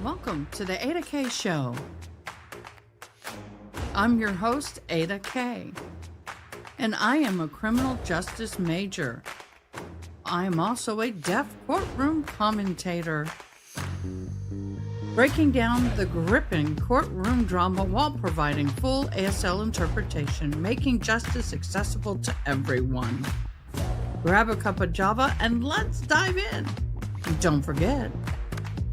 Welcome to the Ada K Show. I'm your host, Ada K, and I am a criminal justice major. I am also a deaf courtroom commentator, breaking down the gripping courtroom drama while providing full ASL interpretation, making justice accessible to everyone. Grab a cup of Java and let's dive in. And don't forget,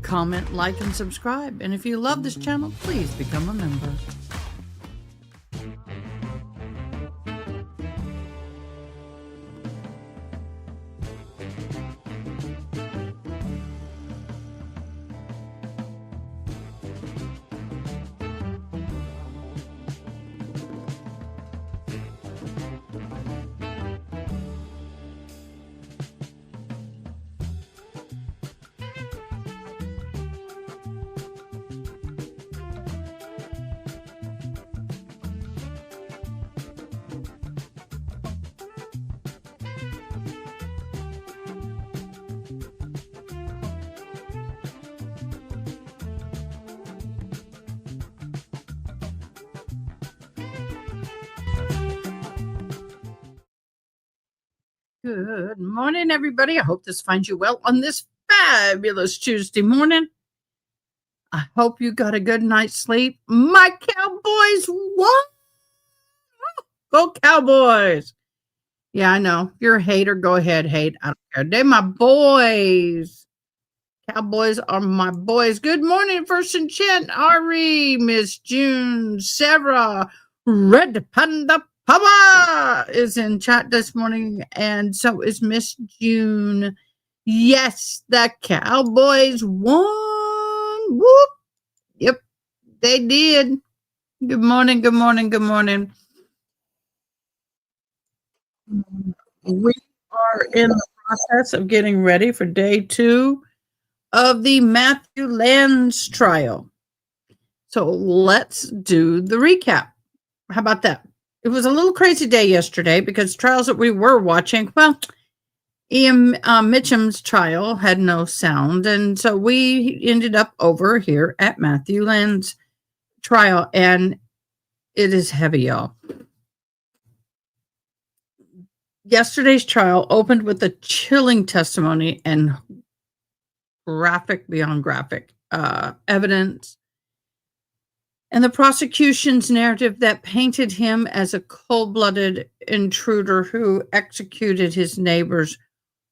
comment, like, and subscribe. And if you love this channel, please become a member. Good morning, everybody. I hope this finds you well on this fabulous Tuesday morning. I hope you got a good night's sleep. My Cowboys won! Go Cowboys! Yeah, I know. If you're a hater, go ahead, hate. I don't care. They're my boys. Cowboys are my boys. Good morning, First and Chin, Ari, Miss June, Sarah, Red Panda Papa is in chat this morning, and so is Miss June. Yes, the Cowboys won. Whoop. Yep, they did. Good morning, good morning, good morning. We are in the process of getting ready for day 2 of the Matthew Lanz trial. So let's do the recap. How about that? It was a little crazy day yesterday because trials that we were watching, well, Ian Mitchum's trial had no sound. And so we ended up over here at Matthew Lanz trial, and it is heavy, y'all. Yesterday's trial opened with a chilling testimony and graphic beyond graphic evidence, and the prosecution's narrative that painted him as a cold-blooded intruder who executed his neighbors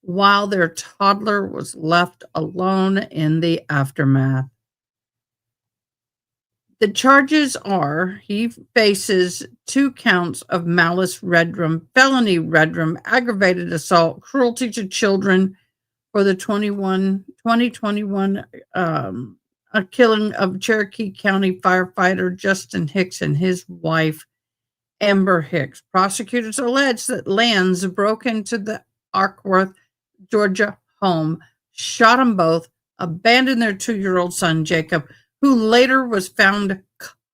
while their toddler was left alone in the aftermath. The charges are he faces 2 counts of malice redrum, felony redrum, aggravated assault, cruelty to children for the 2021 a killing of Cherokee County firefighter Justin Hicks and his wife, Amber Hicks. Prosecutors allege that Lanz broke into the Arkworth, Georgia home, shot them both, abandoned their 2-year-old son, Jacob, who later was found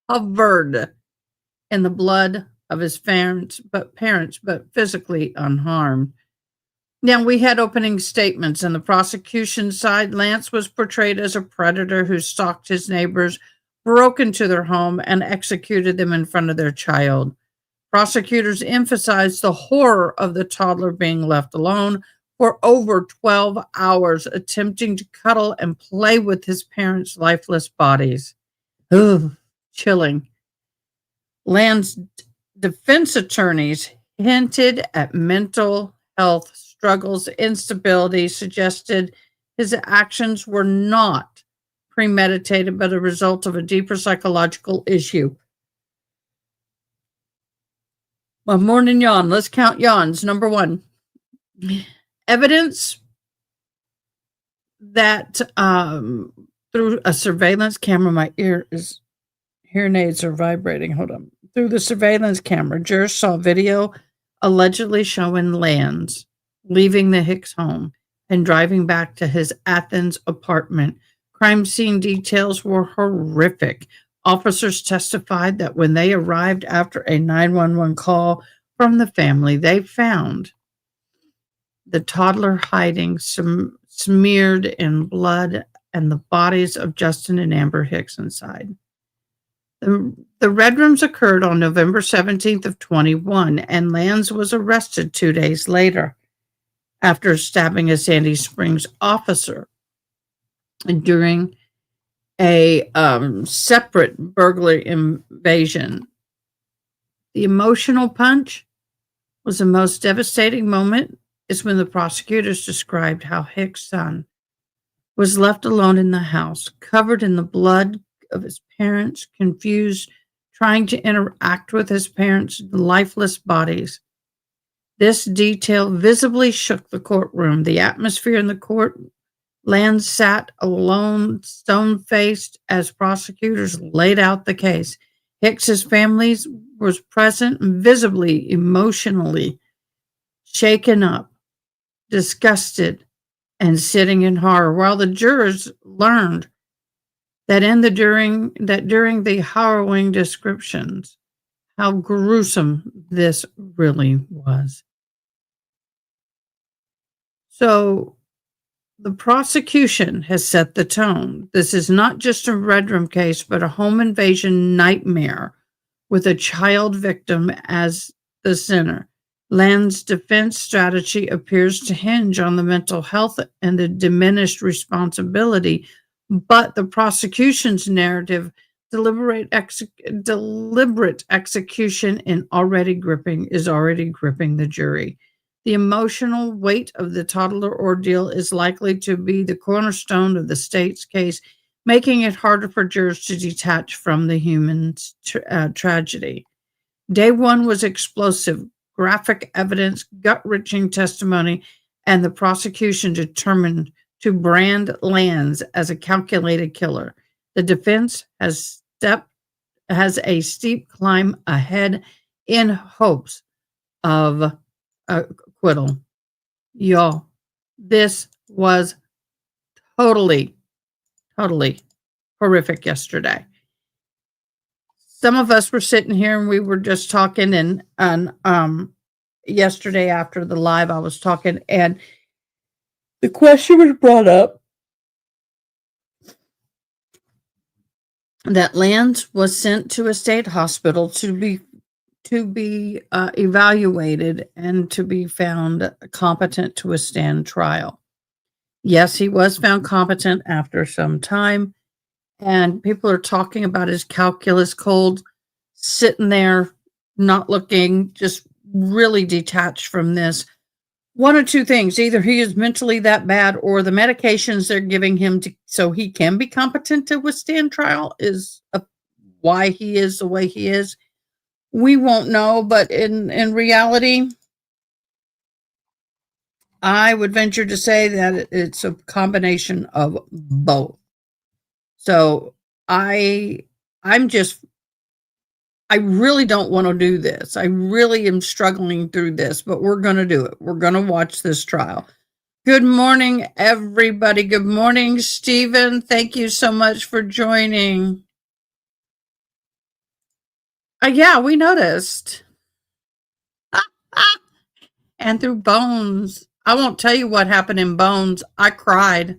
covered in the blood of his parents, but physically unharmed. Now, we had opening statements. On the prosecution side, Lanz was portrayed as a predator who stalked his neighbors, broke into their home, and executed them in front of their child. Prosecutors emphasized the horror of the toddler being left alone for over 12 hours, attempting to cuddle and play with his parents' lifeless bodies. Ugh, chilling. Lanz's defense attorneys hinted at mental health struggles, instability, suggested his actions were not premeditated, but a result of a deeper psychological issue. My morning yawn. Let's count yawns. Number 1. Evidence that through a surveillance camera, my hearing aids are vibrating. Hold on. Through the surveillance camera, jurors saw video allegedly showing Lanz leaving the Hicks home and driving back to his Athens apartment. Crime scene details were horrific. Officers testified that when they arrived after a 911 call from the family, they found the toddler hiding smeared in blood and the bodies of Justin and Amber Hicks inside. The red rooms occurred on November 17th of 21, and Lanz was arrested 2 days later after stabbing a Sandy Springs officer during a separate burglary invasion. The emotional punch was the most devastating moment is when the prosecutors described how Hicks' son was left alone in the house, covered in the blood of his parents, confused, trying to interact with his parents' lifeless bodies. This detail visibly shook the courtroom. The atmosphere in the court, Lanz sat alone, stone-faced, as prosecutors laid out the case. Hicks's family was present and visibly, emotionally shaken up, disgusted, and sitting in horror, while the jurors learned that during the harrowing descriptions, how gruesome this really was. So the prosecution has set the tone. This is not just a red room case, but a home invasion nightmare with a child victim as the center. Lanz's defense strategy appears to hinge on the mental health and the diminished responsibility, but the prosecution's narrative, deliberate execution is already gripping the jury. The emotional weight of the toddler ordeal is likely to be the cornerstone of the state's case, making it harder for jurors to detach from the human tragedy. Day one was explosive, graphic evidence, gut-wrenching testimony, and the prosecution determined to brand Lanz as a calculated killer. The defense has a steep climb ahead in hopes of acquittal. Y'all, this was totally horrific yesterday. Some of us were sitting here and we were just talking and yesterday after the live I was talking and the question was brought up that Lanz was sent to a state hospital to be evaluated and to be found competent to withstand trial. Yes, he was found competent after some time, and people are talking about his calculus cold, sitting there, not looking, just really detached from this. One or two things: either he is mentally that bad, or the medications they're giving him so he can be competent to withstand trial is why he is the way he is. We won't know, but in reality, I would venture to say that it's a combination of both. So I really don't want to do this. I really am struggling through this, but we're going to do it. We're going to watch this trial. Good morning, everybody. Good morning, Stephen. Thank you so much for joining. Yeah, we noticed. And through Bones. I won't tell you what happened in Bones. I cried.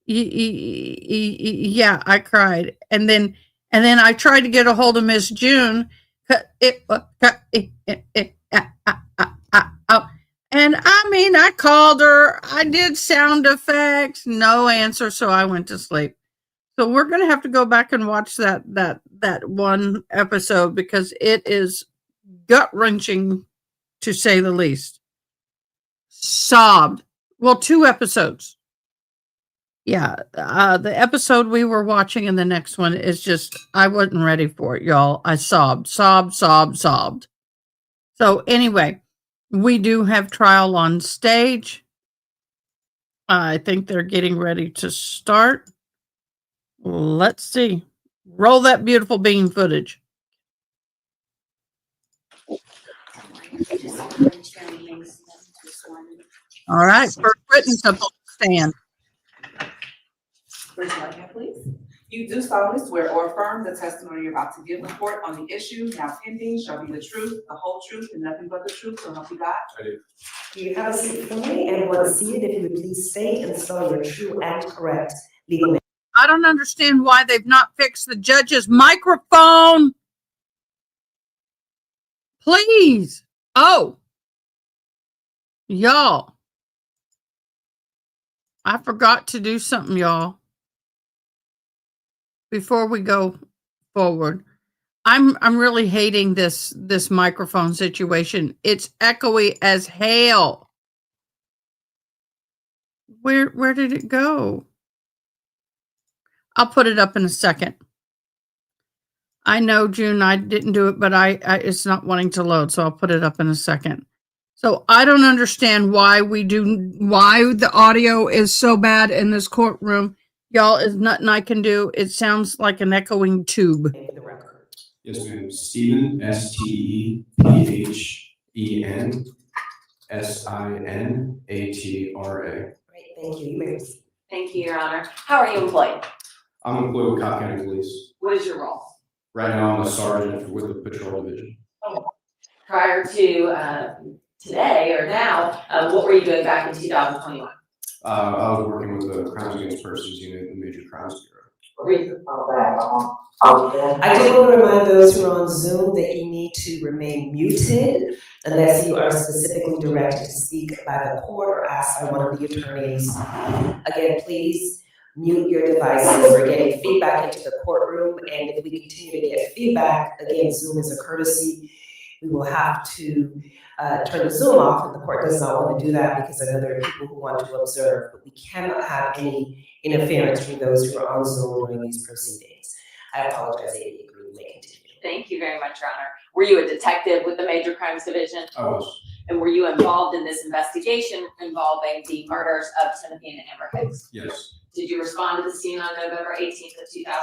Yeah, I cried. And then I tried to get a hold of Miss June. And I mean, I called her. I did sound effects. No answer. So I went to sleep. So we're going to have to go back and watch that one episode because it is gut-wrenching to say the least. Sobbed. Well, 2 episodes. Yeah, the episode we were watching and the next one is just, I wasn't ready for it, y'all. I sobbed. So anyway, we do have trial on stage. I think they're getting ready to start. Let's see. Roll that beautiful bean footage. All right, first witness up on the stand. Raise your right hand, please. You do solemnly swear or affirm the testimony you're about to give the court on the issue now pending shall be the truth, the whole truth, and nothing but the truth, so help you God? I do. You have a seat for me, and once seated, if you would please state and spell your true and correct legal. I don't understand why they've not fixed the judge's microphone. Please. Oh, y'all. I forgot to do something, y'all. Before we go forward, I'm really hating this microphone situation. It's echoey as hell. Where did it go? I'll put it up in a second. I know, June, I didn't do it, but I it's not wanting to load, so I'll put it up in a second. So I don't understand why the audio is so bad in this courtroom. Y'all, is nothing I can do. It sounds like an echoing tube. Yes, ma'am. Stephen, STEPHEN, SINATRA. Great, thank you. You may proceed. Thank you, Your Honor. How are you employed? I'm employed with Cobb County Police. What is your role? Right now, I'm a sergeant with the patrol division. Prior to today or now, what were you doing back in 2021? I was working with the Crimes Against Persons Unit in the Major Crimes Bureau. I do want to remind those who are on Zoom that you need to remain muted unless you are specifically directed to speak by the court or asked by one of the attorneys. Again, please mute your devices. We're getting feedback into the courtroom, and if we continue to get feedback, again, Zoom is a courtesy. We will have to turn the Zoom off, and the court does not want to do that because I know there are people who want to observe, but we cannot have any interference from those who are on Zoom during these proceedings. I apologize, AD, you may continue. Thank you very much, Your Honor. Were you a detective with the Major Crimes Division? I was. And were you involved in this investigation involving the murders of Timothy and Amber Hicks? Yes. Did you respond to the scene on November 18th of 2021?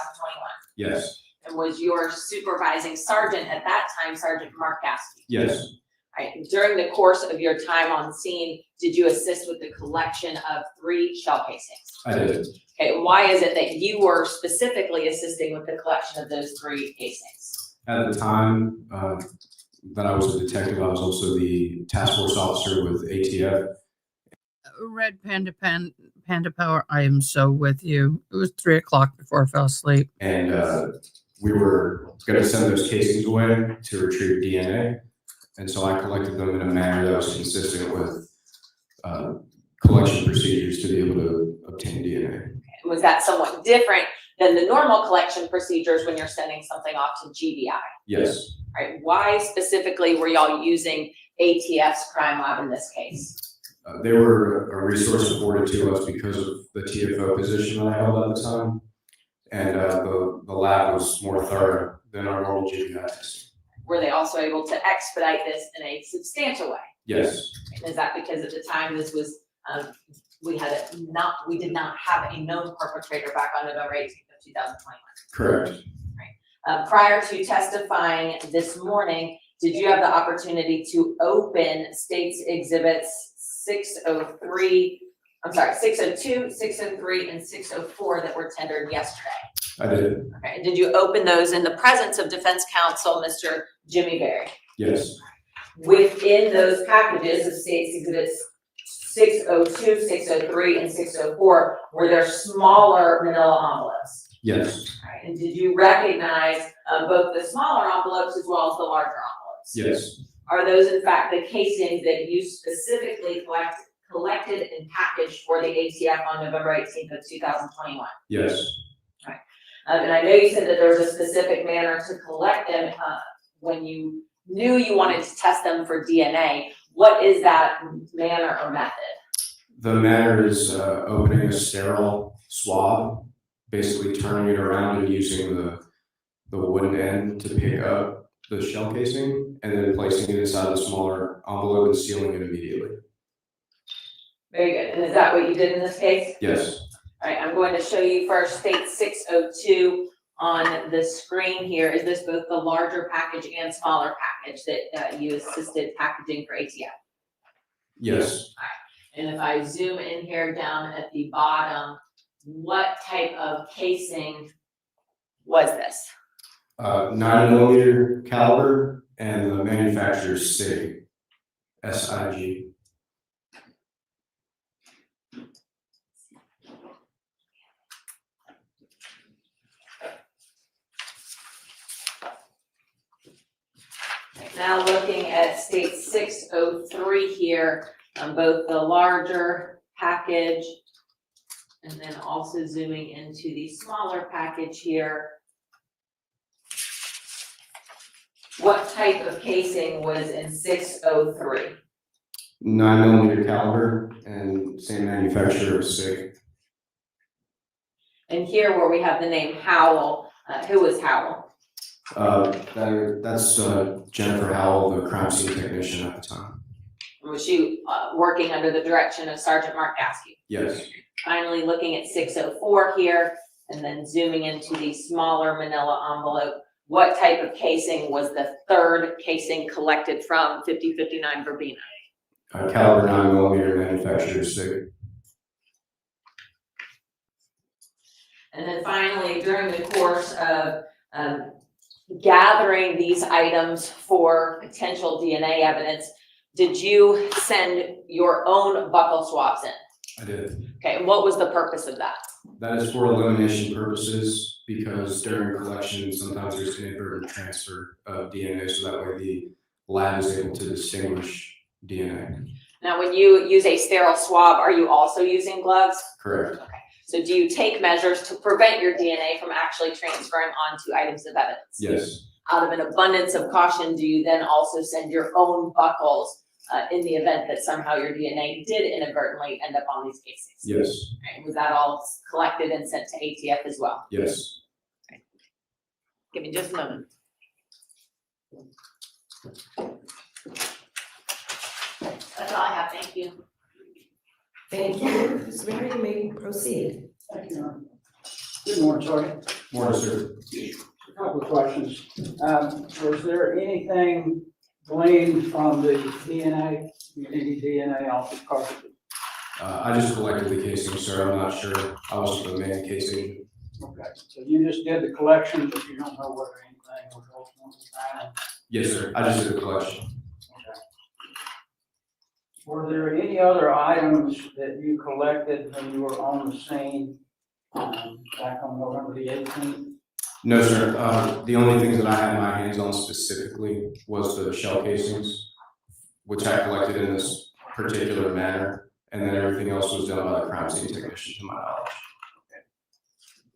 Yes. And was your supervising sergeant at that time, Sergeant Mark Gaskey? Yes. Right. During the course of your time on scene, did you assist with the collection of 3 shell casings? I did. Okay, why is it that you were specifically assisting with the collection of those 3 casings? At the time that I was a detective, I was also the task force officer with ATF. Red Panda Power, I am so with you. It was 3 o'clock before I fell asleep. And we were going to send those casings away to retrieve DNA. And so I collected them in a manner that was consistent with collection procedures to be able to obtain DNA. Was that somewhat different than the normal collection procedures when you're sending something off to GBI? Yes. Right. Why specifically were y'all using ATF's crime lab in this case? They were a resource afforded to us because of the TFO position that I held at the time. And the lab was more thorough than our normal GBI testing. Were they also able to expedite this in a substantial way? Yes. And is that because at the time this was, we did not have a known perpetrator back on November 18th of 2021? Correct. Right. Prior to testifying this morning, did you have the opportunity to open State's Exhibits 602, 603, and 604 that were tendered yesterday? I did. Okay. And did you open those in the presence of defense counsel, Mr. Jimmy Berry? Yes. Within those packages of State's Exhibits 602, 603, and 604, were there smaller manila envelopes? Yes. All right. And did you recognize both the smaller envelopes as well as the larger envelopes? Yes. Are those in fact the casings that you specifically collected and packaged for the ATF on November 18th of 2021? Yes. And I know you said that there was a specific manner to collect them when you knew you wanted to test them for DNA. What is that manner or method? The manner is opening a sterile swab, basically turning it around and using the wooden end to pick up the shell casing, and then placing it inside the smaller envelope and sealing it immediately. Very good. And is that what you did in this case? Yes. All right, I'm going to show you first State 602 on the screen here. Is this both the larger package and smaller package that you assisted packaging for ATF? Yes. All right. And if I zoom in here down at the bottom, what type of casing was this? 9mm caliber, and the manufacturer's SIG, SIG. Now looking at state 603 here, on both the larger package and then also zooming into the smaller package here. What type of casing was in 603? 9mm caliber and same manufacturer as SIG. And here where we have the name Howell, who was Howell? That's Jennifer Howell, the crime scene technician at the time. Was she working under the direction of Sergeant Mark Askew? Yes. Finally, looking at 604 here, and then zooming into the smaller manila envelope. What type of casing was the third casing collected from 5059 Verbena? Caliber 9mm manufacturer SIG. And then finally, during the course of gathering these items for potential DNA evidence, did you send your own buckle swabs in? I did. Okay, and what was the purpose of that? That is for elimination purposes, because during collection, sometimes there's inadvertent transfer of DNA, so that way the lab is able to distinguish DNA. Now, when you use a sterile swab, are you also using gloves? Correct. Okay, so do you take measures to prevent your DNA from actually transferring onto items of evidence? Yes. Out of an abundance of caution, do you then also send your own buckles in the event that somehow your DNA did inadvertently end up on these casings? Yes. Right, was that all collected and sent to ATF as well? Yes. Give me just a moment. That's all I have, thank you. Thank you. Ms. Rivera, you may proceed. Thank you. Good morning, Sergeant. Morning, sir. A couple of questions. Was there anything gleaned from the DNA, any DNA off the cartridge? I just collected the casing, sir. I'm not sure. I wasn't the main casing. Okay, so you just did the collection, but you don't know whether anything was ultimately found? Yes, sir. I just did the collection. Okay. Were there any other items that you collected when you were on the scene back on November the 18th? No, sir. The only things that I had my hands on specifically was the shell casings, which I collected in this particular manner, and then everything else was done by the crime scene technician, to my knowledge.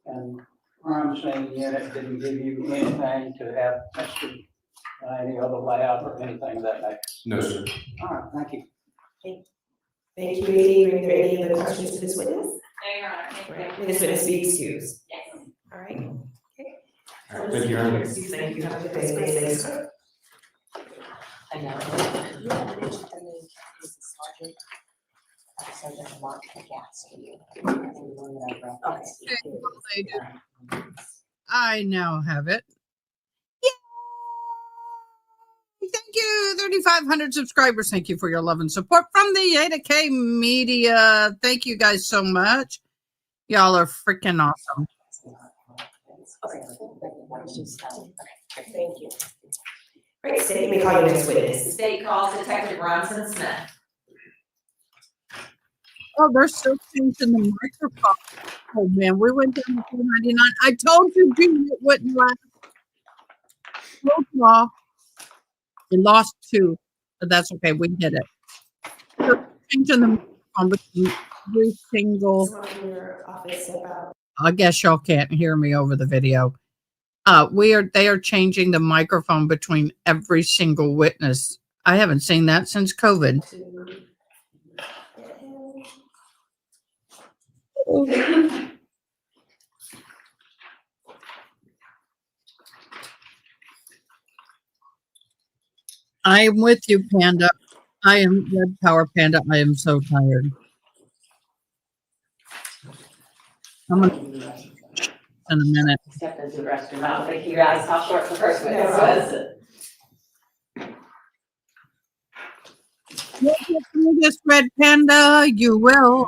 And crime scene unit didn't give you anything to have tested any other lab or anything of that nature? No, sir. All right, thank you. Thank you, Amy. Are there any other questions to this witness? No, Your Honor, thank you. This witness be excused. Yes. All right. All right, thank you, Your Honor. Thank you. Have a good day. Stay safe. I know. I now have it. Yay! Thank you, 3,500 subscribers. Thank you for your love and support from the Ada K Media. Thank you guys so much. Y'all are freaking awesome. Thank you. Great, State, let me call your next witness. State calls Detective Ronson Smith. Oh, they're still changing the microphone. Oh man, we went down to 499. I told you, June, it wouldn't last. Law. We lost 2, but that's okay. We did it. They're changing the microphone between every single. Someone from your office about. I guess y'all can't hear me over the video. They are changing the microphone between every single witness. I haven't seen that since COVID. I am with you, Panda. I am Red Power Panda. I am so tired. I'm gonna in a minute. Step into the restroom. I don't think you realize how short the first witness was. You'll get through this, Red Panda. You will.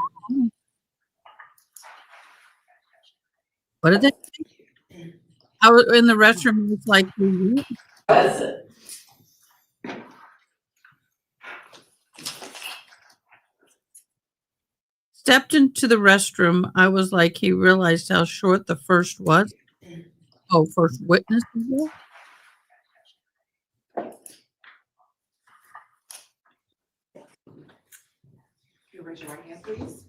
What did they say? I was in the restroom. It's like, stepped into the restroom. I was like, he realized how short the first was. Oh, first witness was there? raise your right hand, please.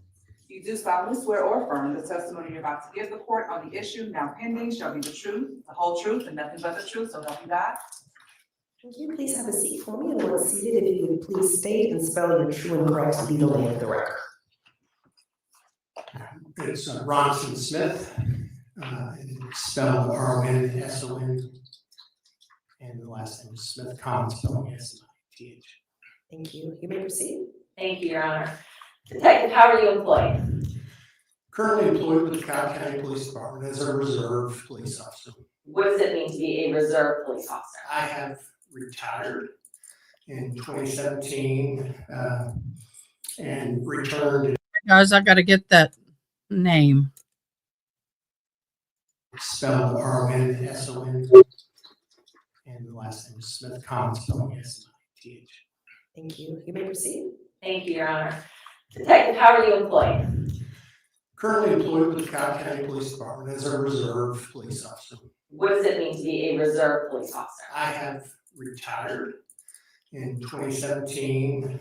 You do solemnly swear or affirm the testimony you're about to give the court on the issue now pending shall be the truth, the whole truth, and nothing but the truth, so help you God? Thank you. Please have a seat for me, and once seated, if you would please state and spell your true and correct legal name for the record. It's Ronson Smith, and it's spelled R-O-N-S-O-N, and the last name is Smith, common spelling S-M-I-T-H. Thank you. You may proceed. Thank you, Your Honor. Detective, how are you employed? Currently employed with the Cobb County Police Department as a reserve police officer. What does it mean to be a reserve police officer? I have retired in 2017 and returned. Guys, I got to get that name. Spelled R-O-N-S-O-N, and the last name is Smith, common spelling S-M-I-T-H. Thank you. You may proceed. Thank you, Your Honor. Detective, how are you employed? Currently employed with the Cobb County Police Department as a reserve police officer. What does it mean to be a reserve police officer? I have retired in 2017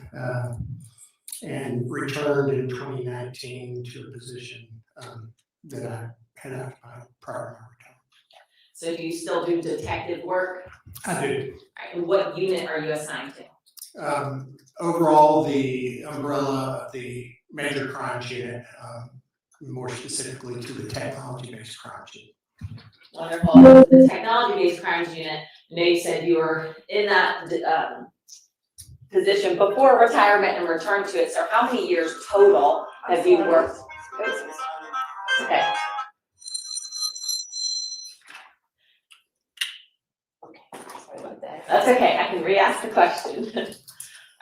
and returned in 2019 to a position that I had occupied prior to my retirement. So do you still do detective work? I do. All right, and what unit are you assigned to? Overall, the umbrella of the major crimes unit, more specifically to the technology-based crimes unit. Wonderful. The technology-based crimes unit, I know you said you were in that position before retirement and returned to it. So how many years total have you worked? Okay. That's okay, I can re-ask the question.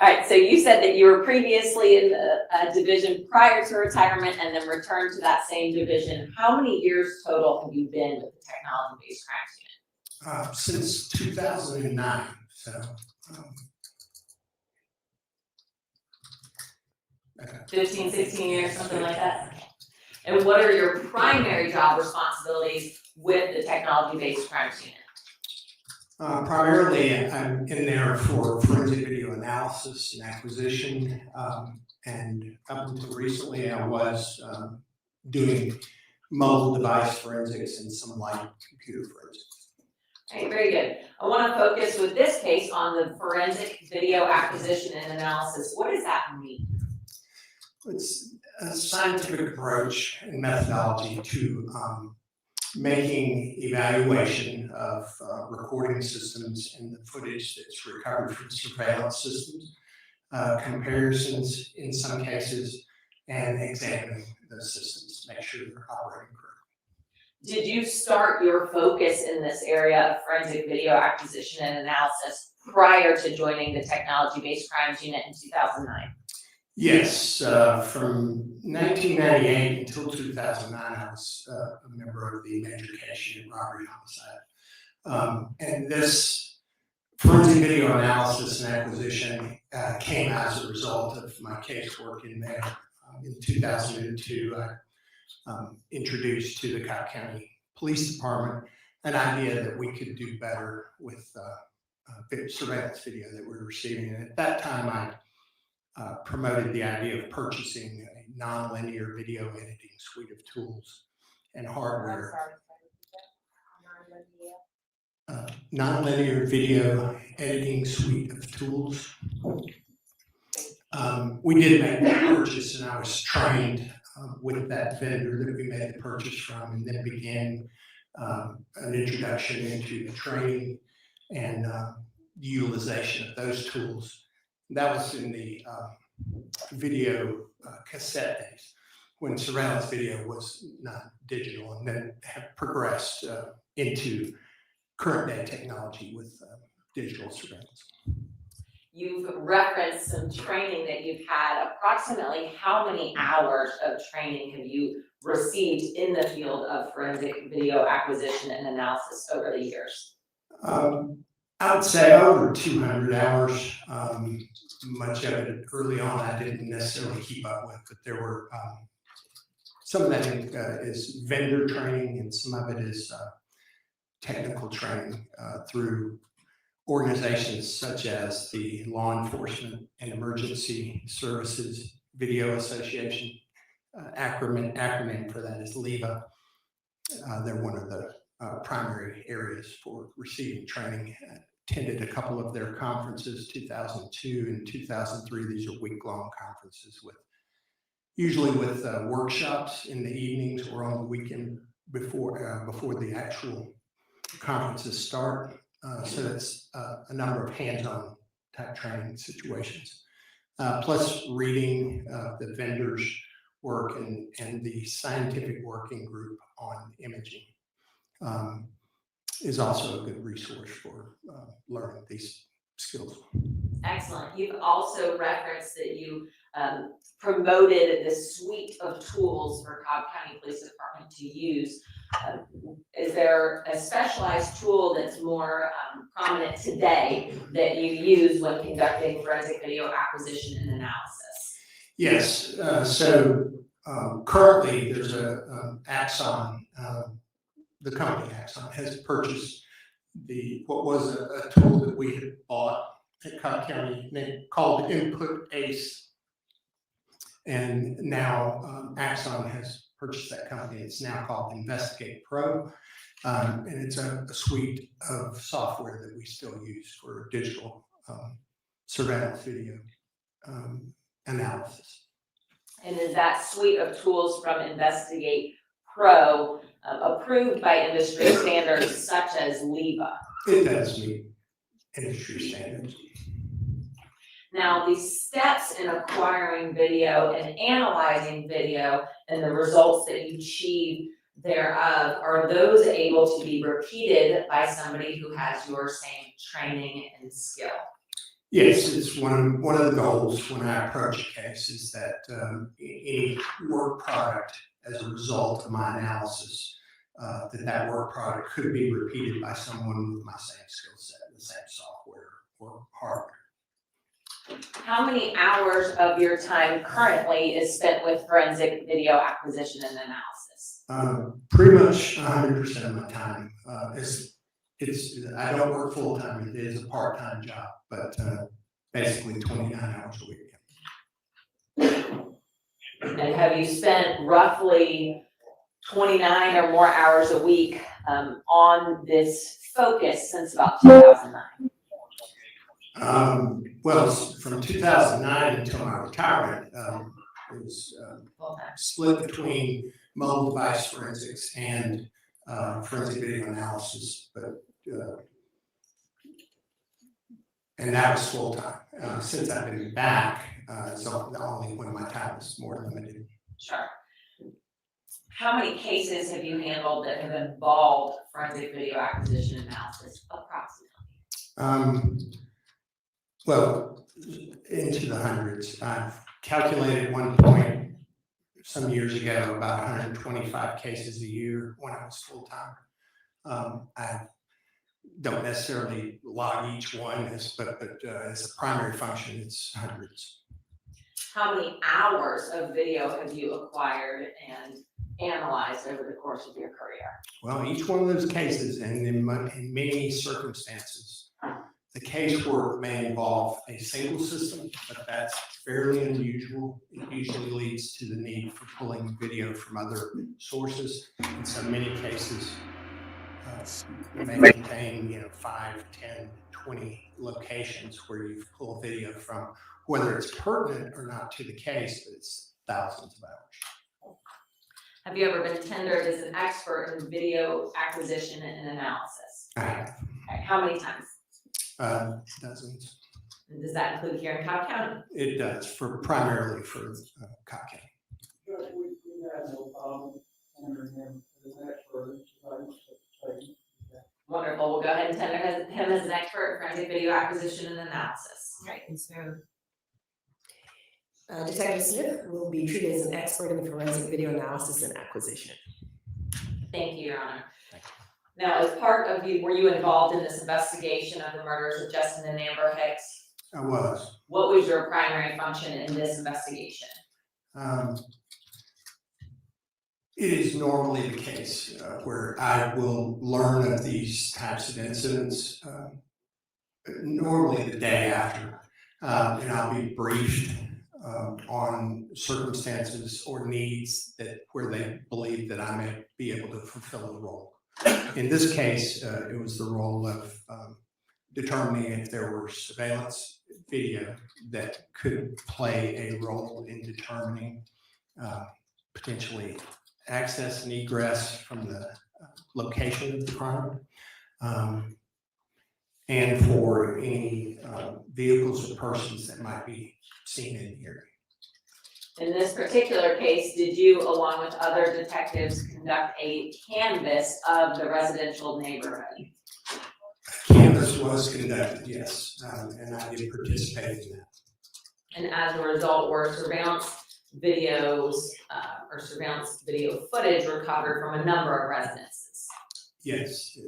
All right, so you said that you were previously in a division prior to retirement and then returned to that same division. How many years total have you been with the technology-based crimes unit? Since 2009, so. 15, 16 years, something like that? And what are your primary job responsibilities with the technology-based crimes unit? Primarily, I'm in there for forensic video analysis and acquisition, and up until recently, I was doing mobile device forensics and some light computer forensics. All right, very good. I want to focus with this case on the forensic video acquisition and analysis. What does that mean? It's a scientific approach and methodology to making evaluation of recording systems and the footage that's recovered from surveillance systems, comparisons in some cases, and examining those systems, make sure they're operating correctly. Did you start your focus in this area of forensic video acquisition and analysis prior to joining the technology-based crimes unit in 2009? Yes, from 1998 until 2009, I was a member of the major case unit robbery homicide. And this forensic video analysis and acquisition came as a result of my casework in there. In 2002, I introduced to the Cobb County Police Department an idea that we could do better with surveillance video that we were receiving. And at that time, I promoted the idea of purchasing a nonlinear video editing suite of tools and hardware. Nonlinear video editing suite of tools. We did make that purchase, and I was trained with that vendor that we made the purchase from, and then began an introduction into the training and utilization of those tools. That was in the video cassette days, when surveillance video was not digital, and then have progressed into current day technology with digital surveillance. You've referenced some training that you've had. Approximately how many hours of training have you received in the field of forensic video acquisition and analysis over the years? I would say over 200 hours. Much of it early on I didn't necessarily keep up with, but there were some of that is vendor training, and some of it is technical training through organizations such as the law enforcement and emergency services Video Association. Acronym for that is LEVA. They're one of the primary areas for receiving training. Attended a couple of their conferences, 2002 and 2003. These are week-long conferences usually with workshops in the evenings or on the weekend before the actual conferences start. So that's a number of hands-on type training situations. Plus reading the vendors' work and the scientific working group on imaging is also a good resource for learning these skills. Excellent. You've also referenced that you promoted the suite of tools for Cobb County Police Department to use. Is there a specialized tool that's more prominent today that you use when conducting forensic video acquisition and analysis? Yes. So currently there's a Axon, the company Axon has purchased what was a tool that we had bought at Cobb County called Input Ace. And now Axon has purchased that company. It's now called Investigate Pro. And it's a suite of software that we still use for digital surveillance video analysis. And is that suite of tools from Investigate Pro approved by industry standards such as LEVA? It does meet industry standards. Now, the steps in acquiring video and analyzing video and the results that you achieve thereof, are those able to be repeated by somebody who has your same training and skill? Yes, it's one of the goals when I approach a case is that any work product as a result of my analysis, that work product could be repeated by someone with my same skill set, the same software or hardware. How many hours of your time currently is spent with forensic video acquisition and analysis? Pretty much 100% of my time. I don't work full time. It is a part-time job, but basically 29 hours a week. And have you spent roughly 29 or more hours a week on this focus since about 2009? Well, from 2009 until my retirement, it was split between mobile device forensics and forensic video analysis, but and that was full time. Since I've been back, so only when my time is more limited. Sure. How many cases have you handled that have involved forensic video acquisition and analysis, approximately? Well, into the hundreds. I've calculated at one point some years ago about 125 cases a year when I was full time. I don't necessarily log each one, but as a primary function, it's hundreds. How many hours of video have you acquired and analyzed over the course of your career? Well, each one of those cases, and in many circumstances, the casework may involve a single system, but that's fairly unusual. It usually leads to the need for pulling video from other sources. In so many cases, may contain 5, 10, 20 locations where you've pulled video from, whether it's pertinent or not to the case, but it's thousands of hours. Have you ever been tendered as an expert in video acquisition and analysis? I have. Okay, how many times? Dozens. And does that include here in Cobb County? It does, primarily for Cobb County. Judge, we have no problem tendering him as an expert. Wonderful. We'll go ahead and tender him as an expert in forensic video acquisition and analysis. Right, and so Detective Smith will be treated as an expert in the forensic video analysis and acquisition. Thank you, Your Honor. Now, as part of were you involved in this investigation of the murders of Justin and Amber Hicks? I was. What was your primary function in this investigation? It is normally the case where I will learn of these types of incidents normally the day after, and I'll be briefed on circumstances or needs where they believe that I may be able to fulfill the role. In this case, it was the role of determining if there were surveillance video that could play a role in determining potentially access and egress from the location of the crime, and for any vehicles or persons that might be seen in the area. In this particular case, did you, along with other detectives, conduct a canvass of the residential neighborhood? Canvass was conducted, yes, and I did participate in that. And as a result, were surveillance videos or surveillance video footage recovered from a number of residences? Yes,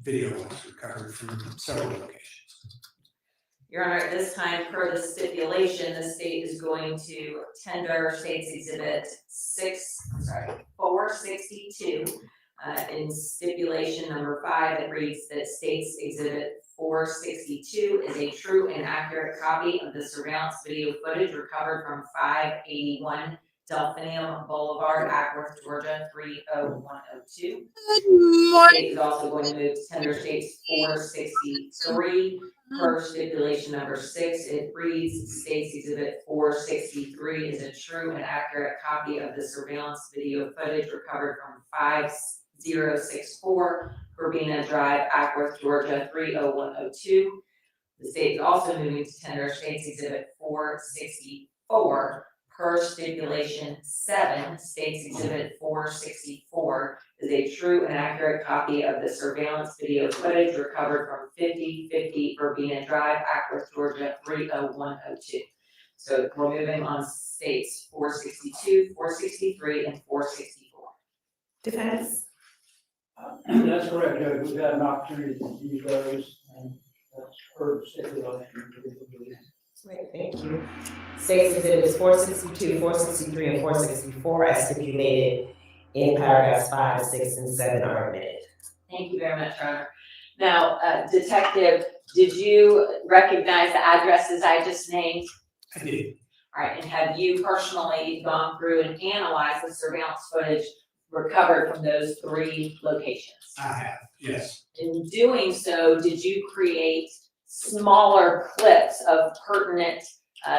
video was recovered from several locations. Your Honor, at this time, per the stipulation, the state is going to tender State's Exhibit 462. In stipulation number 5, it reads that State's Exhibit 462 is a true and accurate copy of the surveillance video footage recovered from 581 Delphinium Boulevard, Ackworth, Georgia, 30102. The state is also going to move to tender State's 463. Per stipulation number 6, it reads State's Exhibit 463 is a true and accurate copy of the surveillance video footage recovered from 5064 Verbena Drive, Ackworth, Georgia, 30102. The state is also moving to tender State's Exhibit 464. Per stipulation 7, State's Exhibit 464 is a true and accurate copy of the surveillance video footage recovered from 5050 Verbena Drive, Ackworth, Georgia, 30102. So we're moving on States 462, 463, and 464. Defense? That's correct, Judge. We've had an opportunity to use those, and that's per stipulation. Great, thank you. State's Exhibits 462, 463, and 464 as stipulated in paragraphs 5, 6, and 7 are admitted. Thank you very much, Your Honor. Now, Detective, did you recognize the addresses I just named? I did. All right, and have you personally gone through and analyzed the surveillance footage recovered from those 3 locations? I have, yes. In doing so, did you create smaller clips of pertinent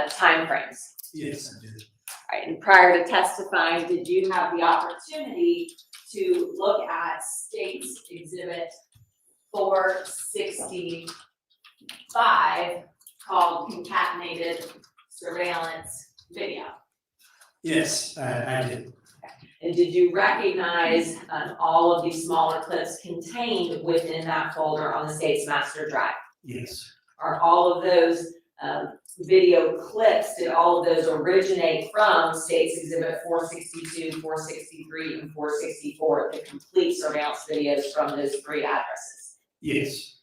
timeframes? Yes, I did. All right, and prior to testifying, did you have the opportunity to look at State's Exhibit 465 called Concatenated Surveillance Video? Yes, I did. And did you recognize all of these smaller clips contained within that folder on the state's master drive? Yes. Are all of those video clips, did all of those originate from State's Exhibit 462, 463, and 464, the complete surveillance videos from those 3 addresses? Yes.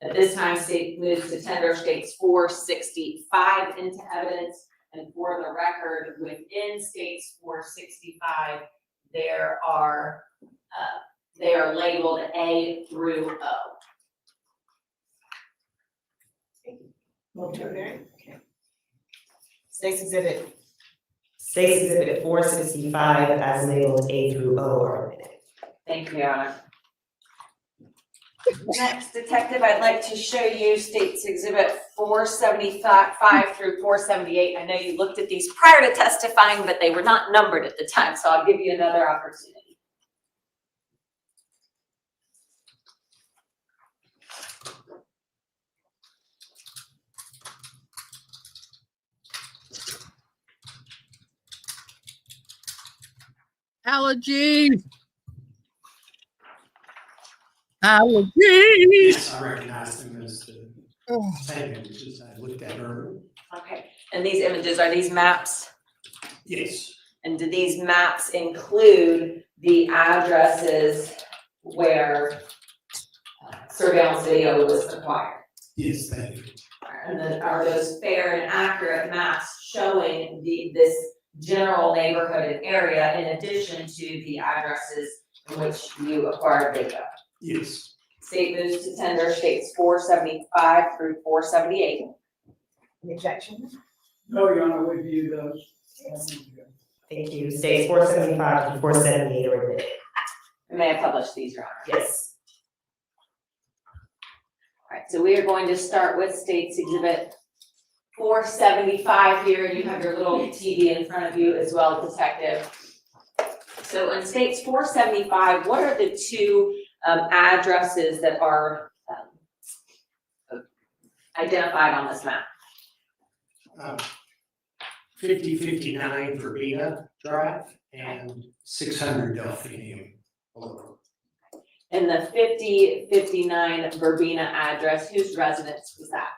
At this time, State moves to tender State's 465 into evidence, and for the record, within State's 465, they are labeled A through O. Move to adjourn. Okay. State's Exhibit 465 as labeled A through O are admitted. Thank you, Your Honor. Next, Detective, I'd like to show you State's Exhibit 475 through 478. I know you looked at these prior to testifying, but they were not numbered at the time, so I'll give you another opportunity. Allergies. Allergies. Yes, I recognize them as the Oh. same images I looked at earlier. Okay, and these images, are these maps? Yes. And do these maps include the addresses where surveillance video was acquired? Yes, thank you. And then are those fair and accurate maps showing this general neighborhood and area in addition to the addresses in which you acquired video? Yes. State moves to tender States 475 through 478. Any objections? No, Your Honor, we view those. Thank you. States 475 to 478 are admitted. May I publish these, Your Honor? Yes. All right, so we are going to start with State's Exhibit 475 here. You have your little TV in front of you as well, Detective. So in States 475, what are the two addresses that are identified on this map? 5059 Verbena Drive and 600 Delphinium Boulevard. And the 5059 Verbena address, whose residence was that?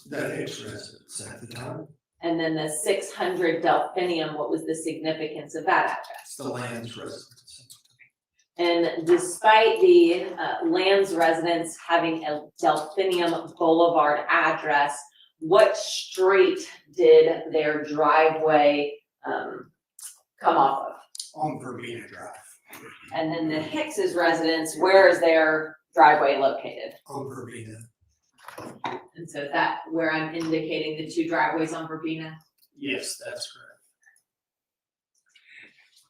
The ex-residents at the time. And then the 600 Delphinium, what was the significance of that address? It's the Lanz residence. And despite the Lanz residence having a Delphinium Boulevard address, what street did their driveway come off of? On Verbena Drive. And then the Hicks's residence, where is their driveway located? On Verbena. And so is that where I'm indicating the two driveways on Verbena? Yes, that's correct.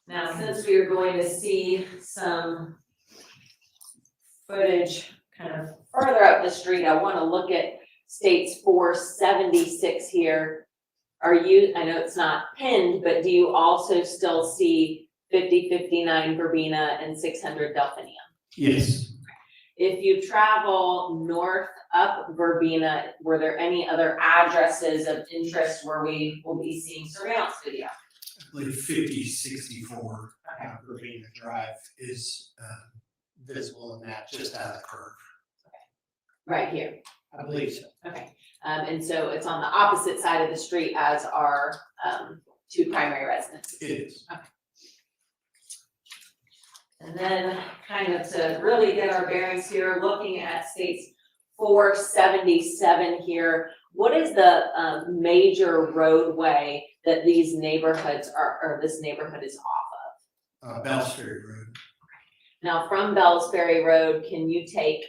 Now, since we are going to see some footage kind of further up the street, I want to look at States 476 here. Are you, I know it's not pinned, but do you also still see 5059 Verbena and 600 Delphinium? Yes. If you travel north up Verbena, were there any other addresses of interest where we will be seeing surveillance video? I believe 5064 Verbena Drive is visible in that, just out of the curve. Right here. I believe so. Okay, and so it's on the opposite side of the street as our two primary residences. It is. And then kind of to really get our bearings here, looking at States 477 here, what is the major roadway that these neighborhoods are, or this neighborhood is off of? Bells Ferry Road. Now from Bells Ferry Road, can you take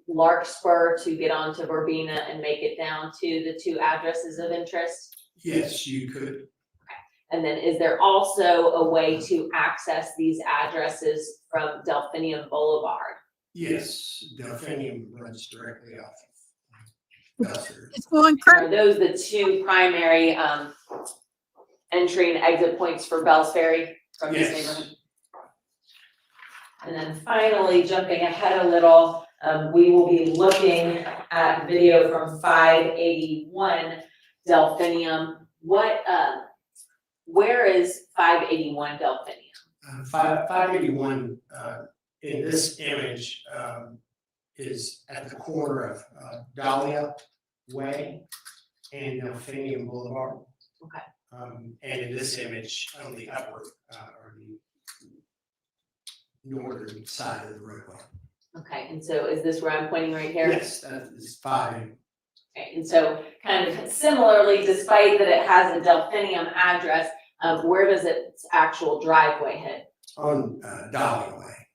Larkspur to get onto Verbena and make it down to the two addresses of interest? Yes, you could. And then is there also a way to access these addresses from Delphinium Boulevard? Yes, Delphinium runs directly off of Bells Ferry. It's going Are crazy. those the two primary entry and exit points for Bells Ferry from this Yes. neighborhood? And then finally, jumping ahead a little, we will be looking at video from 581 Delphinium. Where is 581 Delphinium? 581 in this image is at the corner of Dahlia Way and Delphinium Boulevard. Okay. And in this image on the upper or the northern side of the roadway. Okay, and so is this where I'm pointing right here? Yes, that is 5. Okay, and so kind of similarly, despite that it has a Delphinium address, where does its actual driveway hit? On Dahlia Way.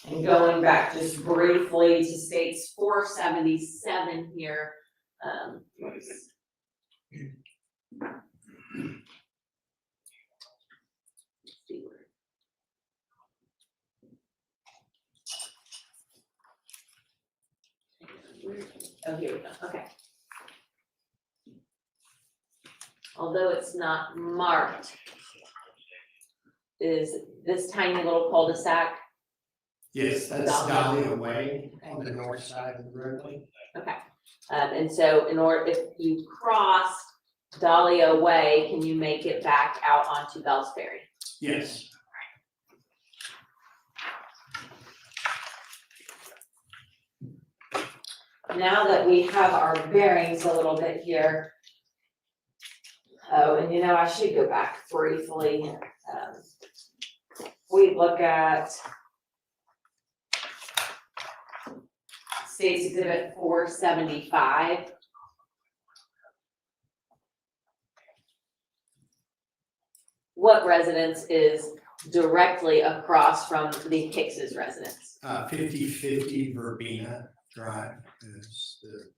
And going back just briefly to States 477 here. Let's see where. Oh, here we go, okay. Although it's not marked, is this tiny little cul-de-sac? Yes, that's Dahlia. Dahlia Way on the north side of the roadway. Okay, and so in order, if you cross Dahlia Way, can you make it back out onto Bells Ferry? Yes. Now that we have our bearings a little bit here. Oh, and you know, I should go back briefly. We look at State's Exhibit 475. What residence is directly across from the Hicks's residence? 5050 Verbena Drive is the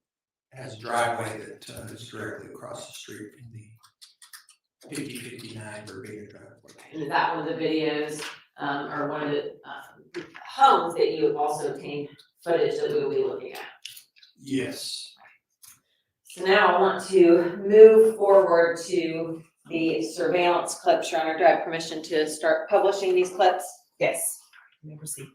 has a driveway that is directly across the street from the 5059 Verbena driveway. And is that one of the videos, or one of the, homes that you have also obtained footage that we will be looking at? Yes. So now I want to move forward to the surveillance clips. Your Honor, do I have permission to start publishing these clips? Yes, you may proceed.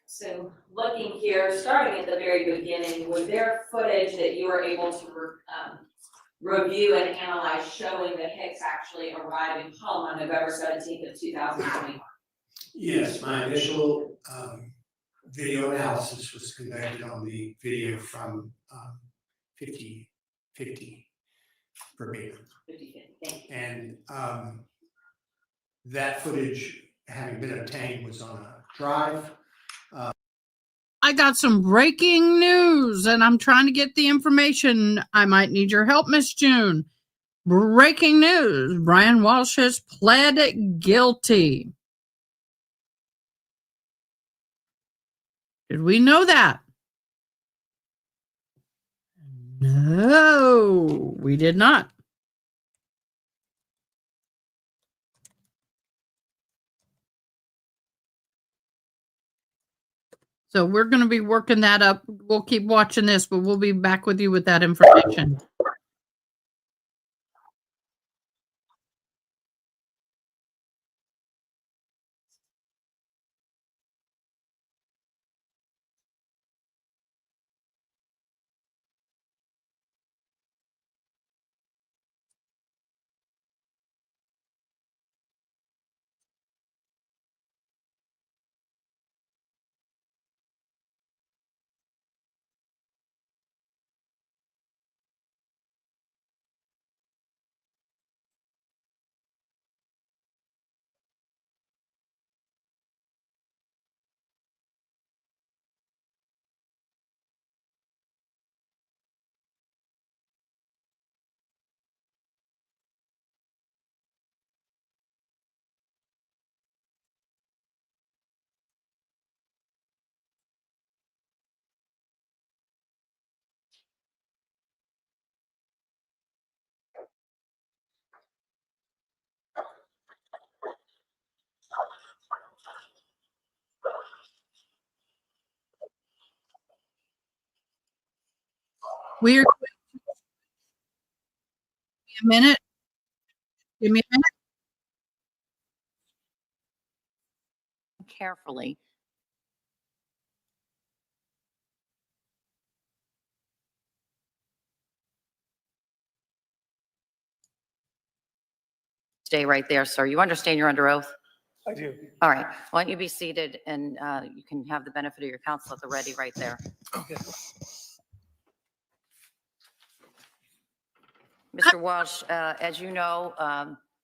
So looking here, starting at the very beginning, was there footage that you were able to review and analyze showing that Hicks actually arriving home on November 17th of 2021? Yes, my initial video analysis was conducted on the video from 5050 Verbena. 50/50, thank you. And that footage, having been obtained, was on a drive. I got some breaking news and I'm trying to get the information. I might need your help, Miss June. Breaking news. Brian Walsh has pled guilty. Did we know that? No, we did not. So we're going to be working that up. We'll keep watching this, but we'll be back with you with that information. We're a minute. Give me a minute. Carefully. Stay right there, sir. You understand you're under oath? I do. All right. Why don't you be seated and you can have the benefit of your counsel at the ready right there. Okay. Mr. Walsh, as you know,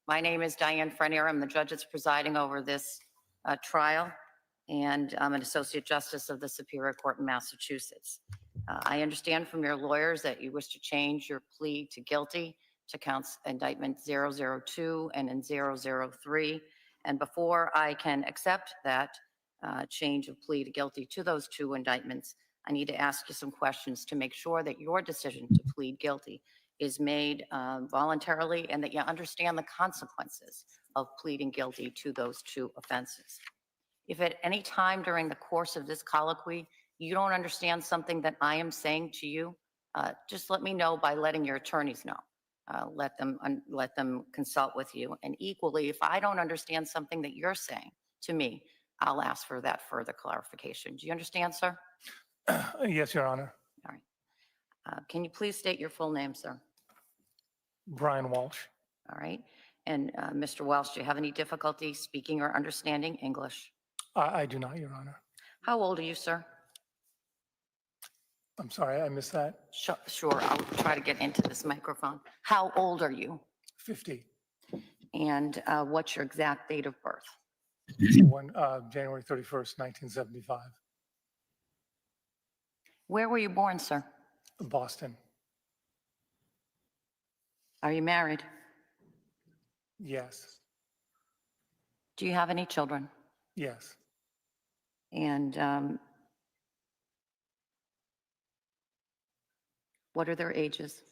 my name is Diane Frenier. I'm the judge that's presiding over this trial, and I'm an associate justice of the Superior Court in Massachusetts. I understand from your lawyers that you wish to change your plea to guilty to counts indictment 002 and in 003. And before I can accept that change of plea to guilty to those two indictments, I need to ask you some questions to make sure that your decision to plead guilty is made voluntarily and that you understand the consequences of pleading guilty to those two offenses. If at any time during the course of this colloquy you don't understand something that I am saying to you, just let me know by letting your attorneys know. Let them consult with you. And equally, if I don't understand something that you're saying to me, I'll ask for that further clarification. Do you understand, sir? Yes, Your Honor. All right. Can you please state your full name, sir? Brian Walsh. All right. And Mr. Welsh, do you have any difficulty speaking or understanding English? I do not, Your Honor. How old are you, sir? I'm sorry, I missed that. Sure, I'll try to get into this microphone. How old are you? 50. And what's your exact date of birth? January 31st, 1975. Where were you born, sir? Boston. Are you married? Yes. Do you have any children? Yes. And what are their ages?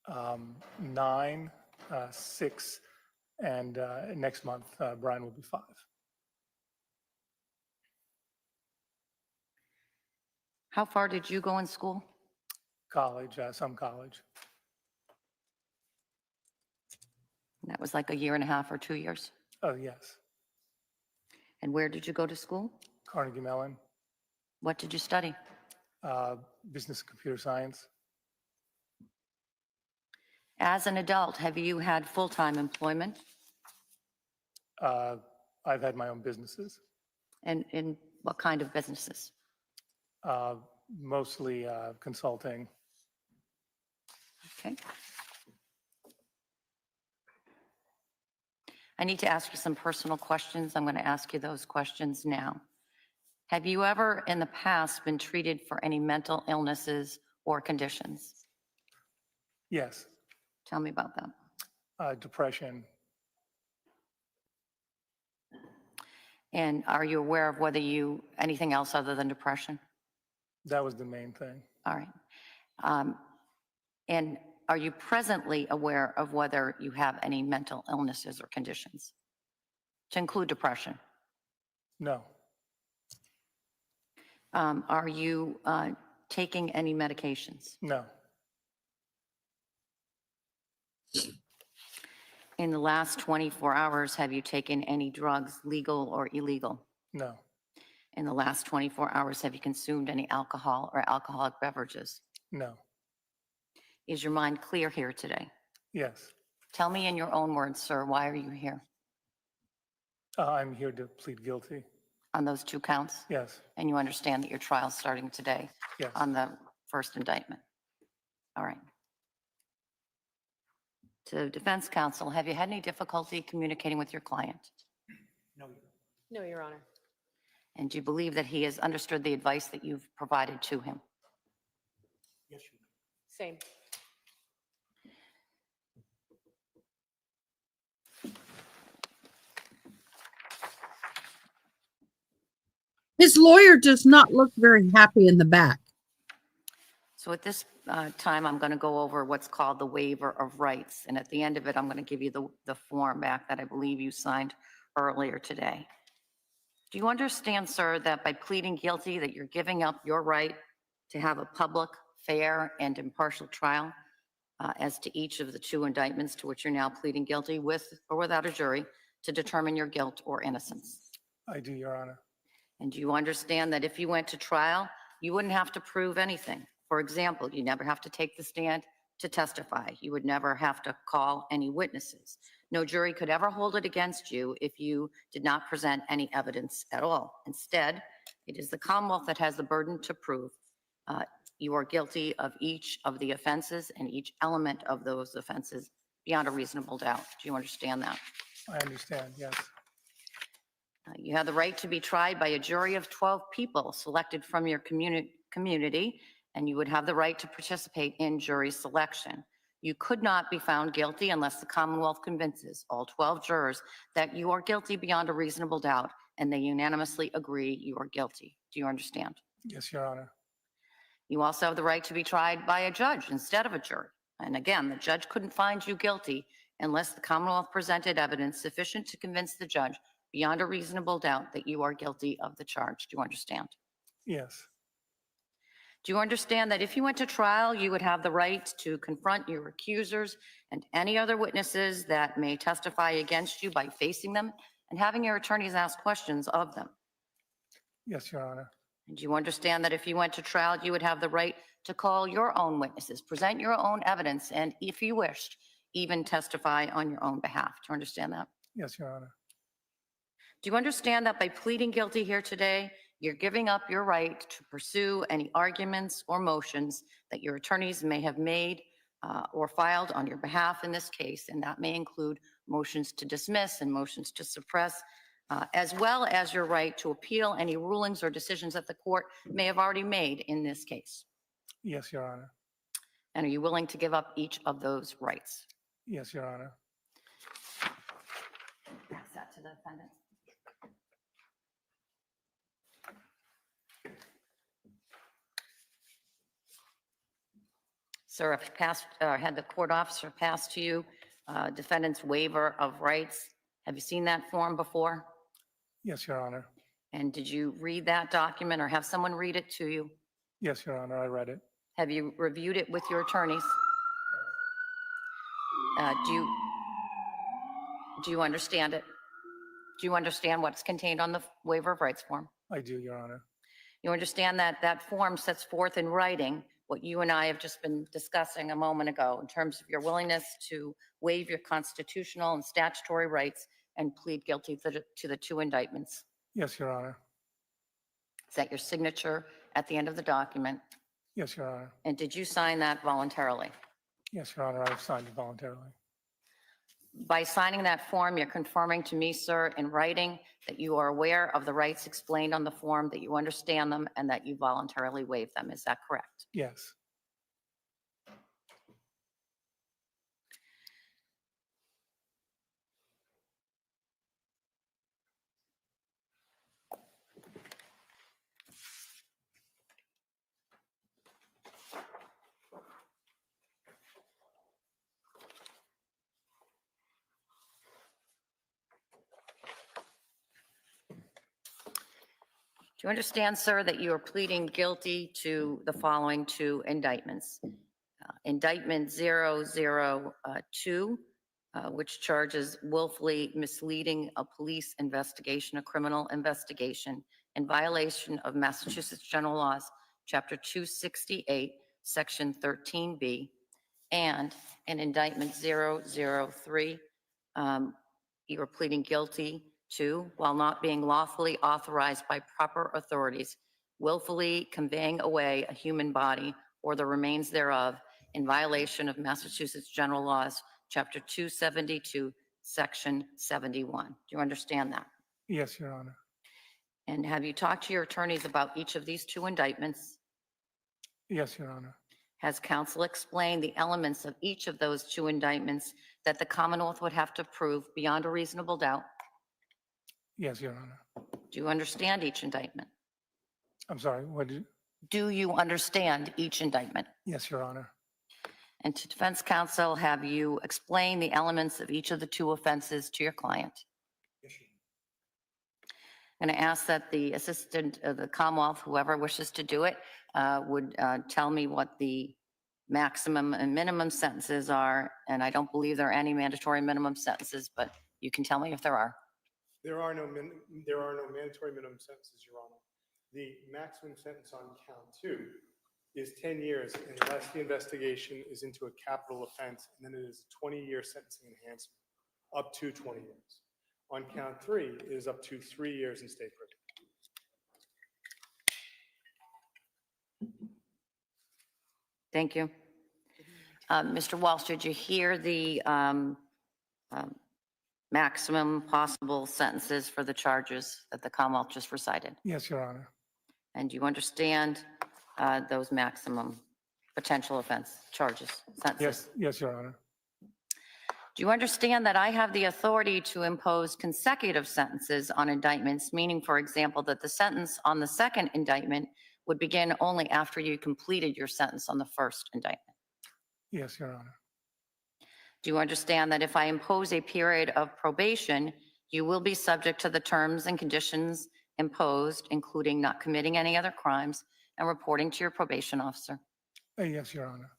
9, 6, and next month, Brian will be 5. How far did you go in school? College, some college. That was like a year and a half or 2 years. Oh, yes. And where did you go to school? Carnegie Mellon, What did you study? business and computer science. As an adult, have you had full-time employment? I've had my own businesses, And in what kind of businesses? mostly consulting. Okay. I need to ask you some personal questions. I'm going to ask you those questions now. Have you ever in the past been treated for any mental illnesses or conditions? Yes. Tell me about that. Depression. And are you aware of whether anything else other than depression? That was the main thing. All right. And are you presently aware of whether you have any mental illnesses or conditions, to include depression? No. Are you taking any medications? No. In the last 24 hours, have you taken any drugs, legal or illegal? No. In the last 24 hours, have you consumed any alcohol or alcoholic beverages? No. Is your mind clear here today? Yes. Tell me in your own words, sir, why are you here I'm here to plead guilty. on those 2 counts? Yes. And you understand that your trial's starting today Yes. on the first indictment? All right. To defense counsel, have you had any difficulty communicating with your client? No, Your Honor. And do you believe that he has understood the advice that you've provided to him? Same. His lawyer does not look very happy in the back. So at this time, I'm going to go over what's called the waiver of rights. And at the end of it, I'm going to give you the form back that I believe you signed earlier today. Do you understand, sir, that by pleading guilty, that you're giving up your right to have a public, fair, and impartial trial as to each of the 2 indictments to which you're now pleading guilty, with or without a jury, to determine your guilt or innocence? I do, Your Honor. And do you understand that if you went to trial, you wouldn't have to prove anything? For example, you never have to take the stand to testify. You would never have to call any witnesses. No jury could ever hold it against you if you did not present any evidence at all. Instead, it is the Commonwealth that has the burden to prove you are guilty of each of the offenses and each element of those offenses beyond a reasonable doubt. Do you understand that? I understand, yes. You have the right to be tried by a jury of 12 people selected from your community, and you would have the right to participate in jury selection. You could not be found guilty unless the Commonwealth convinces all 12 jurors that you are guilty beyond a reasonable doubt, and they unanimously agree you are guilty. Do you understand? Yes, Your Honor. You also have the right to be tried by a judge instead of a jury. And again, the judge couldn't find you guilty unless the Commonwealth presented evidence sufficient to convince the judge beyond a reasonable doubt that you are guilty of the charge. Do you understand? Yes. Do you understand that if you went to trial, you would have the right to confront your accusers and any other witnesses that may testify against you by facing them and having your attorneys ask questions of them? Yes, Your Honor. And do you understand that if you went to trial, you would have the right to call your own witnesses, present your own evidence, and if you wished, even testify on your own behalf? Do you understand that? Yes, Your Honor. Do you understand that by pleading guilty here today, you're giving up your right to pursue any arguments or motions that your attorneys may have made or filed on your behalf in this case, and that may include motions to dismiss and motions to suppress, as well as your right to appeal any rulings or decisions that the court may have already made in this case? Yes, Your Honor. And are you willing to give up each of those rights? Yes, Your Honor. Pass that to the defendant. Sir, I've passed, had the court officer pass to you defendant's waiver of rights. Have you seen that form before? Yes, Your Honor. And did you read that document or have someone read it to you? Yes, Your Honor, I read it. Have you reviewed it with your attorneys? Do you understand it? Do you understand what's contained on the waiver of rights form? I do, Your Honor. You understand that that form sets forth in writing what you and I have just been discussing a moment ago in terms of your willingness to waive your constitutional and statutory rights and plead guilty to the two indictments. Yes, Your Honor. Is that your signature at the end of the document? Yes, Your Honor. And did you sign that voluntarily? Yes, Your Honor, I've signed it voluntarily. By signing that form, you're confirming to me, sir, in writing that you are aware of the rights explained on the form, that you understand them, and that you voluntarily waive them. Is that correct? Yes. Do you understand, sir, that you are pleading guilty to the following two indictments? Indictment 002, which charges willfully misleading a police investigation, a criminal investigation, in violation of Massachusetts General Laws, Chapter 268, Section 13B, and in Indictment 003, you are pleading guilty to, while not being lawfully authorized by proper authorities, willfully conveying away a human body or the remains thereof in violation of Massachusetts General Laws, Chapter 272, Section 71. Do you understand that? Yes, Your Honor. And have you talked to your attorneys about each of these two indictments? Yes, Your Honor. Has counsel explained the elements of each of those two indictments that the Commonwealth would have to prove beyond a reasonable doubt? Yes, Your Honor. Do you understand each indictment? I'm sorry, what did you? Do you understand each indictment? Yes, Your Honor. And to defense counsel, have you explained the elements of each of the two offenses to your client? Yes, Your I'm going to ask that the assistant of the Commonwealth, whoever wishes to do it, would tell me what the maximum and minimum sentences are. And I don't believe there are any mandatory minimum sentences, but you can tell me if there are. There are no mandatory minimum sentences, Your Honor. The maximum sentence on count 2 is 10 years unless the investigation is into a capital offense, and then it is a 20-year sentencing enhancement, up to 20 years. On count 3, it is up to 3 years in state prison. Thank you. Mr. Walsh, did you hear the maximum possible sentences for the charges that the Commonwealth just recited? Yes, Your Honor. And do you understand those maximum potential offense charges, sentences? Yes, Your Honor. Do you understand that I have the authority to impose consecutive sentences on indictments, meaning, for example, that the sentence on the second indictment would begin only after you completed your sentence on the first indictment? Yes, Your Honor. Do you understand that if I impose a period of probation, you will be subject to the terms and conditions imposed, including not committing any other crimes, and reporting to your probation officer. Yes, Your Honor.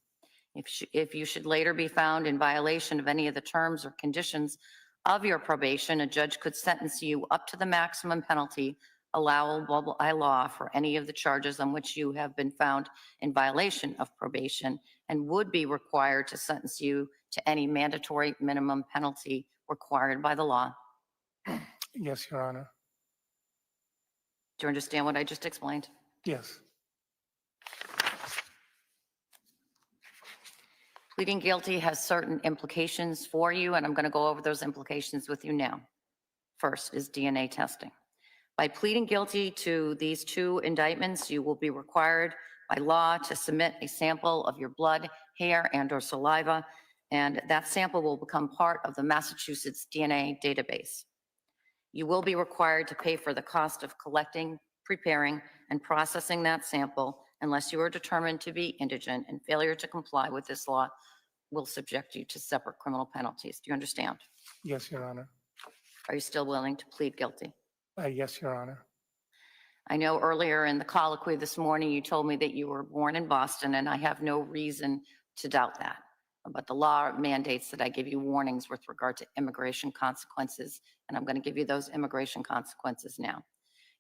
If you should later be found in violation of any of the terms or conditions of your probation, a judge could sentence you up to the maximum penalty allowable by law for any of the charges on which you have been found in violation of probation, and would be required to sentence you to any mandatory minimum penalty required by the law. Yes, Your Honor. Do you understand what I just explained? Yes. Pleading guilty has certain implications for you, and I'm going to go over those implications with you now. First is DNA testing. By pleading guilty to these 2 indictments, you will be required by law to submit a sample of your blood, hair, and/or saliva, and that sample will become part of the Massachusetts DNA database. You will be required to pay for the cost of collecting, preparing, and processing that sample unless you are determined to be indigent, and failure to comply with this law will subject you to separate criminal penalties. Do you understand? Yes, Your Honor. Are you still willing to plead guilty? Yes, Your Honor. I know earlier in the colloquy this morning, you told me that you were born in Boston, and I have no reason to doubt that. But the law mandates that I give you warnings with regard to immigration consequences, and I'm going to give you those immigration consequences now.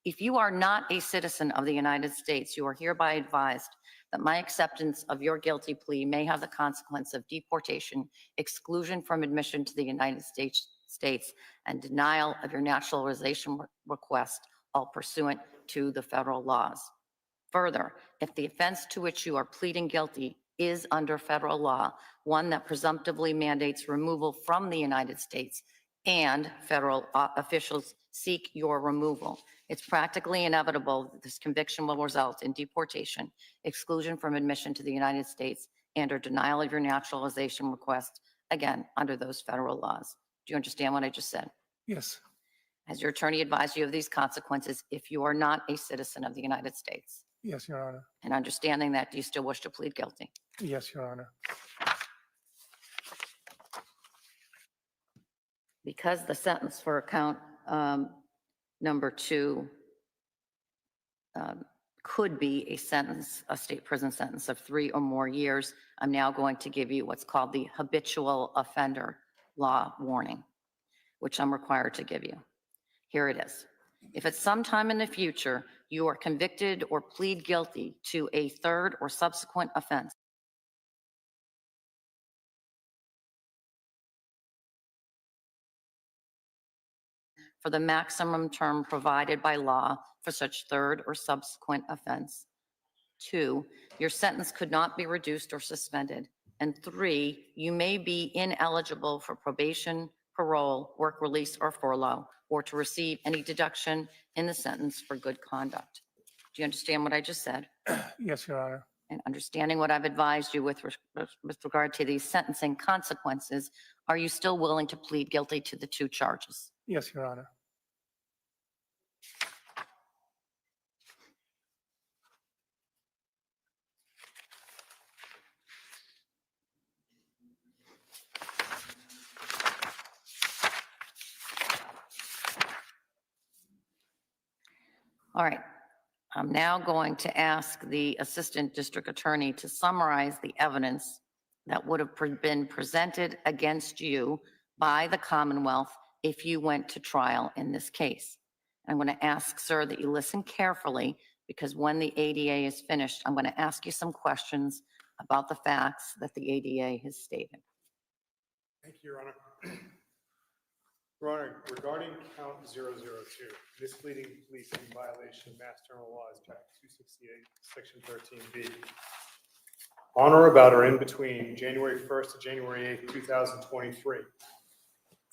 If you are not a citizen of the United States, you are hereby advised that my acceptance of your guilty plea may have the consequence of deportation, exclusion from admission to the United States, and denial of your naturalization request, all pursuant to the federal laws. Further, if the offense to which you are pleading guilty is under federal law, one that presumptively mandates removal from the United States, and federal officials seek your removal, it's practically inevitable that this conviction will result in deportation, exclusion from admission to the United States, and/or denial of your naturalization request, again, under those federal laws. Do you understand what I just said? Yes. Has your attorney advised you of these consequences if you are not a citizen of the United States? Yes, Your Honor. And understanding that, do you still wish to plead guilty? Yes, Your Honor. Because the sentence for count number 2 could be a sentence, a state prison sentence of 3 or more years, I'm now going to give you what's called the habitual offender law warning, which I'm required to give you. Here it is. If at some time in the future you are convicted or plead guilty to a 3rd or subsequent offense, for the maximum term provided by law for such 3rd or subsequent offense. 2, your sentence could not be reduced or suspended. And 3, you may be ineligible for probation, parole, work release, or furlough, or to receive any deduction in the sentence for good conduct. Do you understand what I just said? Yes, Your Honor. And understanding what I've advised you with regard to these sentencing consequences, are you still willing to plead guilty to the 2 charges? Yes, Your Honor. All right. I'm now going to ask the Assistant District Attorney to summarize the evidence that would have been presented against you by the Commonwealth if you went to trial in this case. I'm going to ask, sir, that you listen carefully, because when the ADA is finished, I'm going to ask you some questions about the facts that the ADA has stated. Thank you, Your Honor. Your Honor, regarding count 002, misleading police in violation of Mass General Laws, Chapter 268, Section 13B. On or about or in between January 1st to January 8th, 2023,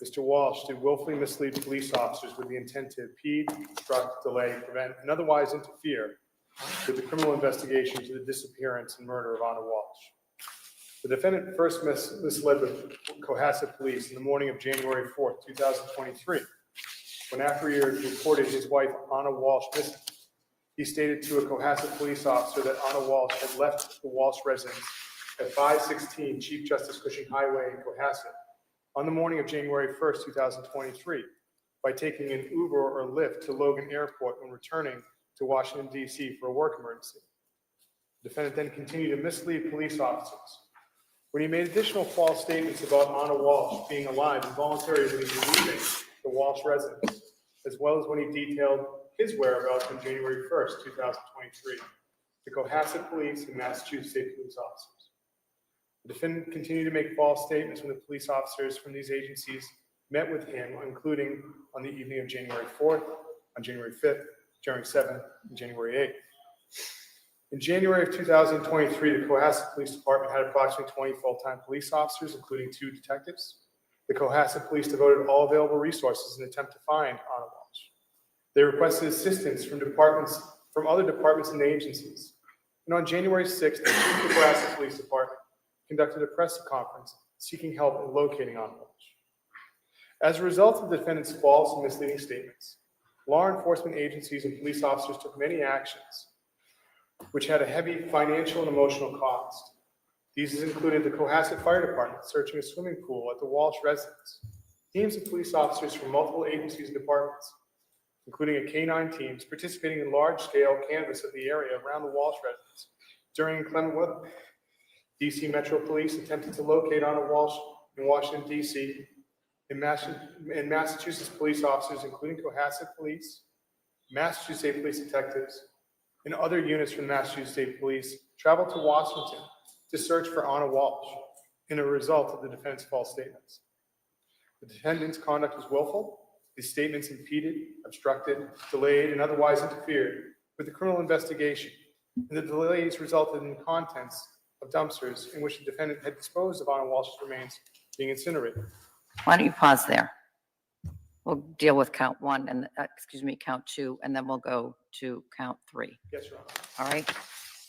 Mr. Walsh did willfully mislead police officers with the intent to impede, obstruct, delay, prevent, and otherwise interfere with the criminal investigation to the disappearance and murder of Anna Walsh. The defendant first misled the Cohasset police in the morning of January 4th, 2023, when after he had reported his wife, Anna Walsh, missing. He stated to a Cohasset police officer that Anna Walsh had left the Walsh residence at 516 Chief Justice Cushing Highway in Cohasset on the morning of January 1st, 2023, by taking an Uber or Lyft to Logan Airport when returning to Washington, D.C. for a work emergency. The defendant then continued to mislead police officers. When he made additional false statements about Anna Walsh being alive and voluntarily leaving the Walsh residence, as well as when he detailed his whereabouts on January 1st, 2023, to Cohasset Police and Massachusetts State Police officers. The defendant continued to make false statements when the police officers from these agencies met with him, including on the evening of January 4th, on January 5th, January 7th, and January 8th. In January of 2023, the Cohasset Police Department had approximately 20 full-time police officers, including 2 detectives. The Cohasset Police devoted all available resources in an attempt to find Anna Walsh. They requested assistance from other departments and agencies. And on January 6th, the chief of the Cohasset Police Department conducted a press conference seeking help in locating Anna Walsh. As a result of the defendant's false and misleading statements, law enforcement agencies and police officers took many actions which had a heavy financial and emotional cost. These included the Cohasset Fire Department searching a swimming pool at the Walsh residence, teams of police officers from multiple agencies and departments, including a K-9 teams participating in large-scale canvass of the area around the Walsh residence during inclement weather. DC Metro Police attempted to locate Anna Walsh in Washington, D.C., and Massachusetts police officers, including Cohasset Police, Massachusetts State Police detectives, and other units from Massachusetts State Police traveled to Washington to search for Anna Walsh in a result of the defendant's false statements. The defendant's conduct was willful. His statements impeded, obstructed, delayed, and otherwise interfered with the criminal investigation, and the delays resulted in the contents of dumpsters in which the defendant had disposed of Anna Walsh's remains being incinerated. Why don't you pause there? We'll deal with count 1 and, count 2, and then we'll go to count 3. Yes, Your Honor. All right?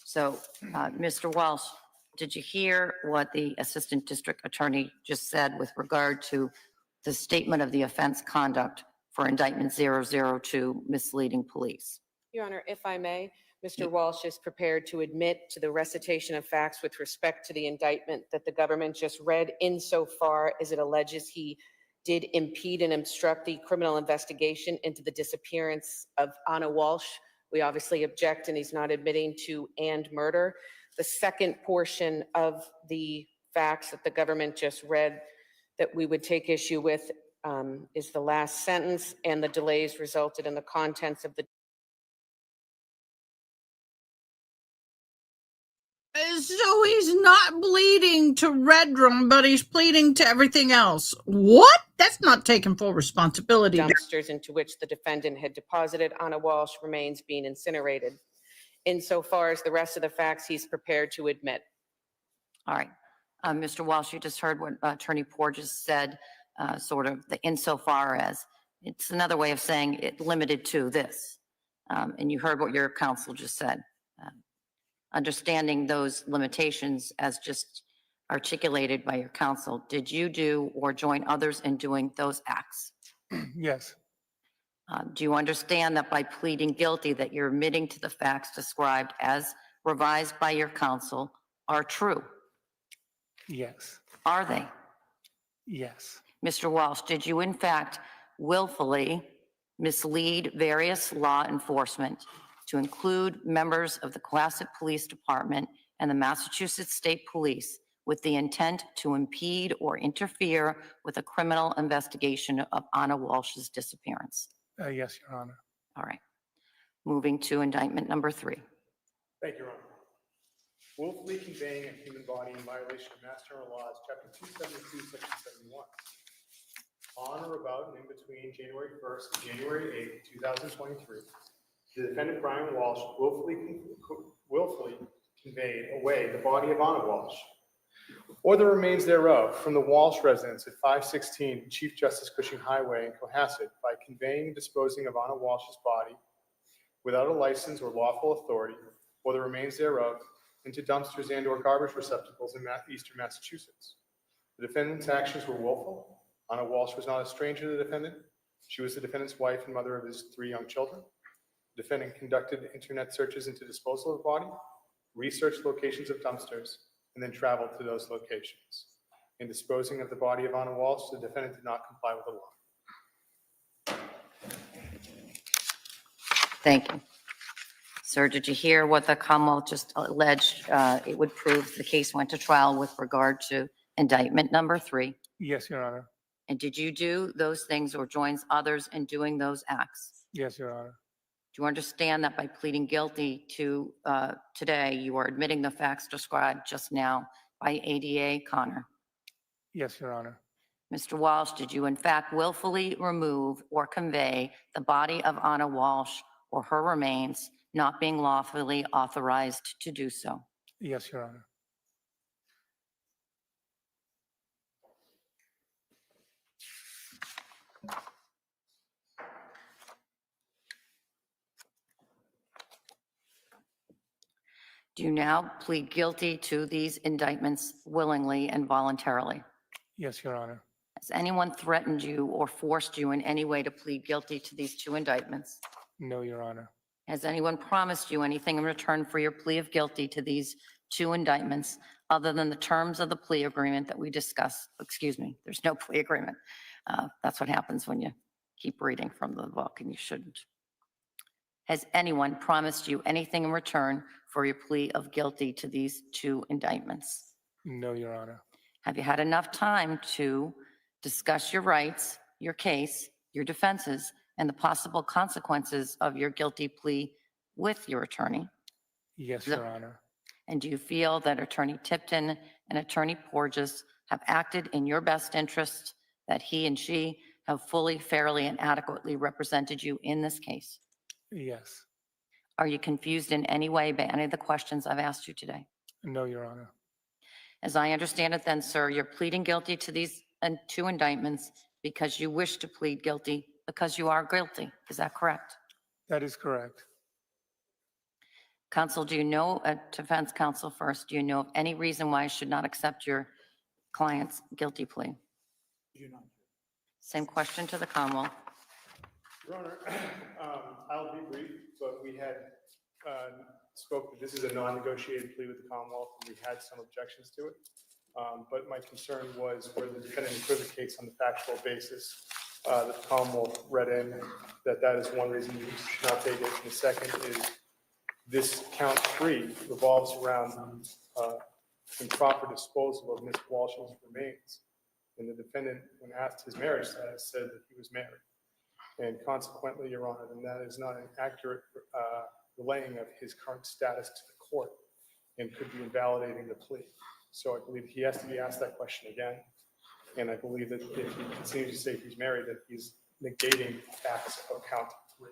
So, Mr. Walsh, did you hear what the Assistant District Attorney just said with regard to the statement of the offense conduct for indictment 002, misleading police? Your Honor, if I may, Mr. Walsh is prepared to admit to the recitation of facts with respect to the indictment that the government just read, insofar as it alleges he did impede and obstruct the criminal investigation into the disappearance of Anna Walsh. We obviously object, and he's not admitting to and murder. The second portion of the facts that the government just read that we would take issue with is the last sentence, and the delays resulted in the contents of the. So he's not pleading to Redrum, but he's pleading to everything else. What? That's not taking full responsibility. Dumpsters into which the defendant had deposited Anna Walsh remains being incinerated. Insofar as the rest of the facts, he's prepared to admit. All right. Mr. Walsh, you just heard what Attorney Porges said, sort of the insofar as. It's another way of saying it limited to this. And you heard what your counsel just said. Understanding those limitations as just articulated by your counsel, did you do or join others in doing those acts? Yes. Do you understand that by pleading guilty that you're admitting to the facts described as revised by your counsel are true? Yes. Are they? Yes. Mr. Walsh, did you in fact willfully mislead various law enforcement to include members of the Cohasset Police Department and the Massachusetts State Police with the intent to impede or interfere with a criminal investigation of Anna Walsh's disappearance? Yes, Your Honor. All right. Moving to indictment number 3. Thank you, Your Honor. Willfully conveying a human body in violation of Mass General Laws, Chapter 272, Section 71. On or about and in between January 1st and January 8th, 2023, the defendant, Brian Walsh, willfully conveyed away the body of Anna Walsh, or the remains thereof, from the Walsh residence at 516 Chief Justice Cushing Highway in Cohasset by conveying and disposing of Anna Walsh's body without a license or lawful authority, or the remains thereof, into dumpsters and or garbage receptacles in eastern Massachusetts. The defendant's actions were willful. Anna Walsh was not a stranger to the defendant. She was the defendant's wife and mother of his 3 young children. The defendant conducted internet searches into disposal of the body, researched locations of dumpsters, and then traveled to those locations. In disposing of the body of Anna Walsh, the defendant did not comply with the law. Thank you. Sir, did you hear what the Commonwealth just alleged? It would prove the case went to trial with regard to indictment number 3. Yes, Your Honor. And did you do those things or join others in doing those acts? Yes, Your Honor. Do you understand that by pleading guilty to today, you are admitting the facts described just now by ADA Connor? Yes, Your Honor. Mr. Walsh, did you in fact willfully remove or convey the body of Anna Walsh or her remains, not being lawfully authorized to do so? Yes, Your Honor. Do you now plead guilty to these indictments willingly and voluntarily? Yes, Your Honor. Has anyone threatened you or forced you in any way to plead guilty to these 2 indictments? No, Your Honor. Has anyone promised you anything in return for your plea of guilty to these 2 indictments other than the terms of the plea agreement that we discussed? Excuse me, there's no plea agreement. That's what happens when you keep reading from the book, and you shouldn't. Has anyone promised you anything in return for your plea of guilty to these 2 indictments? No, Your Honor. Have you had enough time to discuss your rights, your case, your defenses, and the possible consequences of your guilty plea with your attorney? Yes, Your Honor. And do you feel that Attorney Tipton and Attorney Porges have acted in your best interest, that he and she have fully, fairly, and adequately represented you in this case? Yes. Are you confused in any way by any of the questions I've asked you today? No, Your Honor. As I understand it then, sir, you're pleading guilty to these 2 indictments because you wish to plead guilty because you are guilty. Is that correct? That is correct. Counsel, do you know, defense counsel first, do you know of any reason why I should not accept your client's guilty plea? Same question to the Commonwealth. Your Honor, I'll be brief, but we had spoke, this is a non-negotiated plea with the Commonwealth, and we had some objections to it. But my concern was where the defendant equivocates on the factual basis that the Commonwealth read in, that is one reason you should not take it. And the second is this count 3 revolves around improper disposal of Ms. Walsh's remains. And the defendant, when asked his marriage status, said that he was married. And consequently, Your Honor, then that is not an accurate relaying of his current status to the court and could be invalidating the plea. So I believe he has to be asked that question again. And I believe that if he continues to say he's married, that he's negating facts of count 3.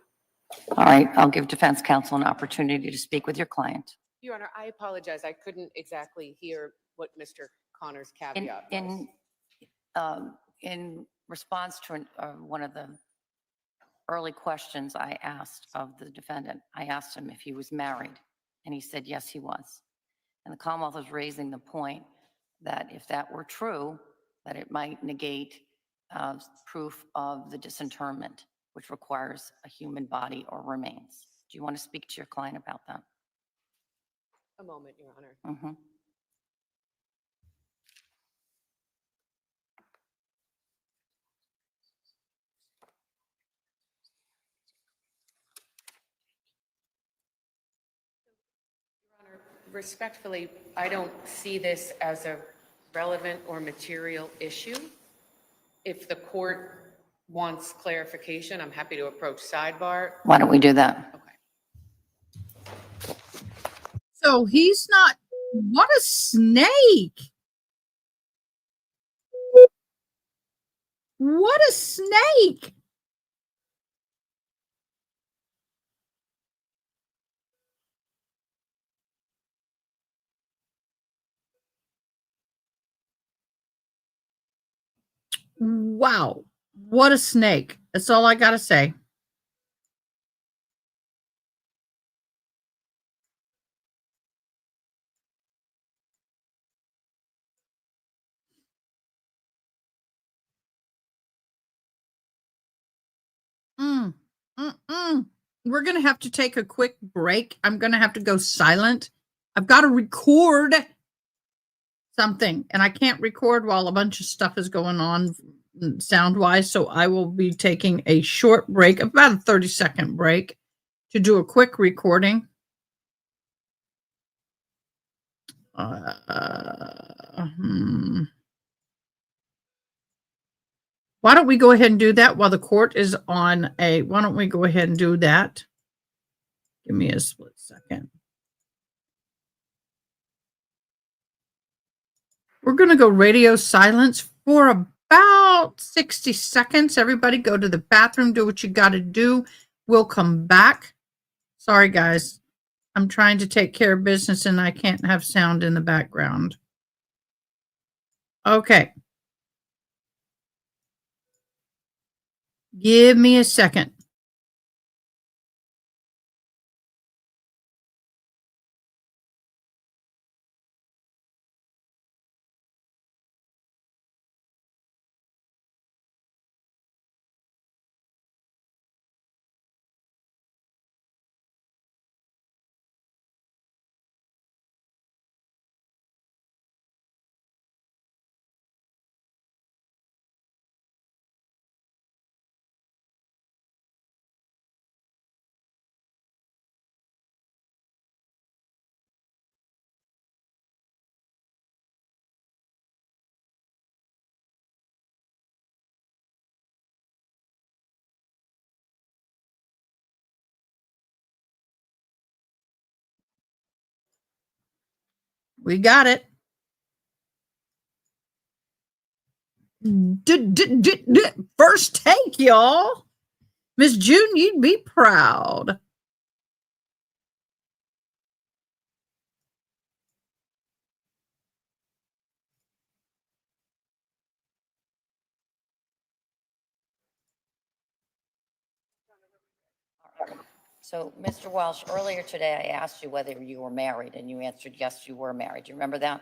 All right, I'll give defense counsel an opportunity to speak with your client. Your Honor, I apologize. I couldn't exactly hear what Mr. Connor's caveat was. In response to one of the early questions I asked of the defendant, I asked him if he was married, and he said yes, he was. And the Commonwealth is raising the point that if that were true, that it might negate proof of the disinterment, which requires a human body or remains. Do you want to speak to your client about that? A moment, Your Honor. Mm-hmm. Respectfully, I don't see this as a relevant or material issue. If the court wants clarification, I'm happy to approach sidebar. Why don't we do that? Okay. So he's not, what a snake. What a snake. Wow. What a snake. That's all I got to say. We're going to have to take a quick break. I'm going to have to go silent. I've got to record something, and I can't record while a bunch of stuff is going on sound wise. So I will be taking a short break, about a 30-second break, to do a quick recording. Why don't we go ahead and do that while the court is on a, why don't we go ahead and do that? Give me a split second. We're going to go radio silence for about 60 seconds. Everybody go to the bathroom, do what you got to do. We'll come back. Sorry, guys. I'm trying to take care of business and I can't have sound in the background. Okay. Give me a second. We got it. First take, y'all. Miss June, you'd be proud. So, Mr. Welsh, earlier today, I asked you whether you were married, and you answered yes, you were married. Do you remember that?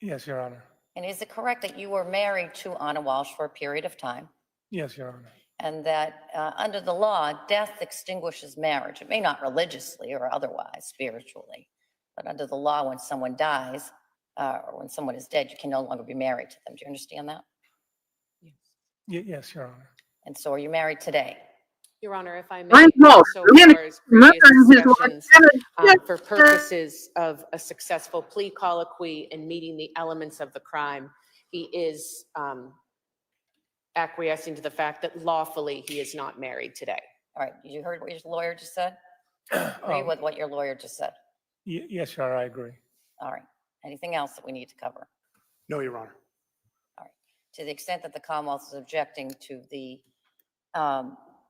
Yes, Your Honor. And is it correct that you were married to Anna Walsh for a period of time, Yes, Your Honor. and that under the law, death extinguishes marriage? It may not religiously or otherwise, spiritually, but under the law, when someone dies or when someone is dead, you can no longer be married to them. Do you understand that? Yes, Your Honor. And so are you married today? Your Honor, if I may, Lanz, so I'm gonna far as remember previous his discussions, life. for purposes of a successful plea colloquy and meeting the elements of the crime, he is acquiescing to the fact that lawfully he is not married today. All right, you heard what your lawyer just said? Agree with what your lawyer just said? Yes, Your Honor, I agree. All right. Anything else that we need to cover? No, Your Honor. All right. To the extent that the Commonwealth is objecting to the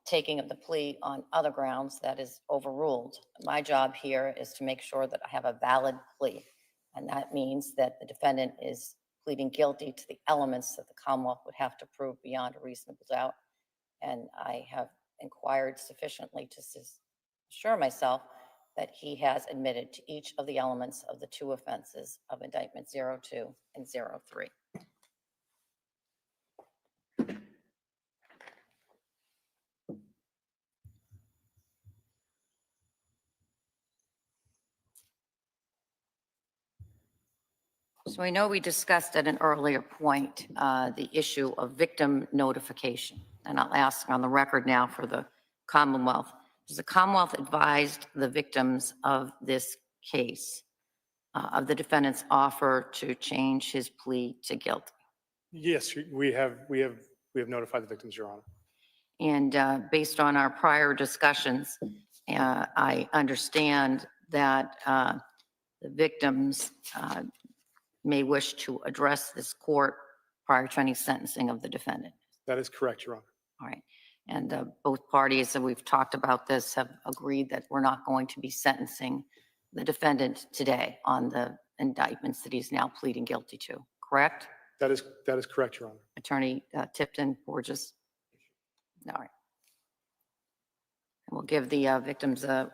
taking of the plea on other grounds, that is overruled. My job here is to make sure that I have a valid plea. And that means that the defendant is pleading guilty to the elements that the Commonwealth would have to prove beyond a reasonable doubt. And I have inquired sufficiently to assure myself that he has admitted to each of the elements of the two offenses of indictment 02 and 03. So I know we discussed at an earlier point the issue of victim notification, and I'll ask on the record now for the Commonwealth. Has the Commonwealth advised the victims of this case of the defendant's offer to change his plea to guilty? Yes, we have notified the victims, Your Honor. And based on our prior discussions, I understand that the victims may wish to address this court prior to any sentencing of the defendant. That is correct, Your Honor. All right. And both parties that we've talked about this have agreed that we're not going to be sentencing the defendant today on the indictments that he's now pleading guilty to, correct? That is correct, Your Honor. Attorney Tipton, Borges? All right. And we'll give the victims a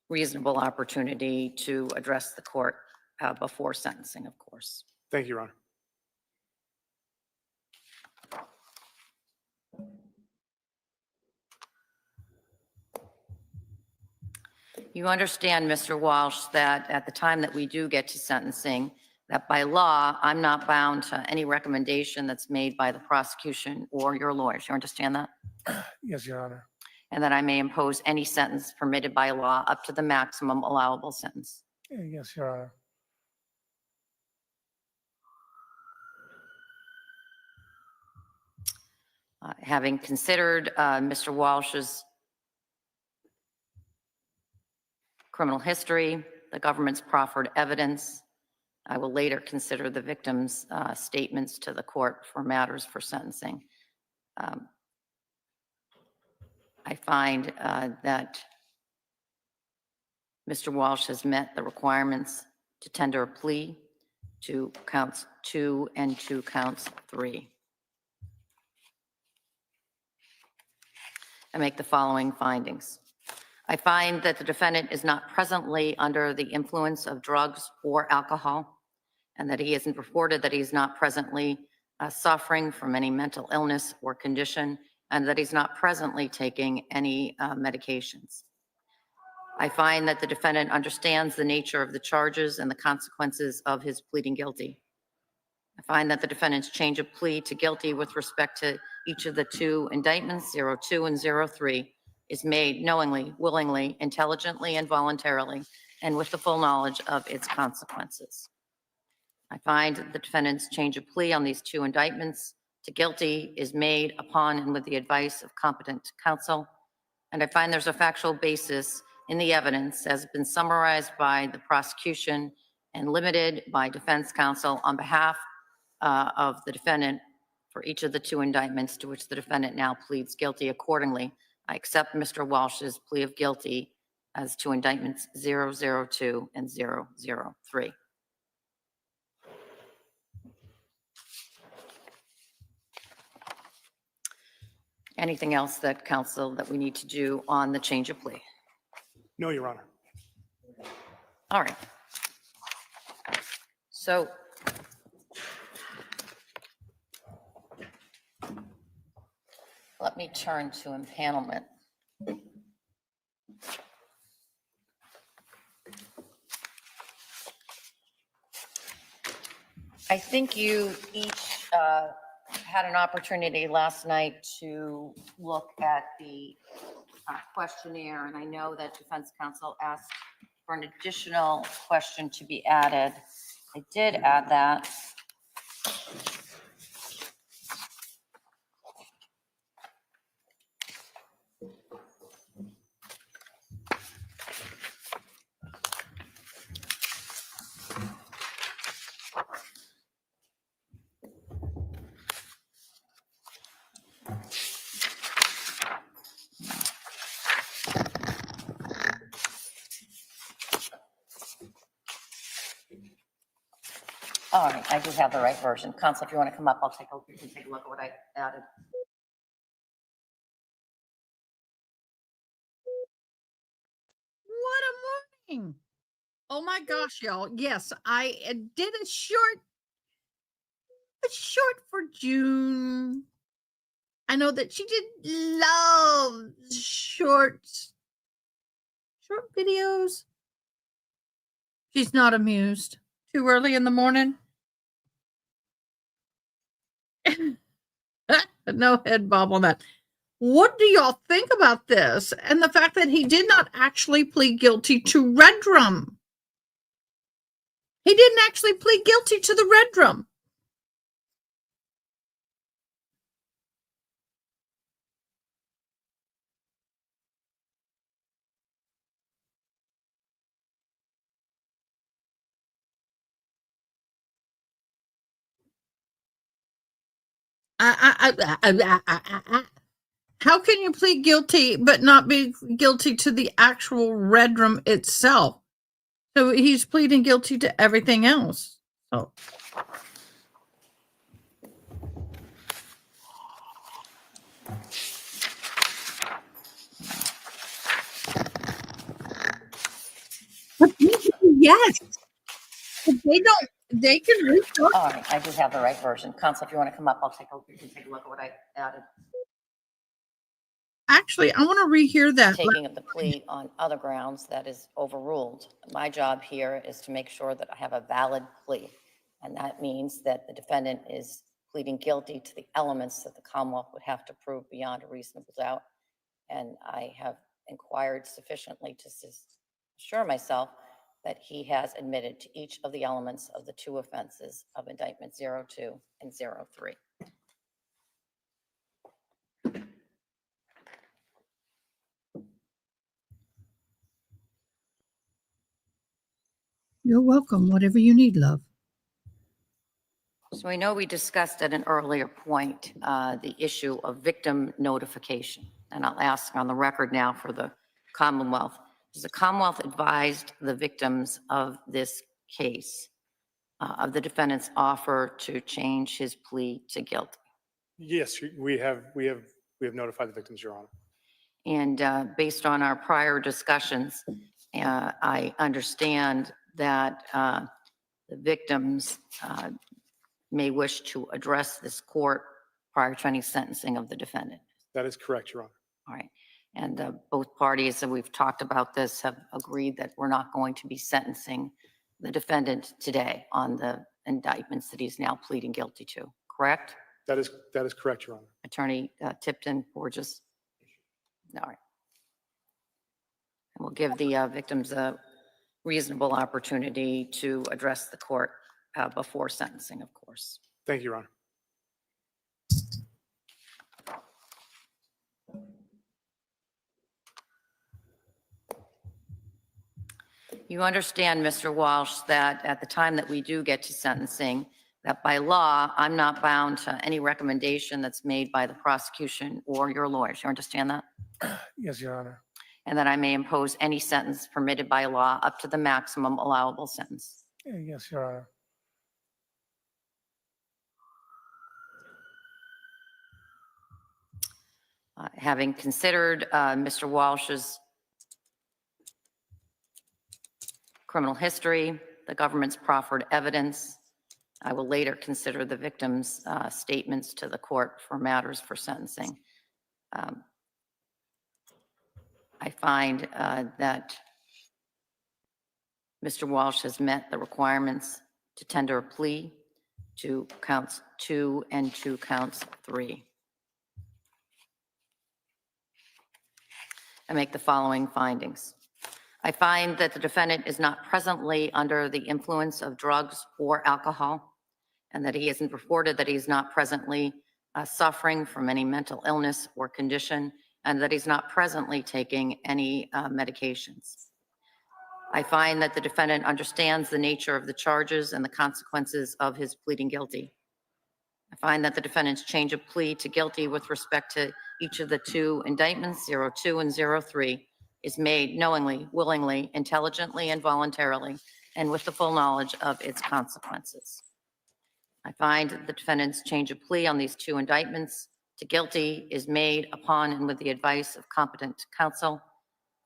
reasonable opportunity to address the court before sentencing, of course. Thank you, Your Honor. You understand, Mr. Walsh, that at the time that we do get to sentencing, that by law, I'm not bound to any recommendation that's made by the prosecution or your lawyers. You understand that? Yes, Your Honor. and that I may impose any sentence permitted by law up to the maximum allowable sentence. Yes, Your Honor. Having considered Mr. Walsh's criminal history, the government's proffered evidence, I will later consider the victim's statements to the court for matters for sentencing. I find that Mr. Walsh has met the requirements to tender a plea to counts 2 and to counts 3. I make the following findings. I find that the defendant is not presently under the influence of drugs or alcohol, and that he hasn't reported that he's not presently suffering from any mental illness or condition, and that he's not presently taking any medications. I find that the defendant understands the nature of the charges and the consequences of his pleading guilty. I find that the defendant's change of plea to guilty with respect to each of the 2 indictments, 02 and 03, is made knowingly, willingly, intelligently, and voluntarily, and with the full knowledge of its consequences. I find that the defendant's change of plea on these 2 indictments to guilty is made upon and with the advice of competent counsel. And I find there's a factual basis in the evidence as been summarized by the prosecution and limited by defense counsel on behalf of the defendant for each of the 2 indictments to which the defendant now pleads guilty. Accordingly, I accept Mr. Walsh's plea of guilty as to indictments 002 and 003. Anything else that counsel that we need to do on the change of plea? No, Your Honor. All right. So let me turn to impanelment. I think you each had an opportunity last night to look at the questionnaire, and I know that defense counsel asked for an additional question to be added. I did add that. All right, I do have the right version. Counsel, if you want to come up, you can take a look at what I added. What a morning. Oh my gosh, y'all. Yes, I did a short for June. I know that she did love short videos. She's not amused. Too early in the morning. No head bob on that. What do y'all think about this? And the fact that he did not actually plead guilty to Redrum. He didn't actually plead guilty to the Redrum. How can you plead guilty but not be guilty to the actual Redrum itself? So he's pleading guilty to everything else. So. Yes. They can restart. All right, I do have the right version. Counsel, if you want to come up, you can take a look at what I added. Actually, I want to rehear that. Taking of the plea on other grounds that is overruled. My job here is to make sure that I have a valid plea. And that means that the defendant is pleading guilty to the elements that the Commonwealth would have to prove beyond a reasonable doubt. And I have inquired sufficiently to assure myself that he has admitted to each of the elements of the two offenses of indictment 02 and 03. You're welcome. Whatever you need, love. So I know we discussed at an earlier point the issue of victim notification. And I'll ask on the record now for the Commonwealth. Has the Commonwealth advised the victims of this case of the defendant's offer to change his plea to guilty? Yes, we have notified the victims, Your Honor. And based on our prior discussions, I understand that the victims may wish to address this court prior to any sentencing of the defendant. That is correct, Your Honor. All right. And both parties that we've talked about this have agreed that we're not going to be sentencing the defendant today on the indictments that he's now pleading guilty to, correct? That is correct, Your Honor. Attorney Tipton, Borges? All right. And we'll give the victims a reasonable opportunity to address the court before sentencing, of course. Thank you, Your Honor. You understand, Mr. Walsh, that at the time that we do get to sentencing, that by law, I'm not bound to any recommendation that's made by the prosecution or your lawyers. You understand that? Yes, Your Honor. And that I may impose any sentence permitted by law up to the maximum allowable sentence. Yes, Your Honor. Having considered Mr. Walsh's criminal history, the government's proffered evidence, I will later consider the victim's statements to the court for matters for sentencing. I find that Mr. Walsh has met the requirements to tender a plea to counts 2 and to counts 3. I make the following findings. I find that the defendant is not presently under the influence of drugs or alcohol, and that he hasn't reported that he's not presently suffering from any mental illness or condition, and that he's not presently taking any medications. I find that the defendant understands the nature of the charges and the consequences of his pleading guilty. I find that the defendant's change of plea to guilty with respect to each of the two indictments, 02 and 03, is made knowingly, willingly, intelligently, and voluntarily, and with the full knowledge of its consequences. I find that the defendant's change of plea on these two indictments to guilty is made upon and with the advice of competent counsel.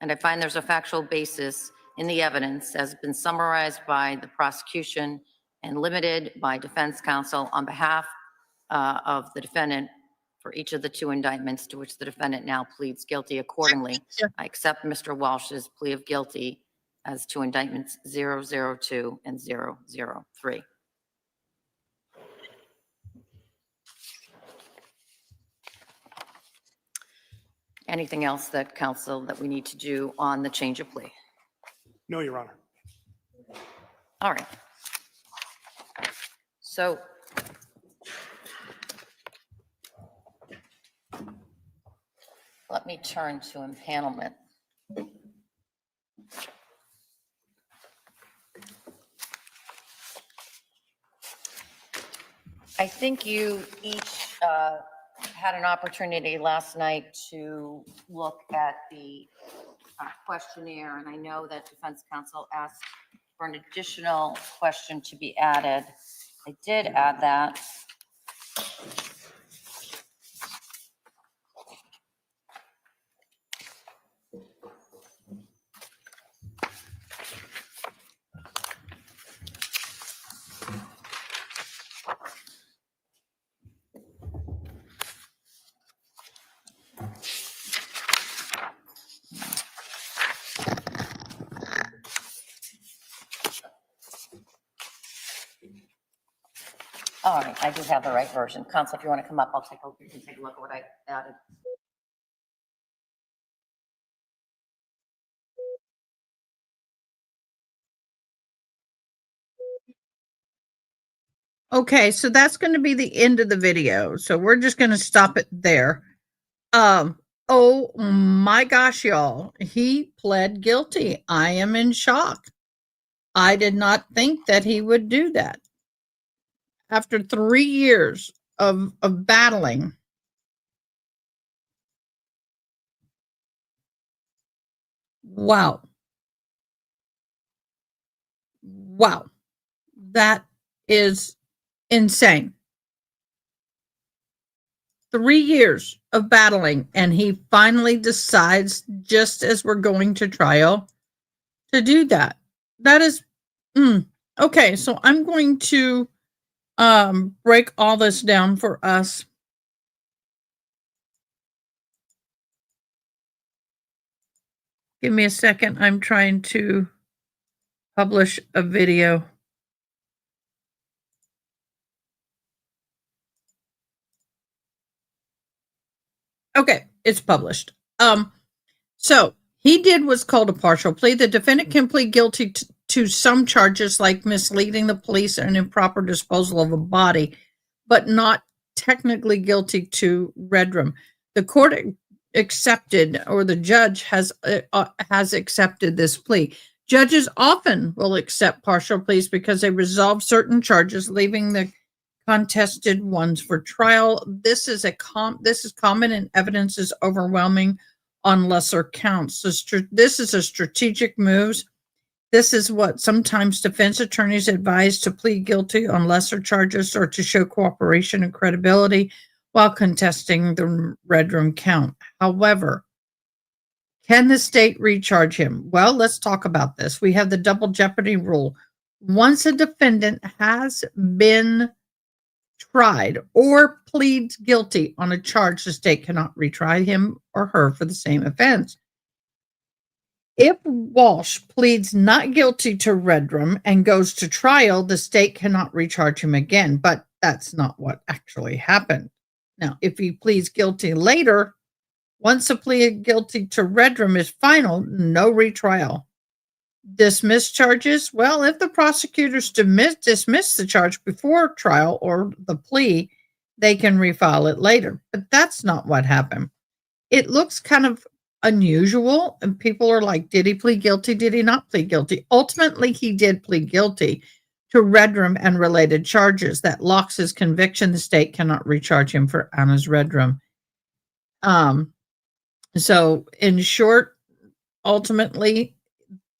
And I find there's a factual basis in the evidence as has been summarized by the prosecution and limited by defense counsel on behalf of the defendant for each of the two indictments to which the defendant now pleads guilty. Accordingly, I accept Mr. Walsh's plea of guilty as to indictments 002 and 003. Anything else that counsel that we need to do on the change of plea? No, Your Honor. All right. So let me turn to impanelment. I think you each had an opportunity last night to look at the questionnaire, and I know that defense counsel asked for an additional question to be added. I did add that. All right, I do have the right version. Counsel, if you want to come up, you can take a look at what I added. Okay, so that's going to be the end of the video. So we're just going to stop it there. Oh my gosh, y'all. He pled guilty. I am in shock. I did not think that he would do that. After 3 years of battling. Wow. Wow. That is insane. 3 years of battling, and he finally decides, just as we're going to trial, to do that. That is okay. So I'm going to break all this down for us. Give me a second. I'm trying to publish a video. Okay, it's published. So he did what's called a partial plea. The defendant can plead guilty to some charges like misleading the police and improper disposal of a body, but not technically guilty to redrum. The court accepted, or the judge has accepted this plea. Judges often will accept partial pleas because they resolve certain charges, leaving the contested ones for trial. This is common, and evidence is overwhelming on lesser counts. This is a strategic move. This is what sometimes defense attorneys advise: to plead guilty on lesser charges or to show cooperation and credibility while contesting the redrum count. However, can the state recharge him? Well, let's talk about this. We have the double jeopardy rule. Once a defendant has been tried or pleads guilty on a charge, the state cannot retry him or her for the same offense. If Walsh pleads not guilty to redrum and goes to trial, the state cannot recharge him again, but that's not what actually happened. Now, if he pleads guilty later, once a plea guilty to redrum is final, no retrial. Dismiss charges? Well, if the prosecutors dismiss the charge before trial or the plea, they can refile it later. But that's not what happened. It looks kind of unusual, and people are like, did he plead guilty? Did he not plead guilty? Ultimately, he did plead guilty to redrum and related charges. That locks his conviction. The state cannot recharge him for Anna's redrum. So in short, ultimately,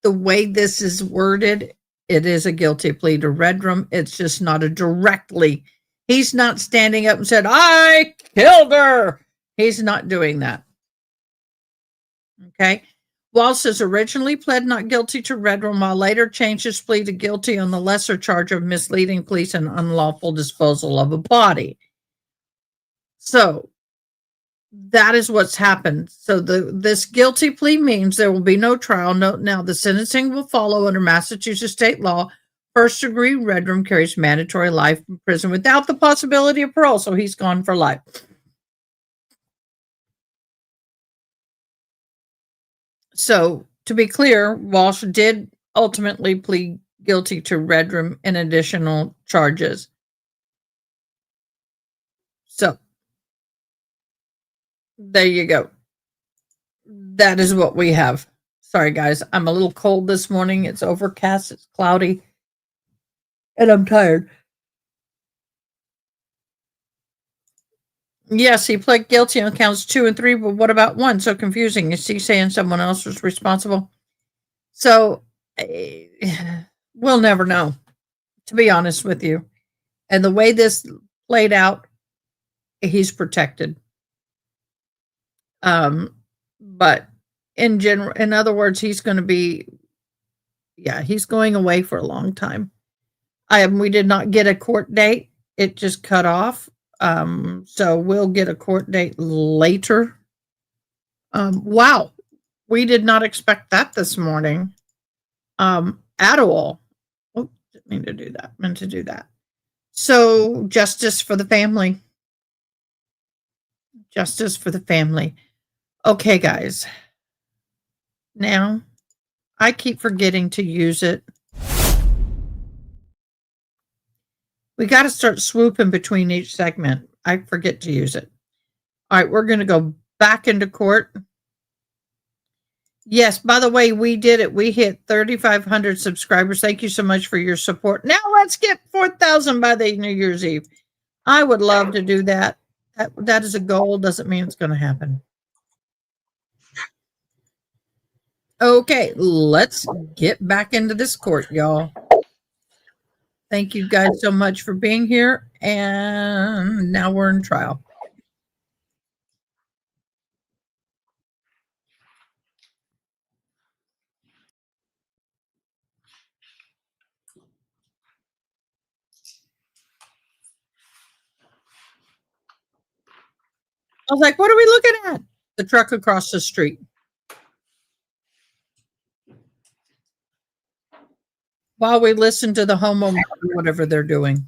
the way this is worded, it is a guilty plea to redrum. It's just not a directly. He's not standing up and said, I killed her. He's not doing that. Okay. Walsh has originally pled not guilty to redrum, while later changed his plea to guilty on the lesser charge of misleading police and unlawful disposal of a body. So that is what's happened. So this guilty plea means there will be no trial. Now the sentencing will follow under Massachusetts state law. First degree redrum carries mandatory life in prison without the possibility of parole. So he's gone for life. So to be clear, Walsh did ultimately plead guilty to redrum and additional charges. So there you go. That is what we have. Sorry, guys. I'm a little cold this morning. It's overcast. It's cloudy. And I'm tired. Yes, he pled guilty on counts 2 and 3, but what about 1? So confusing. Is he saying someone else was responsible? So we'll never know, to be honest with you. And the way this played out, he's protected. But in general, in other words, he's going to be, he's going away for a long time. We did not get a court date. It just cut off. So we'll get a court date later. Wow. We did not expect that this morning. At all. Oh, didn't mean to do that. Meant to do that. So justice for the family. Justice for the family. Okay, guys. Now, I keep forgetting to use it. We got to start swooping between each segment. I forget to use it. All right, we're going to go back into court. Yes, by the way, we did it. We hit 3,500 subscribers. Thank you so much for your support. Now let's get 4,000 by the New Year's Eve. I would love to do that. That is a goal. Doesn't mean it's going to happen. Okay, let's get back into this court, y'all. Thank you guys so much for being here. And now we're in trial. I was like, what are we looking at? The truck across the street. While we listen to the homeowner, whatever they're doing.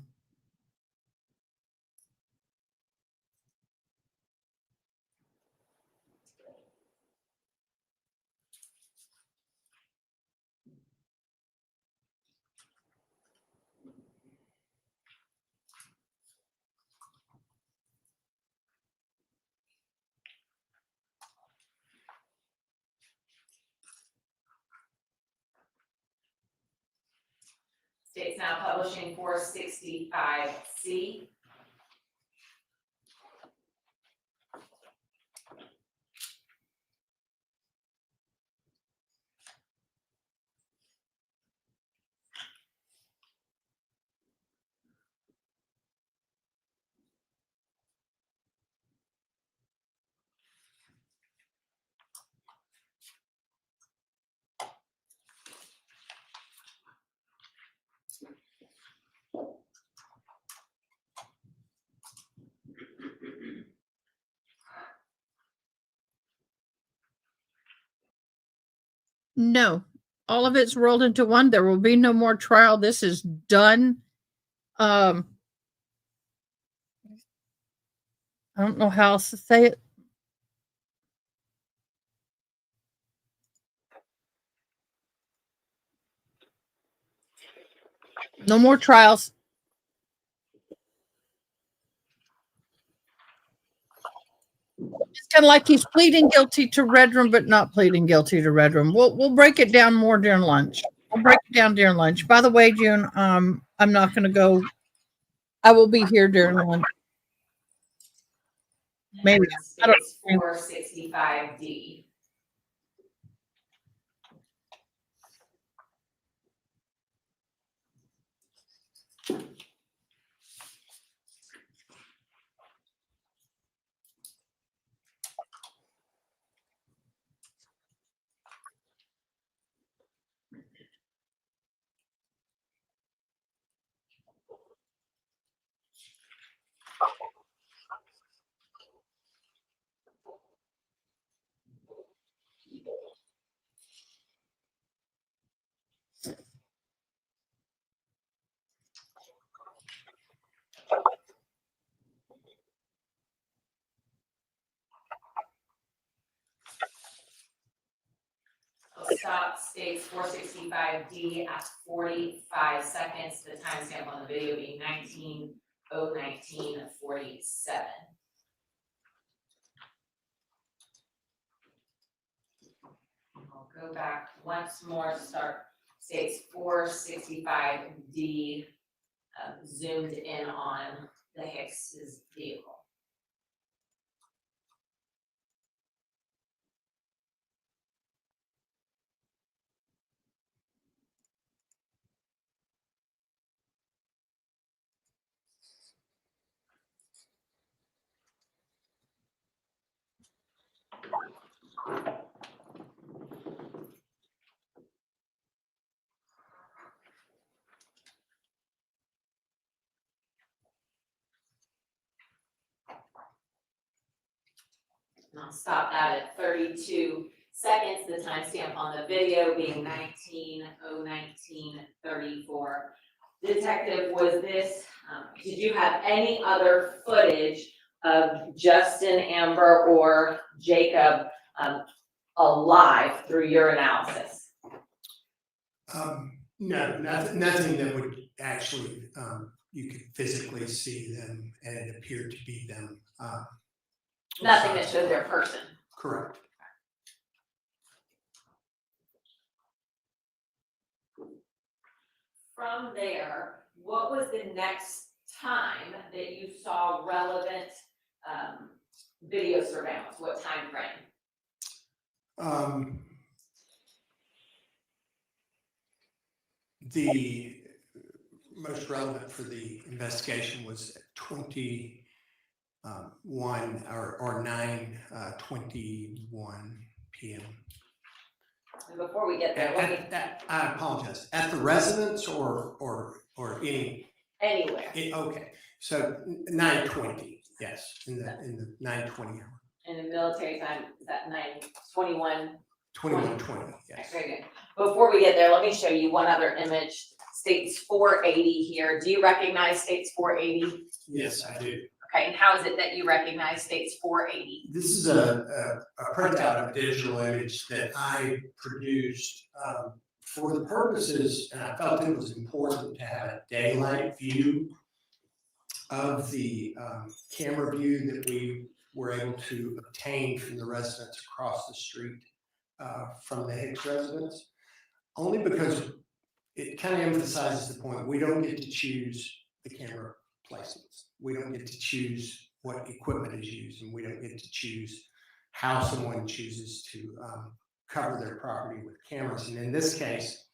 State's now publishing 465C. No, all of it's rolled into one. There will be no more trial. This is done. I don't know how else to say it. No more trials. It's kind of like he's pleading guilty to Redrum, but not pleading guilty to Redrum. We'll break it down more during lunch. We'll break it down during lunch. By the way, June, I'm not going to go. I will be here during lunch. Maybe. I don't State's 465D. I'll stop states 465D at 45 seconds. The timestamp on the video being 19:019:47. I'll go back once more, start states 465D, zoomed in on the Hicks's vehicle. And I'll stop that at 32 seconds, the timestamp on the video being 19:019:34. Detective, was this, did you have any other footage of Justin, Amber, or Jacob alive through your analysis? No, nothing that would actually you could physically see them and it appeared to be them. Nothing that showed their person. Correct. From there, what was the next time that you saw relevant video surveillance? What time frame? The most relevant for the investigation was 21 or 9:21 p.m. And before we get there, let me I apologize. At the residence or any? anywhere. Okay, so 9:20. Yes, in the 9:20 hour. And the military time is at 9:21. 21:20. Yes. Very good. Before we get there, let me show you one other image. States 480 here. Do you recognize States 480? Yes, I do. Okay, and how is it that you recognize States 480? This is a printout of a digital image that I produced for the purposes, and I felt it was important to have a daylight view of the camera view that we were able to obtain from the residents across the street from the Hicks residence, only because it kind of emphasizes the point, we don't get to choose the camera placements. We don't get to choose what equipment is used, and we don't get to choose how someone chooses to cover their property with cameras. And in this case,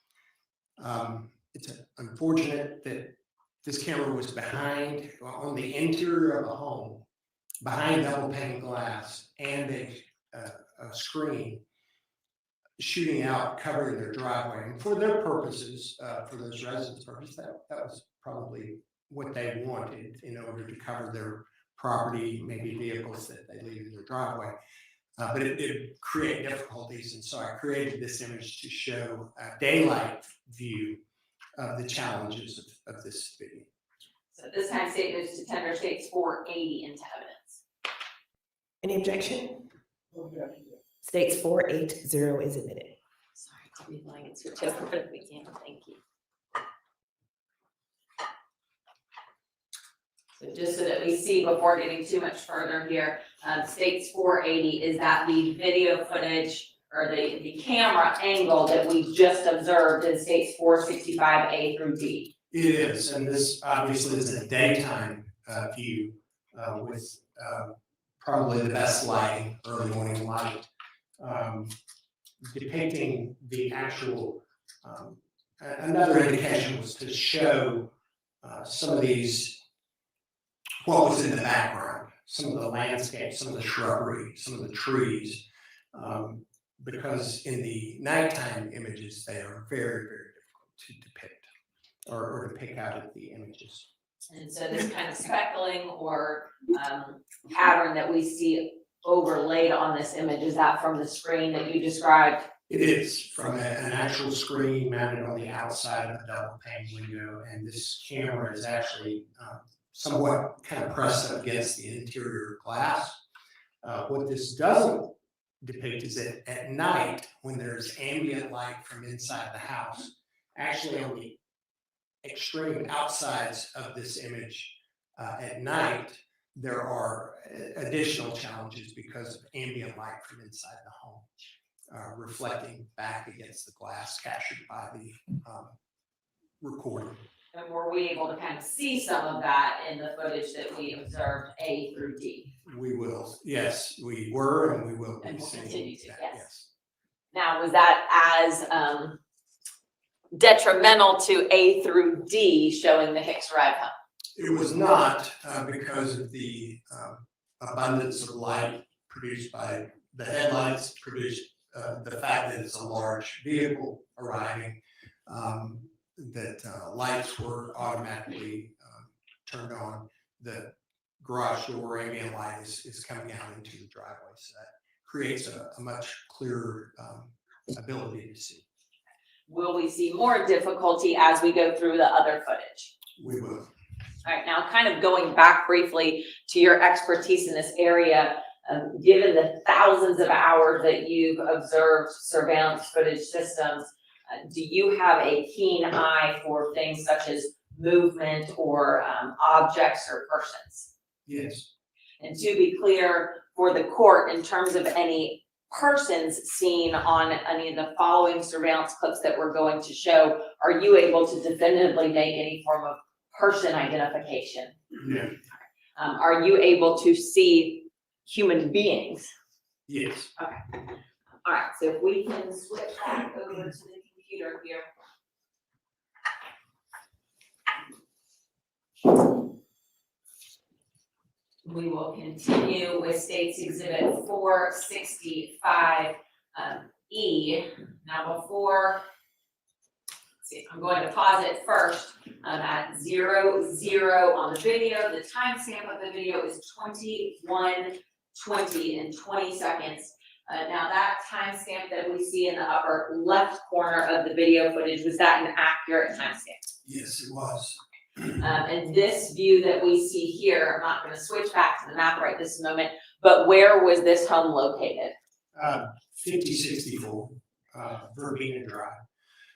it's unfortunate that this camera was behind, on the interior of a home, behind double pane glass and a screen, shooting out, covering their driveway. And for their purposes, for those residents' purposes, that was probably what they wanted in order to cover their property, maybe vehicles that they leave in their driveway. But it did create difficulties. And so I created this image to show a daylight view of the challenges of this video. So this time state moves to tender States 480 into evidence. Any objection? States 480 is admitted. Sorry, I'll be lying and switch over if we can. Thank you. So just so that we see before getting too much further here, States 480, is that the video footage or the camera angle that we just observed in States 465A through D? It is, and this obviously is a daytime view with probably the best lighting, early morning light, depicting the actual, another indication was to show some of these, what was in the background, some of the landscape, some of the shrubbery, some of the trees, because in the nighttime images, they are very, very difficult to depict or to pick out of the images. And so this kind of speckling or pattern that we see overlaid on this image, is that from the screen that you described? It is from an actual screen mounted on the outside of a double pane window, and this camera is actually somewhat kind of pressed up against the interior glass. What this doesn't depict is that at night, when there's ambient light from inside the house, actually on the extreme outsides of this image at night, there are additional challenges because of ambient light from inside the home, reflecting back against the glass captured by the recording. And were we able to kind of see some of that in the footage that we observed A through D? We will, yes, we were, and we will And be we'll seeing continue to, that, yes. Now, was that as detrimental to A through D showing the Hicks Drive home? It was not because of the abundance of light produced by the headlights, produced the fact that it's a large vehicle arriving, that lights were automatically turned on. The garage door ambient light is coming out into the driveway, so that creates a much clearer ability to see. Will we see more difficulty as we go through the other footage? We will. All right, now kind of going back briefly to your expertise in this area, given the thousands of hours that you've observed surveillance footage systems, do you have a keen eye for things such as movement or objects or persons. Yes. And to be clear for the court, in terms of any persons seen on any of the following surveillance clips that we're going to show, are you able to definitively make any form of person identification? Yeah. Are you able to see human beings? Yes. Okay. All right, so if we can switch back over to the computer here. We will continue with State's Exhibit 465 E. Now before, let's see, I'm going to pause it first at 00 on the video. The timestamp of the video is 21:20 and 20 seconds. Now that timestamp that we see in the upper left corner of the video footage, was that an accurate timestamp? Yes, it was. And this view that we see here, I'm not going to switch back to the map right this moment, but where was this home located? 5064 Verbena Drive.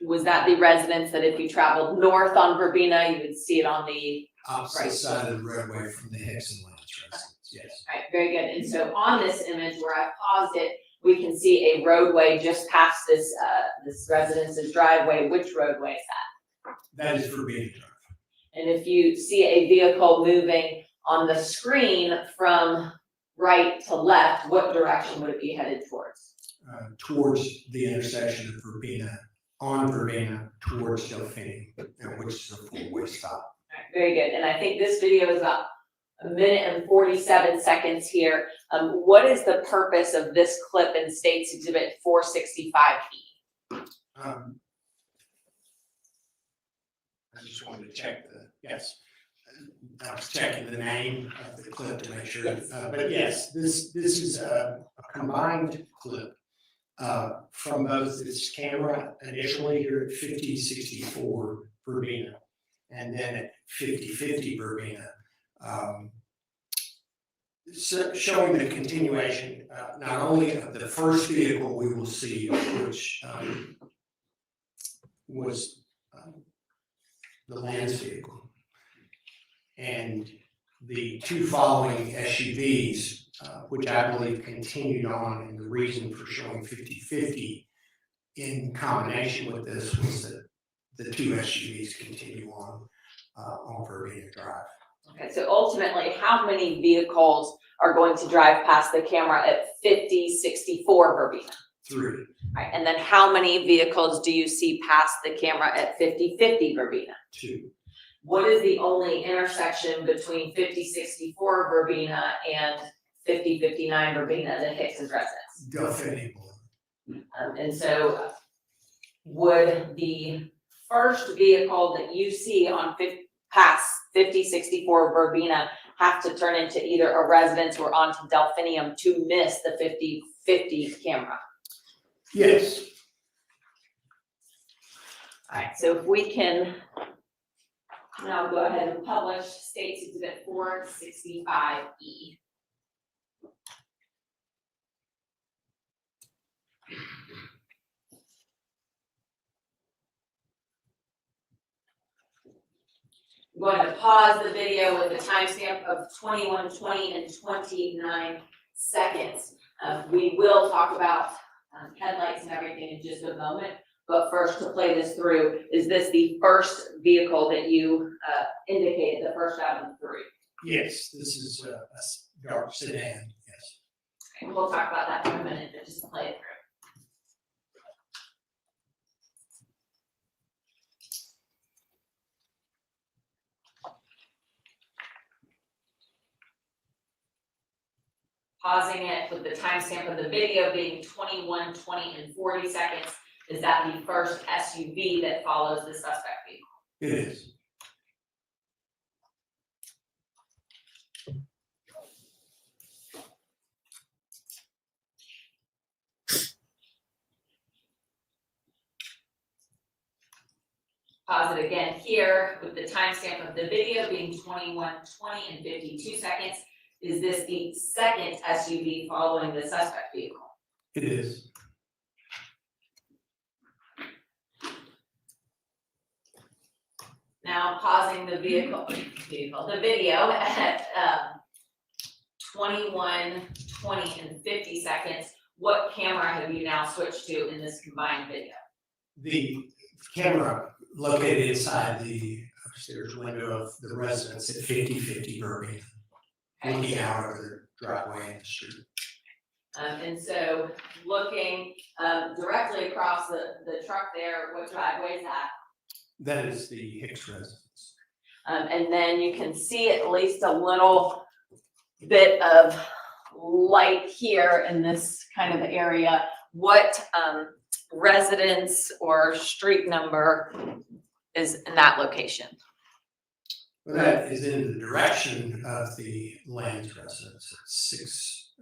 Was that the residence that if you traveled north on Verbena, you would see it on the Opposite right side of the roadway from the Hicks and Lanz residence, yes. All right, very good. And so on this image where I paused it, we can see a roadway just past this this residence's driveway. Which roadway is that? That is Verbena Drive. And if you see a vehicle moving on the screen from right to left, what direction would it be headed towards? Towards the intersection of Verbena, on Verbena, towards Delphine, which is a four-way stop. All right, very good. And I think this video is about 1 minute and 47 seconds here. What is the purpose of this clip in State's Exhibit 465E? I just wanted to check yes. I was checking the name of the clip to make sure. But yes, this is a combined clip from both this camera initially here at 5064 Verbena and then at 5050 Verbena. Showing the continuation not only of the first vehicle we will see, which was the Lanz vehicle, and the two following SUVs, which I believe continued on, and the reason for showing 50/50 in combination with this was that the two SUVs continue on Verbena Drive. Okay, so ultimately, how many vehicles are going to drive past the camera at 5064 Verbena? 3. Right, and then how many vehicles do you see past the camera at 5050 Verbena? 2. What is the only intersection between 5064 Verbena and 5059 Verbena that Hicks' residence? Delphine. And so would the first vehicle that you see on past 5064 Verbena have to turn into either a residence or onto Delphinium to miss the 5050 camera? Yes. All right, so if we can now go ahead and publish State's Exhibit 465E. I'm going to pause the video with a timestamp of 21:20 and 29 seconds. We will talk about headlights and everything in just a moment, but first to play this through, is this the first vehicle that you indicated, the first out of the 3? Yes, this is a dark sedan, yes. Okay, we'll talk about that in a minute, but just to play it through. Pausing it with the timestamp of the video being 21:20 and 40 seconds. Is that the first SUV that follows the suspect vehicle? It is. Pause it again here with the timestamp of the video being 21:20 and 52 seconds. Is this the second SUV following the suspect vehicle? It is. Now Now pausing the the video at 21, 20, and 50 seconds. What camera have you now switched to in this combined video? The camera located inside the upstairs window of the residence at 5050 Verbena, looking out over the driveway and the street. And so looking directly across the truck there, what driveway is that? That is the Hicks residence. And then you can see at least a little bit of light here in this kind of area. What residence or street number is in that location? Well, that is in the direction of the Lanz residence. It's 6.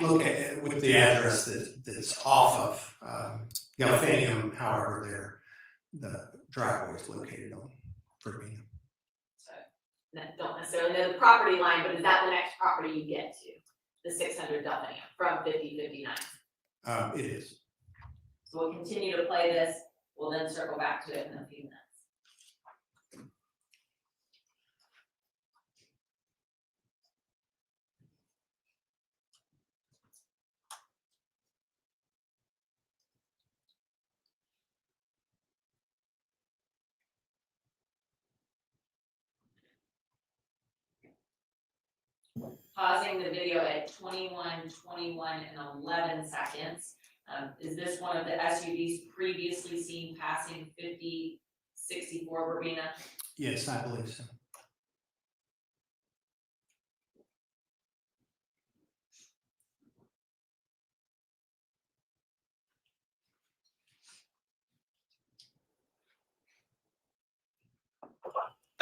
Look at with the address that's off of Delphinium, however, the driveway is located on Verbena. So don't necessarily know the property line, but is that the next property you get to? The 600 Delphinium from 5059? It is. So we'll continue to play this. We'll then circle back to it in a few minutes. Pausing the video at 21, 21, and 11 seconds. Is this one of the SUVs previously seen passing 5064 Verbena? Yes, I believe so.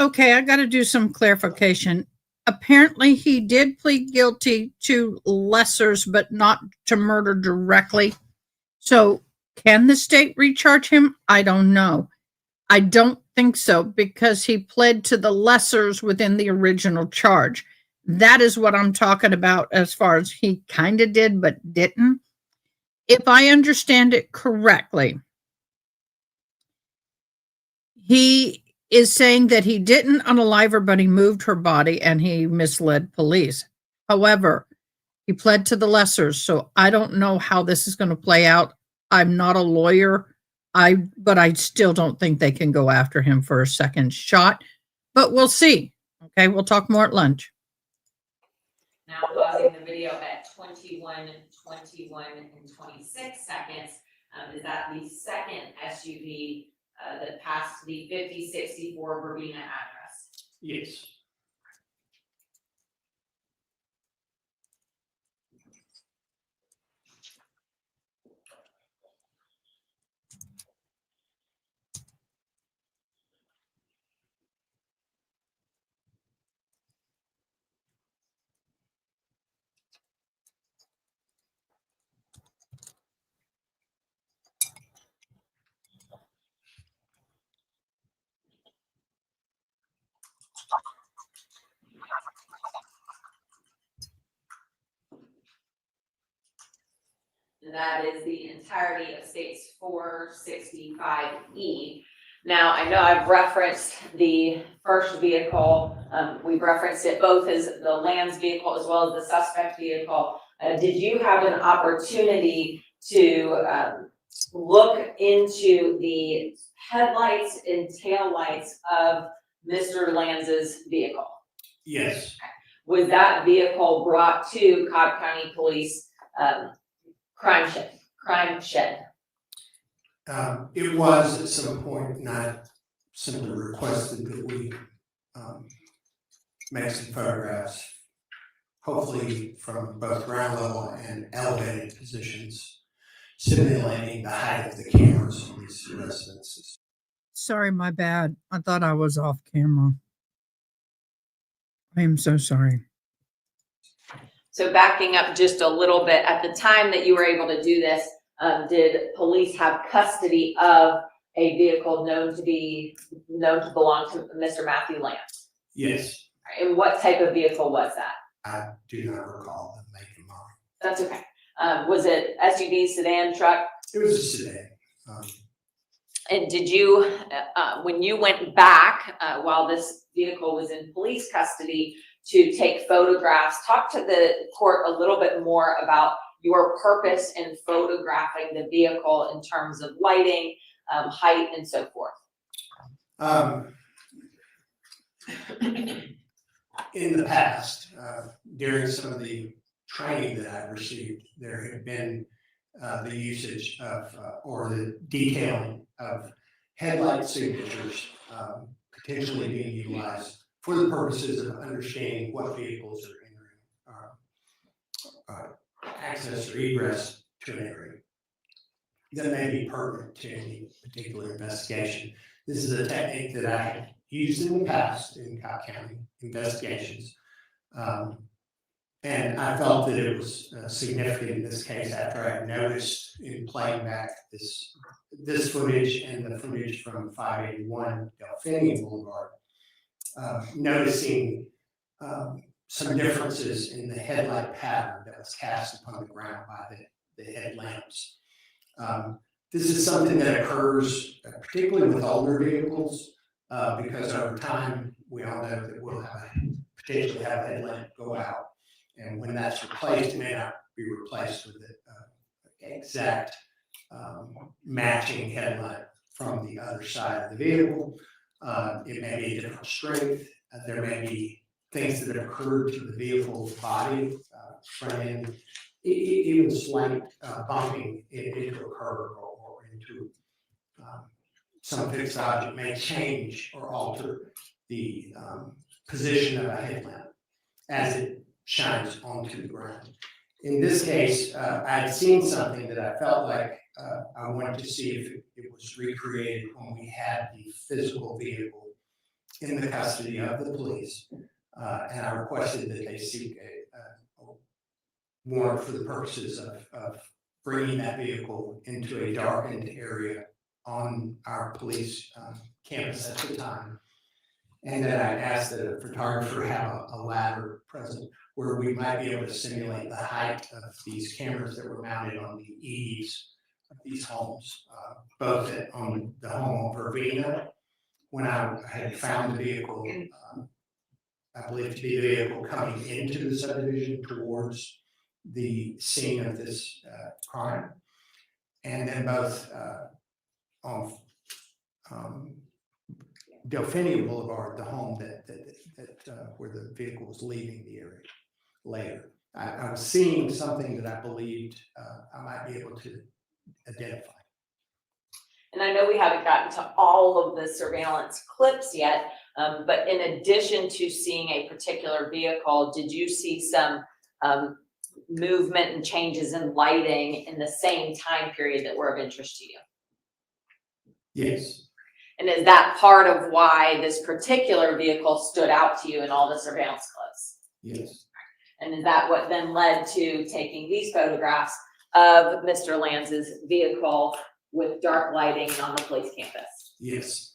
Okay, I got to do some clarification. Apparently, he did plead guilty to lessers, but not to murder directly. So, can the state recharge him? I don't know. I don't think so, because he pled to the lessers within the original charge. That is what I'm talking about as far as he kind of did, but didn't. If I understand it correctly, he is saying that he didn't unalive her, but he moved her body and he misled police. However, he pled to the lessers, so I don't know how this is going to play out. I'm not a lawyer, but I still don't think they can go after him for a second shot, but we'll see. Okay, we'll talk more at lunch. Now pausing the video at 21, 21, and 26 seconds. Is that the second SUV that passed the 5064 Verbena address? Yes. That is the entirety of states 465E. Now, I know I've referenced the first vehicle. We've referenced it both as the Lanz vehicle as well as the suspect vehicle. Did you have an opportunity to look into the headlights and taillights of Mr. Lanz's vehicle? Yes. Was that vehicle brought to Cobb County Police crime shed? It was at some point, and I simply requested that we make some photographs, hopefully from both ground level and elevated positions, simulating the height of the cameras on these residences. Sorry, my bad. I thought I was off camera. I am so sorry. So backing up just a little bit, at the time that you were able to do this, did police have custody of a vehicle known to belong to Mr. Matthew Lanz? Yes. And what type of vehicle was that? I do not recall the make and model. That's okay. Was it SUV, sedan, truck? It was a sedan. And did you, when you went back, while this vehicle was in police custody to take photographs, talk to the court a little bit more about your purpose in photographing the vehicle in terms of lighting, height, and so forth? In the past, during some of the training that I've received, there had been the usage of, or the detailing of headlight signatures potentially being utilized for the purposes of understanding what vehicles are entering access or egress to an area that may be pertinent to any particular investigation. This is a technique that I have used in the past in Cobb County investigations. And I felt that it was significant in this case after I noticed in playing back this footage and the footage from 581 Delphinium Boulevard, noticing some differences in the headlight pattern that was cast upon the ground by the headlamps. This is something that occurs particularly with older vehicles because over time we all know that we'll potentially have a headlamp go out. And when that's replaced, it may not be replaced with the exact matching headlight from the other side of the vehicle. It may be a different strength. There may be things that have occurred to the vehicle's body, front end, even slight bumping into a curb or into some fixed object may change or alter the position of a headlamp as it shines onto the ground. In this case, I had seen something that I felt like I wanted to see if it was recreated when we had the physical vehicle in the custody of the police. And I requested that they seek a warrant for the purposes of bringing that vehicle into a darkened area on our police campus at the time. And then I asked that a photographer have a ladder present where we might be able to simulate the height of these cameras that were mounted on the eaves of these homes, both on the home on Verbena, when I had found the vehicle, I believe to be the vehicle coming into the subdivision towards the scene of this crime, and then both on Delphinium Boulevard, the home that where the vehicle was leaving the area later. I was seeing something that I believed I might be able to identify. And I know we haven't gotten to all of the surveillance clips yet, but in addition to seeing a particular vehicle, did you see some movement and changes in lighting in the same time period that were of interest to you? Yes. And is that part of why this particular vehicle stood out to you in all the surveillance clips? Yes. And is that what then led to taking these photographs of Mr. Lanz's vehicle with dark lighting on the police campus? Yes.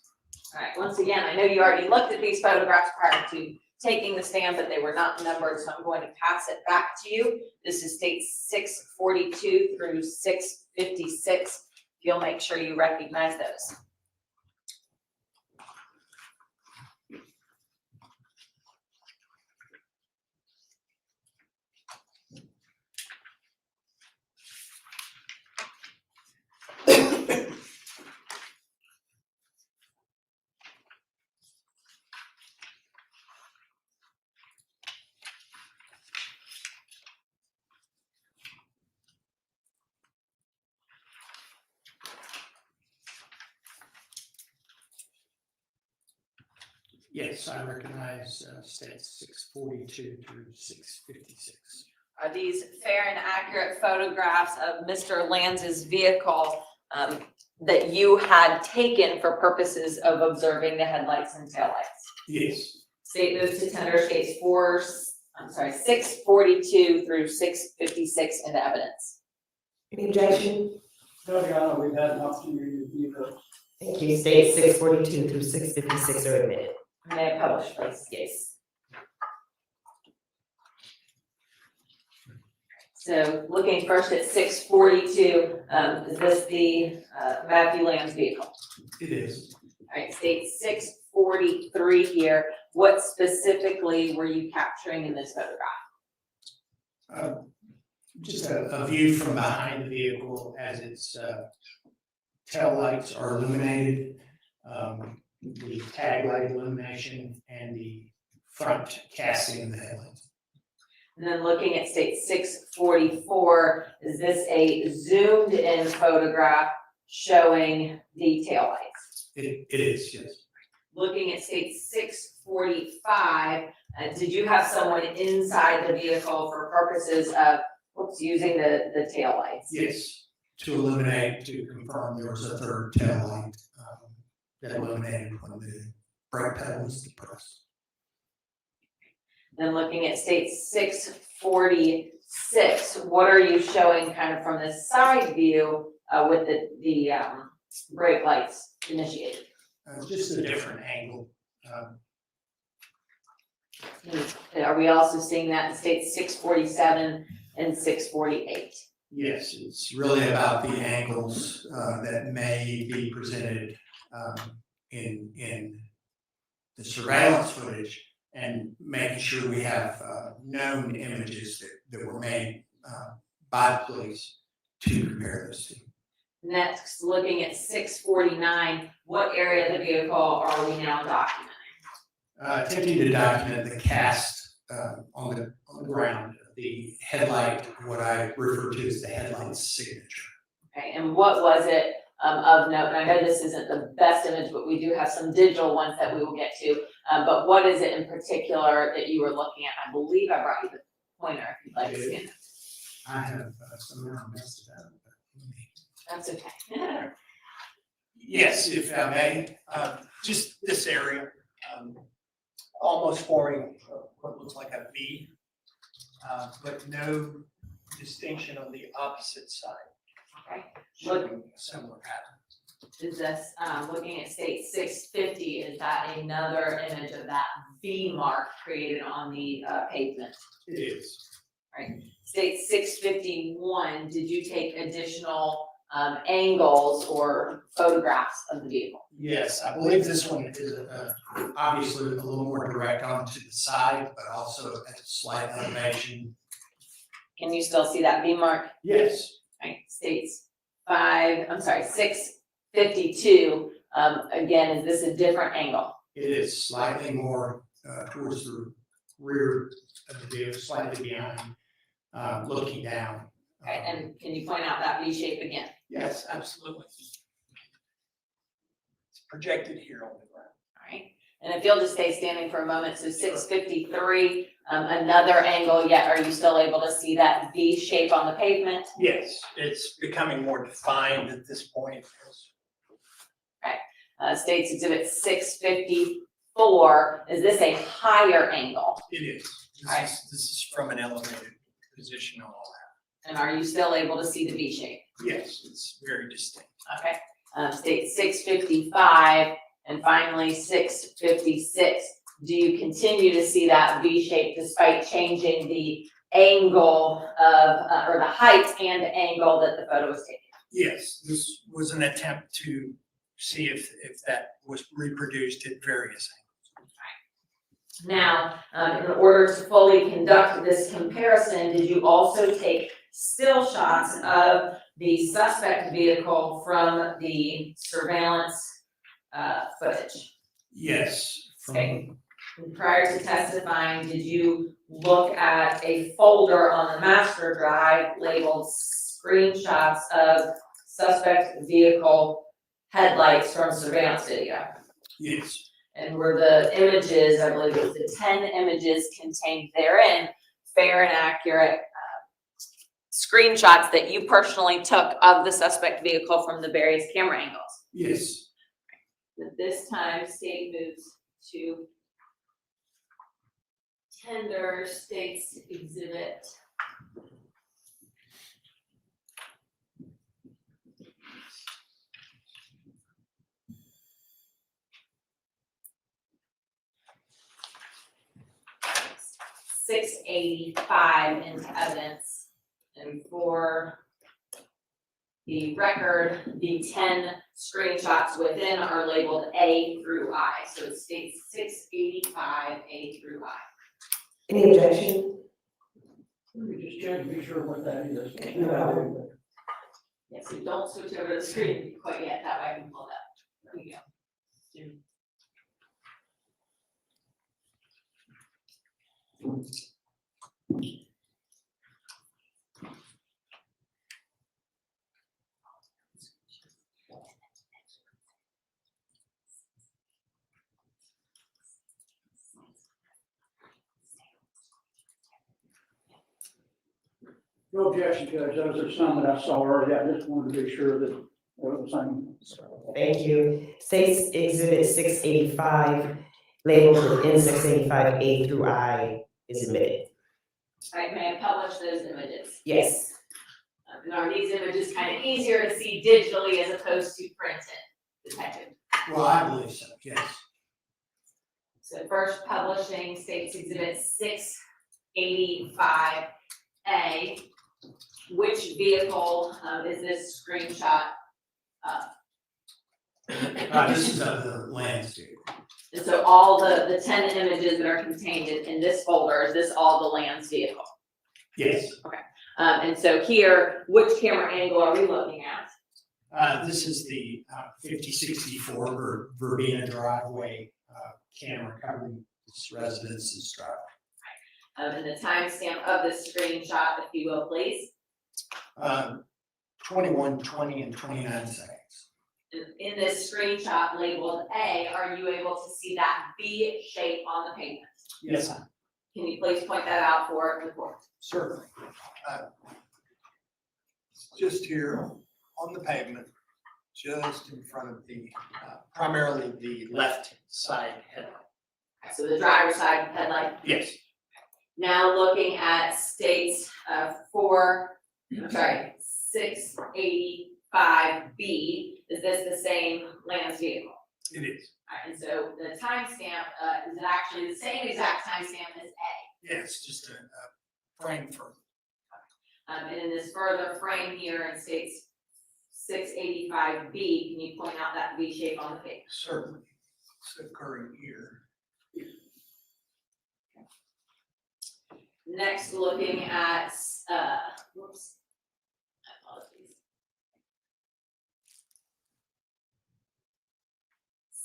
All right, once again, I know you already looked at these photographs prior to taking the stand, but they were not numbered, so I'm going to pass it back to you. This is states 642 through 656. You'll make sure you recognize those. Yes, I recognize states 642 through 656. Are these fair and accurate photographs of Mr. Lanz's vehicle that you had taken for purposes of observing the headlights and taillights? Yes. State moves to tender states 642 through 656 into evidence. Any objection? No, Your Honor, we've had an opportunity to review those. Thank you. States 642 through 656 are admitted. May I publish, please? Yes. So looking first at 642, is this the Matthew Lanz vehicle? It is. All right, state 643 here. What specifically were you capturing in this photograph? Just a view from behind the vehicle as its tail lights are illuminated, the tag light illumination, and the front casting of the headlights. And then looking at state 644, is this a zoomed in photograph showing the taillights? It is, yes. Looking at state 645, did you have someone inside the vehicle for purposes of using the taillights? Yes, to illuminate, to confirm there was a third tail light that illuminated when the brake pedal was depressed. Then looking at state 646, what are you showing kind of from the side view with the brake lights initiated? Just a different angle. Are we also seeing that in state 647 and 648? Yes, it's really about the angles that may be presented in the surveillance footage, and making sure we have known images that were made by the police to compare those to. Next, looking at 649, what area of the vehicle are we now documenting? Attempting to document the cast on the ground, the headlight, what I refer to as the headlight's signature. Okay, and what was it of note? And I know this isn't the best image, but we do have some digital ones that we will get to. But what is it in particular that you were looking at? I believe I brought you the pointer if you'd like to scan it. I have somehow messed it up. That's okay. Yes, if I may, just this area, almost forming what looks like a V, but no distinction on the opposite side. Okay. Showing a similar pattern. Is this, looking at state 650, is that another image of that V mark created on the pavement? It is. Right. State 651, did you take additional angles or photographs of the vehicle? Yes, I believe this one is obviously a little more direct onto the side, but also at a slight elevation. Can you still see that V mark? Yes. Right, states 652. Again, is this a different angle? It is slightly more towards the rear of the vehicle, slightly behind, looking down. Okay, and can you point out that V shape again? Yes, absolutely. It's projected here on the ground. All right, and if you'll just stay standing for a moment, so 653, another angle, yet are you still able to see that V shape on the pavement? Yes, it's becoming more defined at this point. States Exhibit 654, is this a higher angle? It is. This is from an elevated position on all that. And are you still able to see the V shape? Yes, it's very distinct. Okay, state 655, and finally 656. Do you continue to see that V shape despite changing the angle of, or the height and angle that the photo was taken? Yes, this was an attempt to see if that was reproduced at various angles. Now, in order to fully conduct this comparison, did you also take still shots of the suspect vehicle from the surveillance footage? Yes. Okay. And prior to testifying, did you look at a folder on the master drive labeled screenshots of suspect vehicle headlights from surveillance video? Yes. And were the images, I believe it was the 10 images contained therein, fair and accurate screenshots that you personally took of the suspect vehicle from the various camera angles? Yes. At this time, state moves to tender states exhibit. $685 into evidence, and And for the record, the 10 screenshots within are labeled A through I. So it states 685 A through I. Any objection? Let me just check to be sure what that is. No problem. Yes, so don't switch over to the screen quite yet. That way I can pull it up. There we go. No objection, Judge. Those are some that I saw already. I just wanted to be sure that they were the same. Thank you. State's Exhibit 685, labeled within 685 A through I is admitted. All right, may I publish those images? Yes. And are these images kind of easier to see digitally as opposed to printed, Detective? Well, I believe so, yes. So first publishing State's Exhibit 685A. Which vehicle is this screenshot of? This is of the Lanz vehicle. And so all the 10 images that are contained in this folder, is this all the Lanz vehicle? Yes. And so here, which camera angle are we looking at? This is the 5064 Verbena driveway camera covering this residence's driveway. And the timestamp of this screenshot, if you will, please. 21, 20, and 29 seconds. In this screenshot labeled A, are you able to see that V shape on the pavement? Yes, ma'am. Can you please point that out for the court? Certainly. Just here on the pavement, just in front of the, primarily the left side headlight. So the driver's side headlight. Yes. Now looking at State's 685B, is this the same Lanz vehicle? It is. All right, and so the timestamp, is it actually the same exact timestamp as A? Yeah, it's just a frame further. And in this further frame here in State's 685B, can you point out that V shape on the page? Certainly. It's occurring here. Next, looking at, whoops, apologies.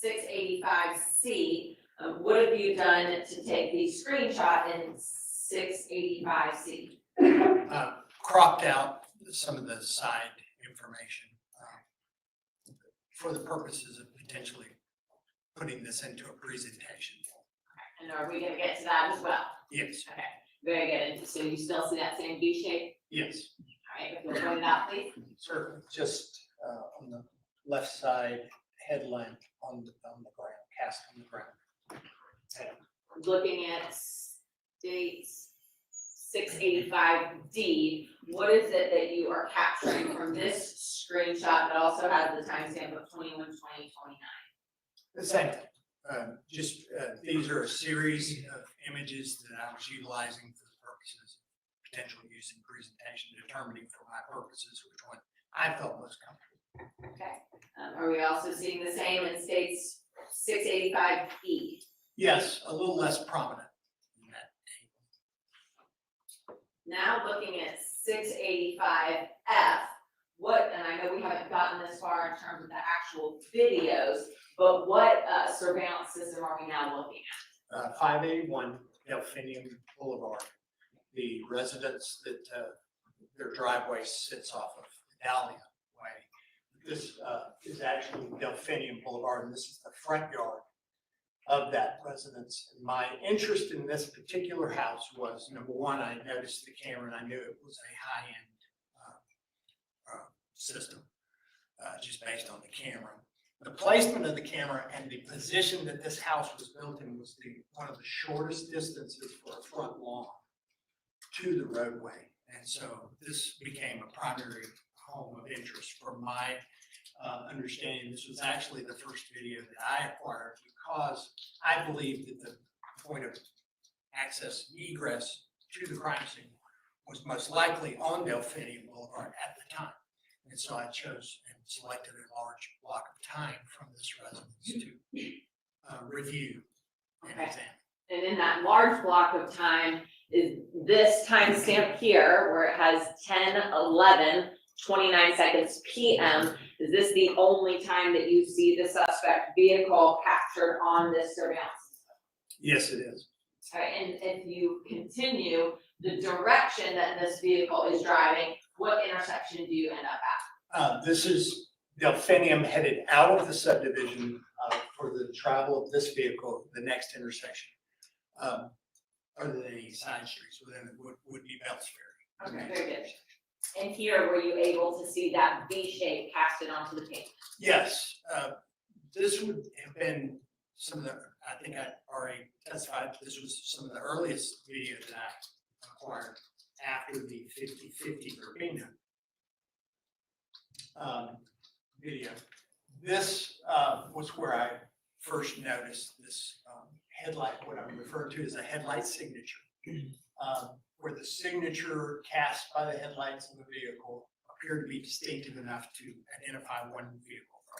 685C, what have you done to take the screenshot in 685C? Cropped out some of the side information for the purposes of potentially putting this into a presentation. And are we gonna get to that as well? Yes. Okay, very good. So you still see that same V shape? Yes. All right, if you'll point it out, please. Certainly. Just on the left side headlamp on the ground, cast on the ground. Looking at State's 685D, what is it that you are capturing from this screenshot that also has the timestamp of 21/20/29? The same thing. These are a series of images that I was utilizing for the purposes of potential use in presentation, determining for my purposes which one I felt most comfortable. Okay. Are we also seeing the same in State's 685E? Yes, a little less prominent in that. Now looking at 685F, what, and I know we haven't gotten this far in terms of the actual videos, but what surveillance system are we now looking at? 581 Delphinium Boulevard, the residence that their driveway sits off of Dahlia Way. This is actually Delphinium Boulevard, and this is the front yard of that residence. My interest in this particular house was, number one, I noticed the camera and I knew it was a high-end system, just based on the camera. The placement of the camera and the position that this house was built in was one of the shortest distances for a front lawn to the roadway. And so this became a primary home of interest for my understanding. This was actually the first video that I acquired because I believed that the point of access, egress to the crime scene was most likely on Delphinium Boulevard at the time. And so I chose and selected a large block of time from this residence to review and Okay. examine. And in that large block of time, is this timestamp here, where it has 10:11:29 seconds PM, is this the only time that you see the suspect vehicle captured on this surveillance? Yes, it is. All right, and if you continue the direction that this vehicle is driving, what intersection do you end up at? This is Delphinium headed out of the subdivision for the travel of this vehicle, the next intersection. Other than any side streets within it would be Bells Ferry. Okay, very good. And here, were you able to see that V shape casted onto the pavement? Yes, this would have been some of the, I think I already testified, this was some of the earliest video that I acquired after the 50/50 Verbena video. This was where I first noticed this headlight, what I'm referring to as a headlight signature, where the signature cast by the headlights of the vehicle appeared to be distinctive enough to identify one vehicle from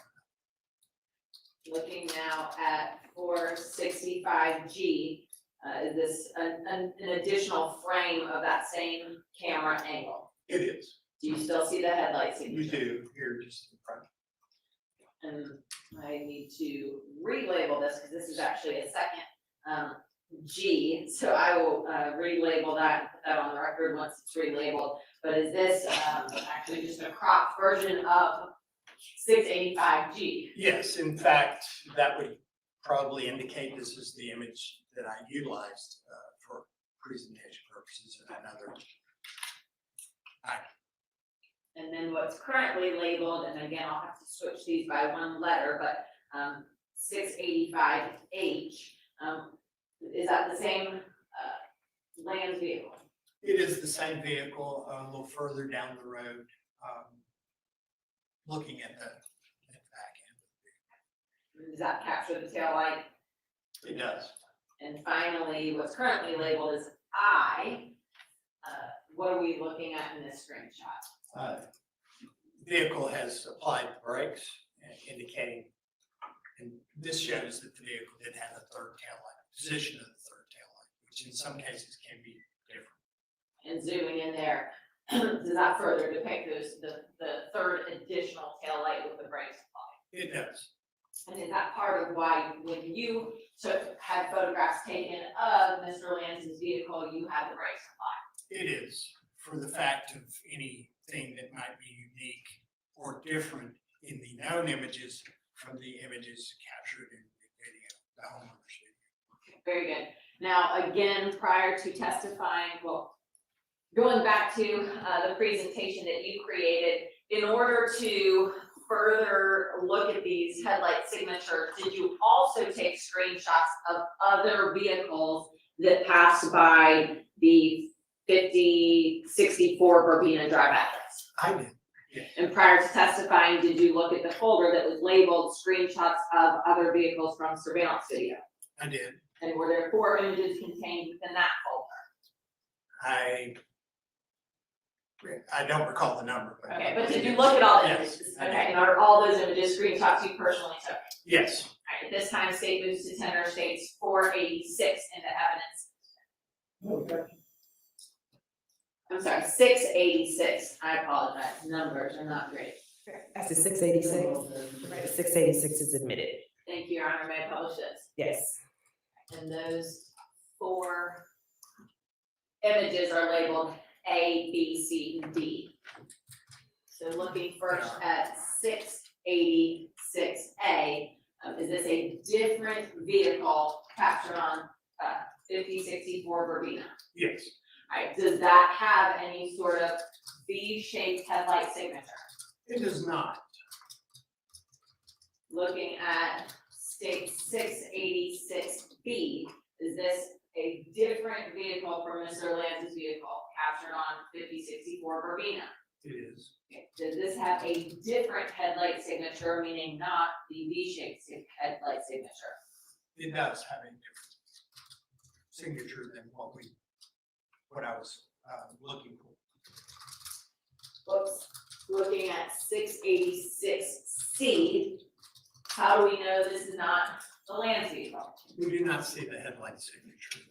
another. Looking now at 465G, is this an additional frame of that same camera angle? It is. Do you still see the headlight signature? You do here just in front. And I need to relabel this because this is actually a second G, so I will relabel that, put that on the record once it's relabeled. But is this actually just a cropped version of 685G? Yes, in fact, that would probably indicate this is the image that I utilized for presentation purposes and another. And then what's currently labeled, and again, I'll have to switch these by one letter, but 685H, is that the same Lanz vehicle? It is the same vehicle, a little further down the road, looking at the back end. Does that capture the tail light? It does. And finally, what's currently labeled as I, what are we looking at in this screenshot? Vehicle has applied brakes, indicating, and this shows that the vehicle did have a third tail light, position of the third tail light, which in some cases can be different. And zooming in there, does that further depict the third additional tail light with the brakes applied? It does. And is that part of why when you had photographs taken of Mr. Lanz's vehicle, you had the brakes applied? It is, for the fact of anything that might be unique or different in the known images from the images captured in the video, the homeowner's video. Very good. Now, again, prior to testifying, well, going back to the presentation that you created, in order to further look at these headlight signatures, did you also take screenshots of other vehicles that passed by the 5064 Verbena Drive address? I did. Yes. And prior to testifying, did you look at the folder that was labeled screenshots of other vehicles from surveillance video? I did. And were there 4 images contained within that folder? I don't recall the number. But Okay, but did you look at all the Yes, images? I did. Okay, and are all those images screenshots you personally took? Yes. All right, at this time, state moves to tender states 486 into evidence. I'm sorry, 686. I apologize. Numbers are not great. That's the 686. Right, 686 is admitted. Thank you, Your Honor. May I publish this? Yes. And those 4 images are labeled A, B, C, and D. So looking first at 686A, is this a different vehicle captured on 5064 Verbena? Yes. All right, does that have any sort of V-shaped headlight signature? It does not. Looking at state 686B, is this a different vehicle from Mr. Lanz's vehicle captured on 5064 Verbena? It is. Okay, does this have a different headlight signature, meaning not the V-shaped headlight signature? It does have a different signature than what I was looking for. Whoops, looking at 686C, how do we know this is not the Lanz vehicle? We do not see the headlight signature.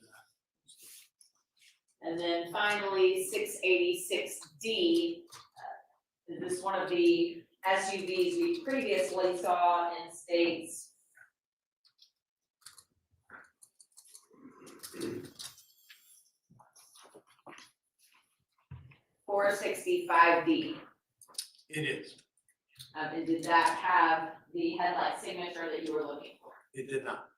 And then finally, 686D, is this one of the SUVs we previously saw in states? (465D). It is. And did that have the headlight signature that you were looking for? It did not.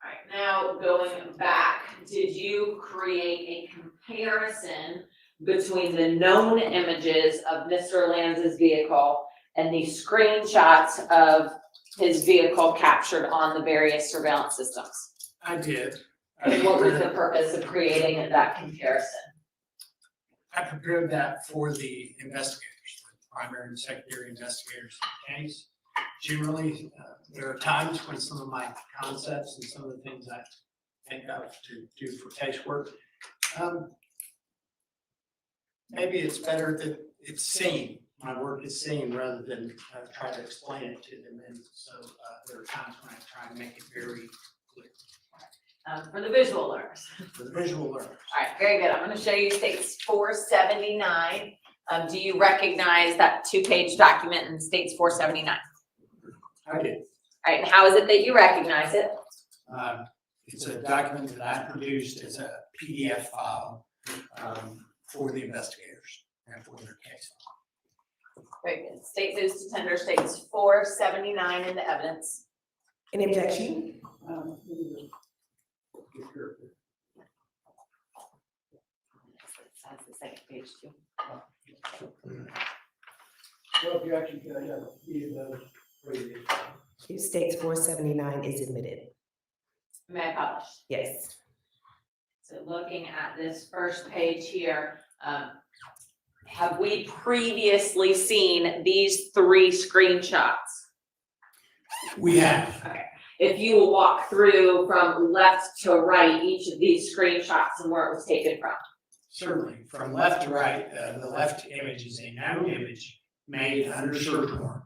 All right, now going back, did you create a comparison between the known images of Mr. Lanz's vehicle and the screenshots of his vehicle captured on the various surveillance systems? I did. And what was the purpose of creating that comparison? I prepared that for the investigators, the primary and secondary investigators of the case. Generally, there are times when some of my concepts and some of the things I think of to do for casework, maybe it's better that it's seen. My work is seen rather than try to explain it to them. And so there are times when I try to make it very clear. For the visual learners. For the visual learners. All right, very good. I'm going to show you states 479. Do you recognize that 2-page document in states 479? I did. All right, and how is it that you recognize it? It's a document that I produced as a PDF file for the investigators and for their case. Very good. State news to tender states 479 in the evidence. Any objection? That's the second page too. Well, if you actually, either those previous. States 479 is admitted. May I publish? Yes. So looking at this first page here, have we previously seen these 3 screenshots? We have. Okay. If you will walk through from left to right, each of these screenshots and where it was taken from. Certainly, from left to right, the left image is a known image made under search warrant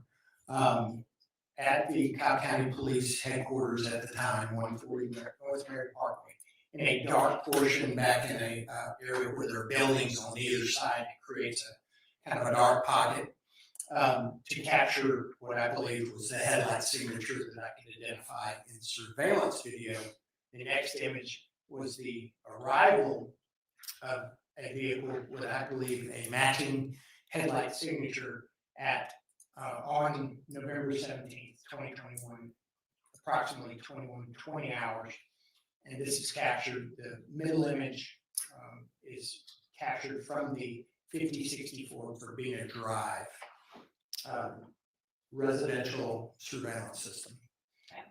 at the Cobb County Police headquarters at the time, 140 North Mary Parkway, in a dark portion back in a area where there are buildings on either side. It creates a kind of a dark pocket to capture what I believe was the headlight signature that I could identify in surveillance video. The next image was the arrival of a vehicle with, I believe, a matching headlight signature at on November 17th, 2021, approximately 21:20 hours. And this is captured, the middle image is captured from the 5064 Verbena Drive residential surveillance system.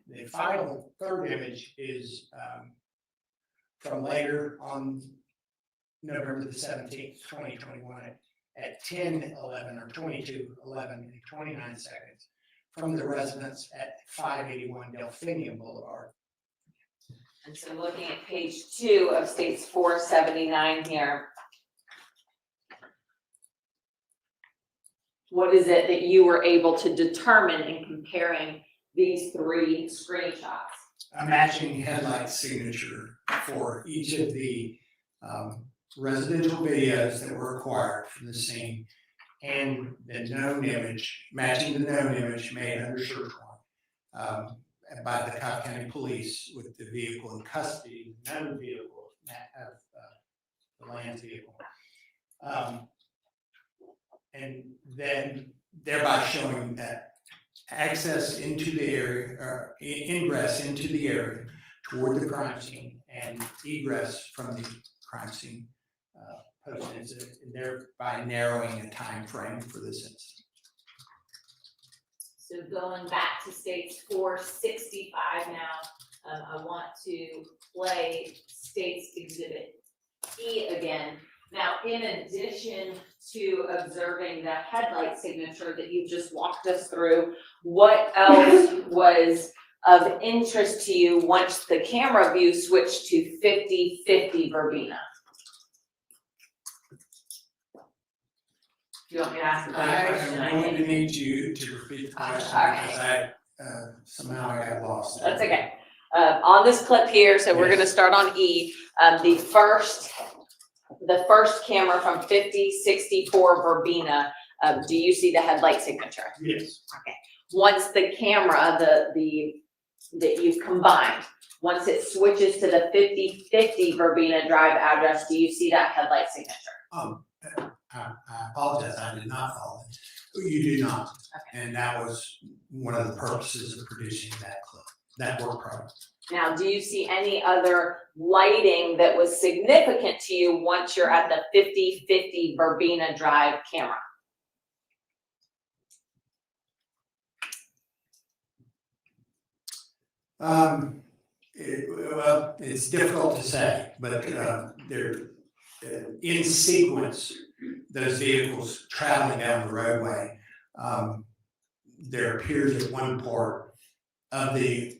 The final third image is from later on November the 17th, 2021 at 10:11 or 22:11 and 29 seconds from the residence at 581 Delphinium Boulevard. And so looking at page 2 of states 479 here, what is it that you were able to determine in comparing these 3 screenshots? A matching headlight signature for each of the residential videos that were acquired from the scene, and the known image, matching the known image made under search warrant by the Cobb County Police with the vehicle in custody, the known vehicle of the Lanz vehicle. And then thereby showing that access into the area, or ingress into the area toward the crime scene and egress from the crime scene post-incident, and thereby narrowing a time frame for this incident. So going back to states 465 now, I want to play states exhibit E again. Now, in addition to observing the headlight signature that you just walked us through, what else was of interest to you once the camera view switched to 50/50 Verbena? Do you want me to ask another question? I'm going to need you to repeat the question because somehow I got lost. That's okay. On this clip here, so we're gonna start on E, the first camera from 5064 Verbena, do you see the headlight signature? Yes. Okay. Once the camera, that you've combined, once it switches to the 5050 Verbena Drive address, do you see that headlight signature? I apologize, I did not follow it. You do not. Okay. And that was one of the purposes of producing that clip, that work product. Now, do you see any other lighting that was significant to you once you're at the 5050 Verbena Drive camera? Well, it's difficult to say, but they're in sequence, those vehicles traveling down the roadway. There appears at one part of the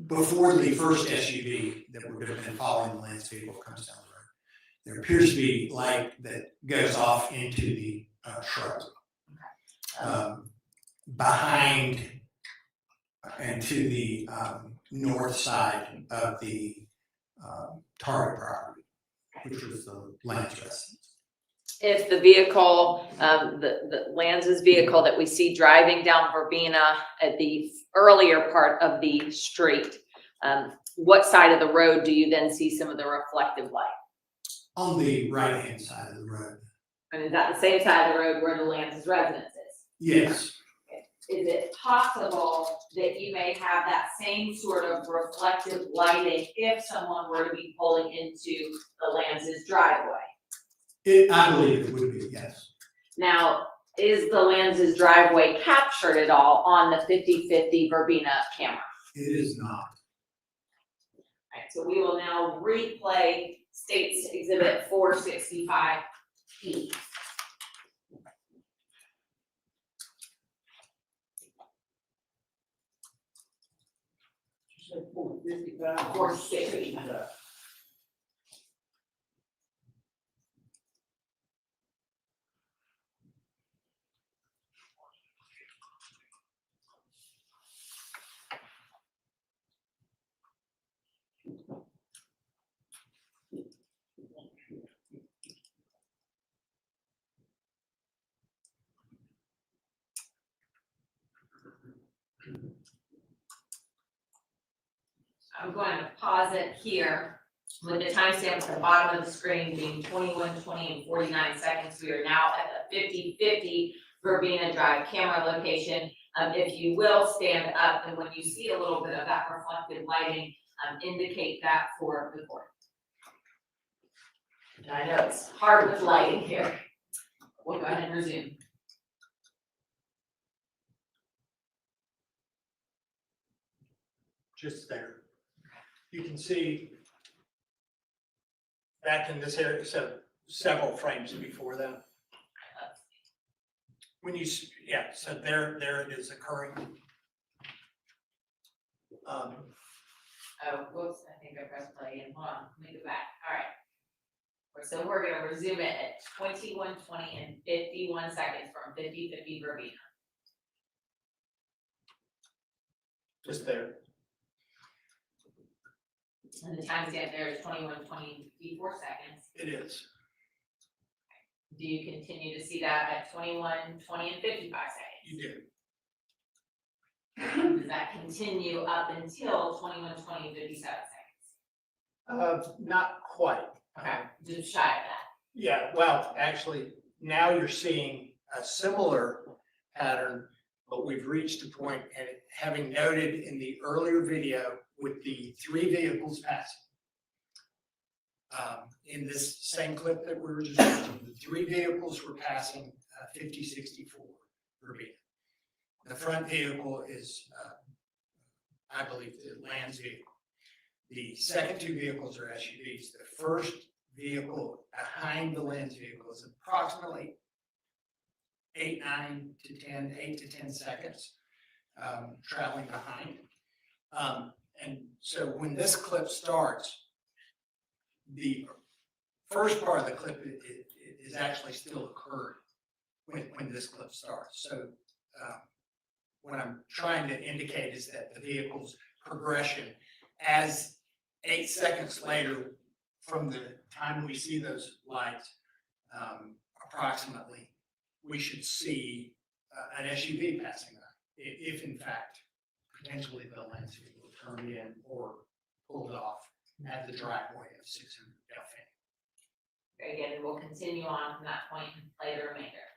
before the first SUV that we're going to be following, the Lanz vehicle comes down the road. There appears to be light that goes off into the shrub behind and to the north side of the target property, which was the Lanz residence. If the vehicle, the Lanz's vehicle that we see driving down Verbena at the earlier part of the street, what side of the road do you then see some of the reflective light? On the right-hand side of the road. And is that the same side of the road where the Lanz's residence is? Yes. Is it possible that you may have that same sort of reflective lighting if someone were to be pulling into the Lanz's driveway? I believe it would be, yes. Now, is the Lanz's driveway captured at all on the 5050 Verbena camera? It is not. All right, so we will now replay State's Exhibit 465E. You said 455? 465. I'm going to pause it here with the timestamp at the bottom of the screen being 21:20 and 49 seconds. We are now at the 5050 Verbena Drive camera location. If you will stand up, and when you see a little bit of that reflective lighting, indicate that for the board. And I know it's hard with lighting here. We'll go ahead and resume. Just there. You can see back in this area, so several frames before that. When you, yeah, so there it is occurring. Oh, whoops, I think I pressed play again. Hold on, let me go back. All right. So we're gonna resume it at 21:20 and 51 seconds from 5050 Verbena. Just there. And the timestamp there is 21:20 and 54 seconds. It is. Do you continue to see that at 21:20 and 55 seconds? You do. Does that continue up until 21:20 and 57 seconds? Not quite. Okay, just shy of that. Yeah, well, actually, now you're seeing a similar pattern, but we've reached a point, and having noted in the earlier video with the 3 vehicles passing. In this same clip that we were just watching, the 3 vehicles were passing 5064 Verbena. The front vehicle is, I believe, the Lanz vehicle. The second 2 vehicles are SUVs. The first vehicle behind the Lanz vehicle is approximately 8 to 10 seconds. traveling behind. And so when this clip starts, the first part of the clip is actually still occurring when this clip starts. So what I'm trying to indicate is that the vehicle's progression, as 8 seconds later from the time we see those lights, approximately, we should see an SUV passing by, if in fact, potentially the Lanz vehicle turned in or pulled off at the driveway of 600 Delphine. Very good, and we'll continue on from that point and play the remainder.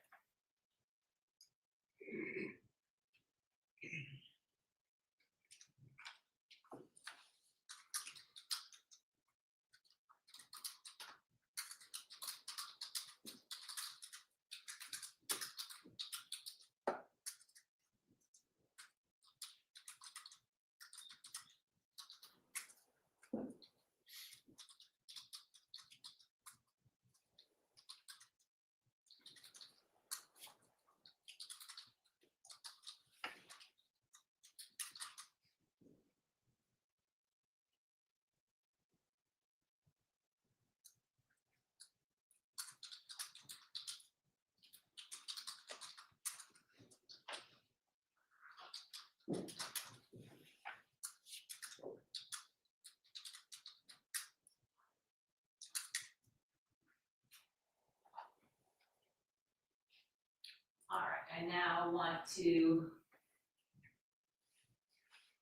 All right, I now want to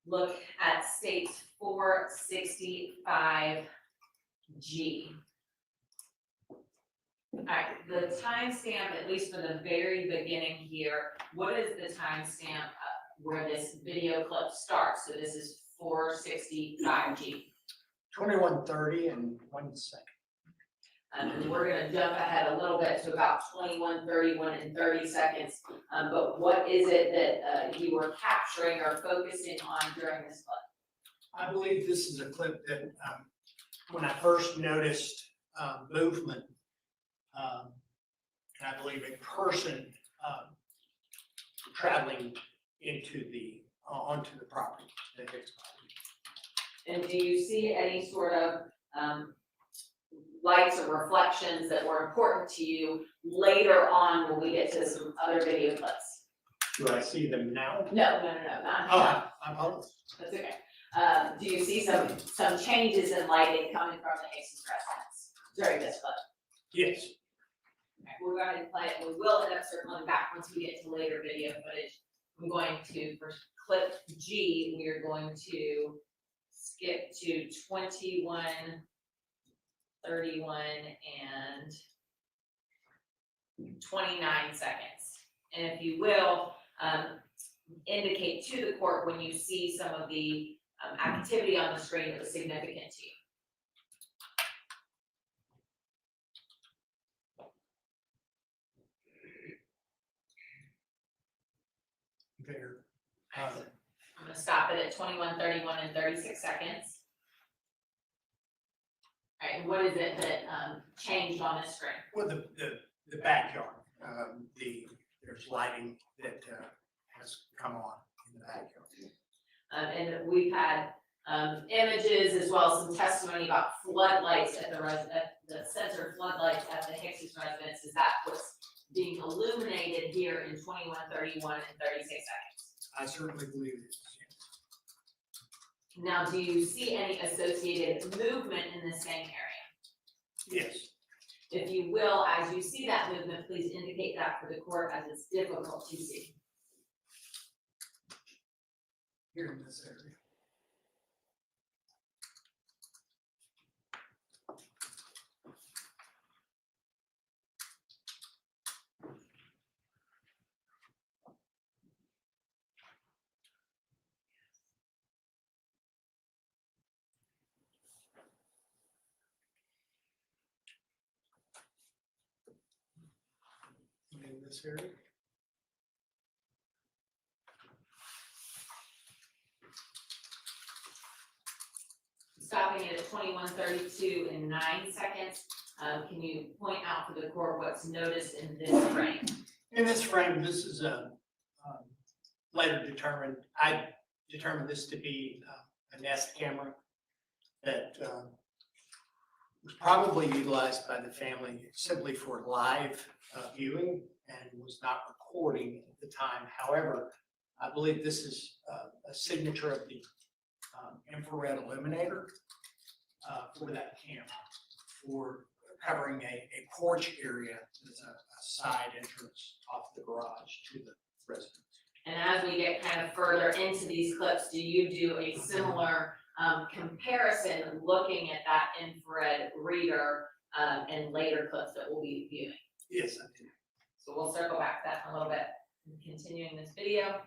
look at state 465G. All right, the timestamp, at least for the very beginning here, what is the timestamp where this video clip starts? So this is 465G. 21:30 and 1 second. And we're gonna jump ahead a little bit to about 21:31 and 30 seconds. But what is it that you were capturing or focusing on during this clip? I believe this is a clip that when I first noticed movement, and I believe a person traveling into the onto the property, the Hicks property. And do you see any sort of lights or reflections that were important to you later on when we get to some other video clips? Do I see them now? No, not now. Oh, I apologize. That's okay. Do you see some changes in lighting coming from the Hicks residence during this clip? Yes. Okay, we're going to play it. We will end up circling back once we get to later video footage. I'm going to, for clip G, we are going to skip to 21, 31, and 29 seconds. And if you will, indicate to the court when you see some of the activity on the screen that was significant to you. There. I'm going to stop it at 21, 31, and 36 seconds. All right, and what is it that changed on this screen? Well, the backyard, there's lighting that has come on in the backyard. And we've had images as well as some testimony about floodlights at the sensor floodlights at the Hicks residence. Is that what's being illuminated here in 21, 31, and 36 seconds? I certainly believe it is. Now, do you see any associated movement in the same area? Yes. If you will, as you see that movement, please indicate that for the court as it's difficult to see. Here in this area. In this area. Stopping it at 21, 32, and 9 seconds. Can you point out for the court what's noticed in this frame? In this frame, this is a later I determined this to be a Nest camera that was probably utilized by the family simply for live viewing and was not recording at the time. However, I believe this is a signature of the infrared illuminator for that camera, for covering a porch area as a side entrance off the garage to the residence. And as we get kind of further into these clips, do you do a similar comparison looking at that infrared reader in later clips that we'll be viewing? Yes, I do. So we'll circle back to that in a little bit, continuing this video.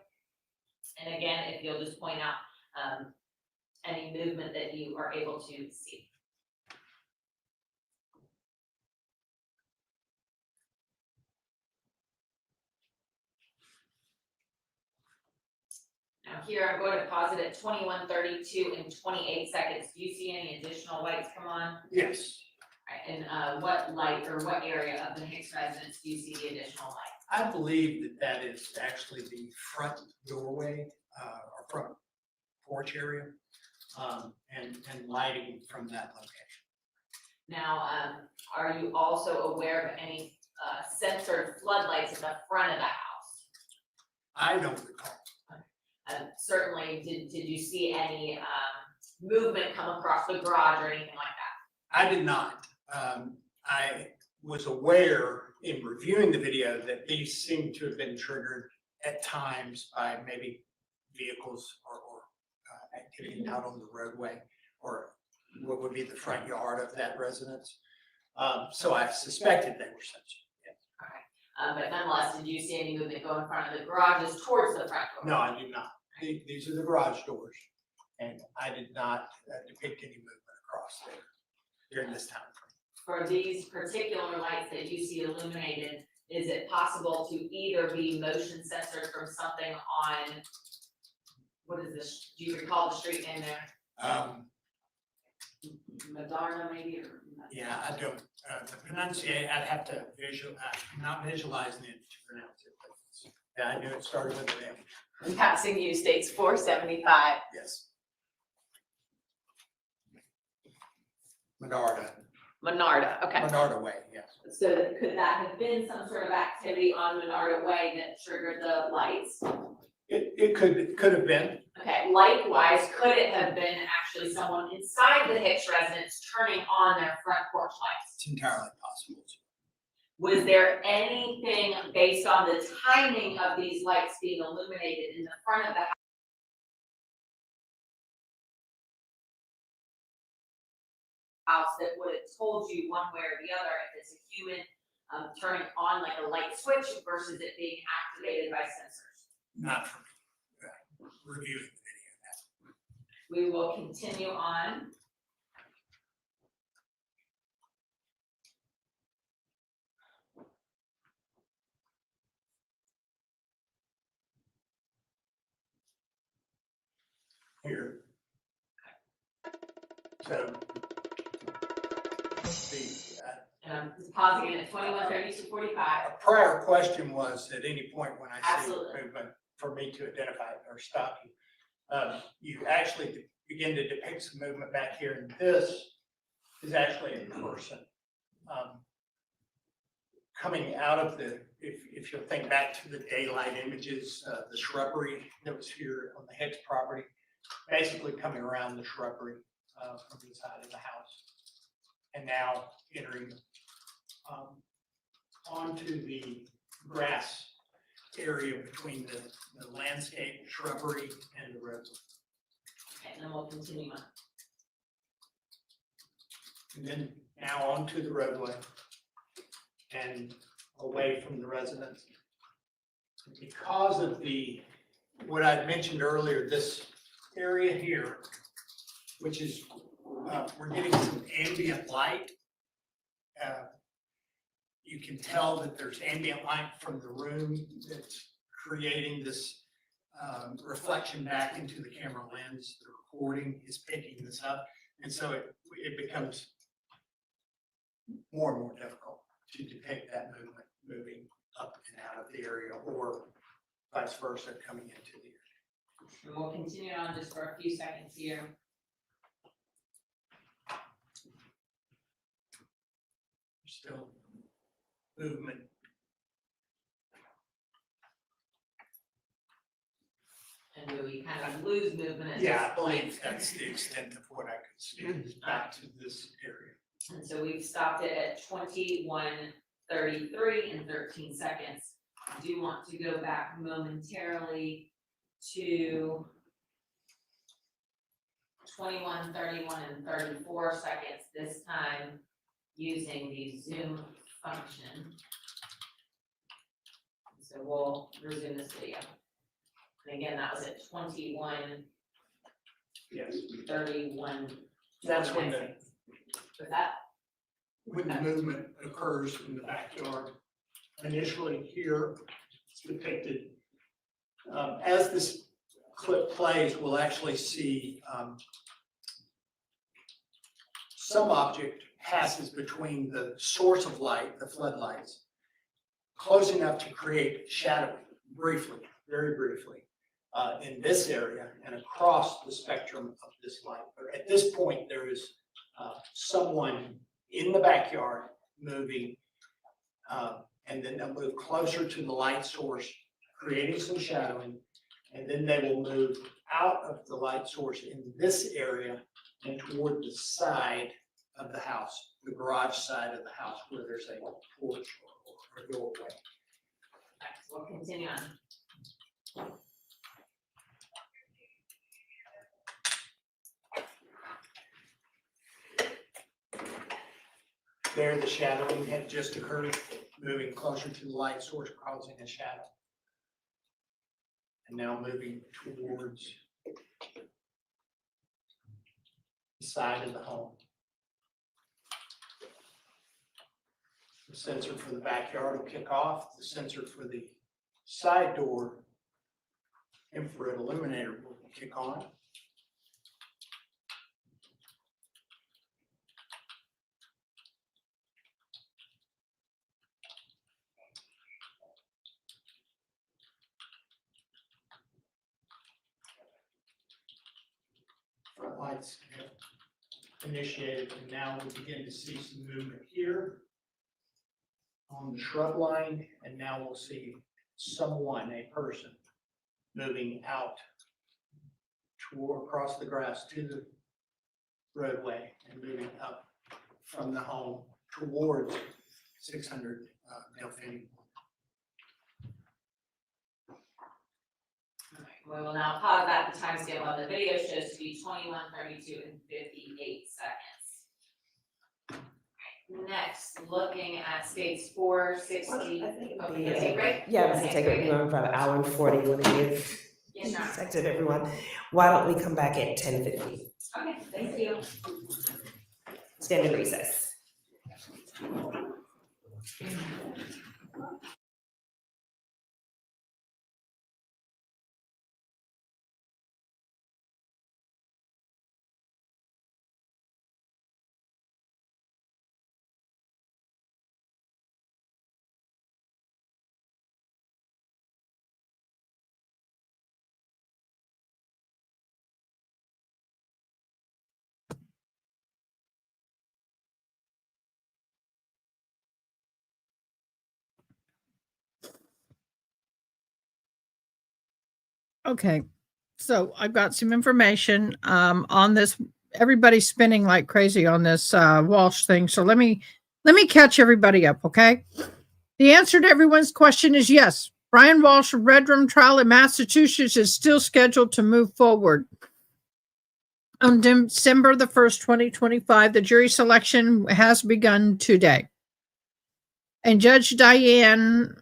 And again, if you'll just point out any movement that you are able to see. Now here, I'm going to pause it at 21:32 and 28 seconds. Do you see any additional lights come on? Yes. All right, and what light or what area of the Hicks residence do you see the additional light? I believe that is actually the front doorway or front porch area and lighting from that location. Now, are you also aware of any censored floodlights in the front of the house? I don't recall. Certainly, did you see any movement come across the garage or anything like that? I did not. I was aware in reviewing the video that these seem to have been triggered at times by maybe vehicles or activity out on the roadway or what would be the front yard of that residence. So I suspected they were censored. Yeah. But nonetheless, did you see any movement go in front of the garages towards the front door? No, I did not. These are the garage doors, and I did not depict any movement across there during this time frame. For these particular lights that you see illuminated, is it possible to either be motion censored from something on, what is this, do you recall the street name there? Madarna maybe, or? Yeah, I don't, the pronunciation, I'd have to I'm not visualizing it to pronounce it, but yeah, I knew it started with an M. Passing you states 475. Yes. Menarda. Menarda, okay. Menarda Way, yes. So could that have been some sort of activity on Menarda Way that triggered the lights? It could have been. Okay, likewise, could it have been actually someone inside the Hicks residence turning on their front porch lights? It's entirely possible. Was there anything based on the timing of these lights being illuminated in the front of the house that would have told you one way or the other if it's a human turning on like a light switch versus it being activated by sensors? Not from reviewing the We will continue on. here. So And I'm just pausing it at 21:32:45. a prior question was at any point when I see Absolutely. movement for me to identify it or stop you. You actually begin to depict some movement back here, and this is actually a person coming out of the, if you'll think back to the daylight images, the shrubbery that was here on the Hicks property, basically coming around the shrubbery from the side of the house, and now entering onto the grass area between the landscape shrubbery and the road. Okay, and then we'll continue on. And then now onto the roadway and away from the residence. Because of what I mentioned earlier, this area here, which is, we're getting some ambient light. You can tell that there's ambient light from the room that's creating this reflection back into the camera lens. The recording is picking this up. And so it becomes more and more difficult to depict that movement moving up and out of the area or vice versa coming into the hearing. And we'll continue on just for a few seconds here. Still movement. And do we kind of lose movement at Yeah, I this point? believe that's the extent of what I could see, is back to this area. And so we've stopped it at 21:33 and 13 seconds. I do want to go back momentarily to 21:31 and 34 seconds, this time using the Zoom function. So we'll resume this video. And again, that was at 21:31. Yes. That's when the, Was that? when the movement occurs in the backyard. Initially here, it's depicted. As this clip plays, we'll actually see some object passes between the source of light, the floodlights, close enough to create shadowing briefly, very briefly, in this area and across the spectrum of this light. But at this point, there is someone in the backyard moving, and then they'll move closer to the light source, creating some shadowing, and then they will move out of the light source in this area and toward the side of the house, the garage side of the house, where there's a porch or a doorway. We'll continue on. There, the shadowing had just occurred, moving closer to the light source, causing a shadow. And now moving towards the side of the home. The sensor for the backyard will kick off. The sensor for the side door infrared illuminator will kick on. Front lights have initiated, and now we begin to see some movement here on the shrub line, and now we'll see someone, a person, moving out toward across the grass to the roadway and moving up from the home towards 600 Delphine. We will now pause at the timestamp of the video shows to be 21:32 and 58 seconds. Next, looking at states 460. I think Oh, it'd be, you take a break? Yeah, I was gonna take it, we're about an hour and 40, want to give Yes, ma'am. perspective, everyone. Why don't we come back at 10:50? Okay, thank you. Stand in recess. Okay, so I've got some information on this. Everybody's spinning like crazy on this Walsh thing. So let me catch everybody up, okay? The answer to everyone's question is yes. Brian Walsh Redrum trial in Massachusetts is still scheduled to move forward. On December the 1st, 2025, the jury selection has begun today. And Judge Diane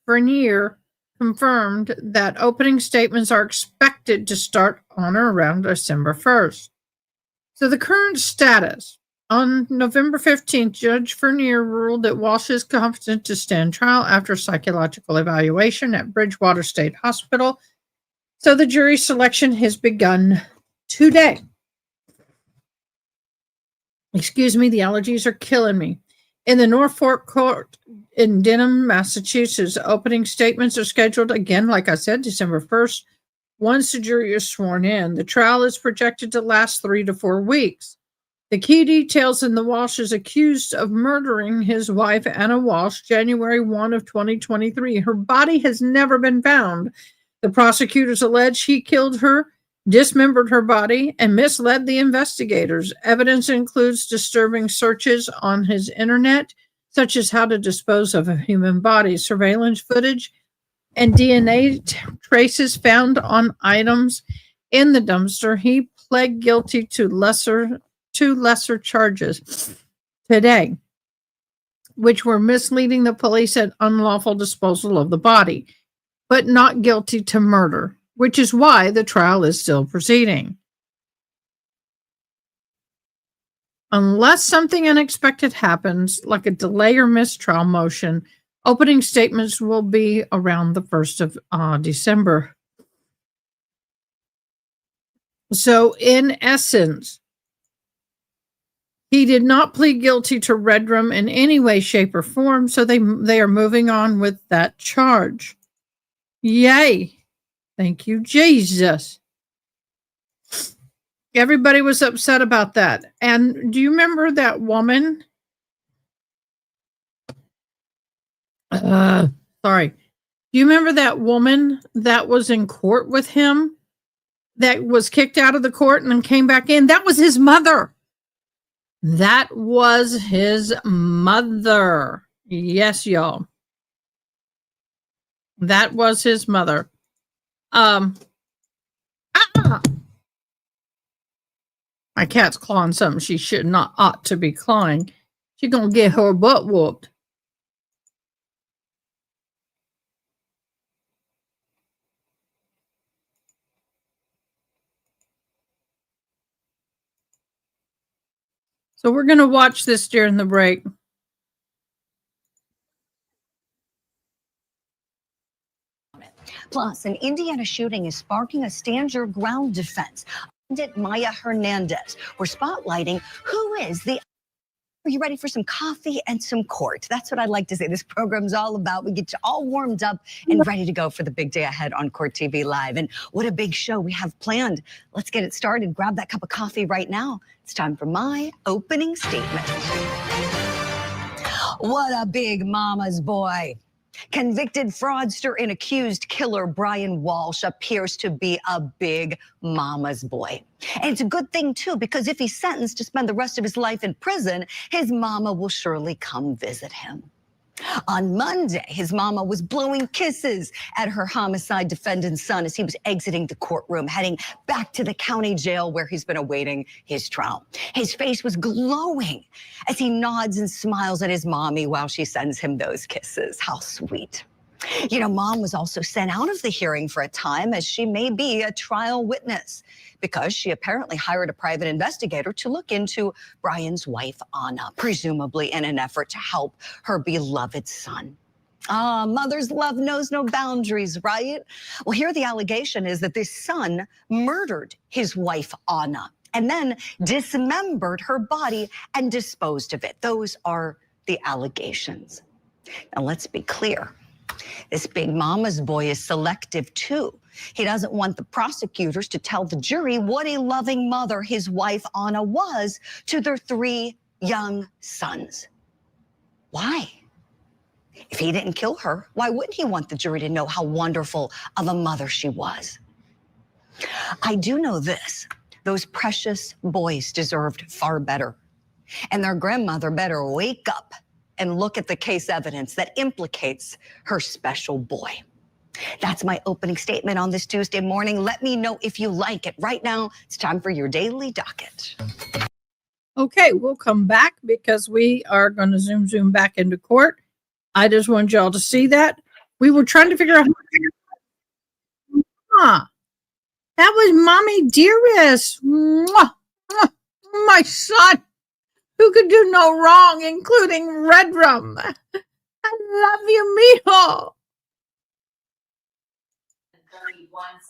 Bernier confirmed that opening statements are expected to start on or around December 1st. So the current status: on November 15th, Judge Vernier ruled that Walsh is competent to stand trial after psychological evaluation at Bridgewater State Hospital. So the jury selection has begun today. Excuse me, the allergies are killing me. In the Norfolk Court in Denham, Massachusetts, opening statements are scheduled again, like I said, December 1st. Once the jury is sworn in, the trial is projected to last 3 to 4 weeks. The key details in the Walsh is accused of murdering his wife, Anna Walsh, January 1 of 2023. Her body has never been found. The prosecutors allege he killed her, dismembered her body, and misled the investigators. Evidence includes disturbing searches on his internet, such as how to dispose of a human body, surveillance footage, and DNA traces found on items in the dumpster. He pled guilty to two lesser charges today, which were misleading the police and unlawful disposal of the body, but not guilty to murder, which is why the trial is still proceeding. Unless something unexpected happens, like a delay or mistrial motion, opening statements will be around the 1st of December. So in essence, he did not plead guilty to Redrum in any way, shape, or form, so they are moving on with that charge. Yay. Thank you, Jesus. Everybody was upset about that. And do you remember that woman? Sorry. Do you remember that woman that was in court with him that was kicked out of the court and then came back in? That was his mother. That was his mother. Yes, y'all. That was his mother. My cat's clawing something she should not ought to be clawing. She gonna get her butt whooped. So we're gonna watch this during the break. Plus, an Indiana shooting is sparking a stand your ground defense. Maya Hernandez. We're spotlighting who is the. Are you ready for some coffee and some court? That's what I like to say this program's all about. We get you all warmed up and ready to go for the big day ahead on Court TV Live. And what a big show we have planned. Let's get it started. Grab that cup of coffee right now. It's time for my opening statement. What a big mama's boy. Convicted fraudster and accused killer Brian Walsh appears to be a big mama's boy. And it's a good thing, too, because if he's sentenced to spend the rest of his life in prison, his mama will surely come visit him. On Monday, his mama was blowing kisses at her homicide defendant's son as he was exiting the courtroom, heading back to the county jail where he's been awaiting his trial. His face was glowing as he nods and smiles at his mommy while she sends him those kisses. How sweet. You know, mom was also sent out of the hearing for a time as she may be a trial witness because she apparently hired a private investigator to look into Brian's wife, Anna, presumably in an effort to help her beloved son. Mother's love knows no boundaries, right? Well, here the allegation is that this son murdered his wife, Anna, and then dismembered her body and disposed of it. Those are the allegations. Now, let's be clear. This big mama's boy is selective, too. He doesn't want the prosecutors to tell the jury what a loving mother his wife, Anna, was to their 3 young sons. Why? If he didn't kill her, why wouldn't he want the jury to know how wonderful of a mother she was? I do know this. Those precious boys deserved far better. And their grandmother better wake up and look at the case evidence that implicates her special boy. That's my opening statement on this Tuesday morning. Let me know if you like it. Right now, it's time for your daily docket. Okay, we'll come back because we are going to zoom back into court. I just wanted y'all to see that. We were trying to figure out. That was Mommy Dearest. Mwah, mwah, my son, who could do no wrong, including Redrum. I love you, mijo.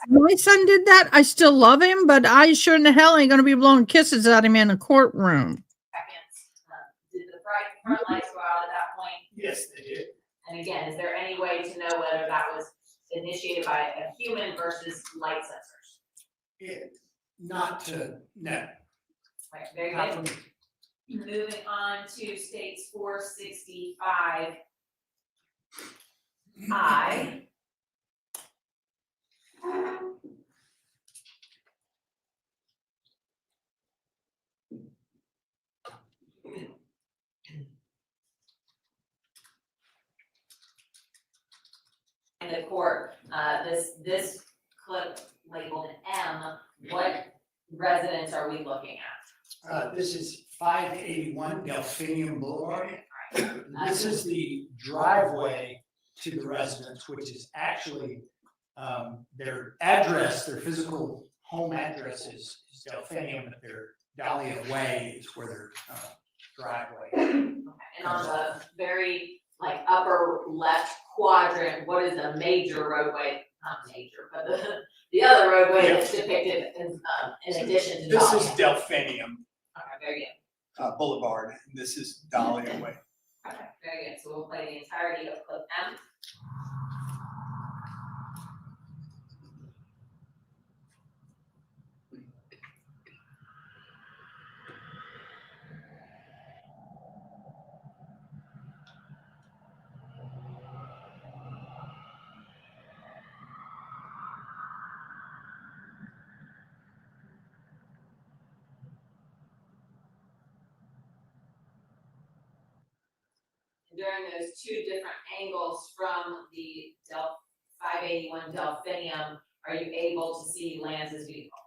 My son did that. I still love him, but I sure in the hell ain't going to be blowing kisses at him in a courtroom. front lights go out at that point? Yes, they did. And again, is there any way to know whether that was initiated by a human versus light sensors? Not to, no. Right, very Not good. from- Moving on to states 465. I. In the court, this clip labeled M, what residence are we looking at? This is 581 Delphinium Boulevard. This is the driveway to the residence, which is actually their address, their physical home address is Delphinium, but their Dahlia Way is where their driveway. And on the very like upper left quadrant, what is the major roadway? Not major, but the other roadway that's depicted in addition to This Dahlia. is Delphinium Okay, very good. Boulevard, and this is Dahlia Way. Okay, very good. So we'll play the entirety of clip M. During those two different angles from the 581 Delphinium, are you able to see Lanz's vehicle?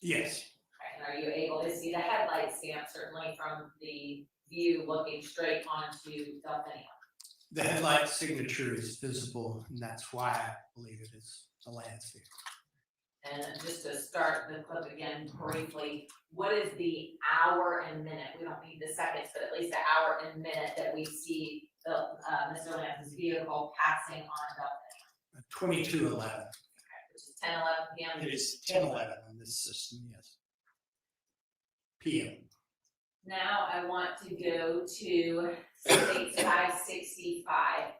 Yes. Okay, and are you able to see the headlight stamp, certainly from the view looking straight onto Delphinium? The headlight signature is visible, and that's why I believe it is a Lanz vehicle. And just to start the clip again briefly, what is the hour and minute? We don't need the seconds, but at least the hour and minute that we see Mr. Lanz's vehicle passing on Delphinium. 2211. Okay, which is 10:11 p.m. It is 1011 on this system, yes. PM. Now I want to go to states 565.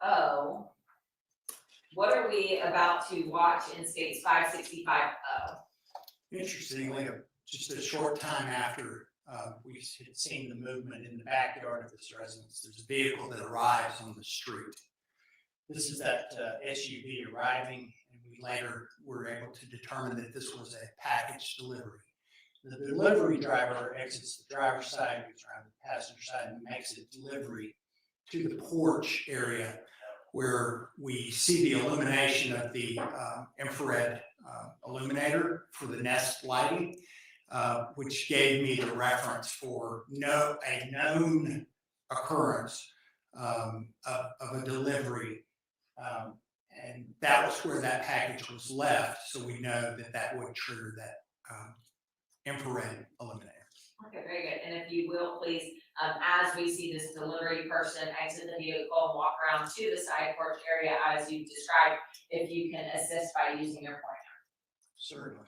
Oh, what are we about to watch in states 565? Oh. Interestingly, just a short time after we had seen the movement in the backyard of this residence, there's a vehicle that arrives on the street. This is that SUV arriving, and we later were able to determine that this was a package delivery. The delivery driver exits the driver's side, goes around the passenger side, and makes a delivery to the porch area where we see the illumination of the infrared illuminator for the Nest lighting, which gave me the reference for a known occurrence of a delivery. And that was where that package was left, so we know that that would trigger that infrared illuminator. Okay, very good. And if you will, please, as we see this delivery person exit the vehicle and walk around to the side porch area as you described, if you can assist by using your pointer. Certainly.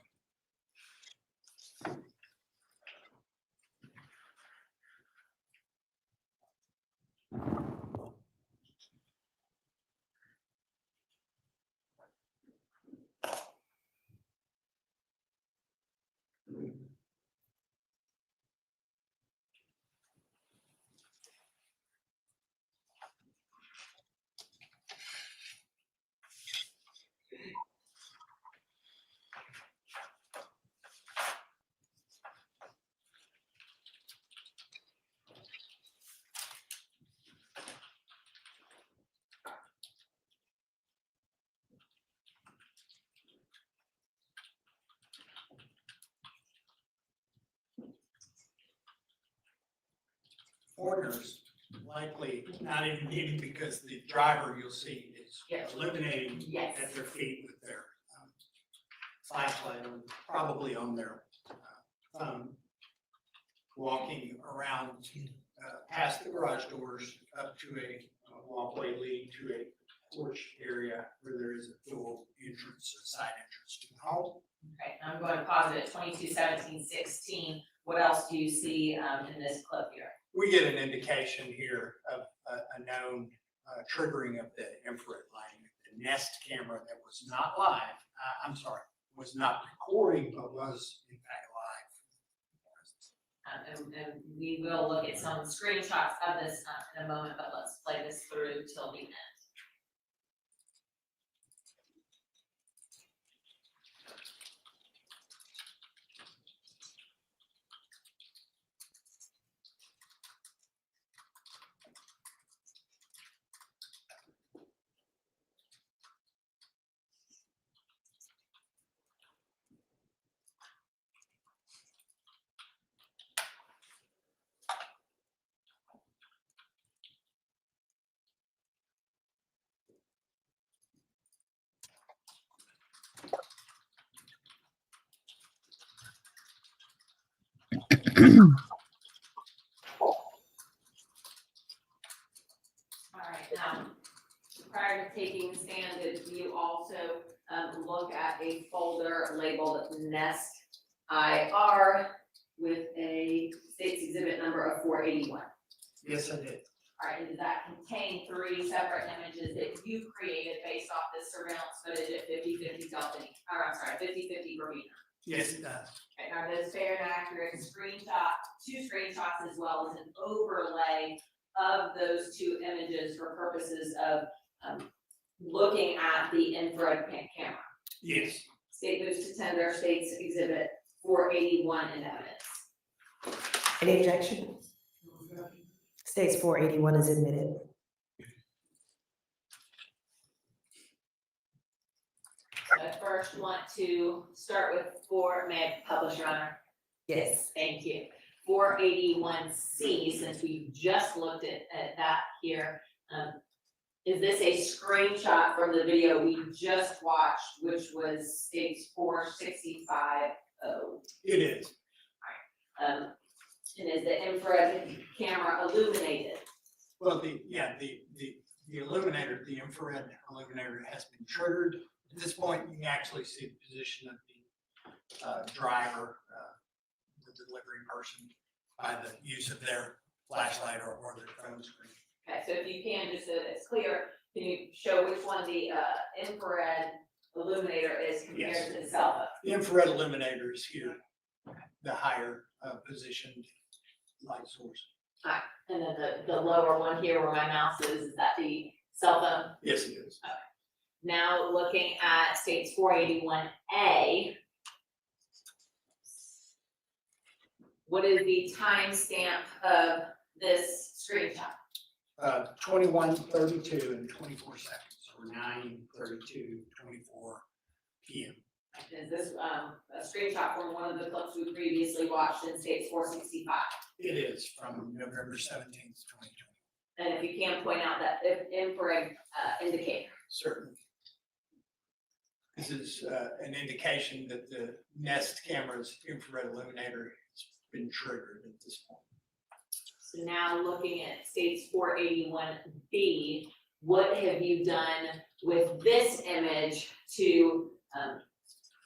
Foreigners likely not even needed because the driver you'll see is illuminating at their feet with their flashlight, probably on their phone, walking around past the garage doors up to a walkway leading to a porch area where there is a dual entrance or side entrance to the home. Okay, I'm going to pause it at 22, 17, 16. What else do you see in this clip here? we get an indication here of a known triggering of the infrared lighting. The Nest camera that was not live, was not recording, but was in fact live. And we will look at some screenshots of this in a moment, but let's play this through till the end. All right, now, prior to taking the stand, did you also look at a folder labeled Nest IR with a state's exhibit number of 481? Yes, I did. All right, and does that contain 3 separate images that you created based off this surveillance footage at 50/50 Delphine, or I'm sorry, 50/50 Bermuda? Yes, it does. Okay, are those fair and accurate screenshots, 2 screenshots as well as an overlay of those 2 images for purposes of looking at the infrared camera? Yes. State moves to tender state's exhibit 481 in evidence. Any objection? States 481 is admitted. I first want to start with may I publish, Your Honor? Yes. Thank you. 481C, since we just looked at that here, is this a screenshot from the video we just watched, which was states 465? It is. And is the infrared camera illuminated? Well, the illuminator, the infrared illuminator has been triggered. At this point, you can actually see the position of the driver, the delivery person, by the use of their flashlight or their phone screen. Okay, so if you can, just so that it's clear, can you show which one the infrared illuminator is compared Yes. to the cell phone? The infrared illuminator is here, the higher positioned light source. All right, and then the lower one here where my mouse is that the cell phone? Yes, it is. Okay. Now looking at states 481A, what is the timestamp of this screenshot? 21:32 and 24 seconds, or 9:32:24 p.m. Is this a screenshot from one of the clips we previously watched in states 465? It is from November 17th, 2020. And if you can point out that infrared indicator. Certainly. This is an indication that the Nest camera's infrared illuminator has been triggered at this point. So now looking at states 481B, what have you done with this image to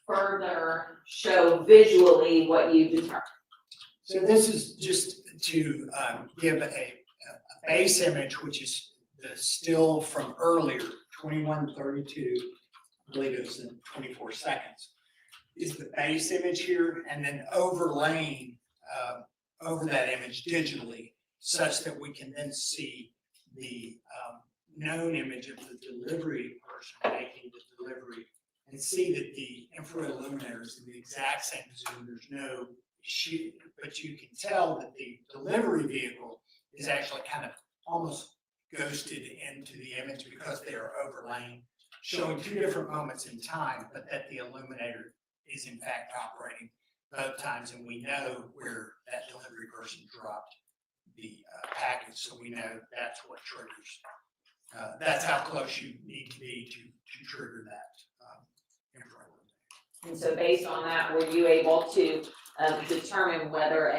further show visually what you determined? So this is just to give a base image, which is the still from earlier, 21:32, I believe it was in 24 seconds, is the base image here, and then overlaying over that image digitally, such that we can then see the known image of the delivery person making the delivery, and see that the infrared illuminator is in the exact same zoom. There's no issue, but you can tell that the delivery vehicle is actually kind of almost ghosted into the image because they are overlaying, showing 2 different moments in time, but that the illuminator is in fact operating both times, and we know where that delivery person dropped the package, so we know that's what triggers. That's how close you need to be to trigger that infrared illuminator. And so based on that, were you able to determine whether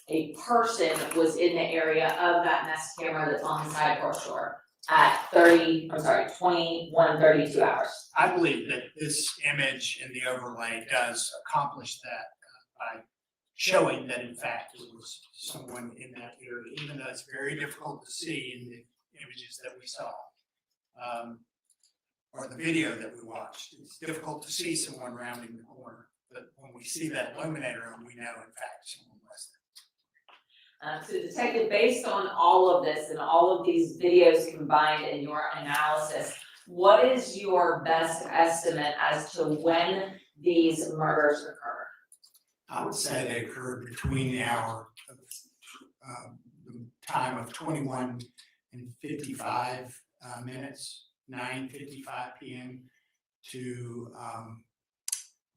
a person was in the area of that Nest camera that's on the side door shore at 21:32 hours? I believe that this image in the overlay does accomplish that by showing that in fact it was someone in that area, even though it's very difficult to see in the images that we saw. Or the video that we watched. It's difficult to see someone rounding the corner, but when we see that illuminator, we know in fact someone was there. So Detective, based on all of this and all of these videos combined in your analysis, what is your best estimate as to when these murders occurred? I would say they occurred between the hour of the time of 21 and 55 minutes, 9:55 p.m. to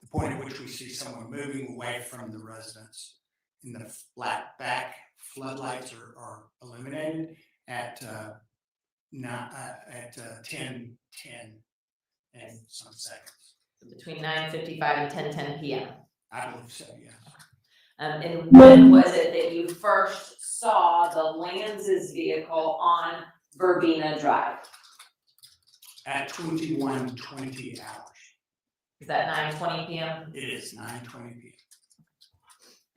the point at which we see someone moving away from the residence. In the flat back, floodlights are illuminated at 10:10 and some seconds. Between 9:55 and 10:10 p.m. I believe so, yes. And when was it that you first saw the Lanz's vehicle on Verbena Drive? At 21:20 hours. Is that 9:20 p.m.? It is 9:20 p.m.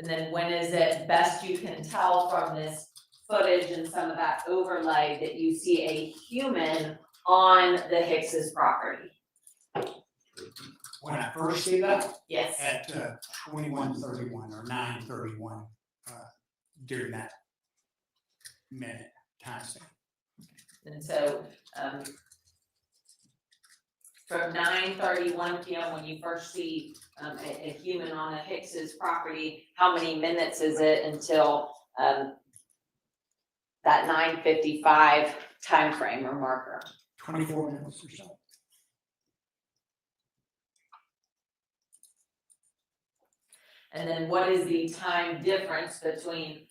And then when is it best you can tell from this footage and some of that overlay that you see a human on the Hicks's property? When I first see that? Yes. At 21:31 or 9:31 during that minute time span. And so from 9:31 p.m. when you first see a human on a Hicks's property, how many minutes is it until that 9:55 time frame or marker? 24 minutes or so. And then what is the time difference between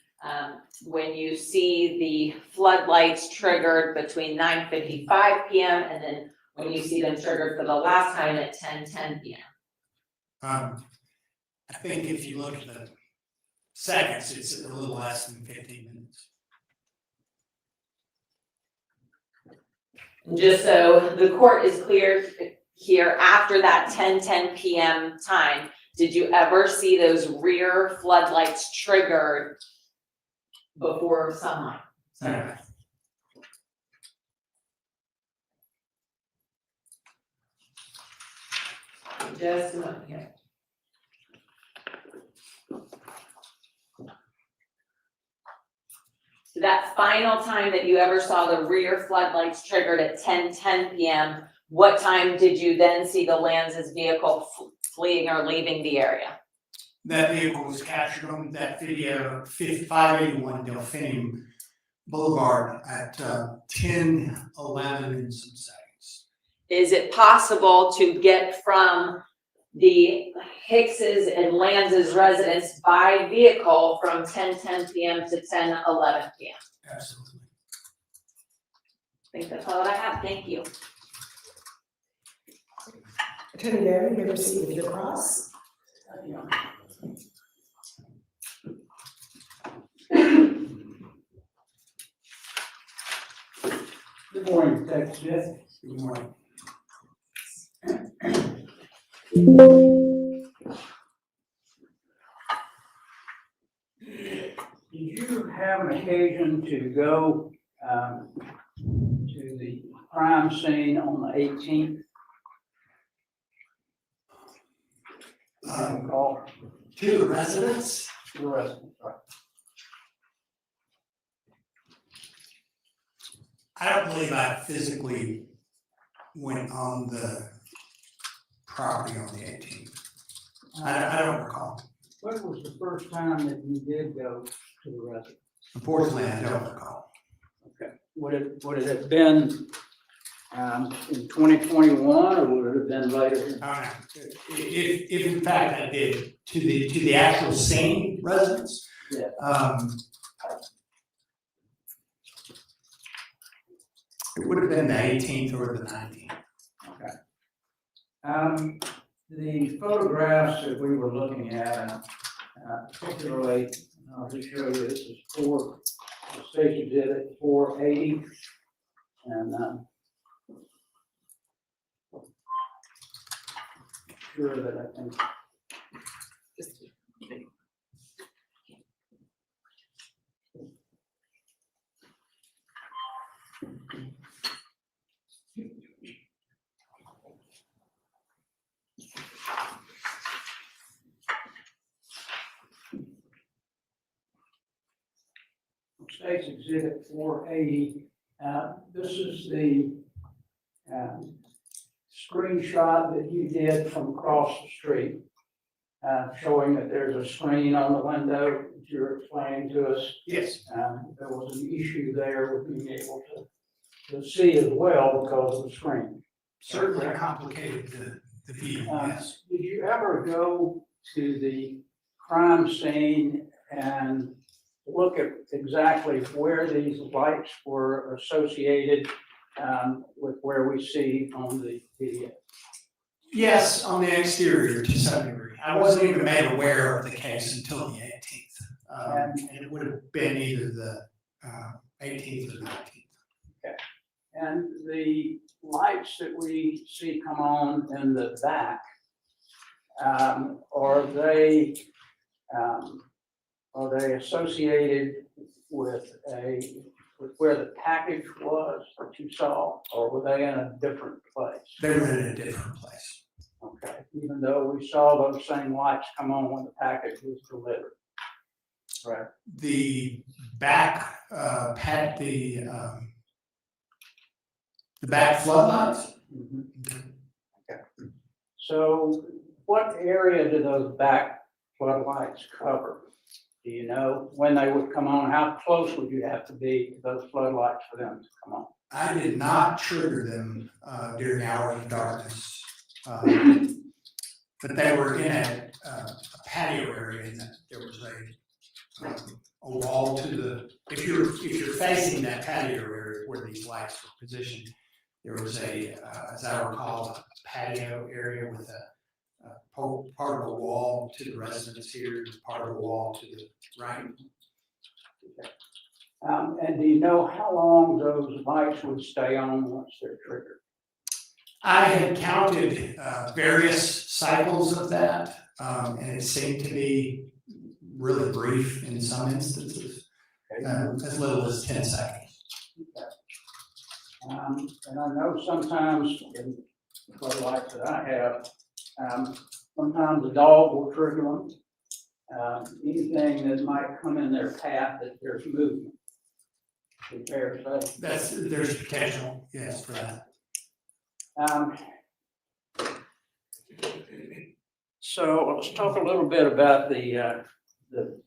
when you see the floodlights triggered between 9:55 p.m. and then when you see them triggered for the last time at 10:10 p.m.? I think if you look at the seconds, it's a little less than 15 minutes. And just so the court is clear here, after that 10:10 p.m. time, did you ever see those rear floodlights triggered before sunlight? No. Just a moment here. So that final time that you ever saw the rear floodlights triggered at 10:10 p.m., what time did you then see the Lanz's vehicle fleeing or leaving the area? That vehicle was captured on that video, 581 Delphinium Boulevard at 10:11 and some seconds. Is it possible to get from the Hicks's and Lanz's residence by vehicle from 10:10 p.m. to 10:11 p.m.? Absolutely. I think that's all I have. Thank you. Attorney Barry, you may proceed with your cross. Good morning, Detective Smith. Good morning. Did you have an occasion to go to the crime scene on the 18th? Call To the residents? the residents, right? I don't believe I physically went on the property on the 18th. I don't recall. When was the first time that you did go to the residence? Unfortunately, I don't recall. Okay. Would it have been in 2021 or would it have been later? If in fact I did to the actual scene residence, Yeah. It would have been the 18th or the 19th. Okay. The photographs that we were looking at, particularly, I'll just show you, this is State Exhibit 480. And sure that I can. State's Exhibit 480. This is the screenshot that you did from across the street, showing that there's a screen on the window that you're explaining to us. Yes. There was an issue there with being able to see as well because of the screen. Certainly complicated the view, yes. Did you ever go to the crime scene and look at exactly where these lights were associated with where we see on the video? Yes, on the exterior to some degree. I wasn't even made aware of the case until the 18th. And it would have been either the 18th or 19th. Okay. And the lights that we see come on in the back, are they associated with where the package was that you saw, or were they in a different place? They were in a different place. Okay, even though we saw those same lights come on when the package was delivered. Right. The back the back floodlights. Okay. So what area do those back floodlights cover? Do you know when they would come on? How close would you have to be to those floodlights for them to come on? I did not trigger them during hours of darkness, but they were in a patio area, and there was a wall to the. If you're facing that patio area where these lights were positioned, there was as I recall, a patio area with a part of a wall to the residence here, and part of a wall to the right. Okay. And do you know how long those lights would stay on once they're triggered? I had counted various cycles of that, and it seemed to be really brief in some instances, as little as 10 seconds. Okay. And I know sometimes in floodlights that I have, sometimes a dog will trigger them. Anything that might come in their path that there's movement. Is fair to say? There's potential, yes, for that. So let's talk a little bit about the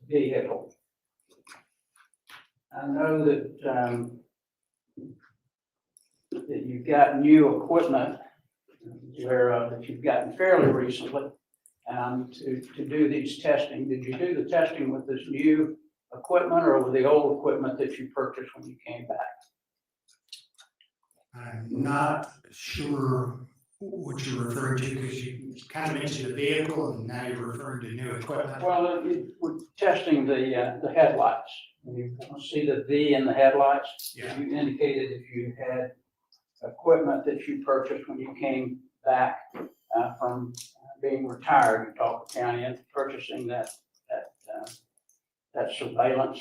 vehicle. I know that that you've got new equipment that you've gotten fairly recently to do these testing. Did you do the testing with this new equipment or with the old equipment that you purchased when you came back? I'm not sure what you're referring to, because you kind of mentioned the vehicle and now you're referring to new equipment. Well, we're testing the headlights. You see the V in the headlights. Yeah. You indicated if you had equipment that you purchased when you came back from being retired in Talbot County and purchasing that surveillance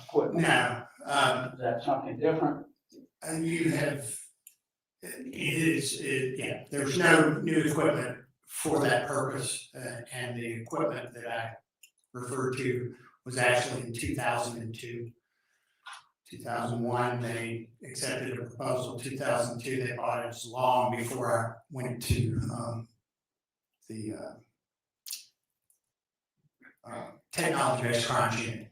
equipment. No. Is that something different? You have, yeah, there's no new equipment for that purpose. And the equipment that I referred to was actually in 2002. 2001, they accepted a proposal. 2002, they bought it. It was long before I went to the technology-based crime unit.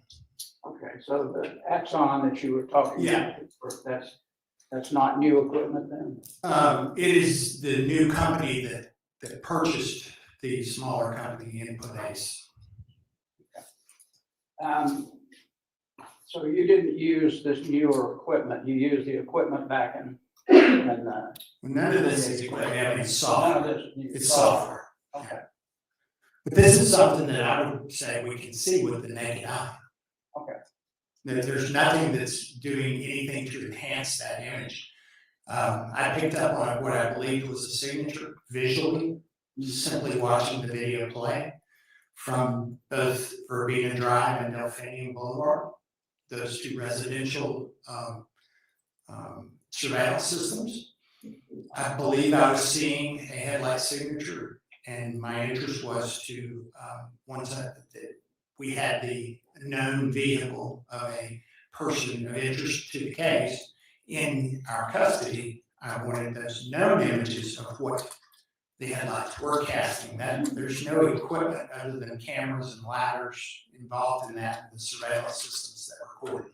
Okay, so the Axon that you were talking about, that's not new equipment then? It is the new company that purchased the smaller company, Input Ace. So you didn't use this newer equipment, you used the equipment back in None of this is equipment, it's software. It's software. Okay. But this is something that I would say we can see with the naked eye. Okay. There's nothing that's doing anything to enhance that image. I picked up on what I believed was a signature visually, just simply watching the video play from both Verbena Drive and Delphinium Boulevard, those two residential surveillance systems. I believe I was seeing a headlight signature, and my interest was to, once we had the known vehicle of a person of interest to the case in our custody, I wanted those known images of what the headlights were casting. That there's no equipment other than cameras and ladders involved in that, and the surveillance systems that recorded.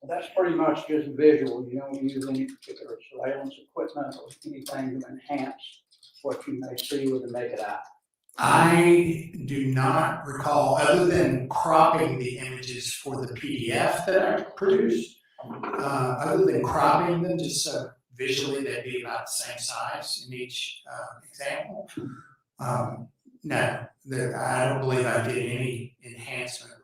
That's pretty much just visual. You don't use any particular surveillance equipment or anything to enhance what you may see with the naked eye. I do not recall, other than cropping the images for the PDF that I produced, other than cropping them just so visually they'd be about the same size in each example. No, I don't believe I did any enhancement.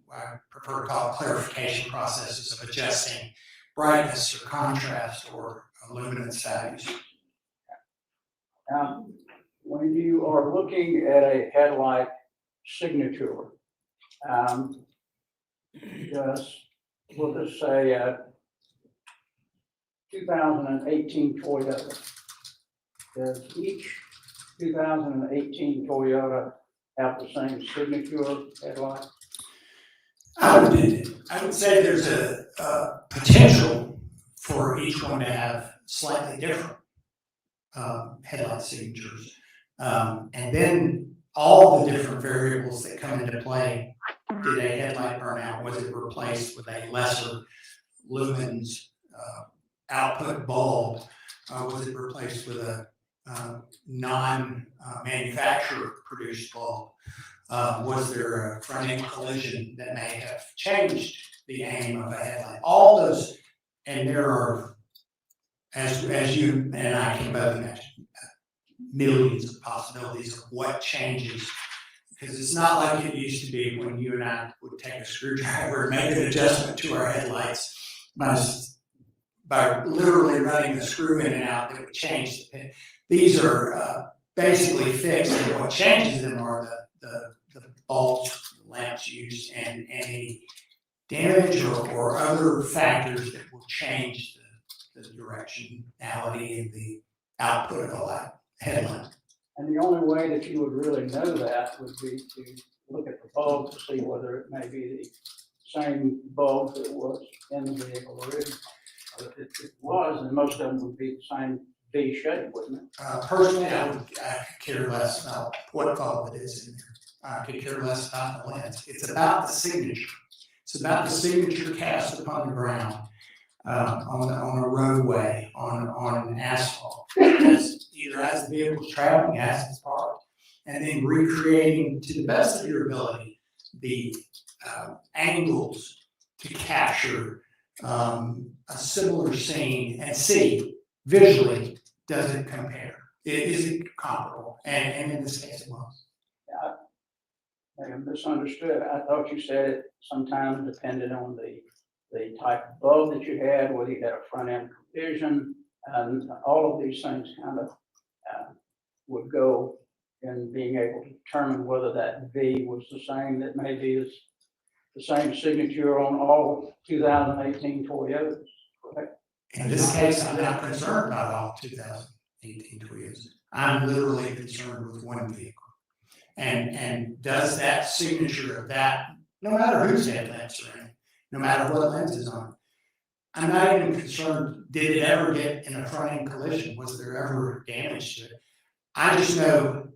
I prefer to call it clarification processes of adjusting brightness or contrast or luminance values. When you are looking at a headlight signature, we'll just say 2018 Toyota. Does each 2018 Toyota have the same signature headlight? I would say there's a potential for each one to have slightly different headlight signatures. And then all the different variables that come into play. Did a headlight burn out? Was it replaced with a lesser lumens output bulb? Was it replaced with a non-manufacturer produced bulb? Was there a front-end collision that may have changed the aim of a headlight? All those, and there are, as you and I can both imagine, millions of possibilities of what changes. Because it's not like it used to be when you and I would take a screwdriver and make an adjustment to our headlights by literally running the screw in and out that would change the pin. These are basically fixed, and what changes them are the bulbs, the lamps used, and any damage or other factors that will change the directionality and the output of the headlight. And the only way that you would really know that would be to look at the bulb to see whether it may be the same bulb that was in the vehicle originally. If it was, then most of them would be the same V shape, wouldn't it? Personally, I could care less about what bulb it is in there. I could care less about the lens. It's about the signature. It's about the signature cast upon the ground, on a roadway, on asphalt, either as the vehicle's traveling, as it's parked, and then recreating to the best of your ability the angles to capture a similar scene and see visually, does it compare? Is it comparable? And in this case, it was. Yeah, I misunderstood. I thought you said it sometimes depended on the type of bulb that you had, whether you had a front end collision, and all of these things kind of would go in being able to determine whether that V was the same, that maybe is the same signature on all 2018 Toyotas, correct? In this case, I'm not concerned about all 2018 Toyotas. I'm literally concerned with one vehicle. And does that signature of that, no matter whose headlamps are in, no matter what lens is on, I'm not even concerned, did it ever get in a front-end collision? Was there ever damage to it? I just know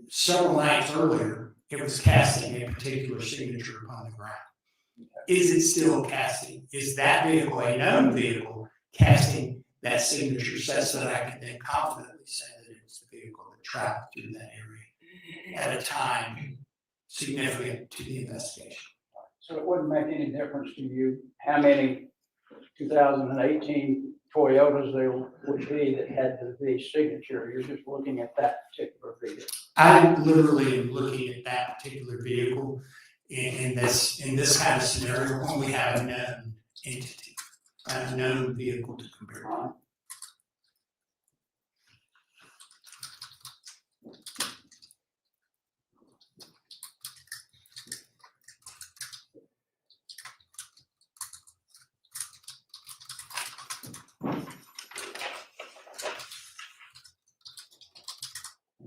several nights earlier, it was casting a particular signature upon the ground. Is it still casting? Is that vehicle a known vehicle casting that signature such that I can then confidently say that it was the vehicle that traveled through that area at a time significant to the investigation? So it wouldn't make any difference to you how many 2018 Toyotas there would be that had the V signature. You're just looking at that particular vehicle. I'm literally looking at that particular vehicle in this kind of scenario when we have a known entity, a known vehicle to compare to.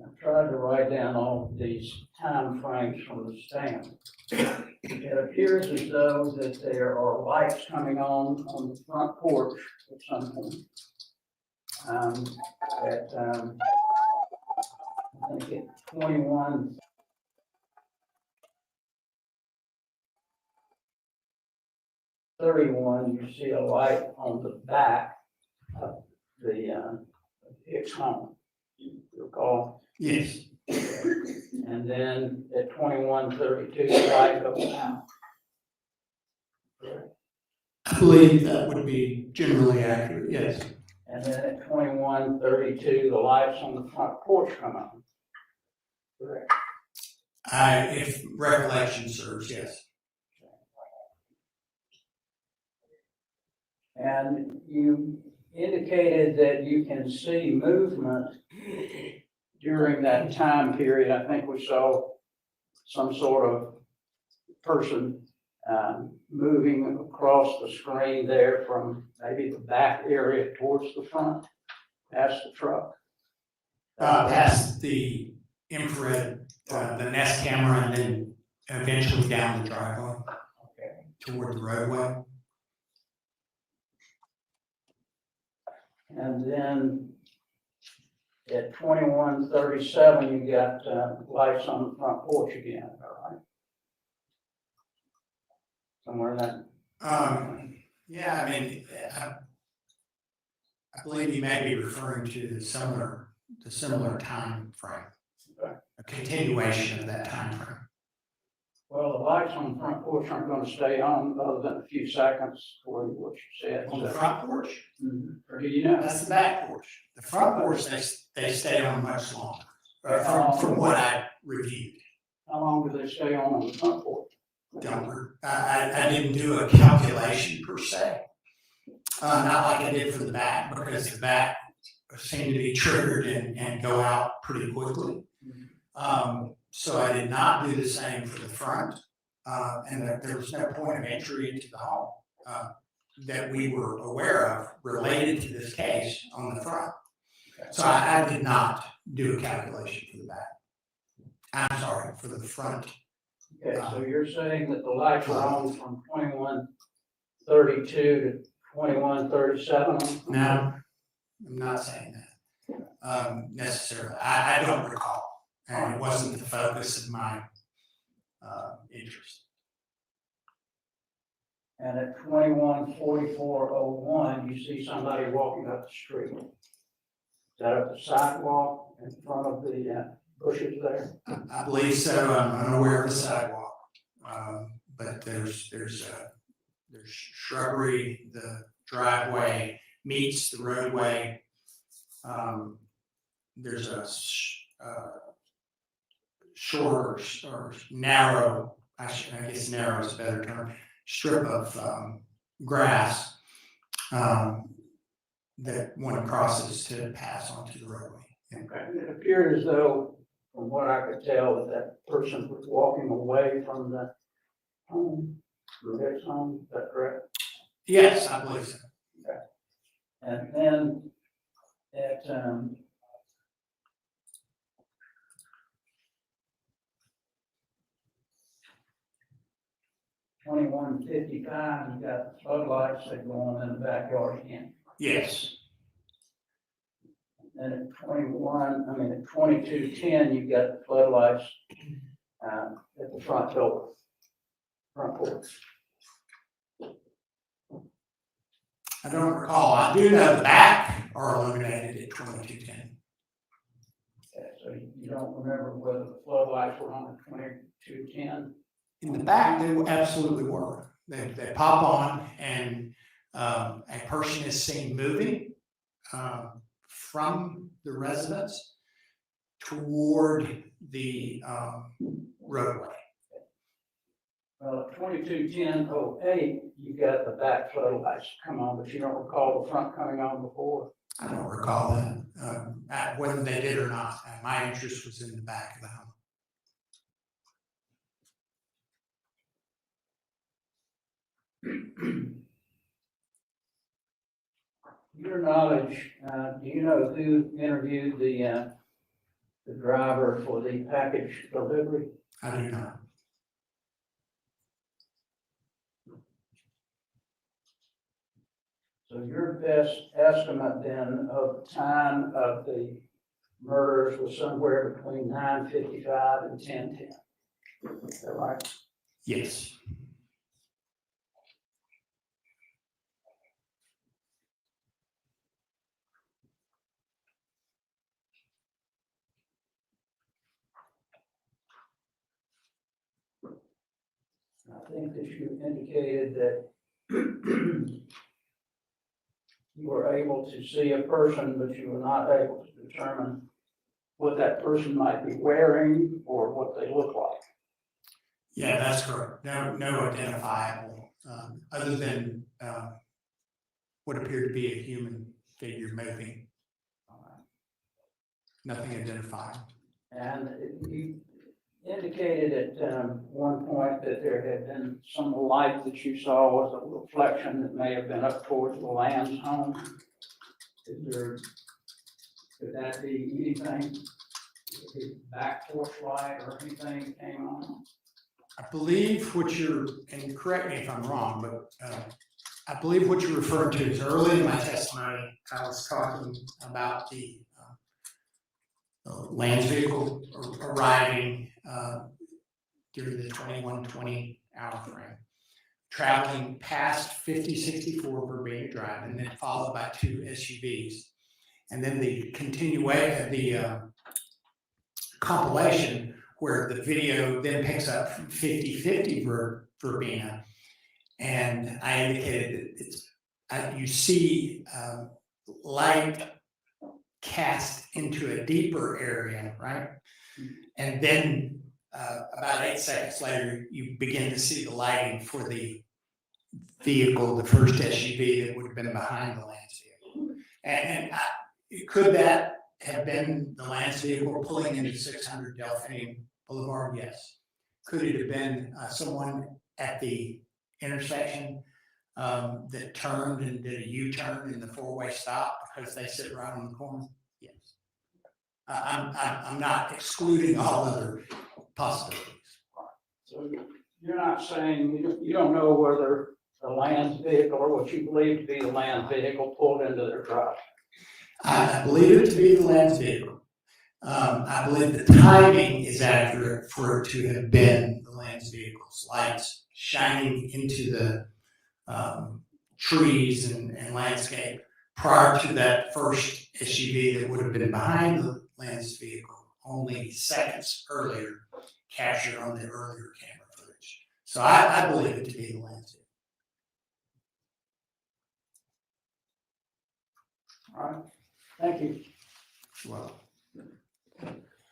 I've tried to write down all of these time frames from the stamp. It appears as though that there are lights coming on the front porch at some point. I think at 21. You see a light on the back of the Hicks home. You recall? Yes. And then at 2132, the light goes out. I believe that would be generally accurate, yes. And then at 2132, the lights on the front porch come on. Correct. If recollection serves, yes. And you indicated that you can see movement during that time period. I think we saw some sort of person moving across the screen there from maybe the back area towards the front, past the truck. Past the infrared, the Nest camera, and then eventually down the driveway toward the roadway. And then at 2137, you got lights on the front porch again, all right? Somewhere in that. Yeah, I mean, I believe you may be referring to the similar time frame, a continuation of that time frame. Well, the lights on the front porch aren't going to stay on other than a few seconds for what you said. On the front porch? Mm-hmm. Or do you know? That's the back porch. The front porch, they stay on much longer, from what I reviewed. How long do they stay on the front porch? I didn't do a calculation per se. Not like I did for the back, because the back seemed to be triggered and go out pretty quickly. So I did not do the same for the front, and there was no point of entry into the home that we were aware of related to this case on the front. So I did not do a calculation for the back. I'm sorry, for the front. Okay, so you're saying that the lights were on from 2132 to 2137? No, I'm not saying that necessarily. I don't recall. And it wasn't the focus of my interest. And at 214401, you see somebody walking up the street. Is that up the sidewalk in front of the bushes there? I believe so. I'm unaware of the sidewalk, but there's shrubbery. The driveway meets the roadway. There's a short or narrow, I guess narrow is a better term, strip of grass that one crosses to pass onto the roadway. Okay. It appeared as though, from what I could tell, that person was walking away from the home, the Hicks home. Is that correct? Yes, I believe so. Okay. And then at 2155, you got the floodlights that go on in the backyard again. Yes. And at 2210, you got the floodlights at the front door, front porch. I don't recall. I do know the back are illuminated at 2210. Okay, so you don't remember whether the floodlights were on at 2210? In the back, they absolutely were. They pop on, and a person is seen moving from the residence toward the roadway. Well, at 2210-08, you got the back floodlights come on, but you don't recall the front coming on before. I don't recall that, whether they did or not. My interest was in the back of the home. Your knowledge, do you know who interviewed the driver for the package delivery? I do not. So your best estimate then of the time of the murders was somewhere between 9:55 and 10:10. Is that right? Yes. I think that you indicated that you were able to see a person, but you were not able to determine what that person might be wearing or what they look like. Yeah, that's correct. No identifiable, other than what appeared to be a human figure moving. Nothing identified. And you indicated at one point that there had been some light that you saw was a reflection that may have been up towards the Lanz home. Could that be anything? Could it be back porch light or anything that came on? I believe what you're, and correct me if I'm wrong, but I believe what you're referring to is early in my testimony, I was talking about the Lanz vehicle arriving during the 21-20 hour frame, traveling past 5064 Verbena Drive, and then followed by 2 SUVs. And then the continuation, the compilation where the video then picks up from 5050 Verbena. And I indicated that it's, you see light cast into a deeper area, right? And then about 8 seconds later, you begin to see the lighting for the vehicle, the first SUV that would have been behind the Lanz vehicle. And could that have been the Lanz vehicle pulling into 600 Delphine Boulevard? Yes. Could it have been someone at the intersection that turned and did a U-turn in the four-way stop because they sit right on the corner? Yes. I'm not excluding all other possibilities. So you're not saying, you don't know whether the Lanz vehicle or what you believe to be the Lanz vehicle pulled into their drive? I believe it to be the Lanz vehicle. I believe the timing is accurate for it to have been the Lanz vehicle's lights shining into the trees and landscape prior to that first SUV that would have been behind the Lanz vehicle only seconds earlier, captured on the earlier camera footage. So I believe it to be the Lanz vehicle. All right, thank you. Well,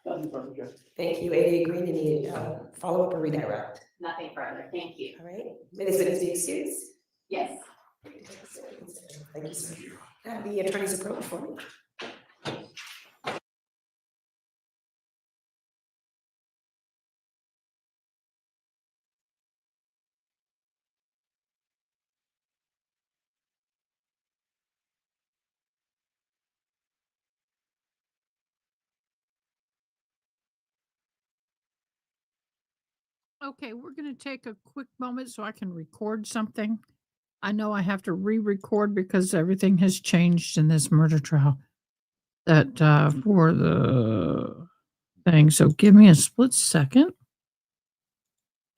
Nothing further, Judge. Thank you. Ada Green, any follow-up or redirect? Nothing further, thank you. All right, minutes be excused. Yes. Thank you, sir. The attorney's approach for me. Okay, we're going to take a quick moment so I can record something. I know I have to re-record because everything has changed in this murder trial that for the thing. So give me a split second.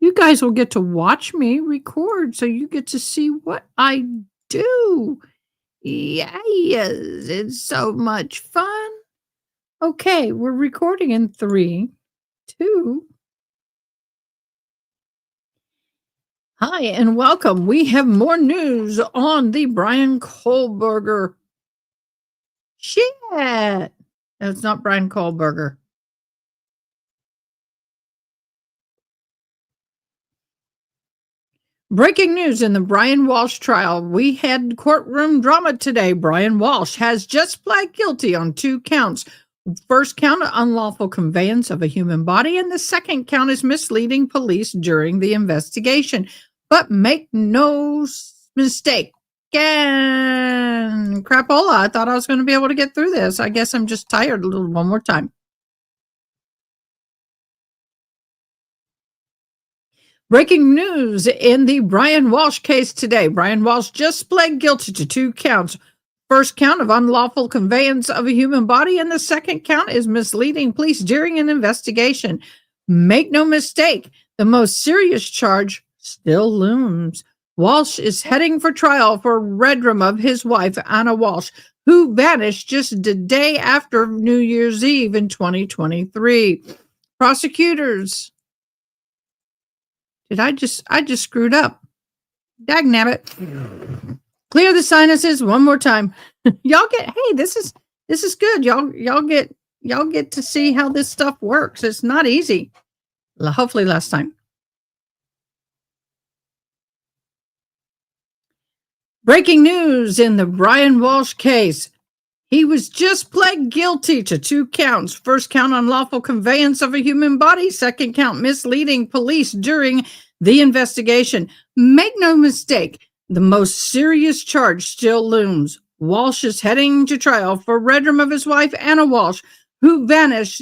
You guys will get to watch me record, so you get to see what I do. Yes, it's so much fun. Okay, we're recording in 3, 2. Hi, and welcome. We have more news on the Brian Kohlberger shit. It's not Brian Kohlberger. Breaking news in the Brian Walsh trial. We had courtroom drama today. Brian Walsh has just pled guilty on 2 counts. First count, unlawful conveyance of a human body, and the second count is misleading police during the investigation. But make no mistake. Again, crapola. I thought I was going to be able to get through this. I guess I'm just tired a little. One more time. Breaking news in the Brian Walsh case today. Brian Walsh just pled guilty to 2 counts. First count of unlawful conveyance of a human body, and the second count is misleading police during an investigation. Make no mistake, the most serious charge still looms. Walsh is heading for trial for redrum of his wife, Anna Walsh, who vanished just a day after New Year's Eve in 2023. Prosecutors. I just screwed up. Dagnabbit. Clear the sinuses one more time. Y'all get, hey, this is good. Y'all get to see how this stuff works. It's not easy. Hopefully last time. Breaking news in the Brian Walsh case. He was just pled guilty to 2 counts. First count, unlawful conveyance of a human body. Second count, misleading police during the investigation. Make no mistake, the most serious charge still looms. Walsh is heading to trial for redrum of his wife, Anna Walsh, who vanished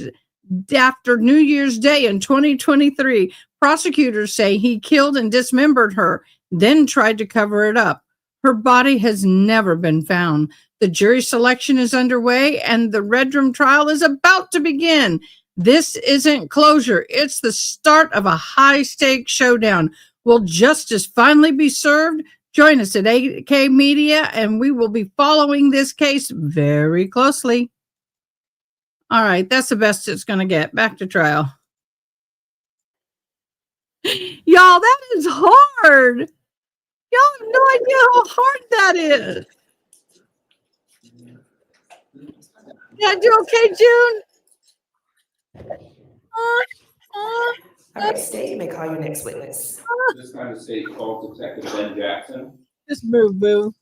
after New Year's Day in 2023. Prosecutors say he killed and dismembered her, then tried to cover it up. Her body has never been found. The jury selection is underway, and the redrum trial is about to begin. This isn't closure. It's the start of a high-stakes showdown. Will justice finally be served? Join us at AK Media, and we will be following this case very closely. All right, that's the best it's going to get. Back to trial. Y'all, that is hard. Y'all have no idea how hard that is. Yeah, do okay, June? All right, state, you may call your next witness. This kind of state called Detective Ben Jackson. Just move, boo.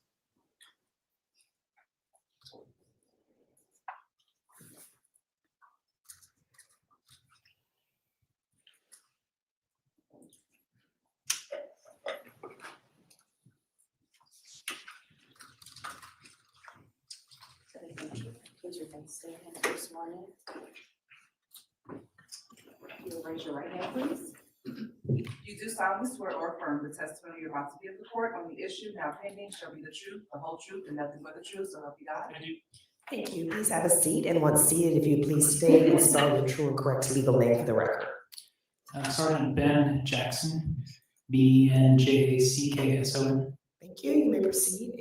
This morning. You will raise your right hand, please. You do solemnly swear or affirm the testimony you're about to give the court on the issue now pending shall be the truth, the whole truth, and nothing but the truth, so help you God. Thank you. Please have a seat, and once seated, if you please state and spell your true and correct legal name for the record. Sergeant Ben Jackson, BenJackson. Thank you. You may proceed.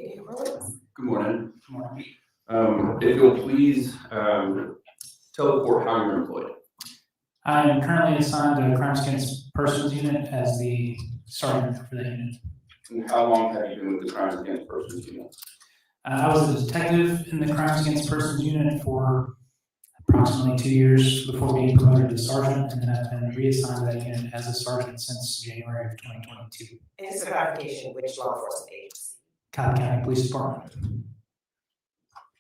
Good morning. Good morning. If you'll please tell the court how you're employed. I am currently assigned to Crimes Against Persons Unit as the sergeant for the unit. And how long have you been with the Crimes Against Persons Unit? I was a detective in the Crimes Against Persons Unit for approximately 2 years before being promoted to sergeant, and then I've been reassigned to that unit as a sergeant since January of 2022. And just a clarification, which law enforcement agency? Cobb County Police Department.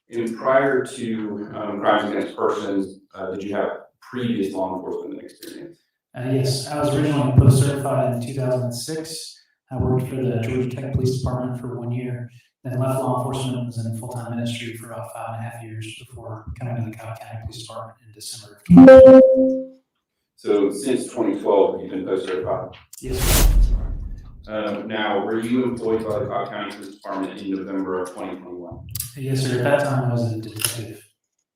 And prior to Crimes Against Persons, did you have previous law enforcement experience? Yes, I was originally post-certified in 2006. I worked for the Georgia Tech Police Department for 1 year, then left law enforcement, was in full-time ministry for about 5.5 years before coming to the Cobb County Police Department in December of 2012. So since 2012, you've been post-certified? Yes. Now, were you employed by the Cobb County Police Department in November of 2021? Yes, sir. At that time, I was a detective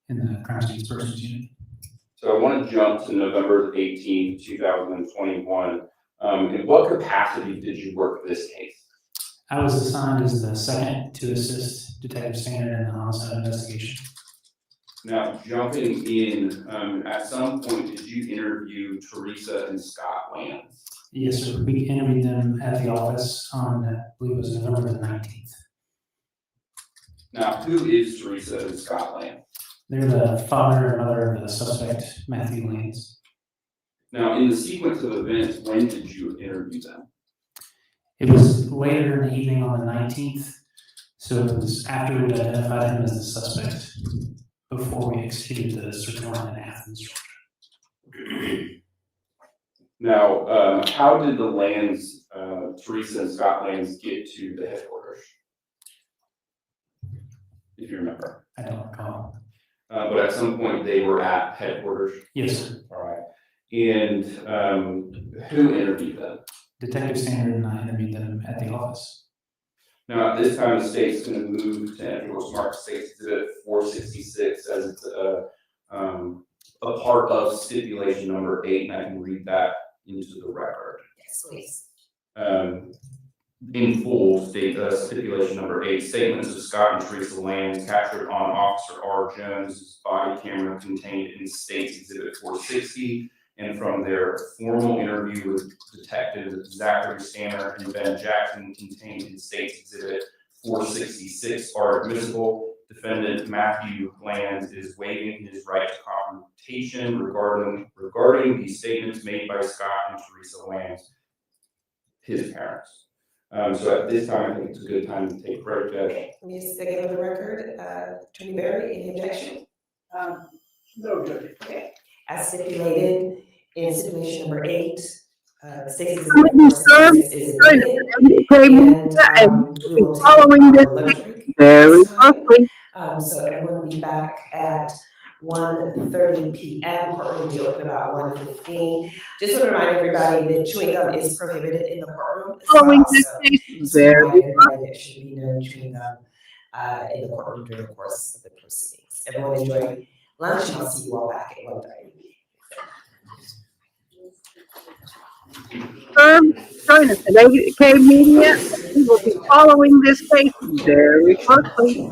in the Crimes Against Persons Unit. So I want to jump to November 18, 2021. In what capacity did you work this case? I was assigned as the second to assist Detective Standard in the homicide investigation. Now, jumping in, at some point, did you interview Teresa and Scott Lanz? Yes, sir. We interviewed them at the office on, I believe it was November the 19th. Now, who is Teresa and Scott Lanz? They're the father and mother of the suspect, Matthew Lanz. Now, in the sequence of events, when did you interview them? It was later in the evening on the 19th, so it was after we identified him as the suspect before we executed the search warrant in Athens, Georgia. Now, how did the Lanz, Teresa and Scott Lanz get to the headquarters? If you remember. I don't recall. But at some point they were at headquarters? Yes, sir. All right. And who interviewed them? Detective Standard and I interviewed them at the office. Now, at this time, the state's gonna move to enforce Mark State's Exhibit 466 as it's a part of stipulation number 8, and I can read that into the record. Yes, please. In full, stipulation number 8, statements of Scott and Teresa Lanz captured on Officer R. Jones' body camera contained in State's Exhibit 460, and from their formal interview with Detectives Zachary Stanner and Ben Jackson contained in State's Exhibit 466 are admissible. Defendant Matthew Lanz is waiving his right to confrontation regarding the statements made by Scott and Teresa Lanz, his parents. So at this time, I think it's a good time to take credit. Okay, let me just get on the record. Attorney Barry, any objection? No, Judge. Okay. As stipulated in stipulation number 8, State's following this very closely. So everyone will be back at 1:30 p.m. Courtroom will be open about 1:15. Just want to remind everybody that chewing gum is prohibited in the courtroom. Following this case very closely. There should be no chewing gum in the courtroom during the course of the proceedings. Everyone enjoy lunch, and I'll see you all back at 1:30. Join us at AK Media. We will be following this case very closely.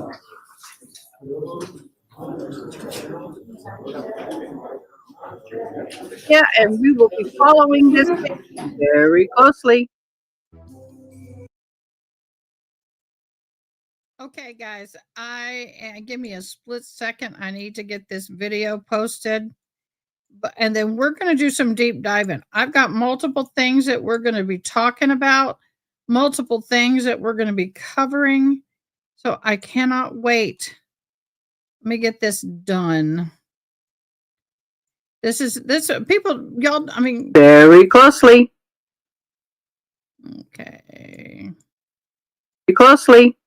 Yeah, and we will be following this case very closely. Okay, guys, give me a split second. I need to get this video posted. And then we're going to do some deep diving. I've got multiple things that we're going to be talking about, multiple things that we're going to be covering. So I cannot wait. Let me get this done. This people, y'all, I mean, very closely. Okay. Very closely.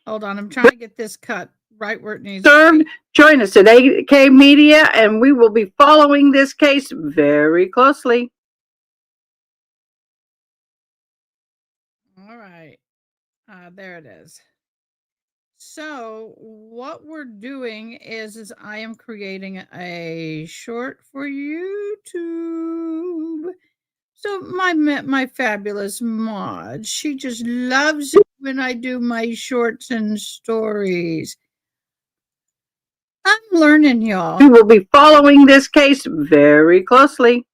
Hold on. I'm trying to get this cut right where it needs to be. Join us at AK Media, and we will be following this case very closely. All right. There it is. So what we're doing is I am creating a short for YouTube. So my fabulous Maud, she just loves it when I do my shorts and stories. I'm learning, y'all. We will be following this case very closely.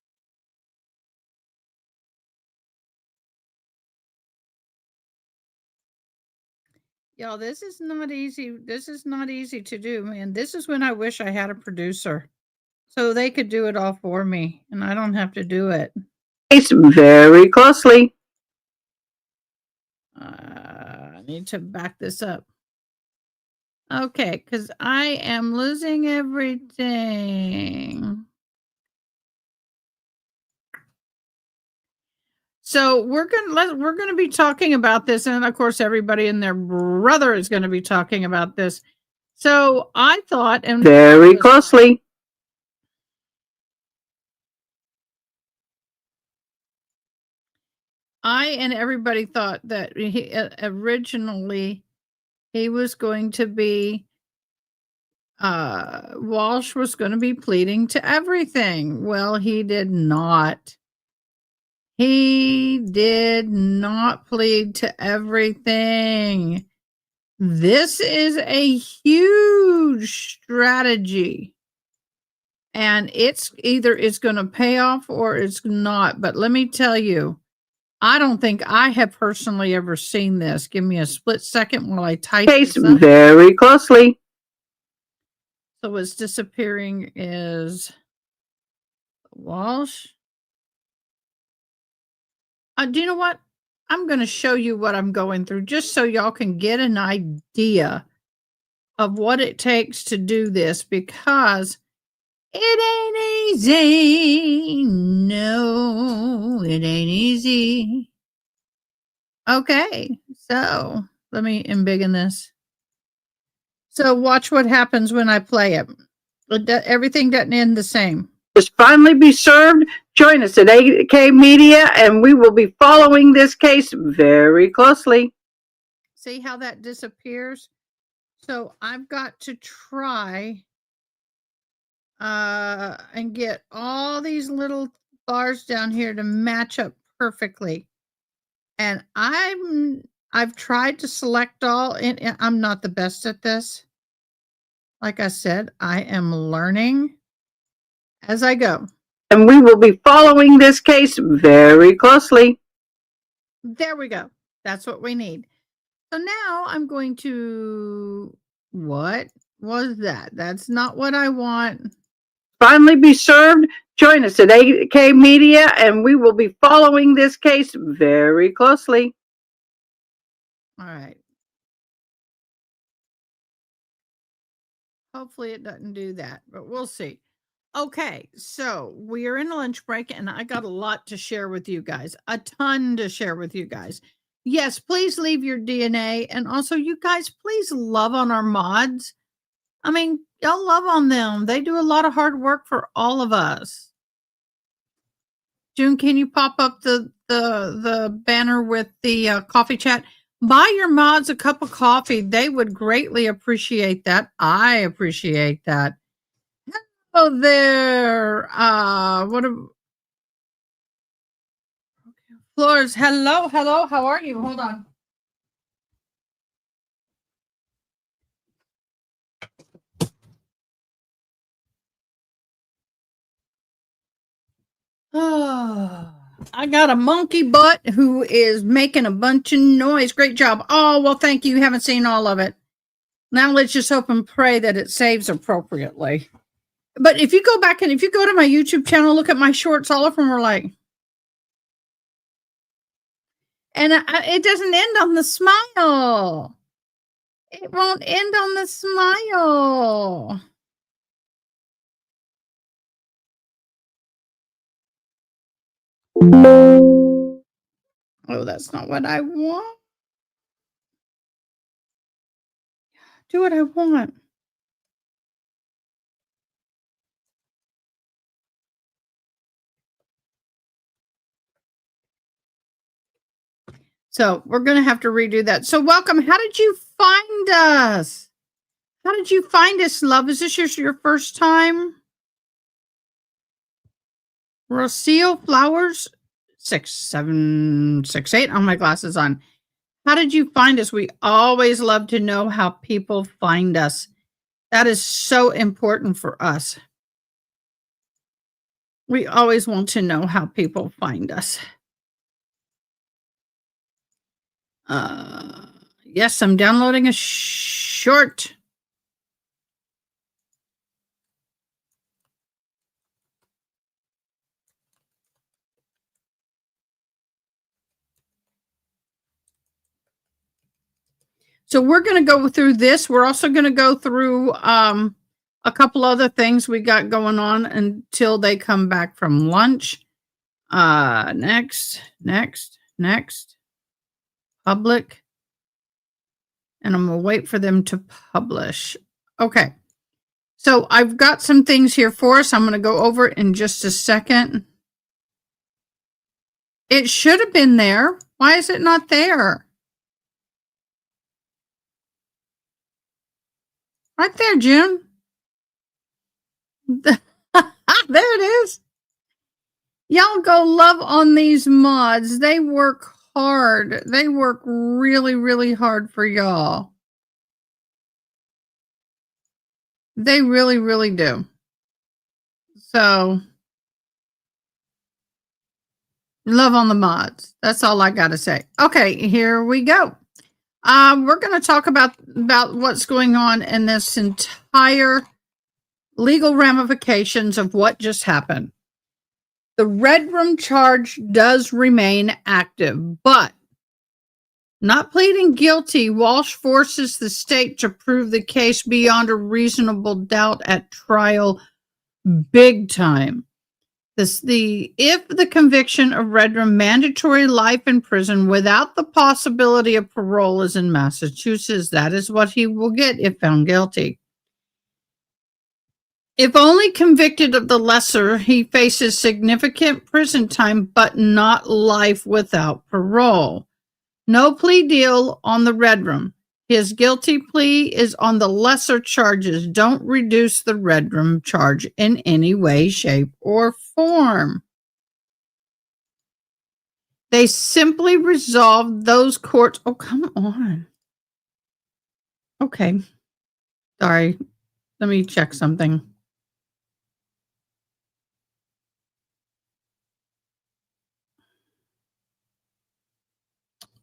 Y'all, this is not easy. This is not easy to do, man. This is when I wish I had a producer so they could do it all for me and I don't have to do it. Case very closely. I need to back this up. Okay, because I am losing everything. So we're gonna be talking about this, and of course, everybody and their brother is going to be talking about this. So I thought, and very closely. I and everybody thought that he originally he was going to be Walsh was going to be pleading to everything. Well, he did not. He did not plead to everything. This is a huge strategy. And it's either it's going to pay off or it's not. But let me tell you, I don't think I have personally ever seen this. Give me a split second while I type this up very closely. So what's disappearing is Walsh. Do you know what? I'm going to show you what I'm going through just so y'all can get an idea of what it takes to do this, because it ain't easy. No, it ain't easy. Okay, so let me embiggen this. So watch what happens when I play it. Everything doesn't end the same. Just finally be served. Join us at AK Media, and we will be following this case very closely. See how that disappears? So I've got to try and get all these little bars down here to match up perfectly. And I've tried to select all, and I'm not the best at this. Like I said, I am learning as I go. And we will be following this case very closely. There we go. That's what we need. So now I'm going to, what was that? That's not what I want. Finally be served. Join us at AK Media, and we will be following this case very closely. All right. Hopefully it doesn't do that, but we'll see. Okay, so we are in a lunch break, and I got a lot to share with you guys, a ton to share with you guys. Yes, please leave your DNA, and also you guys, please love on our mods. I mean, y'all love on them. They do a lot of hard work for all of us. June, can you pop up the banner with the coffee chat? Buy your mods a cup of coffee. They would greatly appreciate that. I appreciate that. Hello there. Flores, hello. How are you? Hold on. Oh, I got a monkey butt who is making a bunch of noise. Great job. Oh, well, thank you. You haven't seen all of it. Now let's just hope and pray that it saves appropriately. But if you go back and if you go to my YouTube channel, look at my shorts, all of them are like, and it doesn't end on the smile. It won't end on the smile. Oh, that's not what I want. Do what I want. So we're going to have to redo that. So welcome. How did you find us? How did you find us, love? Is this your first time? Rocio Flowers 6768 on my glasses on. How did you find us? We always love to know how people find us. That is so important for us. We always want to know how people find us. Yes, I'm downloading a short. So we're going to go through this. We're also going to go through a couple other things we got going on until they come back from lunch. Next. Public. And I'm going to wait for them to publish. Okay. So I've got some things here for us. I'm going to go over it in just a second. It should have been there. Why is it not there? Right there, June. There it is. Y'all go love on these mods. They work hard. They work really, really hard for y'all. They really, really do. So, love on the mods. That's all I got to say. Okay, here we go. We're going to talk about what's going on in this entire legal ramifications of what just happened. The Red Room charge does remain active, but not pleading guilty, Walsh forces the state to prove the case beyond a reasonable doubt at trial big time. If the conviction of Red Room mandatory life in prison without the possibility of parole is in Massachusetts, that is what he will get if found guilty. If only convicted of the lesser, he faces significant prison time, but not life without parole. No plea deal on the red room. His guilty plea is on the lesser charges. Don't reduce the red room charge in any way, shape, or form. They simply resolved those courts. Oh, come on. Okay. Sorry. Let me check something.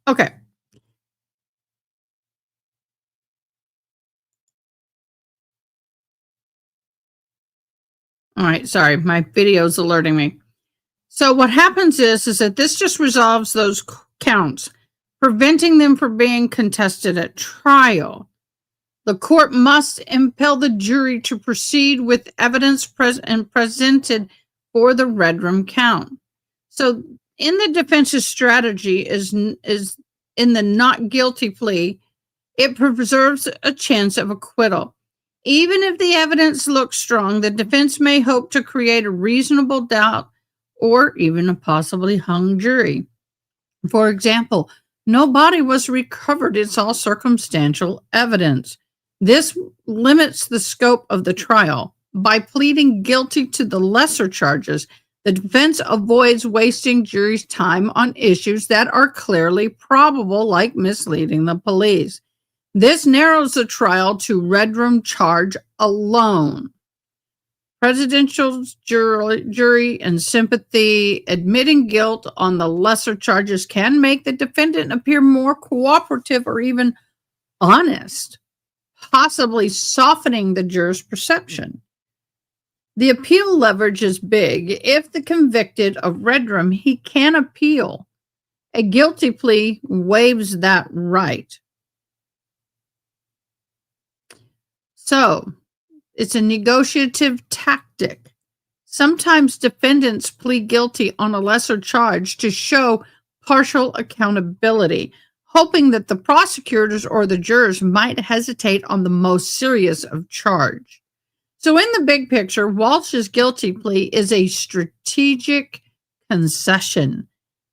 Okay. All right. Sorry. My video's alerting me. So what happens is that this just resolves those counts, preventing them from being contested at trial. The court must impel the jury to proceed with evidence presented for the red room count. So in the defense's strategy is in the not guilty plea, it preserves a chance of acquittal. Even if the evidence looks strong, the defense may hope to create a reasonable doubt or even a possibly hung jury. For example, no body was recovered. It's all circumstantial evidence. This limits the scope of the trial. By pleading guilty to the lesser charges, the defense avoids wasting jury's time on issues that are clearly probable, like misleading the police. This narrows the trial to red room charge alone. Presidential jury and sympathy admitting guilt on the lesser charges can make the defendant appear more cooperative or even honest, possibly softening the juror's perception. The appeal leverage is big. If the convicted of red room, he can appeal. A guilty plea waives that right. So, it's a negotiative tactic. Sometimes defendants plead guilty on a lesser charge to show partial accountability, hoping that the prosecutors or the jurors might hesitate on the most serious of charge. So in the big picture, Walsh's guilty plea is a strategic concession.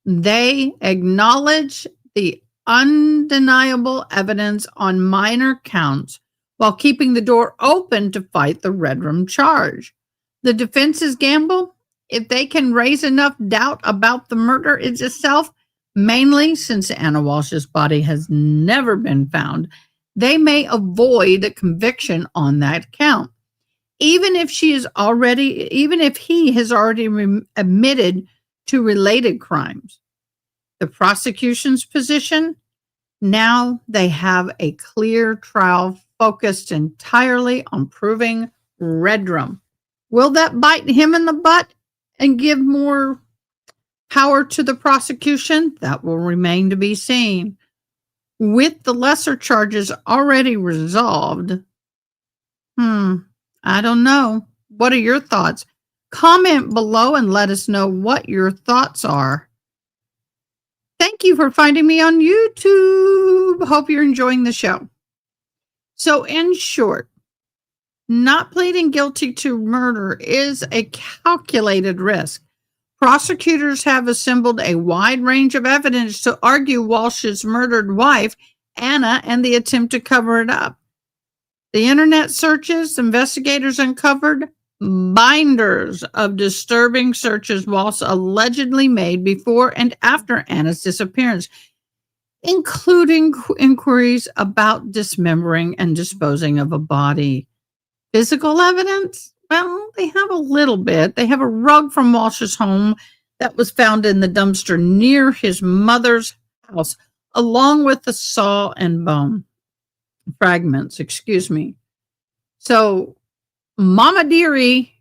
They acknowledge the undeniable evidence on minor counts while keeping the door open to fight the red room charge. The defense's gamble, if they can raise enough doubt about the murder itself, mainly since Anna Walsh's body has never been found, they may avoid a conviction on that count. Even if he has already admitted to related crimes. The prosecution's position, now they have a clear trial focused entirely on proving red room. Will that bite him in the butt and give more power to the prosecution? That will remain to be seen. With the lesser charges already resolved, I don't know. What are your thoughts? Comment below and let us know what your thoughts are. Thank you for finding me on YouTube. Hope you're enjoying the show. So in short, not pleading guilty to murder is a calculated risk. Prosecutors have assembled a wide range of evidence to argue Walsh's murdered wife, Anna, and the attempt to cover it up. The internet searches, investigators uncovered binders of disturbing searches Walsh allegedly made before and after Anna's disappearance, including inquiries about dismembering and disposing of a body. Physical evidence? Well, they have a little bit. They have a rug from Walsh's home that was found in the dumpster near his mother's house, along with the saw and bone fragments, So, Mama Dearie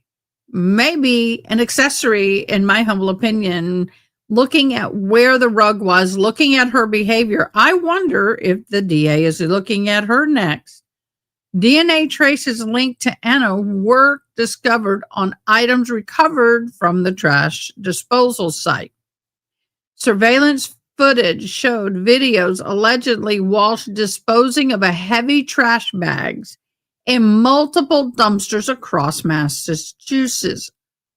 may be an accessory, in my humble opinion, looking at where the rug was, looking at her behavior. I wonder if the DA is looking at her next. DNA traces linked to Anna were discovered on items recovered from the trash disposal site. Surveillance footage showed videos allegedly Walsh disposing of a heavy trash bags, in multiple dumpsters across Massachusetts.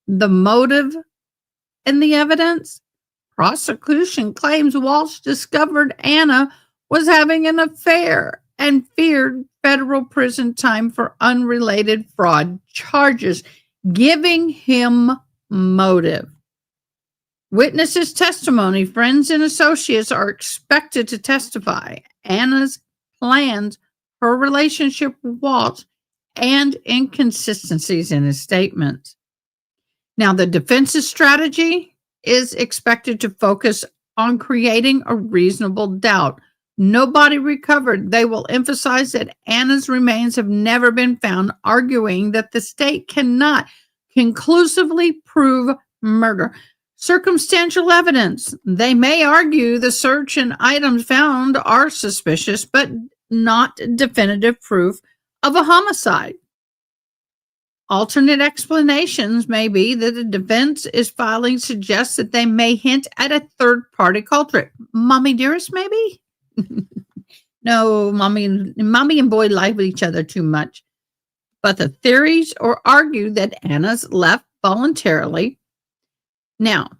The motive in the evidence? Prosecution claims Walsh discovered Anna was having an affair and feared federal prison time for unrelated fraud charges, giving him motive. Witnesses' testimony, friends and associates are expected to testify. Anna's plans, her relationship with Walsh, and inconsistencies in his statements. Now, the defense's strategy is expected to focus on creating a reasonable doubt. Nobody recovered. They will emphasize that Anna's remains have never been found, arguing that the state cannot conclusively prove murder. Circumstantial evidence. They may argue the search and items found are suspicious, but not definitive proof of a homicide. Alternate explanations may be that the defense is filing suggests that they may hint at a third-party culprit. Mommy dearest, maybe? No, mommy and boy like each other too much. But the theories or argue that Anna's left voluntarily. Now,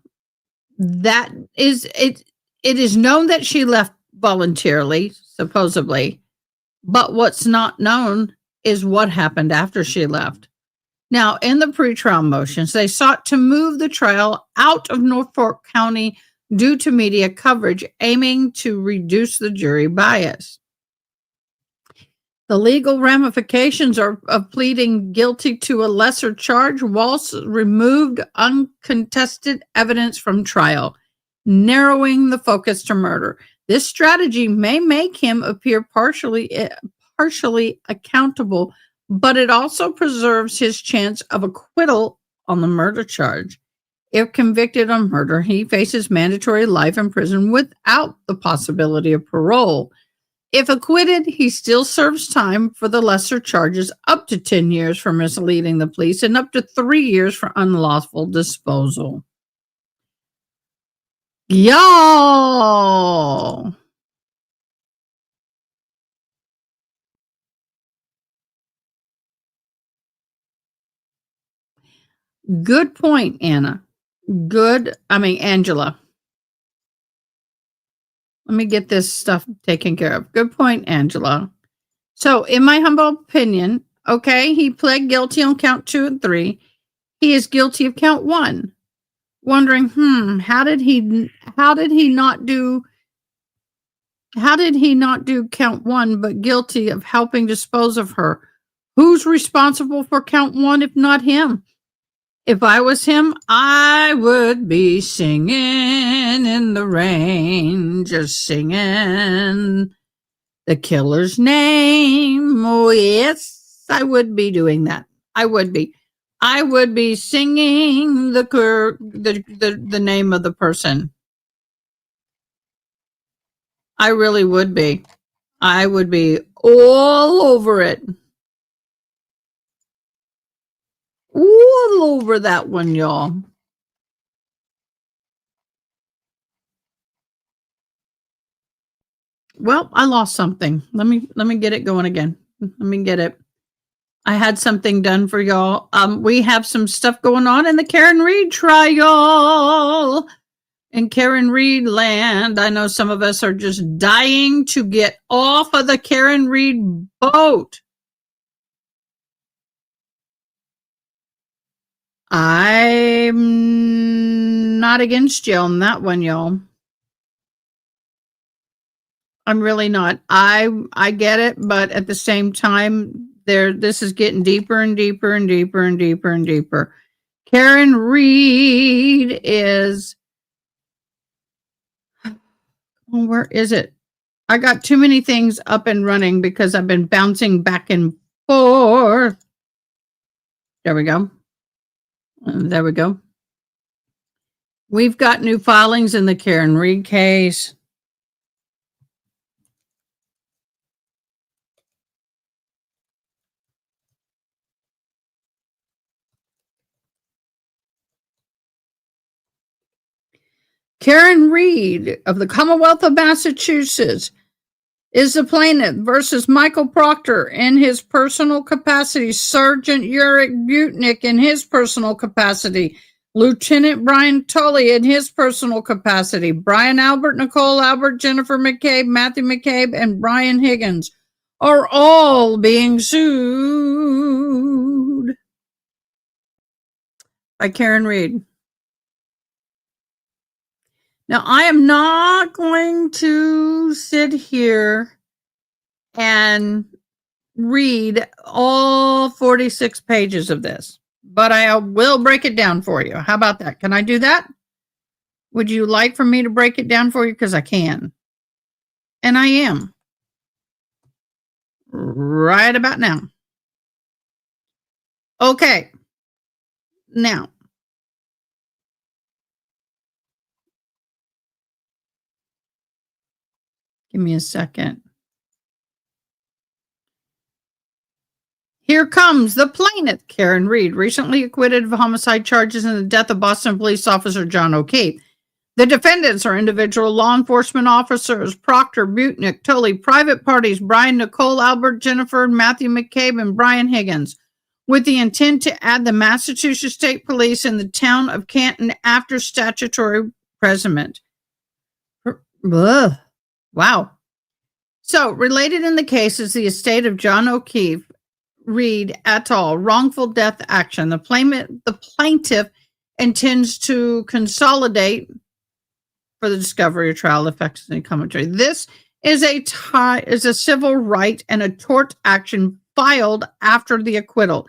that is it. It is known that she left voluntarily, supposedly, but what's not known is what happened after she left. Now, in the pretrial motions, they sought to move the trial out of Norfolk County due to media coverage, aiming to reduce the jury bias. The legal ramifications of pleading guilty to a lesser charge. Walsh removed uncontested evidence from trial, narrowing the focus to murder. This strategy may make him appear partially accountable, but it also preserves his chance of acquittal on the murder charge. If convicted on murder, he faces mandatory life in prison without the possibility of parole. If acquitted, he still serves time for the lesser charges, up to 10 years for misleading the police and up to 3 years for unlawful disposal. Y'all! Good point, Angela. Let me get this stuff taken care of. Good point, Angela. So, in my humble opinion, okay, he pled guilty on count 2 and 3. He is guilty of count 1. Wondering, how did he not do count 1, but guilty of helping dispose of her? Who's responsible for count 1 if not him? If I was him, I would be singing in the rain, just singing the killer's name. Oh, yes, I would be doing that. I would be singing the name of the person. I really would be. I would be all over it. All over that one, y'all. Well, I lost something. Let me get it going again. Let me get it. I had something done for y'all. We have some stuff going on in the Karen Reed trial. In Karen Reed land, I know some of us are just dying to get off of the Karen Reed boat. I'm not against you on that one, y'all. I'm really not. I get it, but at the same time, this is getting deeper and deeper and deeper and deeper and deeper. Karen Reed is, where is it? I got too many things up and running because I've been bouncing back and forth. There we go. There we go. We've got new filings in the Karen Reed case. Karen Reed of the Commonwealth of Massachusetts is the plaintiff versus Michael Proctor in his personal capacity, Sergeant Uric Butnick in his personal capacity, Lieutenant Brian Tully in his personal capacity, Brian Albert, Nicole Albert, Jennifer McCabe, Matthew McCabe, and Brian Higgins are all being sued by Karen Reed. Now, I am not going to sit here and read all 46 pages of this, but I will break it down for you. How about that? Can I do that? Would you like for me to break it down for you? Because I can. And I am. Right about now. Okay. Now, give me a second. Here comes the plaintiff, Karen Reed, recently acquitted of homicide charges in the death of Boston police officer John O'Keefe. The defendants are individual law enforcement officers, Proctor, Butnick, Tully, private parties, Brian, Nicole, Albert, Jennifer, Matthew McCabe, and Brian Higgins, with the intent to add the Massachusetts State Police in the town of Canton after statutory imprisonment. Wow. So, related in the case is the estate of John O'Keefe, Reed et al. Wrongful death action. The plaintiff intends to consolidate for the discovery or trial effects and commentary. This is a civil right and a tort action filed after the acquittal.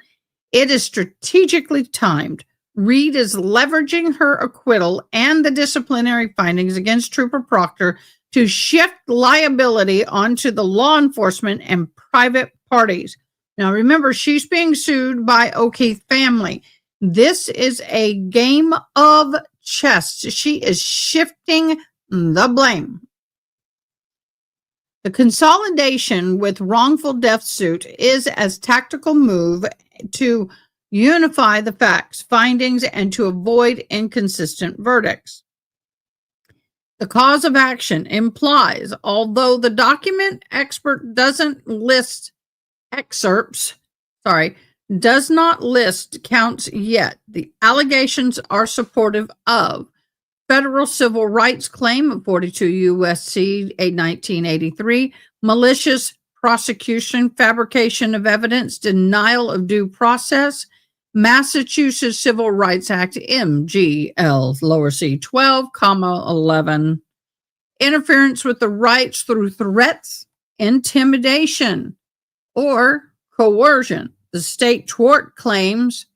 It is strategically timed. Reed is leveraging her acquittal and the disciplinary findings against Trooper Proctor to shift liability onto the law enforcement and private parties. Now, remember, she's being sued by O'Keefe family. This is a game of chess. She is shifting the blame. The consolidation with wrongful death suit is as tactical move to unify the facts, findings, and to avoid inconsistent verdicts. The cause of action implies, although the document expert doesn't list does not list counts yet. The allegations are supportive of federal civil rights claim of 42 U.S.C. 1983, malicious prosecution, fabrication of evidence, denial of due process, Massachusetts Civil Rights Act, MGL, lower C 12, 11, interference with the rights through threats, intimidation, or coercion. The state tort claims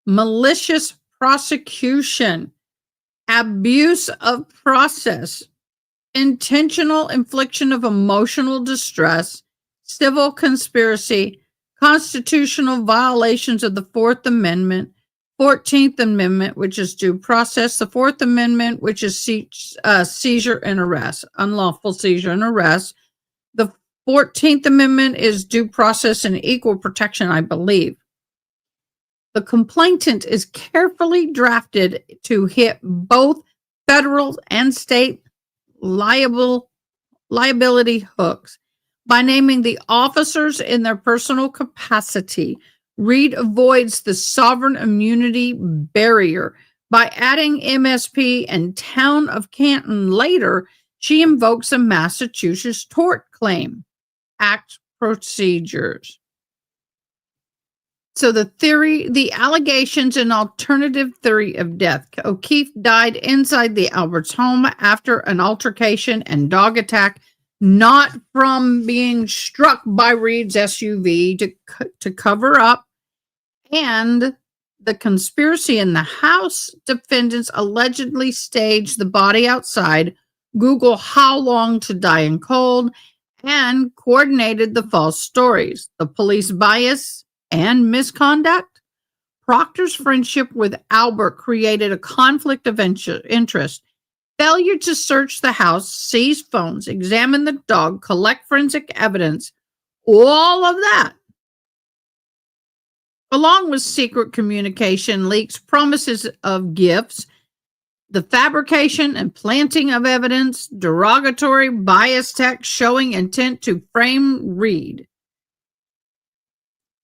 malicious prosecution, abuse of process, intentional infliction of emotional distress, civil conspiracy, constitutional violations of the Fourth Amendment, 14th Amendment, which is due process, the Fourth Amendment, which is seizure and arrest, unlawful seizure and arrest. The 14th Amendment is due process and equal protection, I believe. The complainant is carefully drafted to hit both federal and state liability hooks. By naming the officers in their personal capacity, Reed avoids the sovereign immunity barrier. By adding MSP and Town of Canton later, she invokes a Massachusetts tort claim act procedures. So the allegations and alternative theory of death. O'Keefe died inside the Alberts home after an altercation and dog attack, not from being struck by Reed's SUV to cover up. And the conspiracy in the house, defendants allegedly staged the body outside, Google how long to die in cold, and coordinated the false stories. The police bias and misconduct. Proctor's friendship with Albert created a conflict of interest. Failure to search the house, seize phones, examine the dog, collect forensic evidence, all of that, along with secret communication leaks, promises of gifts, the fabrication and planting of evidence, derogatory, biased text showing intent to frame Reed.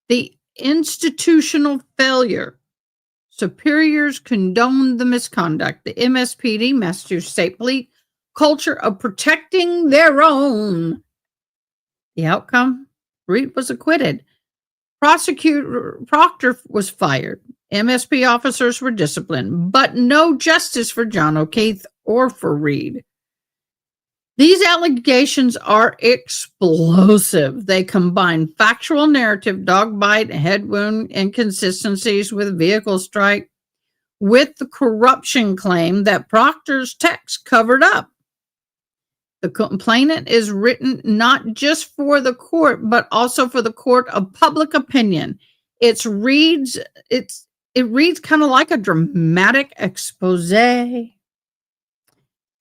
The institutional failure. Superiors condoned the misconduct. The MSPD, Massachusetts State Police, culture of protecting their own. The outcome? Reed was acquitted. Proctor was fired. MSP officers were disciplined, but no justice for John O'Keefe or for Reed. These allegations are explosive. They combine factual narrative, dog bite, head wound inconsistencies with vehicle strike, with the corruption claim that Proctor's text covered up. The complainant is written not just for the court, but also for the court of public opinion. It reads kind of like a dramatic expose.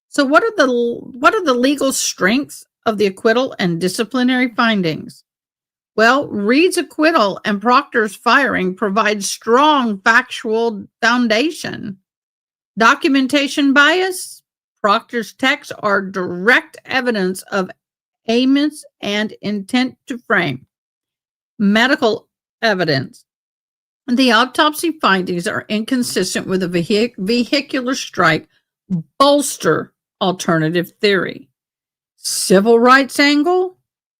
So what are the legal strengths of the acquittal and disciplinary findings? Well, Reed's acquittal and Proctor's firing provide strong factual foundation. Documentation bias. Proctor's texts are direct evidence of aimants and intent to frame. Medical evidence. The autopsy findings are inconsistent with a vehicular strike, bolster alternative theory. Civil rights angle.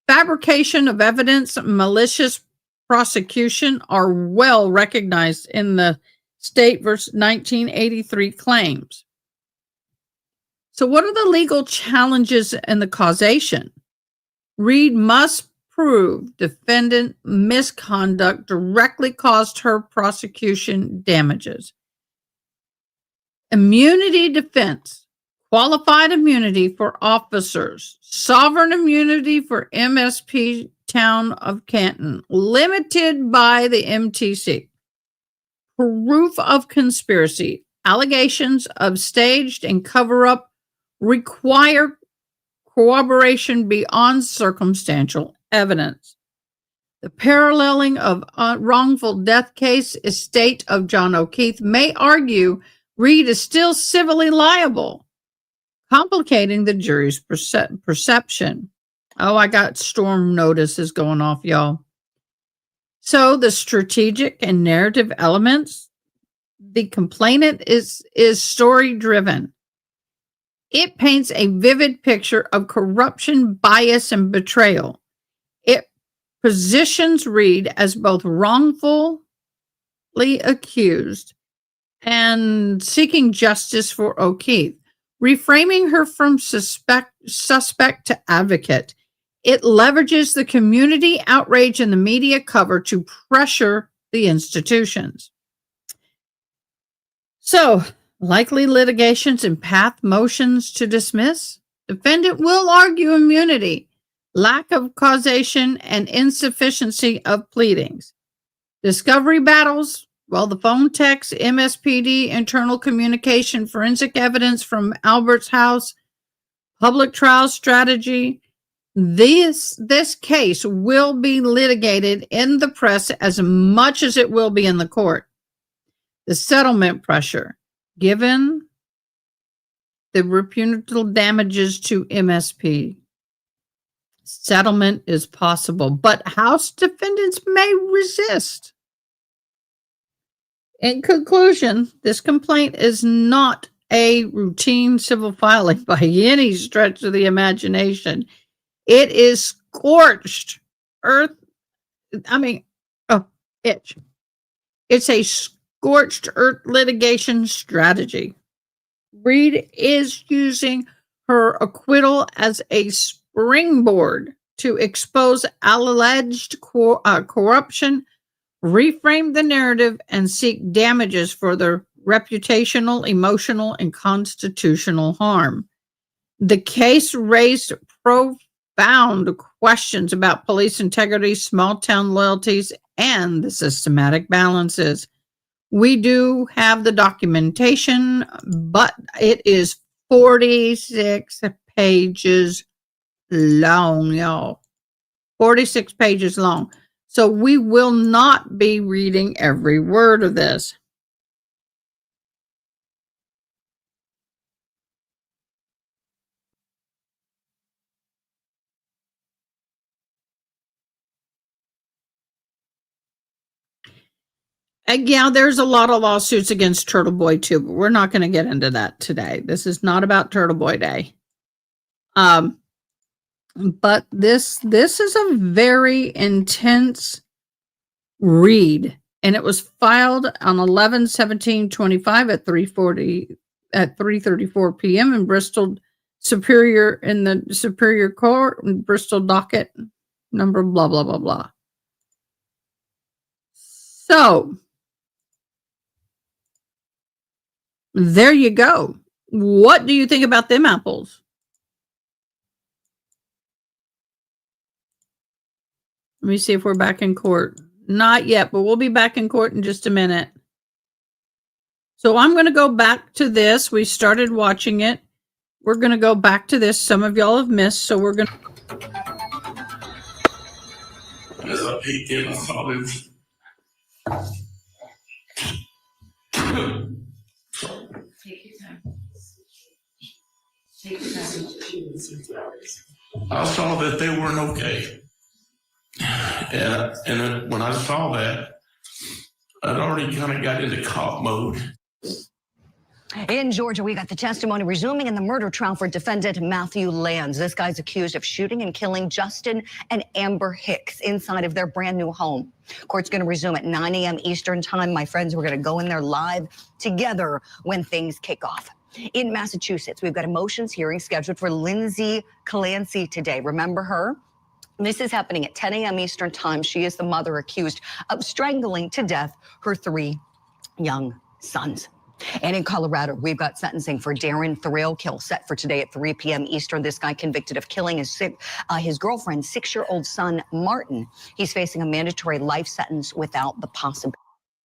Fabrication of evidence, malicious prosecution are well recognized in the State versus 1983 claims. So what are the legal challenges and the causation? Reed must prove defendant misconduct directly caused her prosecution damages. Immunity defense, qualified immunity for officers, sovereign immunity for MSP Town of Canton, limited by the MTC. Proof of conspiracy, allegations of staged and cover-up require corroboration beyond circumstantial evidence. The paralleling of wrongful death case estate of John O'Keefe may argue Reed is still civilly liable, complicating the jury's perception. Oh, I got storm notices going off, y'all. So the strategic and narrative elements, the complainant is story-driven. It paints a vivid picture of corruption, bias, and betrayal. It positions Reed as both wrongfully accused and seeking justice for O'Keefe, reframing her from suspect to advocate. It leverages the community outrage and the media cover to pressure the institutions. So, likely litigations and path motions to dismiss. Defendant will argue immunity, lack of causation, and insufficiency of pleadings. Discovery battles. Well, the phone text, MSPD, internal communication, forensic evidence from Albert's house, public trial strategy. This case will be litigated in the press as much as it will be in the court. The settlement pressure, given the reputational damages to MSP. Settlement is possible, but House defendants may resist. In conclusion, this complaint is not a routine civil filing by any stretch of the imagination. It is scorched earth. It's a scorched earth litigation strategy. Reed is using her acquittal as a springboard to expose alleged corruption, reframe the narrative, and seek damages for their reputational, emotional, and constitutional harm. The case raised profound questions about police integrity, small town loyalties, and the systematic balances. We do have the documentation, but it is 46 pages long, y'all. 46 pages long. So we will not be reading every word of this. Yeah, there's a lot of lawsuits against Turtle Boy too, but we're not going to get into that today. This is not about Turtle Boy Day. But this is a very intense read, and it was filed on 11/17/25 at 3:34 p.m. in Bristol Superior Court, in Bristol docket number blah blah blah blah. So there you go. What do you think about them apples? Let me see if we're back in court. Not yet, but we'll be back in court in just a minute. So I'm going to go back to this. We started watching it. We're going to go back to this. Some of y'all have missed, so we're going to. As I peeked in, I saw this. Take your time. Take your time. I saw that they weren't okay. And when I saw that, I'd already kind of got into cop mode. In Georgia, we got the testimony resuming in the murder trial for defendant Matthew Lanz. This guy's accused of shooting and killing Justin and Amber Hicks inside of their brand new home. Court's going to resume at 9 a.m. Eastern time. My friends, we're going to go in there live together when things kick off. In Massachusetts, we've got a motions hearing scheduled for Lindsay Clancy today. Remember her? This is happening at 10 a.m. Eastern time. She is the mother accused of strangling to death her 3 young sons. And in Colorado, we've got sentencing for Darren Thrailkill set for today at 3 p.m. Eastern. This guy convicted of killing his girlfriend's 6-year-old son, Martin. He's facing a mandatory life sentence without the possibility.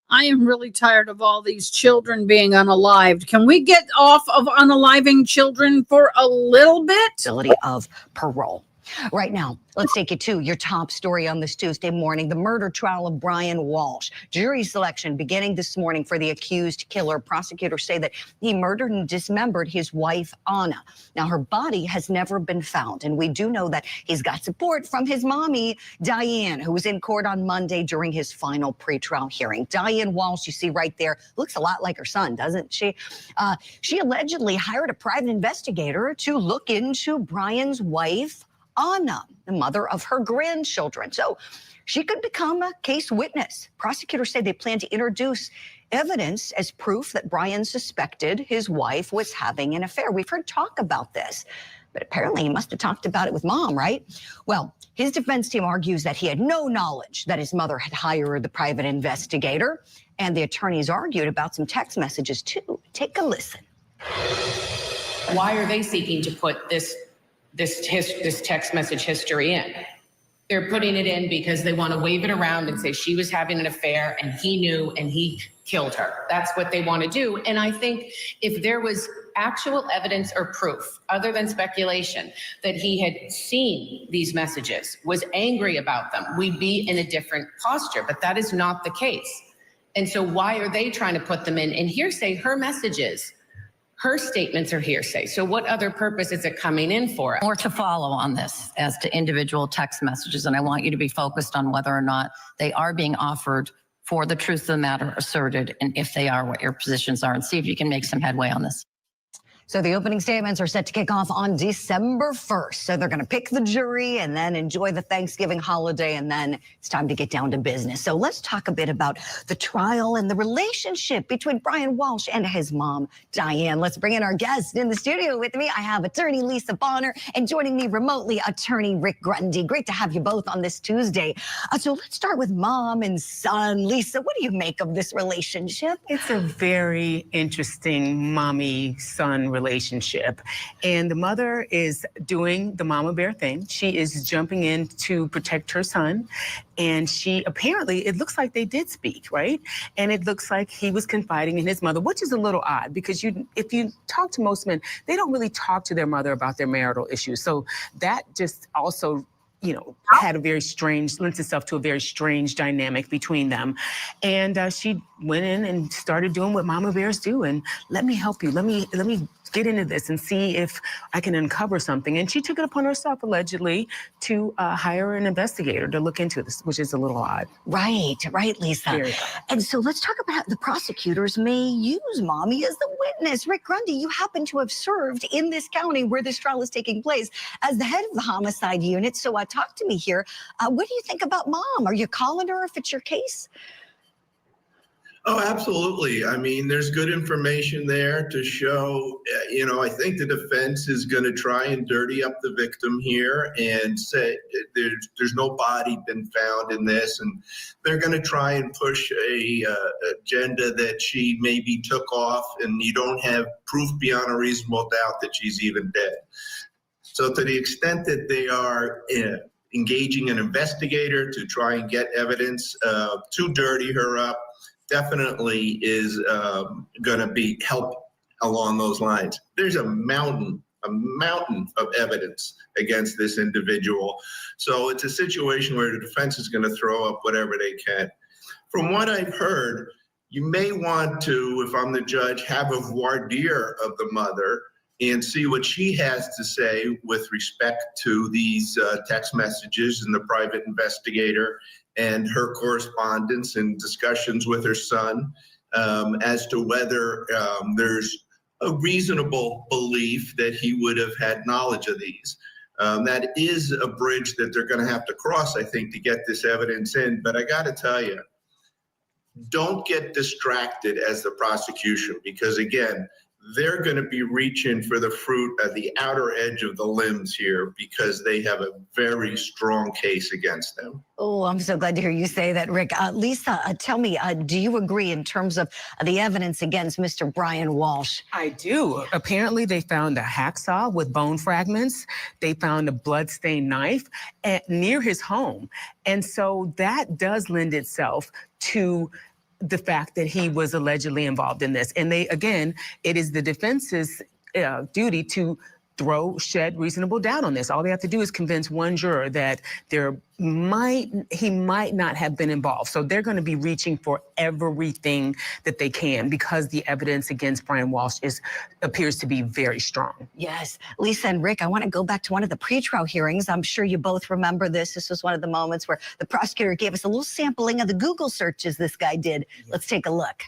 I am really tired of all these children being unalived. Can we get off of unaliving children for a little bit? Of parole. Right now, let's take you to your top story on this Tuesday morning, the murder trial of Brian Walsh. Jury selection beginning this morning for the accused killer. Prosecutors say that he murdered and dismembered his wife, Anna. Now, her body has never been found, and we do know that he's got support from his mommy, Diane, who was in court on Monday during his final pretrial hearing. Diane Walsh, you see right there, looks a lot like her son, doesn't she? She allegedly hired a private investigator to look into Brian's wife, Anna, the mother of her grandchildren. So she could become a case witness. Prosecutors say they plan to introduce evidence as proof that Brian suspected his wife was having an affair. We've heard talk about this, but apparently he must have talked about it with mom, right? Well, his defense team argues that he had no knowledge that his mother had hired the private investigator, and the attorneys argued about some text messages too. Take a listen. Why are they seeking to put this text message history in? They're putting it in because they want to wave it around and say she was having an affair and he knew and he killed her. That's what they want to do. And I think if there was actual evidence or proof, other than speculation, that he had seen these messages, was angry about them, we'd be in a different posture. But that is not the case. And so why are they trying to put them in? And hearsay, her messages, her statements are hearsay. So what other purpose is it coming in for? More to follow on this as to individual text messages, and I want you to be focused on whether or not they are being offered for the truth of the matter asserted, and if they are, what your positions are, and see if you can make some headway on this. So the opening statements are set to kick off on December 1st. So they're going to pick the jury and then enjoy the Thanksgiving holiday, and then it's time to get down to business. So let's talk a bit about the trial and the relationship between Brian Walsh and his mom, Diane. Let's bring in our guest in the studio with me. I have attorney Lisa Bonner, and joining me remotely, attorney Rick Grundy. Great to have you both on this Tuesday. So let's start with mom and son. Lisa, what do you make of this relationship? It's a very interesting mommy-son relationship. And the mother is doing the mama bear thing. She is jumping in to protect her son. And she apparently, it looks like they did speak, right? And it looks like he was confiding in his mother, which is a little odd because if you talk to most men, they don't really talk to their mother about their marital issues. So that just also, had a very strange, lends itself to a very strange dynamic between them. And she went in and started doing what mama bears do. And let me help you. Let me get into this and see if I can uncover something. And she took it upon herself, allegedly, to hire an investigator to look into this, which is a little odd. Right, Lisa. Very odd. And so let's talk about how the prosecutors may use mommy as the witness. Rick Grundy, you happen to have served in this county where this trial is taking place as the head of the homicide unit. So talk to me here. What do you think about mom? Are you calling her if it's your case? Oh, absolutely. I mean, there's good information there to show, I think the defense is going to try and dirty up the victim here and say there's no body been found in this. And they're going to try and push a agenda that she maybe took off and you don't have proof beyond a reasonable doubt that she's even dead. So to the extent that they are engaging an investigator to try and get evidence to dirty her up, definitely is going to be help along those lines. There's a mountain of evidence against this individual. So it's a situation where the defense is going to throw up whatever they can. From what I've heard, you may want to, if I'm the judge, have a voir dire of the mother and see what she has to say with respect to these text messages and the private investigator and her correspondence and discussions with her son as to whether there's a reasonable belief that he would have had knowledge of these. That is a bridge that they're going to have to cross, I think, to get this evidence in. But I got to tell you, don't get distracted as the prosecution, because again, they're going to be reaching for the fruit at the outer edge of the limbs here because they have a very strong case against them. Oh, I'm so glad to hear you say that, Rick. Lisa, tell me, do you agree in terms of the evidence against Mr. Brian Walsh? I do. Apparently, they found a hacksaw with bone fragments. They found a bloodstained knife near his home. And so that does lend itself to the fact that he was allegedly involved in this. And it is the defense's duty to shed reasonable doubt on this. All they have to do is convince one juror that he might not have been involved. So they're going to be reaching for everything that they can because the evidence against Brian Walsh appears to be very strong. Yes. Lisa and Rick, I want to go back to one of the pretrial hearings. I'm sure you both remember this. This was one of the moments where the prosecutor gave us a little sampling of the Google searches this guy did. Let's take a look.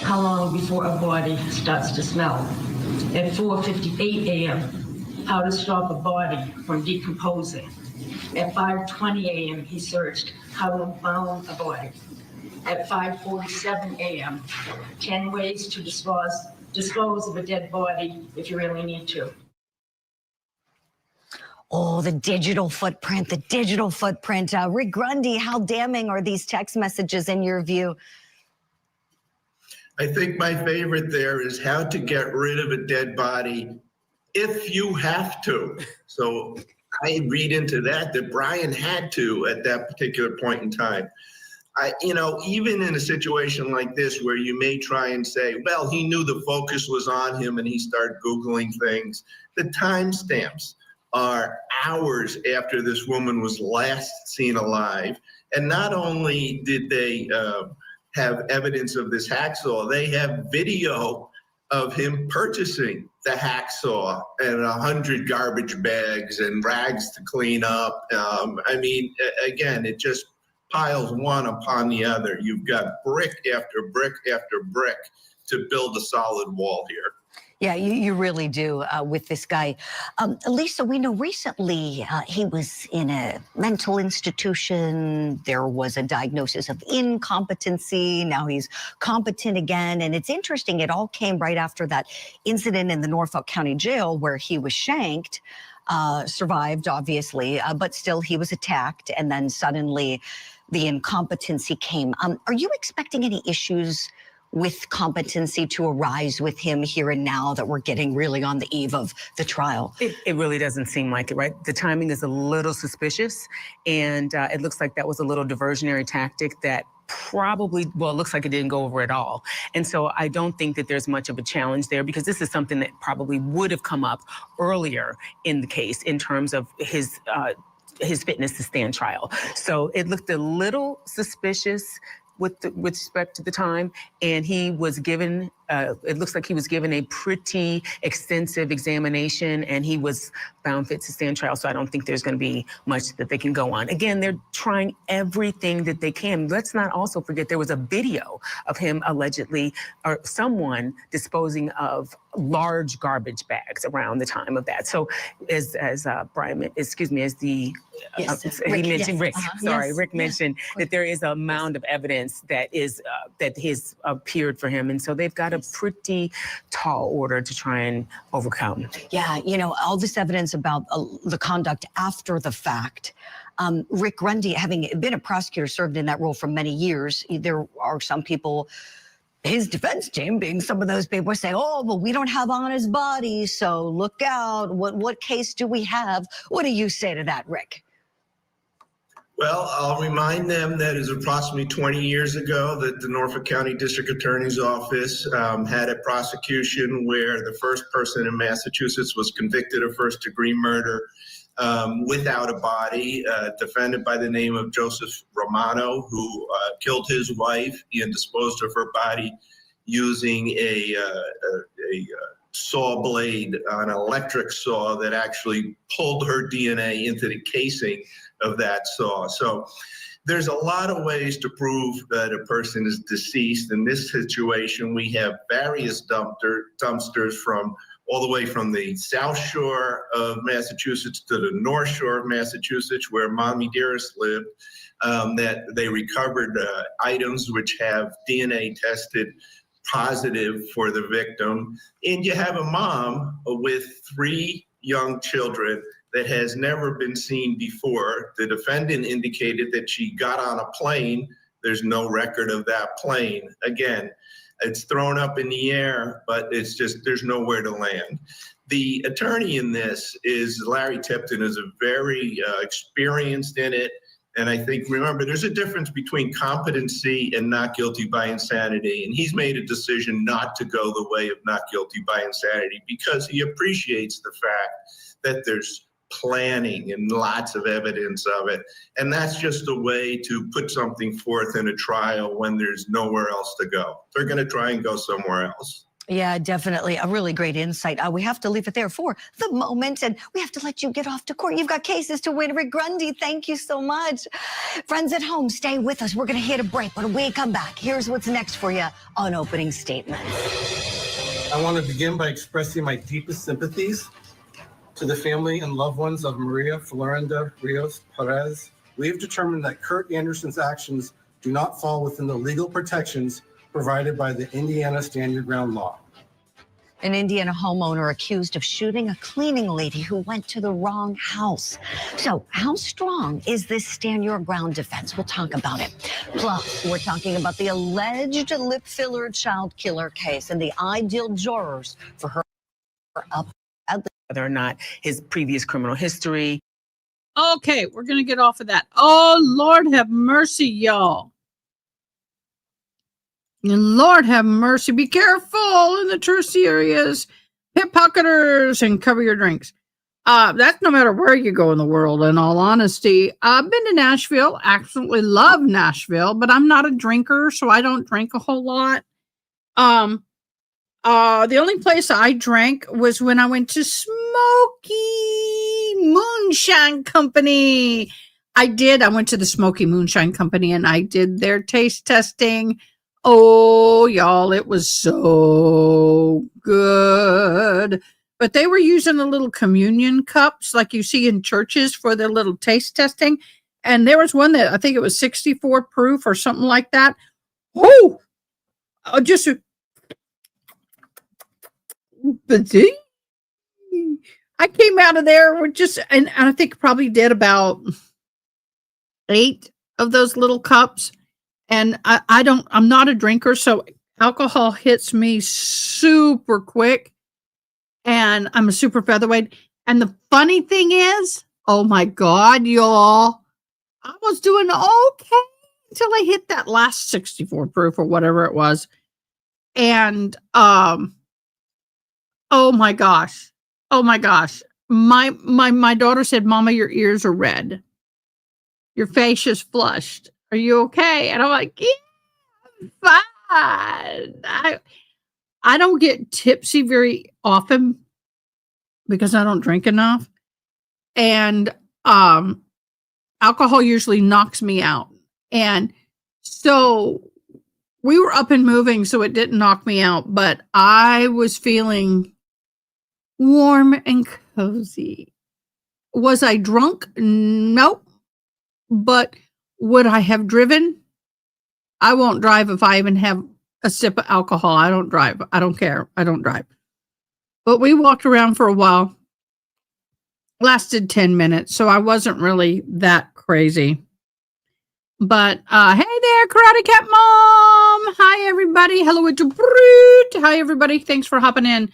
How long before a body starts to smell? At 4:58 a.m., how to stop a body from decomposing. At 5:20 a.m., he searched how to embalm a body. At 5:47 a.m., 10 ways to dispose of a dead body if you really need to. Oh, the digital footprint. Rick Grundy, how damning are these text messages in your view? I think my favorite there is how to get rid of a dead body if you have to. So I read into that Brian had to at that particular point in time. Even in a situation like this where you may try and say, well, he knew the focus was on him and he started Googling things, the timestamps are hours after this woman was last seen alive. And not only did they have evidence of this hacksaw, they have video of him purchasing the hacksaw and 100 garbage bags and rags to clean up. Again, it just piles one upon the other. You've got brick after brick after brick to build a solid wall here. Yeah, you really do with this guy. Lisa, we know recently he was in a mental institution. There was a diagnosis of incompetency. Now he's competent again. And it's interesting, it all came right after that incident in the Norfolk County Jail where he was shanked, survived, obviously, but still he was attacked. And then suddenly the incompetency came. Are you expecting any issues with competency to arise with him here and now that we're getting really on the eve of the trial? It really doesn't seem like it, right? The timing is a little suspicious, and it looks like that was a little diversionary tactic that it looks like it didn't go over at all. And so I don't think that there's much of a challenge there because this is something that probably would have come up earlier in the case in terms of his fitness to stand trial. So it looked a little suspicious with respect to the time, and he was given it looks like he was given a pretty extensive examination and he was found fit to stand trial. So I don't think there's going to be much that they can go on. Again, they're trying everything that they can. Let's not also forget there was a video of him allegedly, or someone disposing of large garbage bags around the time of that. So as Brian, excuse me, as the, Rick, he mentioned, yes. Rick, sorry, Yes. Rick mentioned that there is a mound of evidence that is, that has appeared for him. And so they've got a pretty tall order to try and overcome. Yeah, all this evidence about the conduct after the fact. Rick Grundy, having been a prosecutor, served in that role for many years. There are some people, his defense team being some of those people, say, oh, well, we don't have on his body, so look out. What case do we have? What do you say to that, Rick? Well, I'll remind them that it was approximately 20 years ago that the Norfolk County District Attorney's Office had a prosecution where the first person in Massachusetts was convicted of first-degree murder without a body, defendant by the name of Joseph Romano, who killed his wife and disposed of her body using a saw blade, an electric saw that actually pulled her DNA into the casing of that saw. So there's a lot of ways to prove that a person is deceased. In this situation, we have various dumpsters from all the way from the South Shore of Massachusetts to the North Shore of Massachusetts, where Mommy Dearest lived, that they recovered items which have DNA tested positive for the victim. And you have a mom with 3 young children that has never been seen before. The defendant indicated that she got on a plane. There's no record of that plane. Again, it's thrown up in the air, but it's just, there's nowhere to land. The attorney in this is Larry Tipton, is a very experienced in it. And I think, remember, there's a difference between competency and not guilty by insanity. And he's made a decision not to go the way of not guilty by insanity because he appreciates the fact that there's planning and lots of evidence of it. And that's just a way to put something forth in a trial when there's nowhere else to go. They're going to try and go somewhere else. Yeah, definitely. A really great insight. We have to leave it there for the moment, and we have to let you get off to court. You've got cases to win. Rick Grundy, thank you so much. Friends at home, stay with us. We're going to hit a break. When we come back, here's what's next for you on Opening Statement. I want to begin by expressing my deepest sympathies to the family and loved ones of Maria Florinda Rios Perez. We have determined that Kurt Anderson's actions do not fall within the legal protections provided by the Indiana Stand Your Ground law. An Indiana homeowner accused of shooting a cleaning lady who went to the wrong house. So how strong is this stand your ground defense? We'll talk about it. Plus, we're talking about the alleged lip filler child killer case and the ideal jurors for her up. Whether or not his previous criminal history. Okay, we're going to get off of that. Oh, Lord have mercy, y'all. And Lord have mercy. Be careful in the tourist areas. Pickpocketers, and cover your drinks. That's no matter where you go in the world, in all honesty. I've been to Nashville. Absolutely love Nashville, but I'm not a drinker, so I don't drink a whole lot. The only place I drank was when I went to Smoky Moonshine Company. I went to the Smoky Moonshine Company and I did their taste testing. Oh, y'all, it was so good. But they were using the little communion cups like you see in churches for their little taste testing. And there was one that I think it was 64 proof or something like that. Oh, just I came out of there with just, and I think probably did about 8 of those little cups. And I'm not a drinker, so alcohol hits me super quick. And I'm a super featherweight. And the funny thing is, oh my God, y'all, I was doing okay until I hit that last 64 proof or whatever it was. And, oh my gosh. My daughter said, Mama, your ears are red. Your face is flushed. Are you okay? And I'm like, yeah, I'm fine. I don't get tipsy very often because I don't drink enough. And alcohol usually knocks me out. And so we were up and moving, so it didn't knock me out, but I was feeling warm and cozy. Was I drunk? Nope. But would I have driven? I won't drive if I even have a sip of alcohol. I don't drive. I don't care. I don't drive. But we walked around for a while. Lasted 10 minutes, so I wasn't really that crazy. But hey there, Karate Cat Mom. Hi everybody. Hello, it's Brute. Hi everybody. Thanks for hopping in.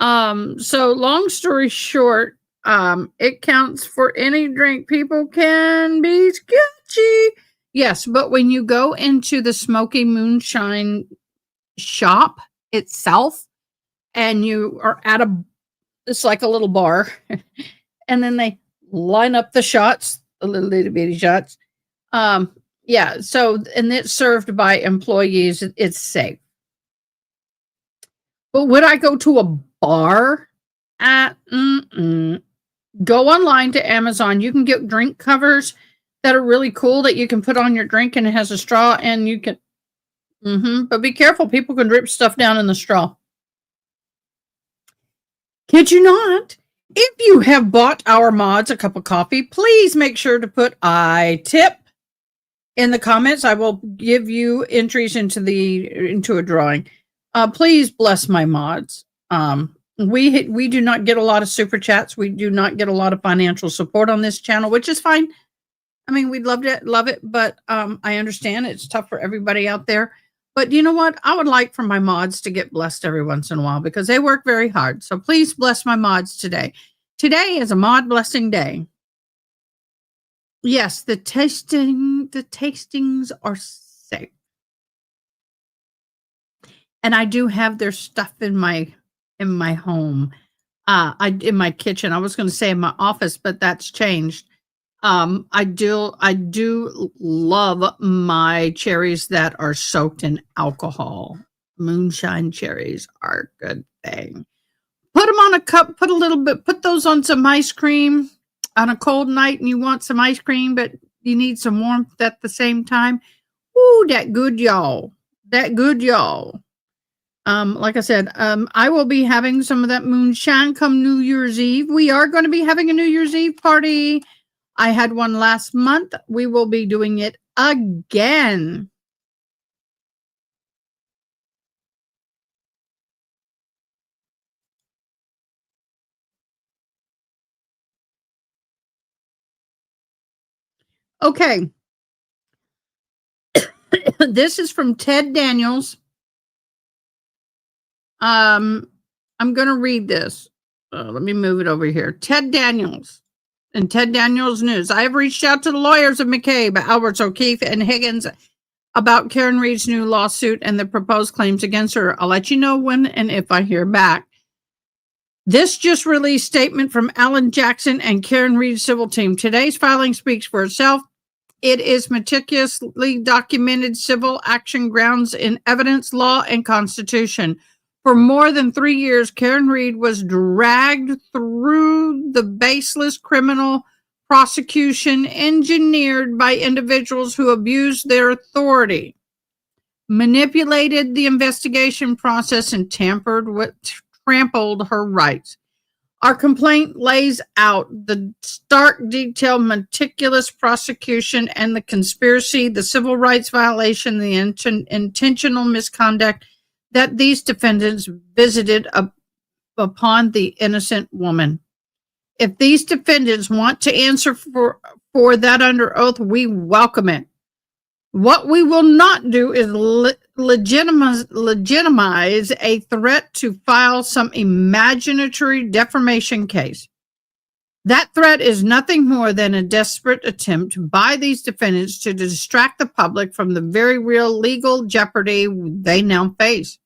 So long story short, it counts for any drink. People can be sketchy. Yes, but when you go into the Smoky Moonshine shop itself and you are at it's like a little bar, and then they line up the shots, the little bitty shots. Yeah, so, and it's served by employees. It's safe. But would I go to a bar? Go online to Amazon. You can get drink covers that are really cool that you can put on your drink, and it has a straw, and you can, but be careful. People can drip stuff down in the straw. Kid you not? If you have bought our mods a cup of coffee, please make sure to put I tip in the comments. I will give you entries into a drawing. Please bless my mods. We do not get a lot of super chats. We do not get a lot of financial support on this channel, which is fine. I mean, we'd love it, but I understand it's tough for everybody out there. But you know what? I would like for my mods to get blessed every once in a while because they work very hard. So please bless my mods today. Today is a mod blessing day. Yes, the tastings are safe. And I do have their stuff in my home. In my kitchen. I was going to say in my office, but that's changed. I do love my cherries that are soaked in alcohol. Moonshine cherries are a good thing. Put them on a cup, put those on some ice cream on a cold night and you want some ice cream, but you need some warmth at the same time. Ooh, that good, y'all. That good, y'all. Like I said, I will be having some of that moonshine come New Year's Eve. We are going to be having a New Year's Eve party. I had one last month. We will be doing it again. Okay. This is from Ted Daniels. I'm going to read this. Let me move it over here. Ted Daniels. And Ted Daniels News. I have reached out to the lawyers of McCabe, Alberts, O'Keefe, and Higgins about Karen Reed's new lawsuit and the proposed claims against her. I'll let you know when and if I hear back. This just released statement from Alan Jackson and Karen Reed's civil team. Today's filing speaks for itself. It is meticulously documented civil action grounds in evidence, law, and constitution. For more than 3 years, Karen Reed was dragged through the baseless criminal prosecution engineered by individuals who abused their authority, manipulated the investigation process, and trampled her rights. Our complaint lays out the stark, detailed, meticulous prosecution and the conspiracy, the civil rights violation, the intentional misconduct that these defendants visited upon the innocent woman. If these defendants want to answer for that under oath, we welcome it. What we will not do is legitimize a threat to file some imaginary defamation case. That threat is nothing more than a desperate attempt by these defendants to distract the public from the very real legal jeopardy they now face.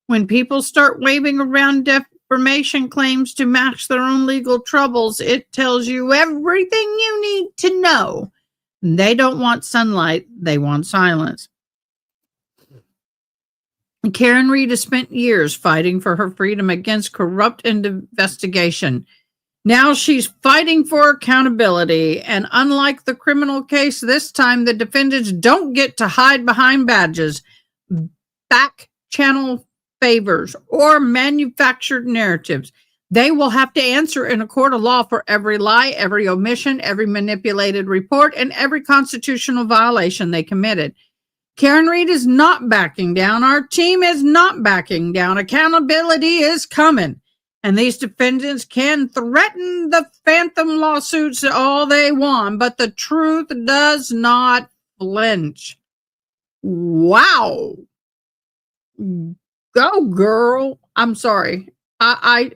When people start waving around defamation claims to match their own legal troubles, it tells you everything you need to know. They don't want sunlight, they want silence. Karen Reed has spent years fighting for her freedom against corrupt investigation. Now she's fighting for accountability. And unlike the criminal case, this time the defendants don't get to hide behind badges, back channel favors, or manufactured narratives. They will have to answer in a court of law for every lie, every omission, every manipulated report, and every constitutional violation they committed. Karen Reed is not backing down. Our team is not backing down. Accountability is coming. And these defendants can threaten the phantom lawsuits all they want, but the truth does not flinch. Wow. Go, girl. I'm sorry. I'm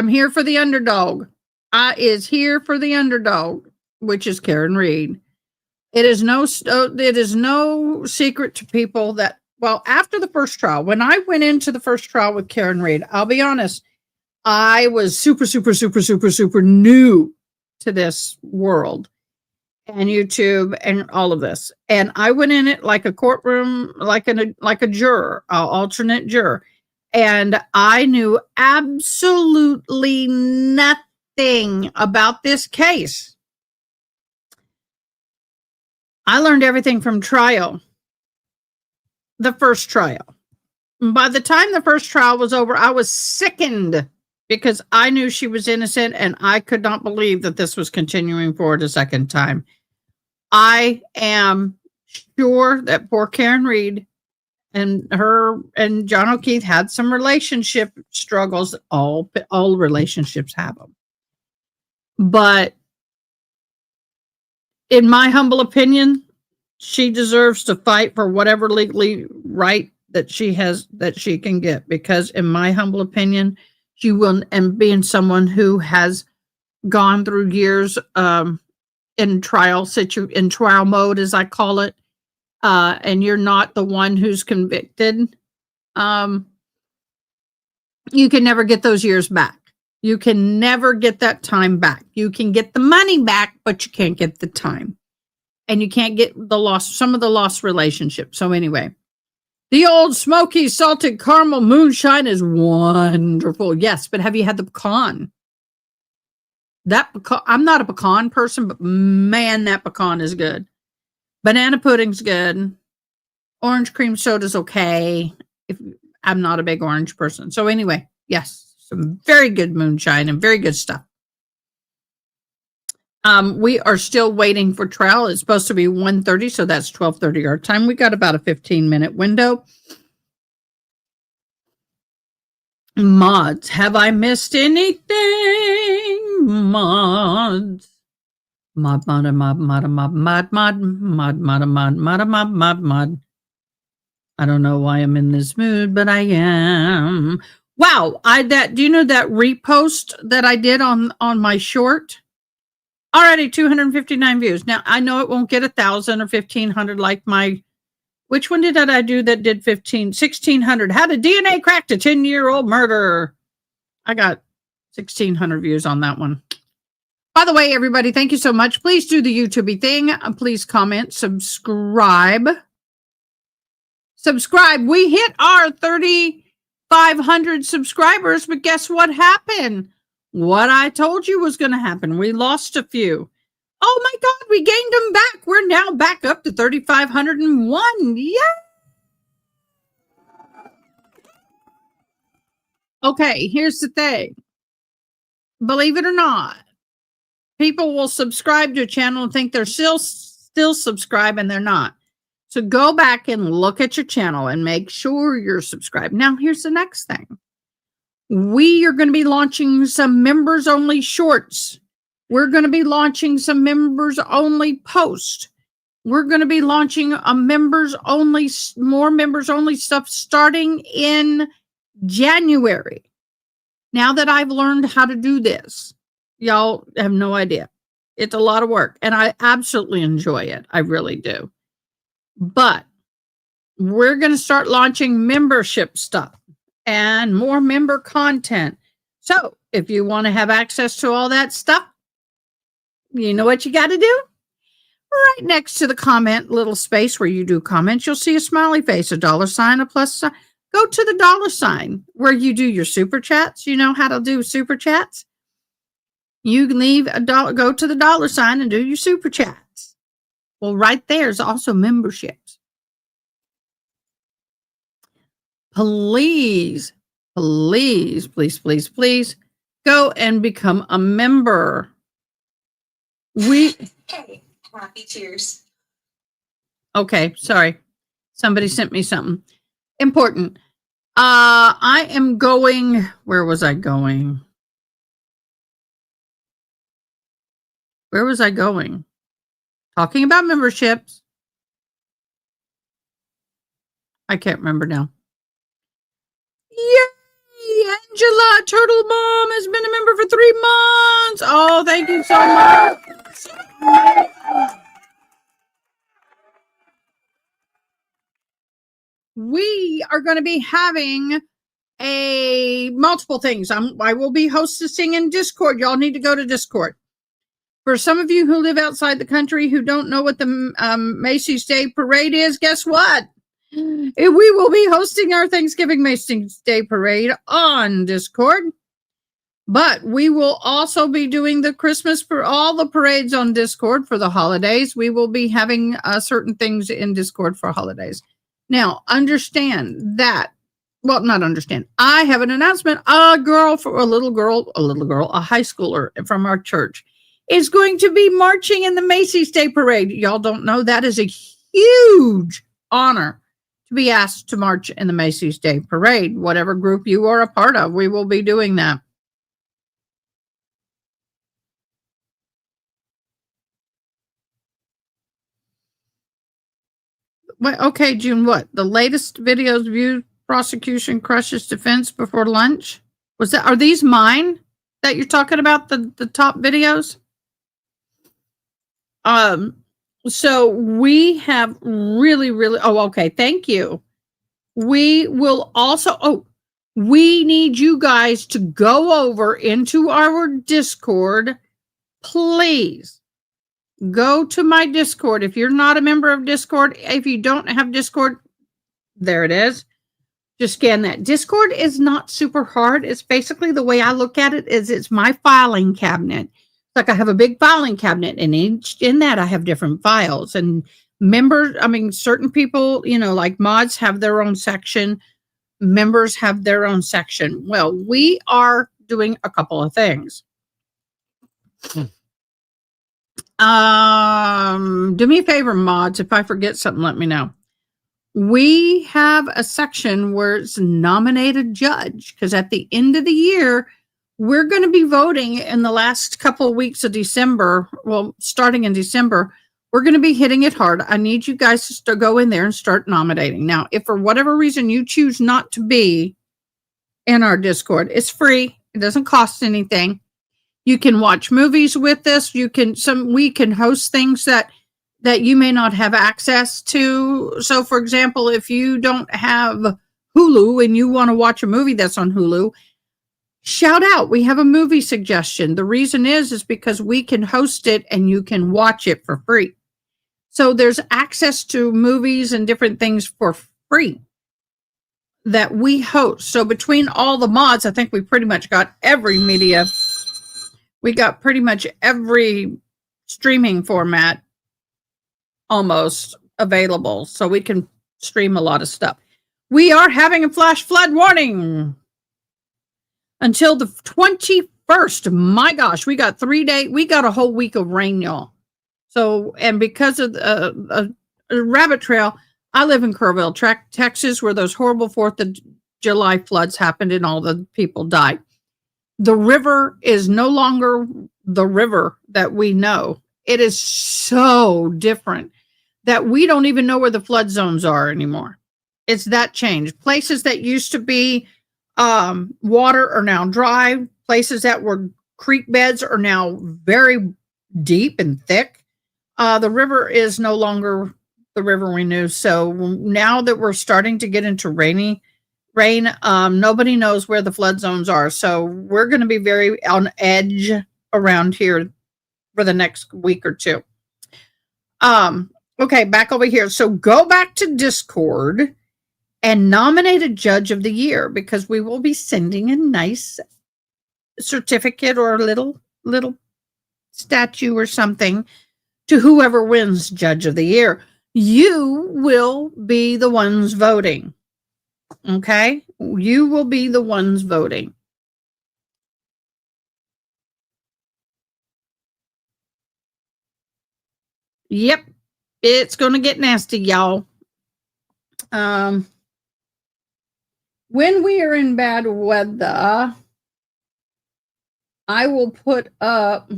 here for the underdog. I is here for the underdog, which is Karen Reed. It is no secret to people that, well, after the first trial, when I went into the first trial with Karen Reed, I'll be honest, I was super new to this world and YouTube and all of this. And I went in it like a courtroom, like a juror, an alternate juror. And I knew absolutely nothing about this case. I learned everything from trial, the first trial. By the time the first trial was over, I was sickened because I knew she was innocent and I could not believe that this was continuing forward a second time. I am sure that poor Karen Reed and her and John O'Keefe had some relationship struggles. All relationships have them. But in my humble opinion, she deserves to fight for whatever legally right that she has, that she can get, because in my humble opinion, she will, and being someone who has gone through years in trial mode, as I call it, and you're not the one who's convicted, you can never get those years back. You can never get that time back. You can get the money back, but you can't get the time. And you can't get some of the lost relationships. So anyway, the old smoky salted caramel moonshine is wonderful. Yes, but have you had the pecan? I'm not a pecan person, but man, that pecan is good. Banana pudding's good. Orange cream soda's okay. I'm not a big orange person. So anyway, yes. Some very good moonshine and very good stuff. We are still waiting for trial. It's supposed to be 1:30, so that's 12:30 our time. We got about a 15-minute window. Mods, have I missed anything? Mods. Mod. I don't know why I'm in this mood, but I am. Wow, do you know that repost that I did on my short? Already 259 views. Now I know it won't get 1,000 or 1,500 like which one did I do that did 1,600? How did DNA crack a 10-year-old murder? I got 1,600 views on that one. By the way, everybody, thank you so much. Please do the YouTube thing. Please comment, subscribe. We hit our 3,500 subscribers, but guess what happened? What I told you was going to happen. We lost a few. Oh my God, we gained them back. We're now back up to 3,501. Yeah. Okay, here's the thing. Believe it or not, people will subscribe to a channel and think they're still subscribed, and they're not. So go back and look at your channel and make sure you're subscribed. Now, here's the next thing. We are going to be launching some members only shorts. We're going to be launching some members only posts. We're going to be launching more members only stuff starting in January. Now that I've learned how to do this, y'all have no idea. It's a lot of work and I absolutely enjoy it. I really do. But we're going to start launching membership stuff and more member content. So if you want to have access to all that stuff, you know what you got to do? Right next to the comment little space where you do comments, you'll see a smiley face, a $sign, a plus sign. Go to the $sign where you do your super chats. You know how to do super chats? You can leave a dollar, go to the $sign and do your super chats. Well, right there is also memberships. Please, please, please, please, please go and become a member. Hey, happy cheers. Okay, sorry. Somebody sent me something important. I am going, where was I going? Where was I going? Talking about memberships. I can't remember now. Yay! Angela, Turtle Mom, has been a member for 3 months. Oh, thank you so much. We are going to be having multiple things. I will be hosting in Discord. Y'all need to go to Discord. For some of you who live outside the country who don't know what the Macy's Day Parade is, guess what? We will be hosting our Thanksgiving Macy's Day Parade on Discord. But we will also be doing the Christmas for all the parades on Discord for the holidays. We will be having certain things in Discord for holidays. Now, understand that. Well, not understand. I have an announcement. A high schooler from our church is going to be marching in the Macy's Day Parade. Y'all don't know that is a huge honor to be asked to march in the Macy's Day Parade. Whatever group you are a part of, we will be doing that. Okay, June, what? The latest videos viewed, prosecution crushes defense before lunch? Are these mine that you're talking about, the top videos? So we have really, okay, thank you. We will also, we need you guys to go over into our Discord, please. Go to my Discord. If you're not a member of Discord, if you don't have Discord, there it is. Just scan that. Discord is not super hard. It's basically, the way I look at it is it's my filing cabinet. Like I have a big filing cabinet, and in that I have different files. And members, certain people, like mods have their own section. Members have their own section. Well, we are doing a couple of things. Do me a favor, mods. If I forget something, let me know. We have a section where it's nominated judge, because at the end of the year, we're going to be voting in the last couple of weeks of December. Well, starting in December, we're going to be hitting it hard. I need you guys to go in there and start nominating. Now, if for whatever reason you choose not to be in our Discord, it's free. It doesn't cost anything. You can watch movies with us. We can host things that you may not have access to. So, for example, if you don't have Hulu and you want to watch a movie that's on Hulu, shout out. We have a movie suggestion. The reason is because we can host it and you can watch it for free. So there's access to movies and different things for free that we host. So between all the mods, I think we pretty much got every media. We got pretty much every streaming format almost available, so we can stream a lot of stuff. We are having a flash flood warning until the 21st. My gosh, we got 3 days. We got a whole week of rain, y'all. So, and because of a rabbit trail, I live in Kerrville, Texas, where those horrible 4th of July floods happened and all the people died. The river is no longer the river that we know. It is so different that we don't even know where the flood zones are anymore. It's that changed. Places that used to be water are now dry. Places that were creek beds are now very deep and thick. The river is no longer the river we knew. So now that we're starting to get into rain, nobody knows where the flood zones are. So we're going to be very on edge around here for the next week or two. Okay, back over here. So go back to Discord and nominate a judge of the year, because we will be sending a nice certificate or a little statue or something to whoever wins judge of the year. You will be the ones voting. Okay? You will be the ones voting. Yep. It's going to get nasty, y'all. When we are in bad weather, I will put up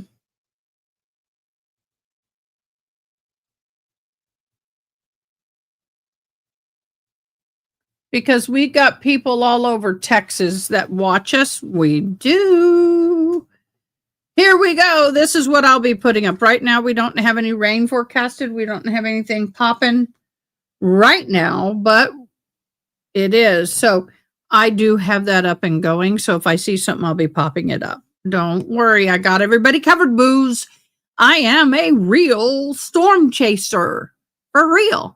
because we got people all over Texas that watch us. We do. Here we go. This is what I'll be putting up. Right now, we don't have any rain forecasted. We don't have anything popping right now, but it is. So I do have that up and going. So if I see something, I'll be popping it up. Don't worry. I got everybody covered, booze. I am a real storm chaser. For real.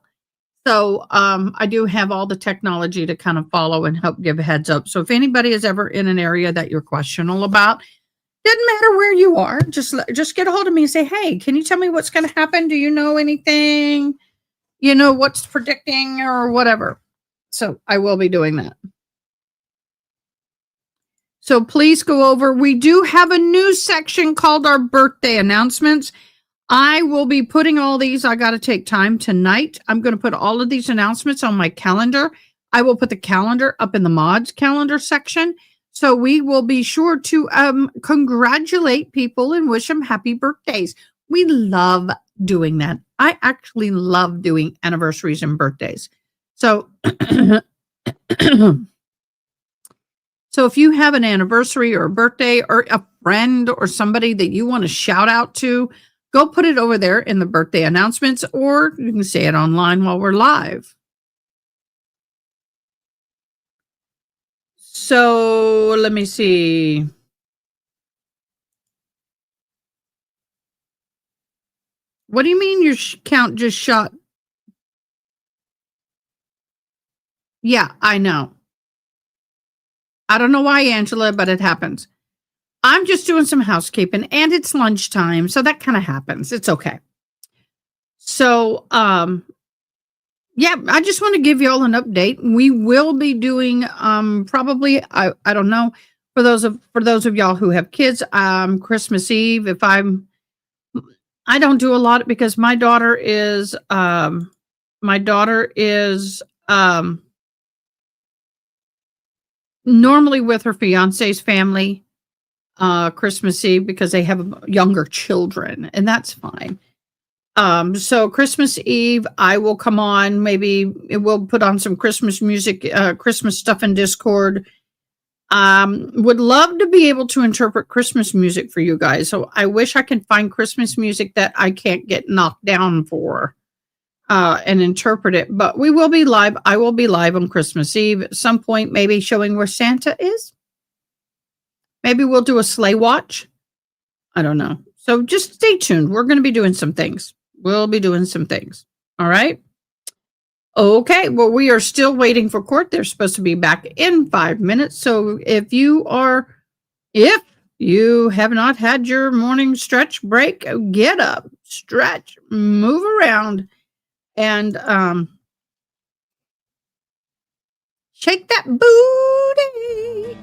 So I do have all the technology to kind of follow and help give a heads up. So if anybody is ever in an area that you're questionable about, doesn't matter where you are, just get a hold of me and say, hey, can you tell me what's going to happen? Do you know anything? You know, what's predicting or whatever. So I will be doing that. So please go over. We do have a new section called our birthday announcements. I will be putting all these. I got to take time tonight. I'm going to put all of these announcements on my calendar. I will put the calendar up in the mods calendar section. So we will be sure to congratulate people and wish them happy birthdays. We love doing that. I actually love doing anniversaries and birthdays. So, so if you have an anniversary or a birthday or a friend or somebody that you want to shout out to, go put it over there in the birthday announcements, or you can say it online while we're live. So let me see. What do you mean your count just shot? Yeah, I know. I don't know why, Angela, but it happens. I'm just doing some housekeeping and it's lunchtime. So that kind of happens. It's okay. So, yeah, I just want to give you all an update. We will be doing, probably, I don't know, for those of y'all who have kids, Christmas Eve, I don't do a lot because my daughter is normally with her fiance's family, Christmas Eve, because they have younger children, and that's fine. So Christmas Eve, I will come on, maybe we'll put on some Christmas music, Christmas stuff in Discord. Would love to be able to interpret Christmas music for you guys. So I wish I could find Christmas music that I can't get knocked down for, and interpret it, but we will be live. I will be live on Christmas Eve at some point, maybe showing where Santa is. Maybe we'll do a sleigh watch. I don't know. So just stay tuned. We're going to be doing some things. We'll be doing some things. All right. Okay. Well, we are still waiting for court. They're supposed to be back in 5 minutes. So if you have not had your morning stretch break, get up, stretch, move around, and shake that booty.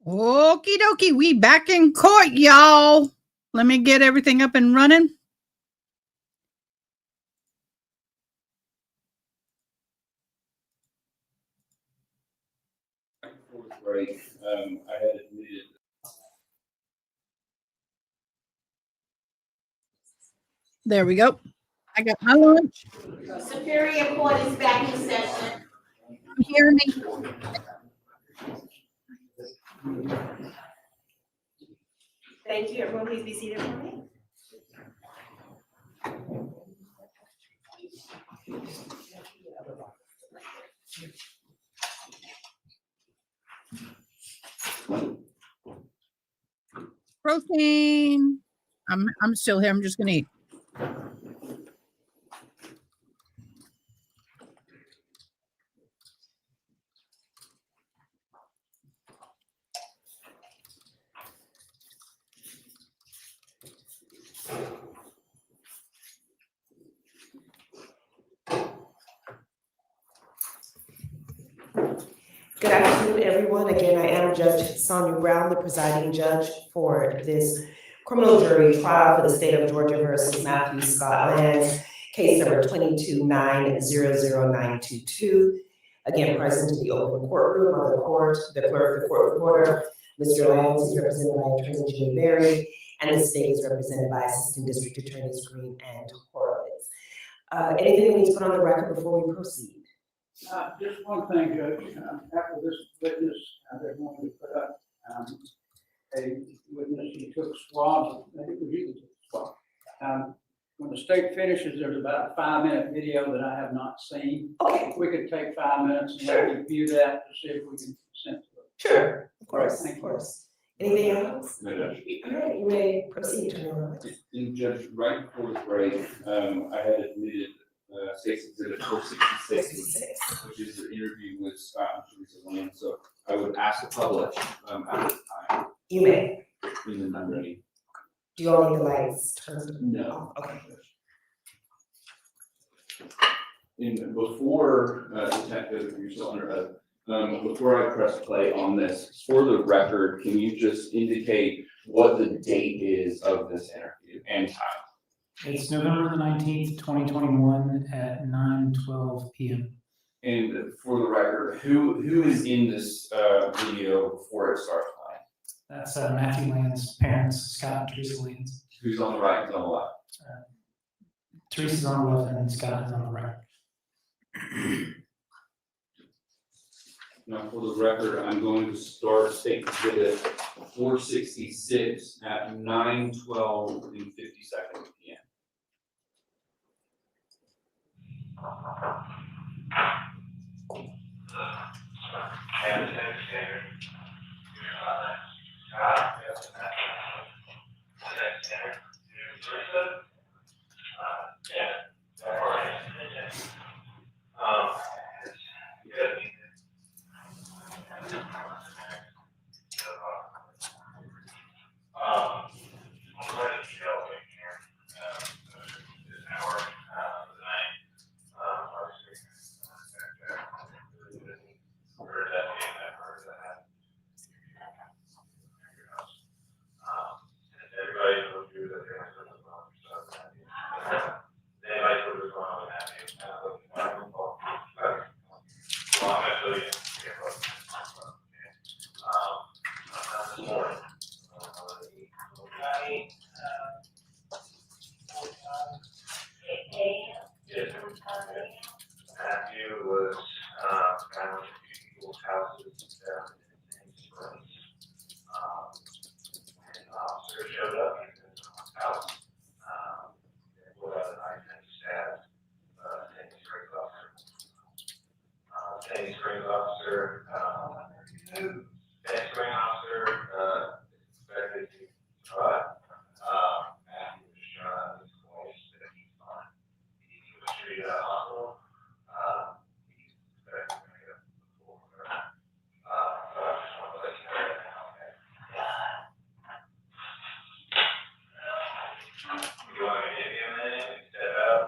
Okie dokie, we back in court, y'all. Let me get everything up and running. Break, I had admitted. There we go. I got my lunch. Superior Court is back in session. You hear me? Thank you. Everyone, please be seated for me. Protein. I'm still here. I'm just gonna eat. Good afternoon, everyone. Again, I am Judge Sonia Brown, the presiding judge for this criminal jury trial for the state of Georgia versus Matthew Scott Lanz, case number 22-900-922. Again, present in the open courtroom of the court, the clerk, the court reporter, Mr. Lanz is represented by Attorney Jimmy Berry, and the state is represented by Assistant District Attorneys Green and Horowitz. Anything we need to put on the record before we proceed? Just one thing, Judge, after this witness, they're going to put up a witness, he took swabs, I think it was you that took swabs. When the state finishes, there's about a 5-minute video that I have not seen. Okay. If we could take 5 minutes and let me view that to see if we can consent to it. Sure, of course, Thank of you. course. Anything else? No, Judge. All right, you may proceed, Attorney Horowitz. And Judge, right before the break, I had admitted State's Exhibit 466, which is the interview with Scott and Teresa Lanz. So I would ask the public at this time. You may. And then I'm ready. Do you all need the lights turned? No. Okay. And before, Detective, you're still under oath, before I press play on this, for the record, can you just indicate what the date is of this interview and time? It's November the 19th, 2021 at 9:12 p.m. And for the record, who is in this video before it starts playing? That's Matthew Lanz's parents, Scott and Teresa Lanz. Who's on the right, who's on the left? Teresa's on the left and Scott is on the right. Now, for the record, I'm going to start State Exhibit 466 at 9:12 and 50 seconds p.m. Matthew was found in people's houses down in Springs. An officer showed up in his house. And pulled out a knife and stabbed Tenny Springs officer. Tenny Springs officer expected to survive. Matthew was shot in his voice that he's fine. He was treated at a hospital. He's expected to make it full recovery. So I just want to let you know that now, okay? You want me to give you a minute and step out?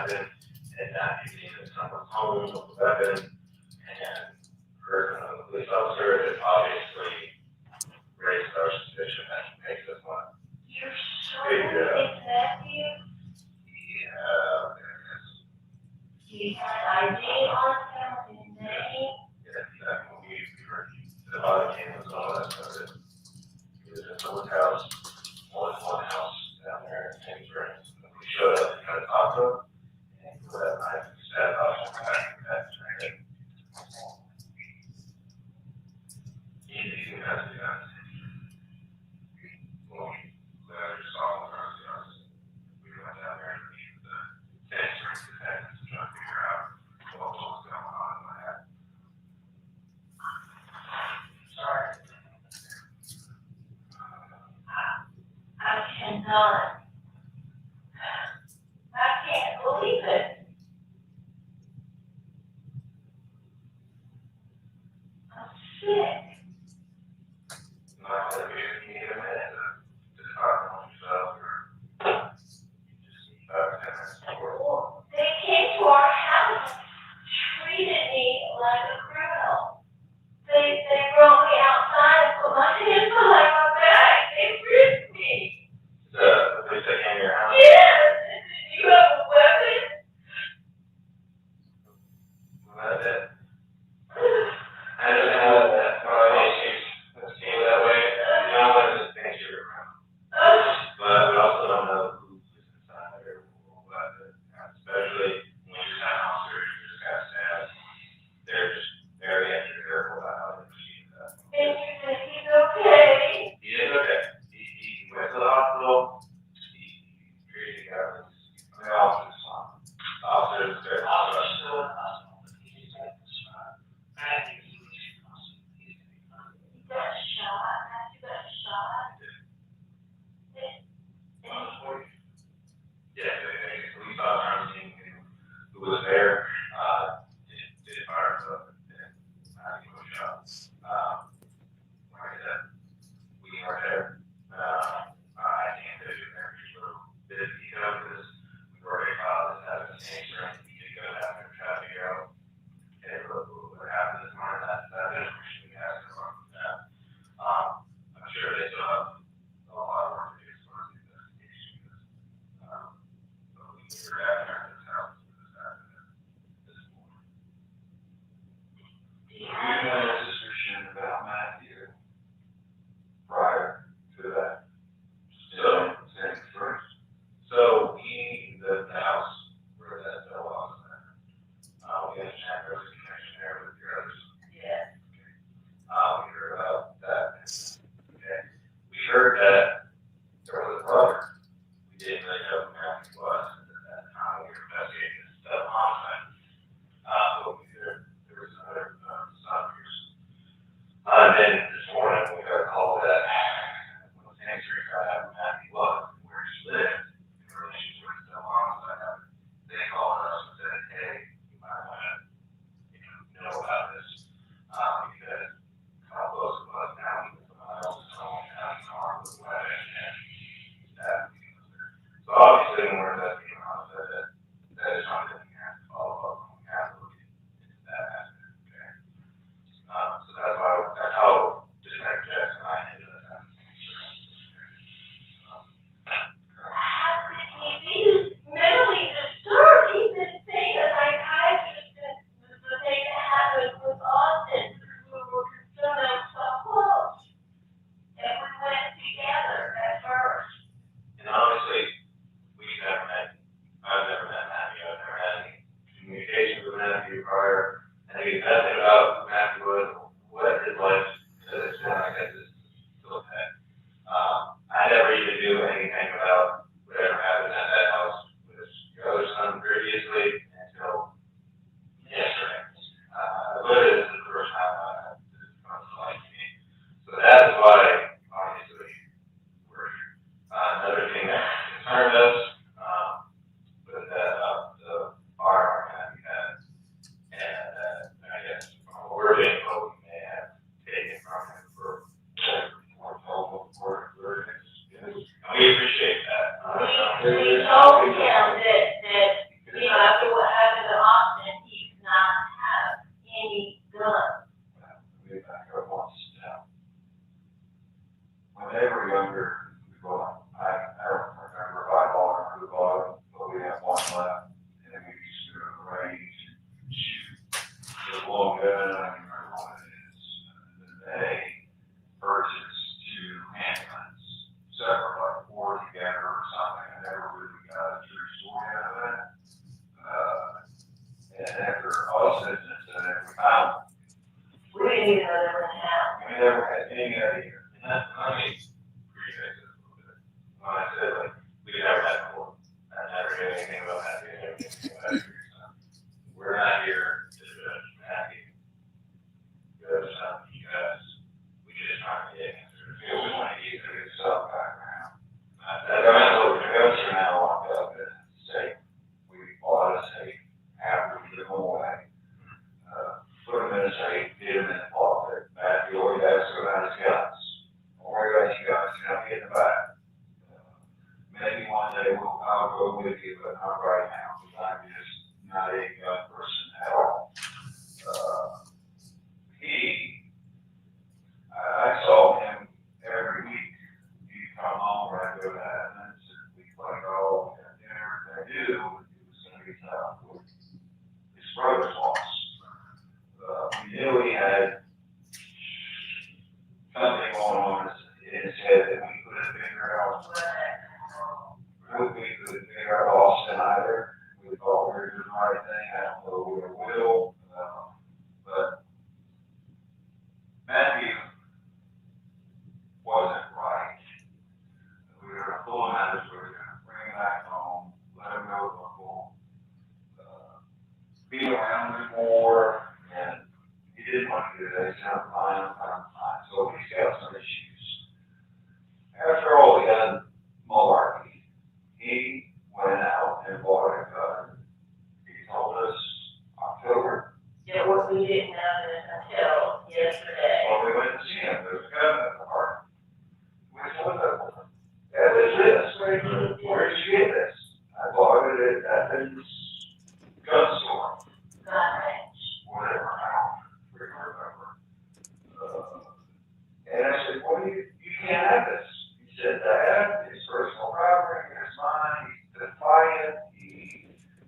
weapon, and that he seen in someone's home with a weapon, and heard from the police officer, it obviously raised our suspicion that makes us want to figure it out. Yeah. He had ID on him, his name. Yeah, exactly. We heard the body came and all that stuff. He was in someone's house, more than one house down there in St. Springs. We showed up to try to talk to him, and he put that knife and stabbed off his back and back to her head. He has to be honest. Well, we saw him around the house. We went down there and meet the St. Springs detectives to try to figure out what was going on in my head. Sorry. I cannot. I can't believe it. I'm sick. Not that you need a minute to talk among yourself or just 5 or 10 minutes before. Well, they came to our house, treated me like a criminal. They brought me outside and put my hands behind my back. They ripped me. The police that came to your house? Yes. You have a weapon? That's it. I just know that probably she's seen that way. You don't want to just think you're around. But we also don't know who's inside or what, especially when you're not an officer, you just got stabbed. They're just very extra careful about how they proceed with that. And you think he's okay? He is okay. He went to the hospital. He treated the officers. Officers are still in the hospital. He's like, I think he was in the hospital. He got shot. Matthew got shot. Yeah, the police officer who was there did fire himself and he was shot. Like I said, we weren't there. I can't tell you in every little bit of detail because we've already filed this as a case, right? We did go down there and try to figure out what happened this morning. That information we have to run from that. I'm sure they still have a lot of work to do as far as the investigation goes. But we were down there at this house this afternoon, this morning. Do you have a suspicion about Matthew prior to that? So, since first. So the house where that fell off there, we understand there was a connection there with your others. Yeah. We heard about that. Okay. We heard that there was a brother. We didn't really know who Matthew was at that time. We were investigating this stuff homicide. But we heard there was another son of yours. And then this morning we got a call that one of the things we found out who Matthew was and where he lived in relation to his homicide. They called us and said, hey, you might want to know about this because how close it was now to someone else's home and having an arm with a weapon and stabbing people there. So obviously when we're investigating homicide, that is something we have to follow up on. We have to look into that aspect. Okay. So that's how Detective Jackson and I ended up having How could he be mentally disturbed? He's been seeing a psychiatrist since the thing that happened with Austin. We were concerned they were so close. And we went together at first. And honestly, we've never met. I've never met Matthew. I've never had any communication with Matthew prior. I knew nothing about who Matthew was, what his life to this point. I guess it's still that. I never even knew anything about whatever happened at that house with your other son previously until yesterday. Literally, this is the first time I had this conversation to me. So that's why, obviously, we're here. Another thing that concerned us was that the firearm that we had, and I guess from what we're safe after we took them away. Put them in a safe, get them in the closet. Matthew always asks about his guns. Don't worry about you guys, you're not getting back. Maybe one day I'll go with you, but not right now, because I'm just not a gun person at all. I saw him every week. He'd come home when I go to Athens, and we'd play golf and dinner. I knew it was going to be tough with his brother's loss. We knew he had something going on in his head that we couldn't figure out. We couldn't figure out Austin either. We thought we were doing the right thing. I don't know if we will. But Matthew wasn't right. We were going to pull him out of this. We were going to bring him back home, let him go to local, be around him more, and he didn't want to do that. He said, I'm fine. So he's got some issues. After all the gun malarkey, he went out and bought a gun. He told us October. Yeah, what we didn't know this until yesterday. When we went to see him, there was a gun in the car. We said, what is this? Where did you get this? I bought it at Athens gun store. Whatever, I don't remember. And I said, well, you can't have this. He said, Dad, it's personal property, it's mine, he's defiant, he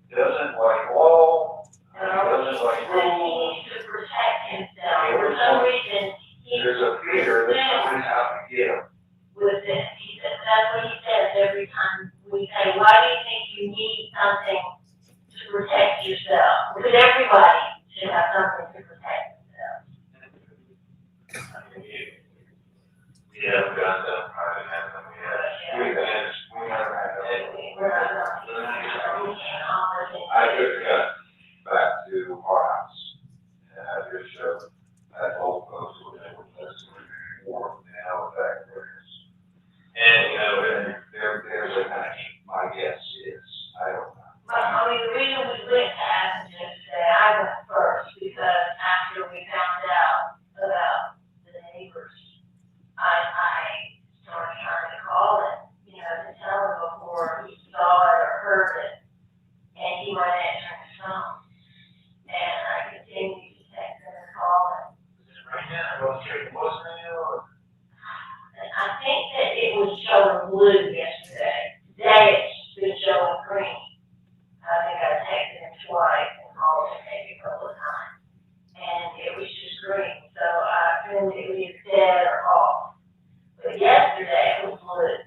doesn't like law, he doesn't like rules. He needs to protect himself. For some reason, There's a fear that somebody's out to get him. with this. He said, that's what he says every time we say, why do you think you need something to protect yourself? Because everybody should have something to protect themselves. We have guns up, private hands, and we never had I took the gun back to our house, and I just showed that whole post with it, with this, war, and how it backwards. And, you know, there's a connection, my guess is, I don't know. I mean, the reason we went to Athens yesterday, I went first because after we found out about the neighbors, I started trying to call it, you know, to tell him before he saw it or heard it. And he went answering his phone. And I continued to text him and call him. Right now, go straight to voicemail, or? And I think that it was showing blue yesterday. Today it's been showing green. I think I texted him twice and called him maybe a couple of times. And it was just green. So I assumed it was either dead or off. But yesterday it was blue.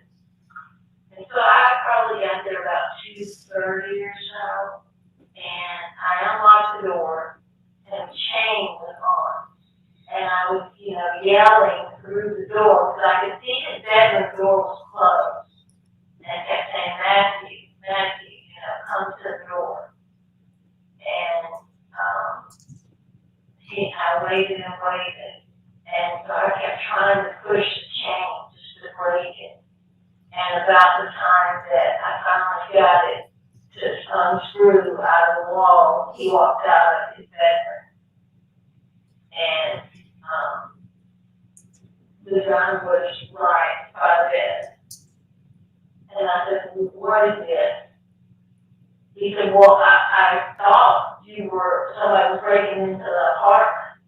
And so I probably got there about 2:30 or so. And I unlocked the door and the chain was on. And I was, you know, yelling through the door because I could see his bedroom door was closed. And I kept saying, Matthew, you know, come to the door. And I waited and waited. And so I kept trying to push the chain just to break it. And about the time that I finally got it to unscrew out of the wall, he walked out of his bedroom. And the gun was right by the bed. And I said, what is this? He said, well, I thought somebody was breaking into the apartment.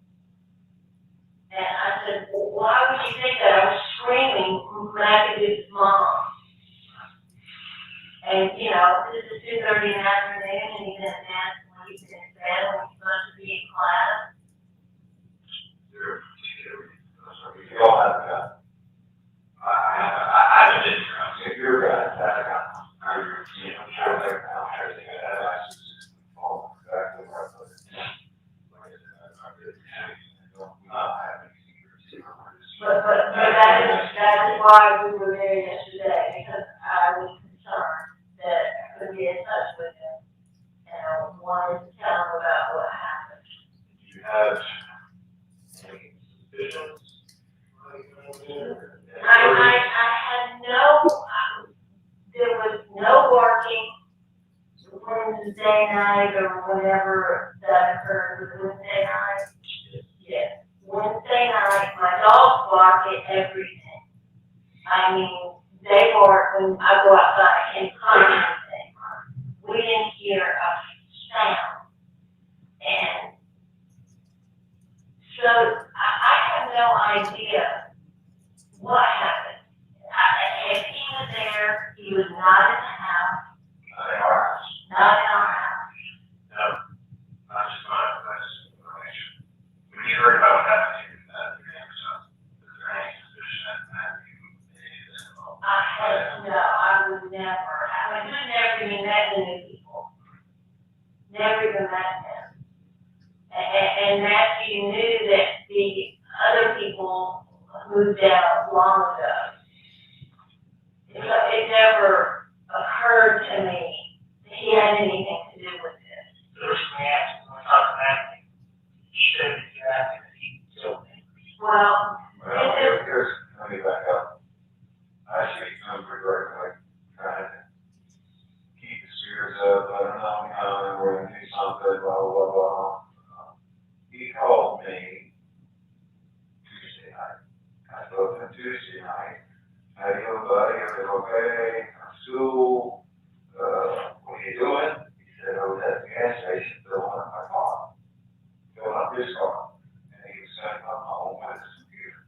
And I said, well, why would you think that? I was screaming, Matthew's mom. And, you know, this is 2:30 in the afternoon, and he's in a dance when he's in his bed, when he's supposed to be in class. We all have a gun. I didn't know. If you're a gun, that's a gun. You know, sure, they're now everything that has license. Oh, exactly what I put it. Not having But that is why we were there yesterday, because I was concerned that I could get in touch with him. And I wanted to tell him about what happened. Do you have any suspicions? I had no, there was no barking. The room was day and night. night or whenever that occurred, was Wednesday night? Yes. Wednesday night, my dogs bark at everything. I mean, they bark when I go outside, I can't find anything. We didn't hear a sound. And so I have no idea what happened. If he was there, he was not in the house. Not in our house. Not in our house. No, not just my information. When you heard about what happened here, the neighbor's house, is there any suspicion that you made this involved? I would never. I mean, I never even met any people. Never even met him. And Matthew knew that the other people moved out long ago. It never occurred to me that he had anything to do with this. There's some answers when I talked to Matthew. He said exactly that he killed me. Well, here's, let me back up. I see some regarding trying to keep the spirits up, let them know I'm coming, we're gonna do something, blah, blah, blah. He called me Tuesday night. I spoke to him Tuesday night. How you doing, buddy? Everything okay? School? What are you doing? He said, I was at the gas station filling up my car. Filling up his car. And he was gonna come home with his computer.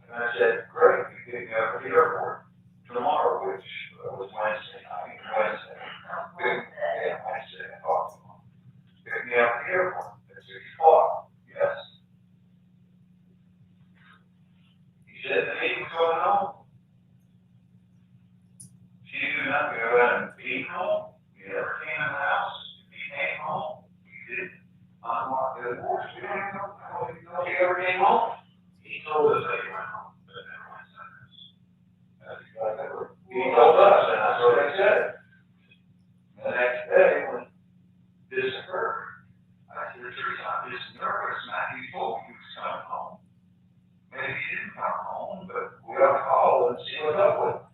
And I said, great, you pick me up at the airport tomorrow, which was Wednesday night. Yeah, Wednesday, I talked to him. Pick me up at the airport at 6 o'clock. Yes. He said the meeting was going on. She knew not to go out and be home. We never came in the house. He came home. We did unlock the doors. We don't even know how he ever came home. He told us that he went home, but never went to us. That's exactly what he told us, and that's what I said. The next day, when this occurred, I said, Teresa, I'm just nervous. Matthew told me he was coming home. Maybe he didn't come home, but we ought to call and see what's up with him.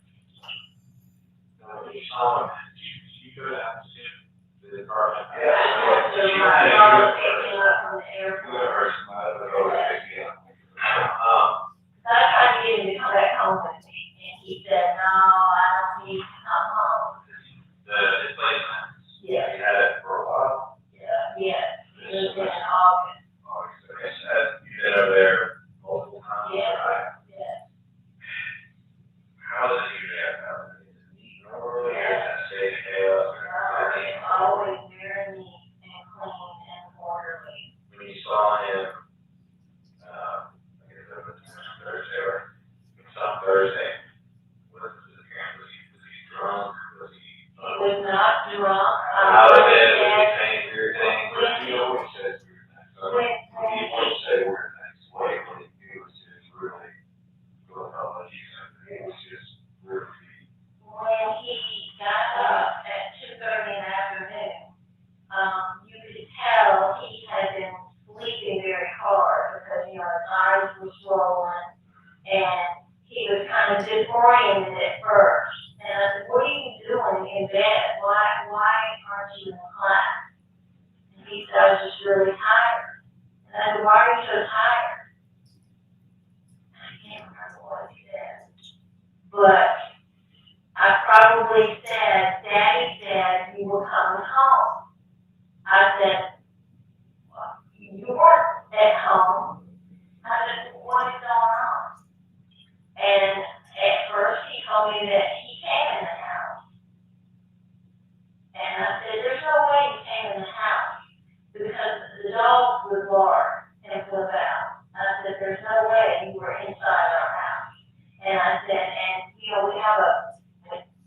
You saw him. You go down to the department. Yeah. so my dog picked him up from the airport. I tried to get him to come back home with me, and he said, no, I don't need to come home. His placement. Yes. He had it for a while. Yeah, yes. It was in August. Like I said, you've been over there multiple times, Yes. right? Yes. How does it usually happen? Is it neat normally, or is it state of chaos? It's always very neat and clean and orderly. When you saw him, I guess that was Thursday, or some Thursday, was he drunk? Was he? He was not drunk. How did it, was he saying weird things? He always says weird things. So he wouldn't say weird things. What he would do is just really go about what he said. It was just really. When he got up at 2:30 in the afternoon, you could tell he had been sleeping very hard because, his eyes were swollen and he was kind of disoriented at first. And I said, what are you doing in bed? Why aren't you in class? And he said, I was just really tired. And I said, why are you so tired? I can't remember what he said. But I probably said, Daddy said you were coming home. I said, well, you weren't at home. I said, what is going on? And at first he told me that he came in the house. And I said, there's no way he came in the house because the dog would bark and flip out. I said, there's no way you were inside our house. And I said, and we have a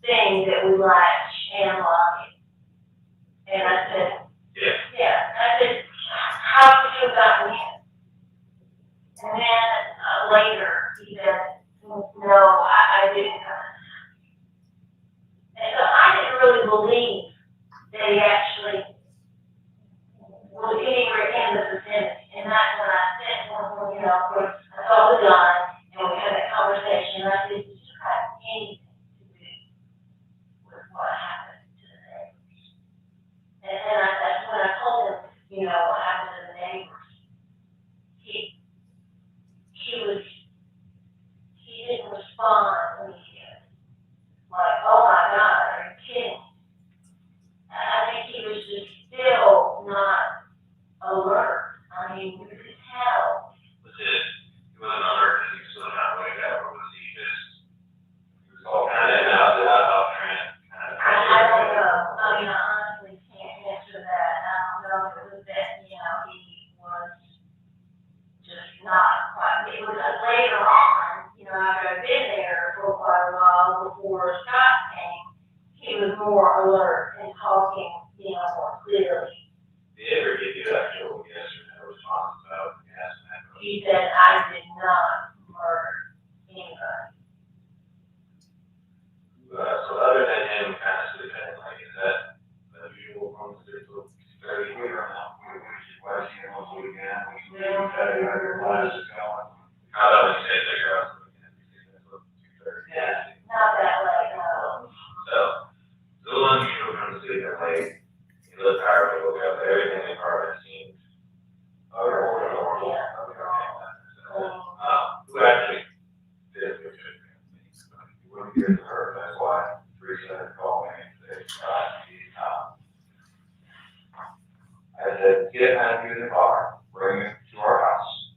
thing that we latch and lock it. And I said, yeah. I said, how could you have gotten in? And then later he said, no, I didn't come in. And so I didn't really believe that he actually was anywhere in the vicinity. And that's when I said, of course, I saw the gun and we had that conversation. And I said, did you have anything to do with what happened to the neighbors? more clearly. Did he ever give you actual yes or no response about asking that question? He said, I did not murder anybody. So other than him kind of sleeping, like, is that unusual from the 30 year now? Why is he on the weekend? We try to get your classes going. How about when you say that you're out the weekend? Yeah. Not that way, So, it's a little unusual from the sleeping late. You look tired, you look up, everything in part seems normal. Who actually did it? You wouldn't hear the her, that's why Teresa called me and said, I said, get Matthew in the car, bring him to our house.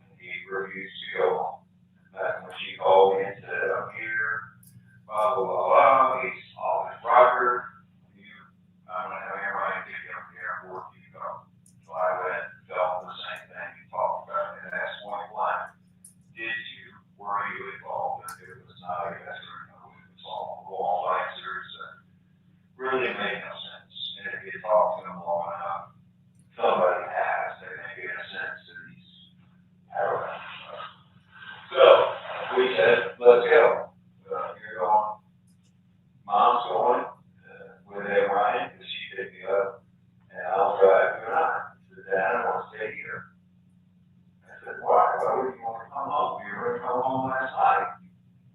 And he refused to go home. That's when she called me and said, I'm here, blah, blah, blah, blah, he's all his rocker. I'm gonna have everybody pick you up here and work you go. So I went and fell on the same thing you talked about and asked point blank, were you involved? And it was not a yes or no, it was all answers that really made no sense. And if you talk to them long enough, somebody has, they may get a sense that he's, I don't know. So we said, let's go. You're going, mom's going, with Aunt Ryan, because she picked me up, and I'll drive you and I. She said, Dad, I want to stay here. I said, why? Why would you want to come home? You were going to come home last night.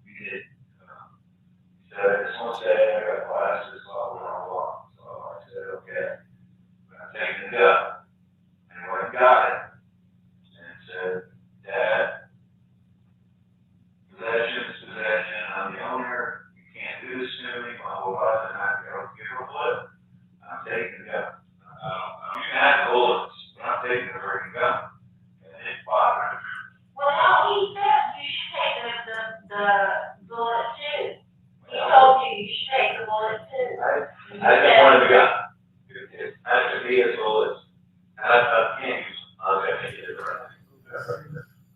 We did. He said, I just want to stay, I got classes, blah, blah, blah. So I said, okay. But I'm taking the gun. And when I got it, and said, Dad, possession is possession, I'm the owner, you can't do this to me, blah, blah, blah, and I go, give her a flip. I'm taking the gun. You can have bullets, but I'm taking the freaking gun. And it bothered me. well, no, he said you should take the bullet too. He told you you should take the bullet too. I just wanted the gun. It has to be as bullets. And I can't use them. I was going to take it right.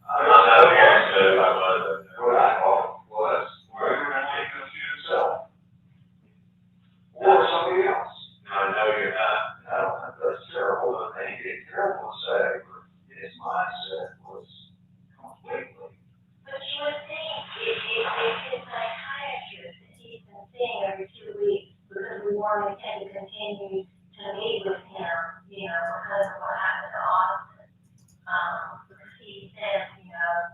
I'm not that one, so I was, what I call was, where you're going to take them to yourself. Or somebody else. Now, I know you're not, I don't know, that's terrible, but they get terrible to say, but his mindset was completely. But you would think if his psychiatrist that he's been seeing every 2 weeks, because we want him to continue to meet with him, because of what happened to Austin. Because he said,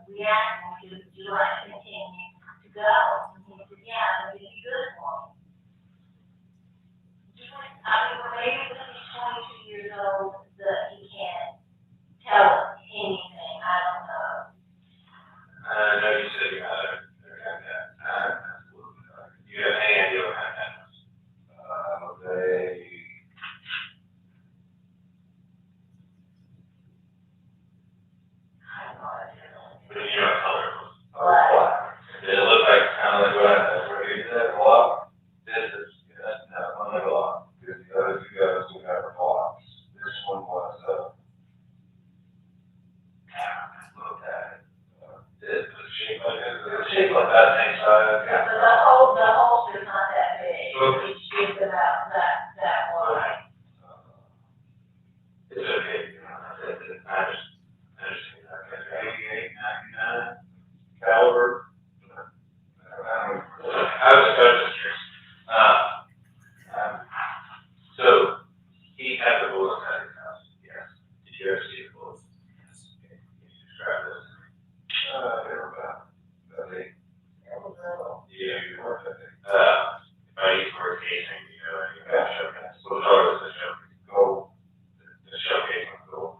we asked him, would you like to continue to go? And he said, yeah, it'd be good for me. I mean, maybe because he's 22 years old, that he can't tell us anything, I don't know. I know you said you had it. You have hand, you don't have hands. They. But you know, color was black. Did it look like kind of like what you said, block? This is, no, one like a block. Because the other two guys who have blocks. This one was, look at it. This was shaped like this. It was shaped like that same size. But the holster's not that big. It's just about that wide. It's okay. I just, 88, 99 caliber. I was just curious. So he had the bullets at his house. Yes. Did you ever see the bullets? Yes. Okay. Can you describe this? They were about 8. Yeah. If I use the word casing, you got showcase. So the was the showcase. Gold. The showcase was gold.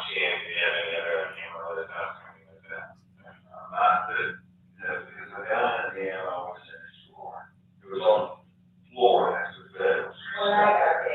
She ain't have any other camera with it, house or anything like that. Not the, because the gun and the ammo was in the store. It was on the floor next to the bed. It was When I got there,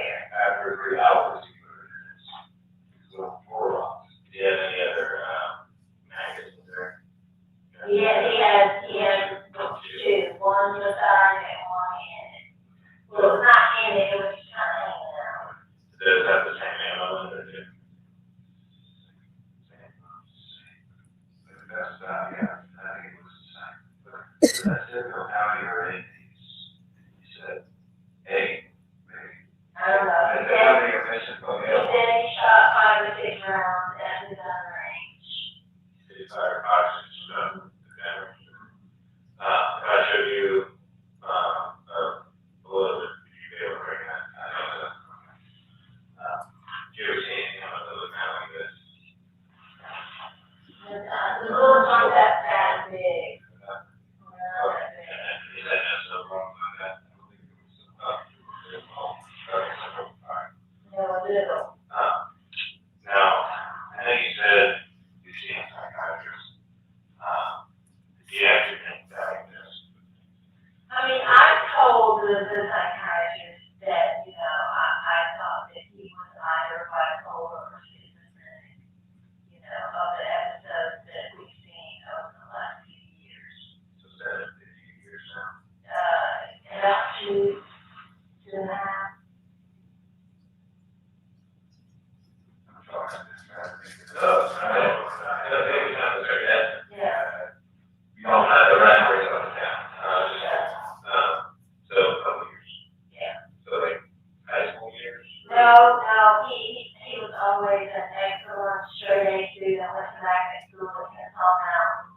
No, he was always an excellent straight A student, went back at school in Kennesaw Mountain,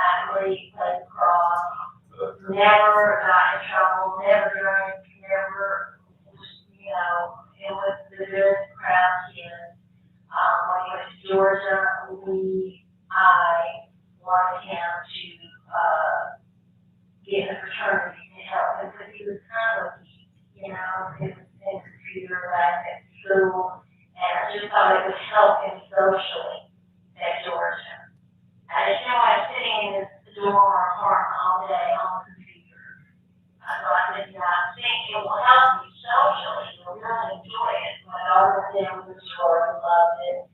athlete, played lacrosse, never got in trouble, never drank, never, it was the good crowd kids. When he went to Georgia, I wanted him to, get in a fraternity to help him, because he was kind of, he was in computer lab at school, and I just thought it would help him socially at Georgia. And I'm sitting in this dorm or apartment all day on the computer. So I said, I think it will help you socially, you'll really enjoy it. My daughter went down to the store and loved it.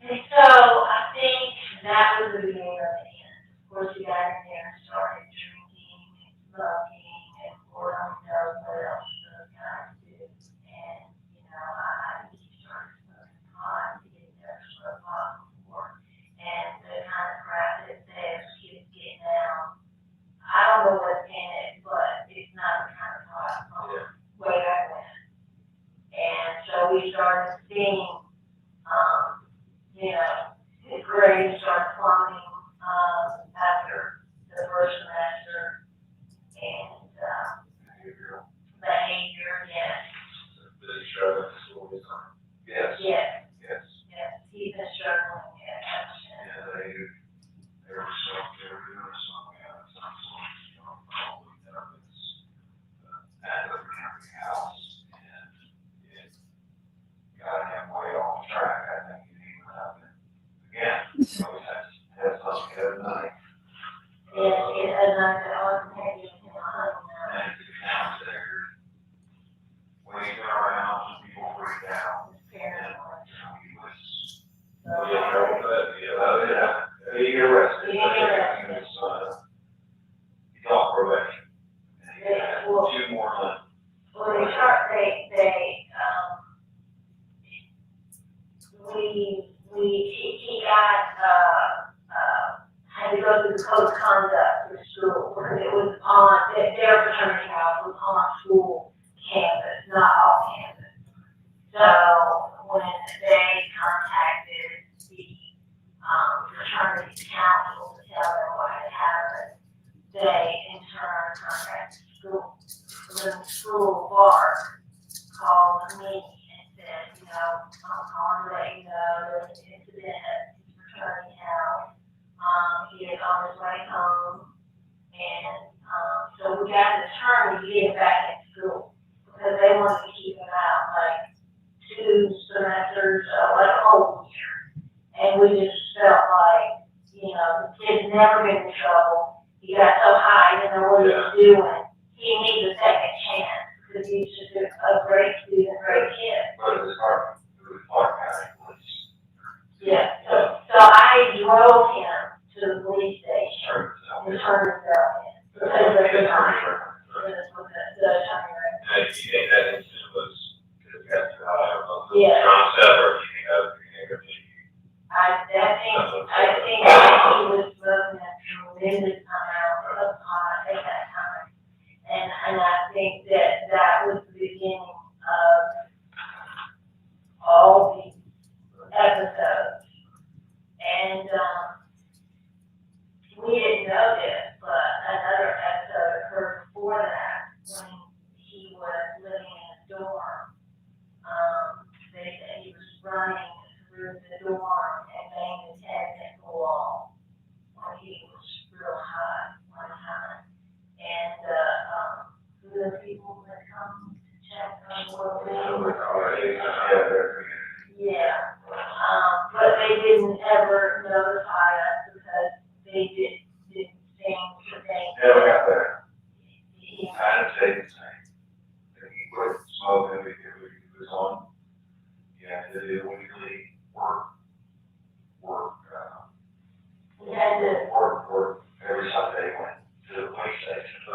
And so I think that was the beginning of the end. Of course, we got in there and started drinking and smoking, and Lord only knows what else those guys do. And, I think he started smoking pot to get there for a while before. And the kind of crap that there's kids getting out, I don't know what's in it, but it's not the kind of pot way back when. And so we started seeing, his grades started plummeting after the first semester, and behavior, yes. Did he struggle at school this time? Yes. Yes. Yes. Yes, he's been struggling, yes. Yeah, they were something, probably therapists at the family house, and it got him way off track. I think he would happen again. So he had something every night. Yes, he has not been on the And the counselor, when he went around, people freaked out. And he was, he got arrested. He was, he got probation. And he had 2 more months. Well, he had to go through the code of conduct for school, because it was on, their fraternity house was on school campus, not off campus. So when they contacted the fraternity council to tell them what had happened, they in turn contacted school. So then the school board called me and said, I'm calling to let you know there's an incident at his fraternity house. He is on his way home, and so we got an attorney to get him back in school, because they wanted to keep him out like 2 semesters, like a whole year. And we just felt like, the kid's never been in trouble. He got so high, he didn't know what he was doing. He needs a second chance, because he's just a great student, great kid. But it was hard. It was Clark County Police. Yeah, so I drove him to the police station and turned himself in. Because of the attorney. That incident was, because it got too high. Yeah. John Sever, you can go. I think he was smoking a tremendous amount of pot at that time. And I think that was the beginning of all these episodes. And we didn't know this, but another episode occurred before that, when he was living in a dorm. They said he was running through the dorm and banged his head against the wall when he was real high one time. And the people that come to check on what yeah. But they didn't ever notify us, because they didn't think that they. Yeah, we got there. I didn't say the same. He quit smoking because he was on. You had to do weekly work. We had to. Work every Sunday, went to the police station. So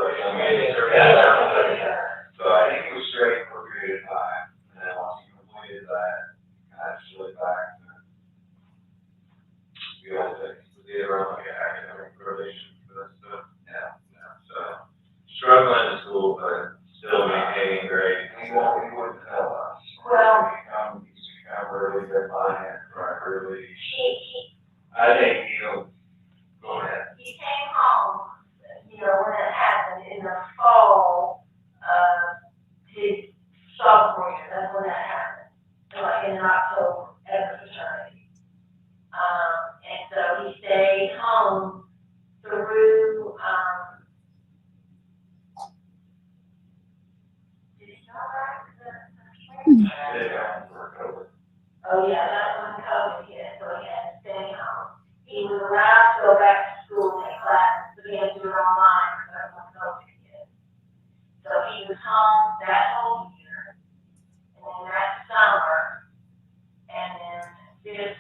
I think it was straight for a period of time. And then once he completed that, I just went back to the old days. The around like academic probation for that stuff. Yeah. So struggling in school, but still maintaining grades. He wouldn't tell us. really, I think he'll, go ahead. He came home, you know, when it happened in the fall of his sophomore year, that's when that happened, like in October, at the fraternity. And so he stayed home through, did he start Oh, yeah, that's when COVID hit, so he had to stay home. He was allowed to go back to school and classes, but he had to do it online, because that's when COVID hit. So he was home that whole year, and then that summer, and then this,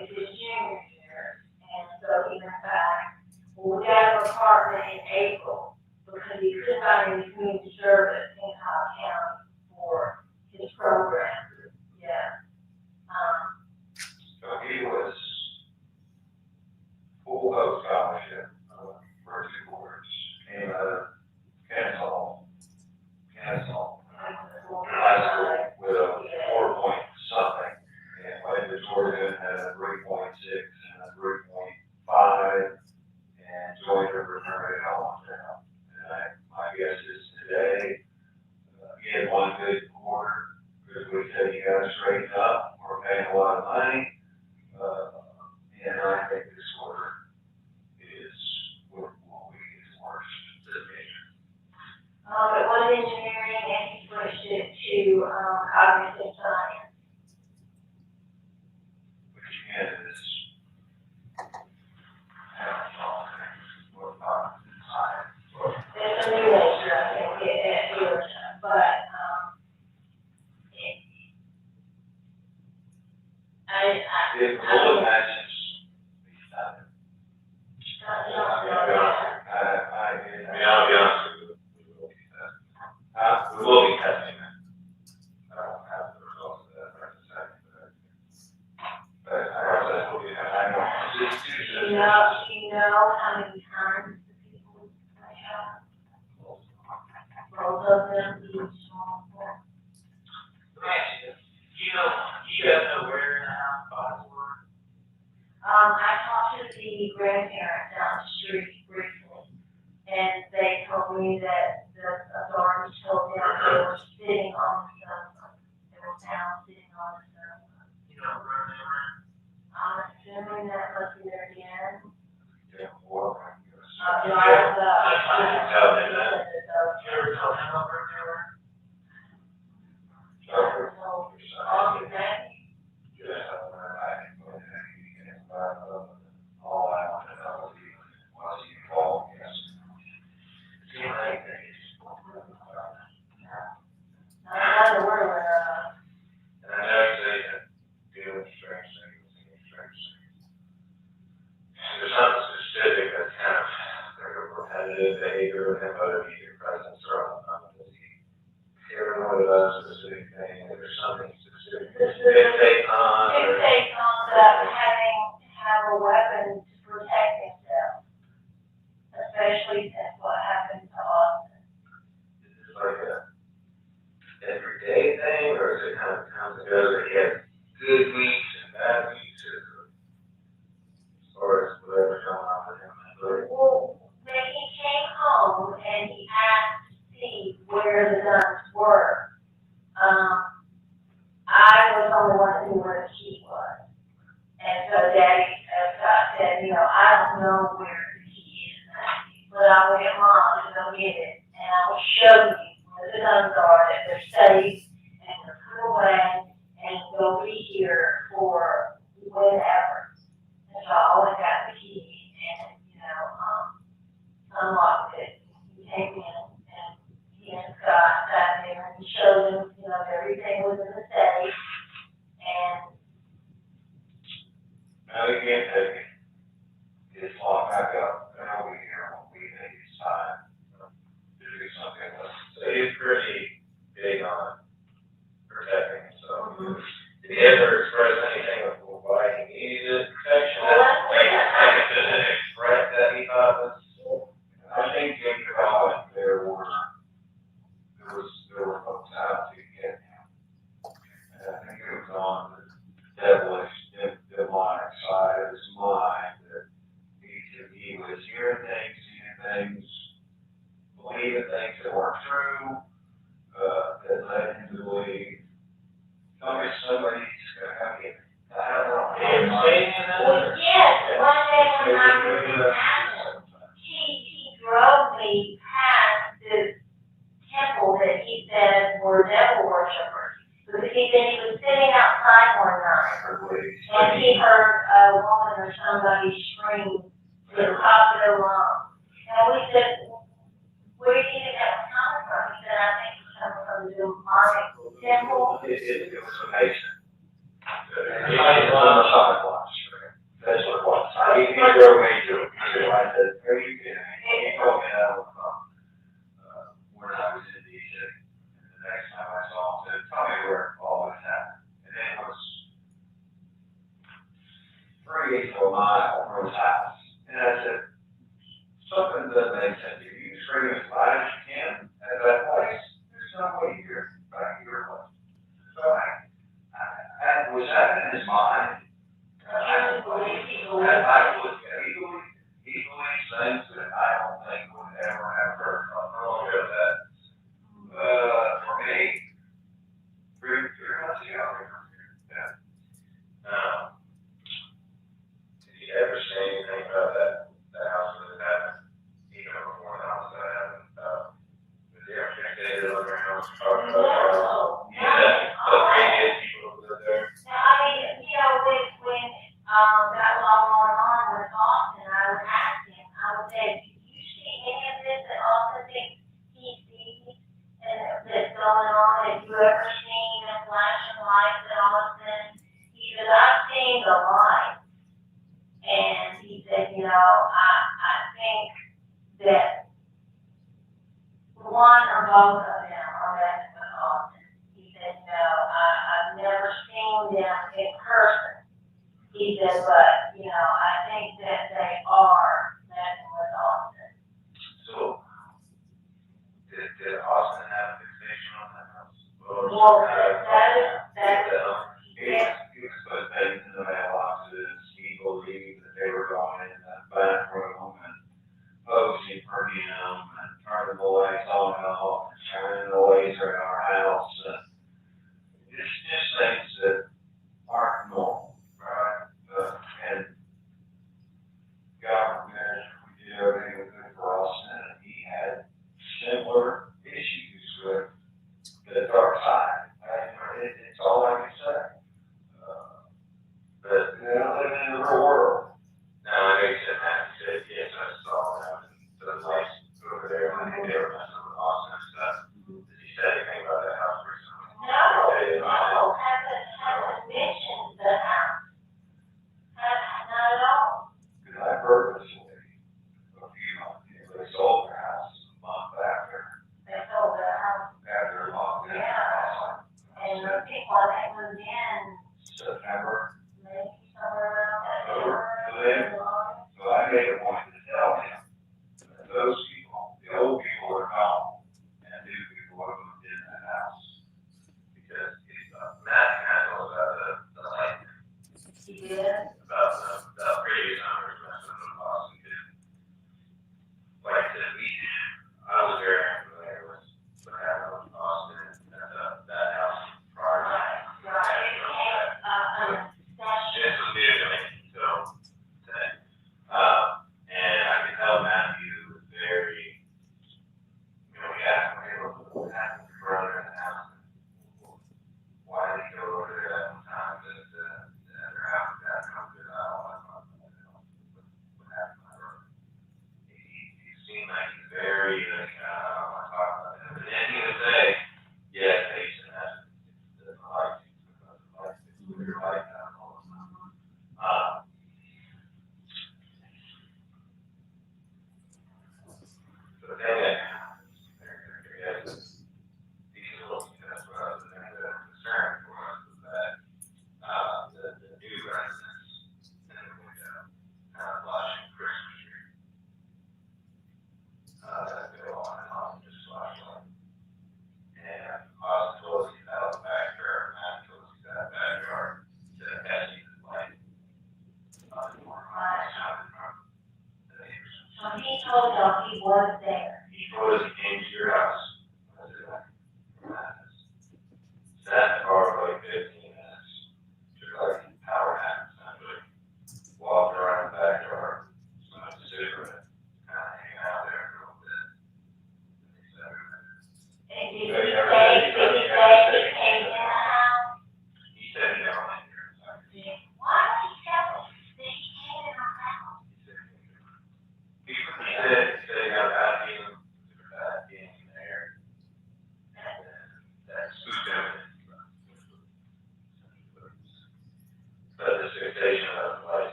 is his junior year, and so he went back. Well, we got an apartment in April, because he couldn't find any community service in Cobb County for his program. Yeah. So he was full of scholarship for 2 quarters. Came out of Kennesaw High School with a 4 point something. And went to Georgia and had a 3.6 and a 3.5 and joined a fraternity all down. And my guess is today, he had one good quarter. Because we said you gotta straighten up, we're paying a lot of money. And I think this quarter is what we is worse than major. It was engineering and he switched it to, cognitive science. Which again is, There's a new major, I think, at Georgia, but, if the bullet matches, I'll be honest with you, we will be testing it. I don't have the results of that right this second, but I process will be, I know. do you know how many times the people have? Both of them, each one. You guys know where in the house bodies were? I talked to the grandparents down the street briefly, and they told me that the authorities told them they were sitting on the sofa. They were found sitting on the sofa. You know where they were? I'm assuming that must be their den. Yeah, well, I can tell them that. You ever tell them how where they were? All the time. All I want to know is was you call, yes. See my things. I'm not aware of And I know they deal with strange things. There's something specific that's kind of like a repetitive behavior with him, whether it be your presence or paranoid about a specific thing, or there's something specific. It takes on have a weapon to protect himself, especially since what happened to Austin. Is this like a everyday thing, or is it kind of comes and goes, or he has good weeks and bad weeks, or as far as whatever's going on with him? Well, when he came home and he asked to see where the guns were, I was the only one who knew where the key was. And so Daddy said, you know, I don't know where the key is, but I will get Mom to go get it, and I will show you where the guns are, that they're safe, and they're put away, and they'll be here for whenever. And so I always got the key, and, you know, unlocked it. He came in, and he and Scott sat there, and he showed him, you know, everything was in the safe, and No, you can't take it. It's locked back up, and over here, we think it's time to do something with it. So he's pretty big on protecting himself. Did he ever express anything of why he needed protection? Like a specific threat that he thought was? I think in college there were folks out to get him. And I think it was on the devilish influence people that he said were devil worshipers. Because he said he was sitting outside one night and he heard a woman or somebody scream to the top of their lungs. And we said, where do you think that was coming from? He said, I think it's coming from the demonic temple. It was amazing. It's on the side watch. That's what it was. He drove me to it. I said, are you kidding me? He told me that was when I was in DC. And the next time I saw him, said, tell me where all this happened. And it was 3/8 of a mile from his house. And I said, something doesn't make sense. If you scream as loud as you can at that place, there's no way you're back to your place. So I was that in his mind. He believes things that I don't think would ever have heard from earlier that, for me, 3 months ago. Yeah. Did you ever say anything about that house that happened, even before the house that happened? Did you ever think they did other house? No. The previous people who lived there? I mean, you know, when that was all going on with Austin, I would ask him, I would say, do you see any of this that Austin thinks he sees and that's going on? Have you ever seen the flashing lights at Austin? He said, I've seen the light. And he said, you know, I think that one or both of them are messing with Austin. He said, no, I've never seen them in person. He said, but, you know, I think that they are messing with Austin. So, did Austin have a fixation on that house? Well, that is, he was putting things in the mailboxes. He believed that they were going in that back room and posing for him and turning the lights on and off and shining the laser in our house. And it's just things that aren't normal, right? And God forbid we did everything we could for Austin, and he had similar issues with the dark side. It's all I can say. But, you know, living in the real world. Now, I know you said that. You said, yes, I saw that. And the lights over there, and I think they were messing with Austin and stuff. Did you say anything about that house?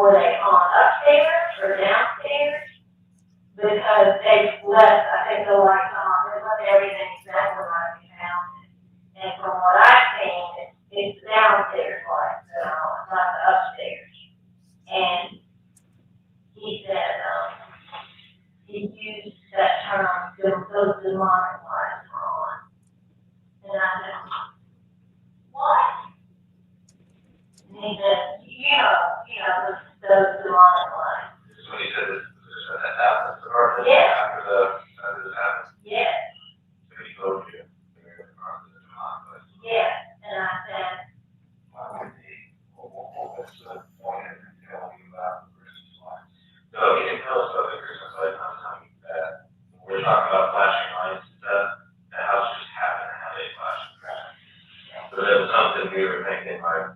were they on upstairs or downstairs? Because they left, I think, the lights on, they left everything exactly like we found it. And from what I've seen, it's downstairs lights, not the upstairs. And he said, he used that term, those demonic lights were on. And I said, what? And he said, those demonic lights. So he said that happened, or Yes. after this happened? Yes. So he told you. Yes. And I said, What's the point of telling you about the Christmas lights? So he didn't tell us about the Christmas lights, not telling you that. We're talking about flashing lights and stuff. The house just happened to have a flashing light. So that was something we were thinking like.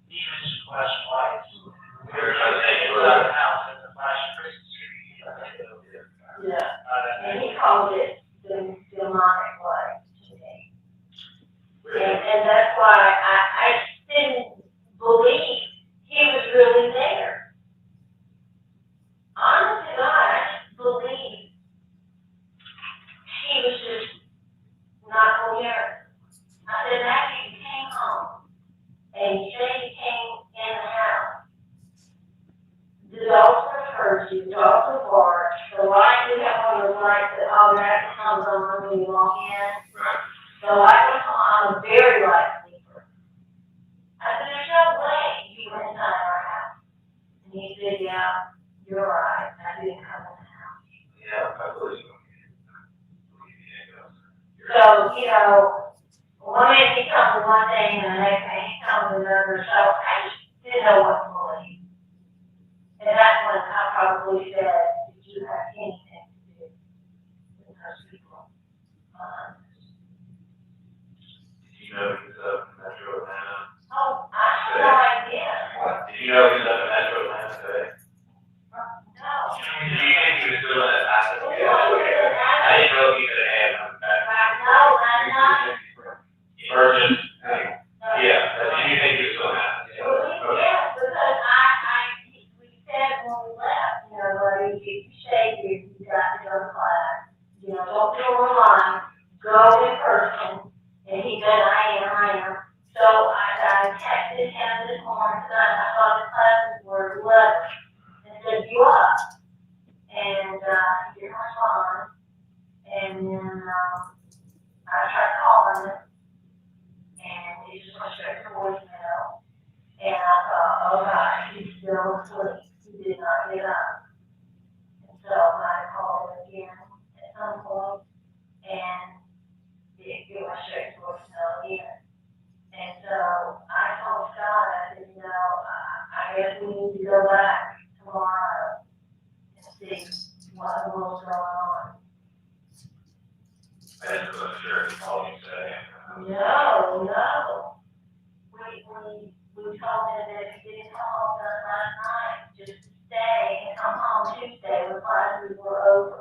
you just flashing lights. We were trying to think. Inside the house and the flashing Christmas tree. Yeah. And he called it the demonic light to me. And that's why I didn't believe he was really there. Honest to God, I just believe he was just not coherent. I said, after you came home and you said you came in the house, the dogs were heard you, the dogs were barked, the light, we have one of those lights that automatically comes on when you walk in. The light was on, I'm a very light sleeper. I said, there's no way you were inside our house. And he said, yeah, you're right, I didn't come in the house. Yeah, I believe you. So, one minute he tells me one thing and the next thing he tells me another, so I just didn't know what to believe. And that's when I probably said, did you have anything to do with those people? Did you know he was up in Metro Atlanta? Oh, I had no idea. Did you know he was up in Metro Atlanta today? No. Did you think he was still in that asset? I didn't know he could have had him back. No, I'm not. Or just, yeah, did you think he was still in that? Yeah, because we said when we left, buddy, if you stay here, you got to go to class. Don't go online, go in person. And he said, I am. So I texted him this morning, I saw the classes were 11, and said, you up? And he didn't respond. And then I tried calling him, and he just went straight to voicemail. And I thought, oh God, he's still asleep. He did not get up. And so I called him again at some point, and it went straight to voicemail again. And so I told Scott, I said, I guess we need to go back tomorrow and see what the world's going on. I just wasn't sure if he called you today. No. We told him that if he didn't come home last night, just to stay and come home Tuesday when classes were over.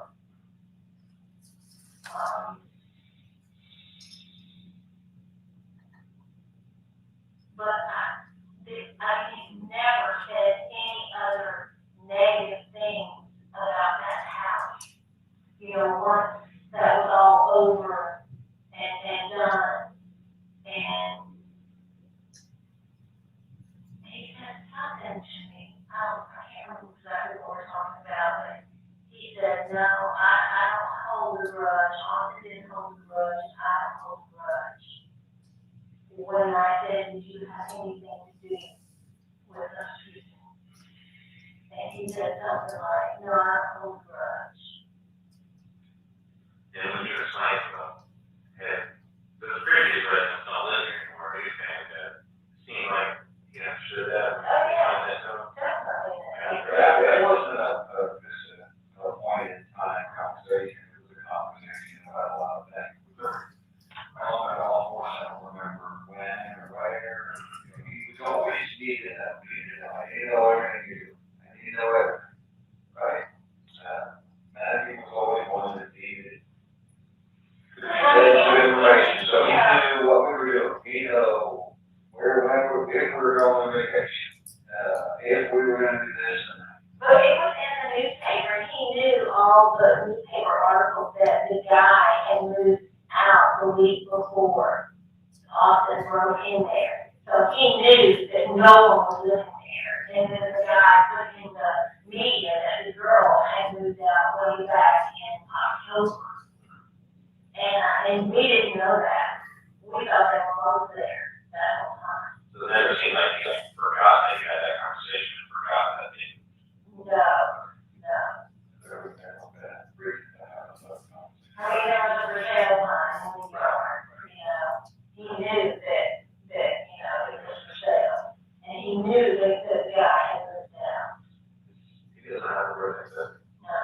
But he never said any other negative things about that house. Once that was all over and done, and he said something to me. I can't remember exactly what we're talking about, but he said, no, I don't hold a grudge. Austin didn't hold a grudge. I don't hold a grudge. When I said, did you have anything to do with us people? And he said something like, no, I don't hold a grudge. And when you were saying, the previous residents not living anymore, he was saying that it seemed like he understood that. Oh, yeah. Definitely. It wasn't just a point in time conversation. It was a conversation about a lot of things. I don't remember when or where. He was always needed that meeting. I need to know everything you do. I need to know everything. Right? like we were gonna do this and that. But it was in the newspaper, he knew all the newspaper articles that the guy had moved out the week before. Austin broke in there. So he knew that no one was living there. And then the guy put in the media that the girl had moved out way back in October. And we didn't know that. We thought they were both there that whole time. So it never seemed like you forgot that you had that conversation and forgot that they. No. Everything like that. Brief, I mean, there was a resale line when we were, he knew that, it was for sale. And he knew that the guy had moved out. he doesn't have a road exit. No.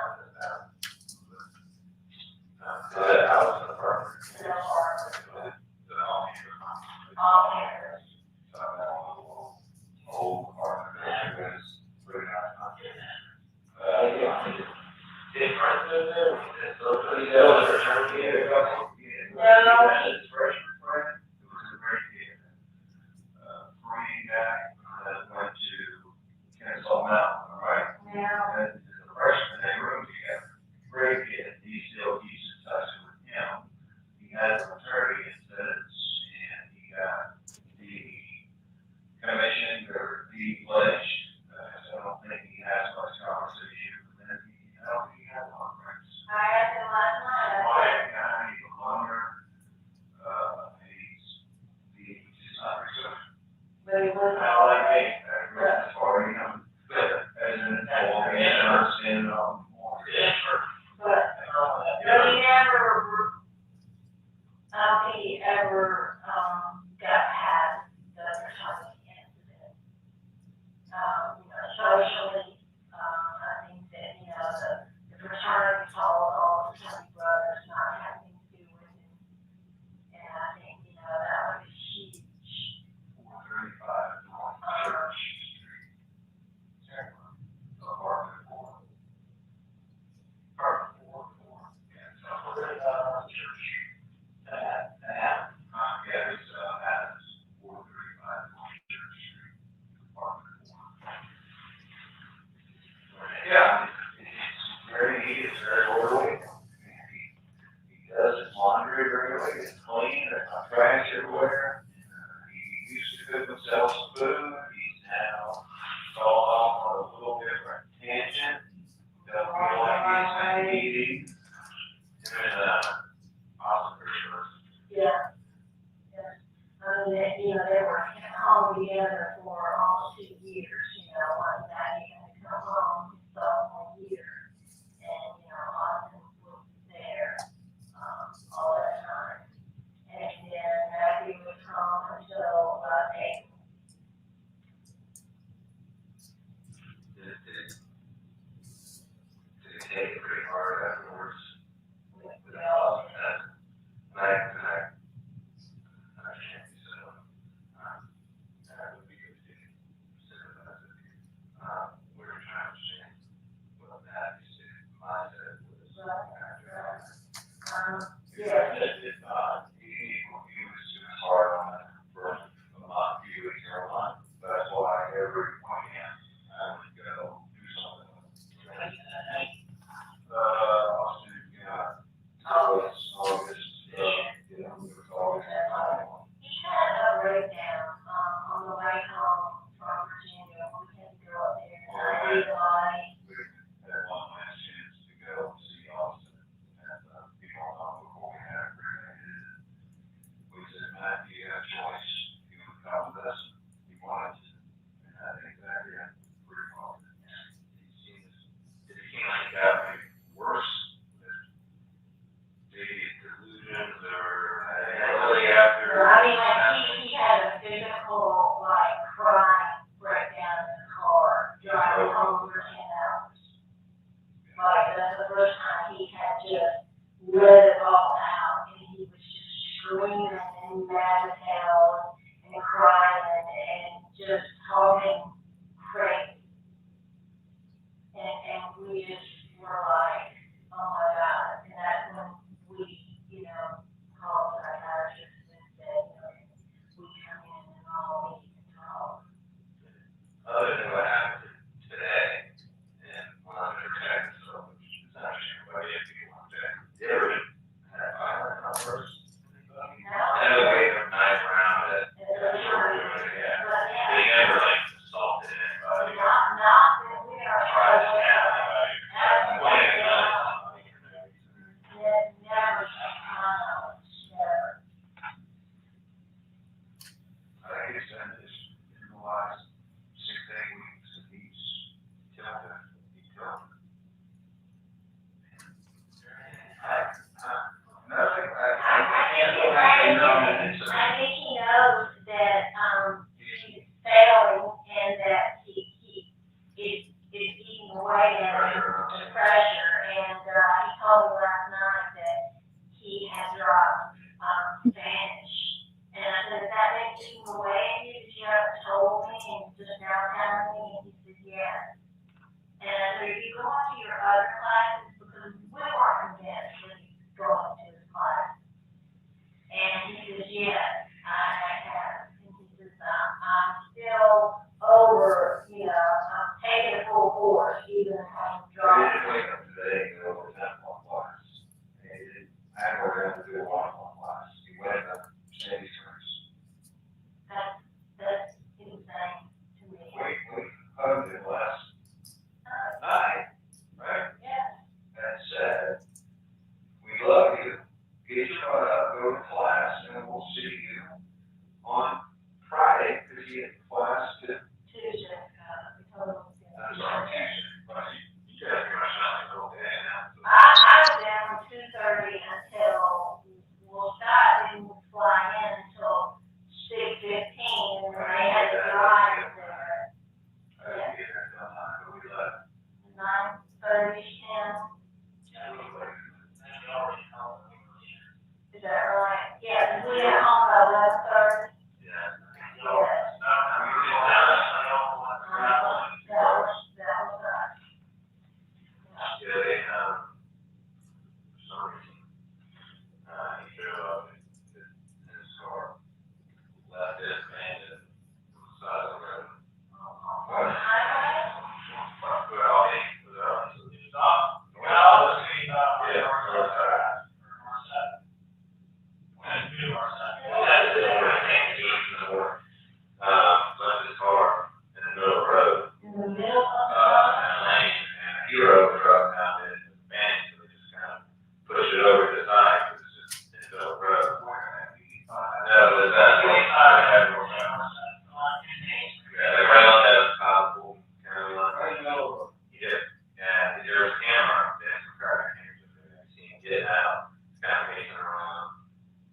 So that house in the park. No apartment. The all here. All parents. Old apartment, that was pretty nice. Different than that. So pretty well, there's a kid, a couple. No. His freshman friend, it was a great kid. Marine guy, went to Kennesaw Mountain, all right? Yeah. And the freshman, they roomed together. Great kid, he still keeps in touch with him. He has a fraternity incidents, and he got the commission or the pledge. So I don't think he has much conversation with them. I don't think he has a lot of friends. I asked him last night. Quiet guy, he's a loner. He's not research. But he wasn't I all like right. it, as far as, as an informed, and, more. But he never, I don't think he ever, got past the fraternity incident. Socially, I think that, the fraternity told all the fraternity brothers not having to do with it. And I think, that was huge. 435 North Church Street. Apartment 4. Apartment 4. Yeah, so, Church Street. Yeah, it's, Adams, 435 North Church Street. Apartment 4. Yeah, he is very orderly. He does his laundry regularly, it's clean, there's not trash everywhere. He used to cook himself some food, he's now gone off on a little different tangent. Doesn't feel like he's been eating. And, awesome for sure. Yeah. I mean, they were home together for almost 2 years, one Daddy had to come home his sophomore year. And, Austin was there, all that time. And then Maggie was home until, April. Did it take it pretty hard afterwards? We all did. I can't be so, that would be good to sympathize with you. We're trying to change what that is, mindset with this. Yeah. If not, he was too hard on it for a month, few weeks or a month. That's why every weekend I would go do something. Austin, August, we were always He had a breakdown, on the way home from Virginia, we had to go up there and I need the body. we had one last chance to go see Austin and, be on before we had cremated. We said, Matt, you have a choice. You would come with us. He wanted to. And I think that, yeah, pretty well. It seemed like it got worse. Maybe delusions or, really after. I mean, he had a physical, crying breakdown in the car, driving home for 10 hours. That's the first time he had just let it all out, and he was just screaming and mad as hell, and crying, and just talking crazy. And we just were like, oh my God, and that's when we, called psychiatrists and said, we come in and all we can talk. Other than what happened said, yes. And so you go on to your other classes, because we weren't actually going to his class. And he says, yes, I have. And he says, I'm still over, I'm taking a full course, even if I'm driving. Today, go over that one class. I never had to do a one-on-one class. You went up, say these terms. That's insane to me. We hugged it last night, right? Yes. And said, we love you, get your butt up, go to class, and we'll see you on Friday, because you get class to. Tuesday, That's our Tuesday, right? You gotta be my son, okay, now. I was down 2:30 until we'll start, and we'll fly in until 6:15, and then I had to drive there. I didn't get there till 9, but we left. 9:30, 10. Is that right? Yeah, we had home by 11:30. Yeah. Left his car in the middle of the road. In the middle of And a lane, and a hero truck now in the van, so they just kind of push it over to the side, because it's just in the middle of the road. No, it's that. Yeah, they right on that possible kind of line. Yeah, there was a camera, that's a car camera, so they see him getting out, it's kind of pacing around,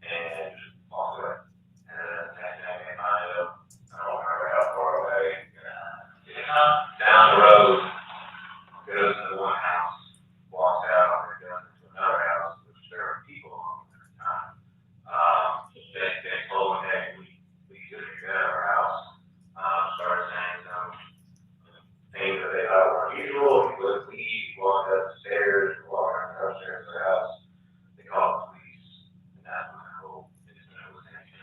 and just walks away. And then next thing they find out, I don't remember how far away, down the road, goes to the one house, walks out, and goes into another house, which there are people on at the time. They told him, hey, we could get out of our house. Started saying some things that they thought were unusual. He would leave, walk up the stairs, walk around the upstairs of their house. They called the police, and that's when the whole incident was ended.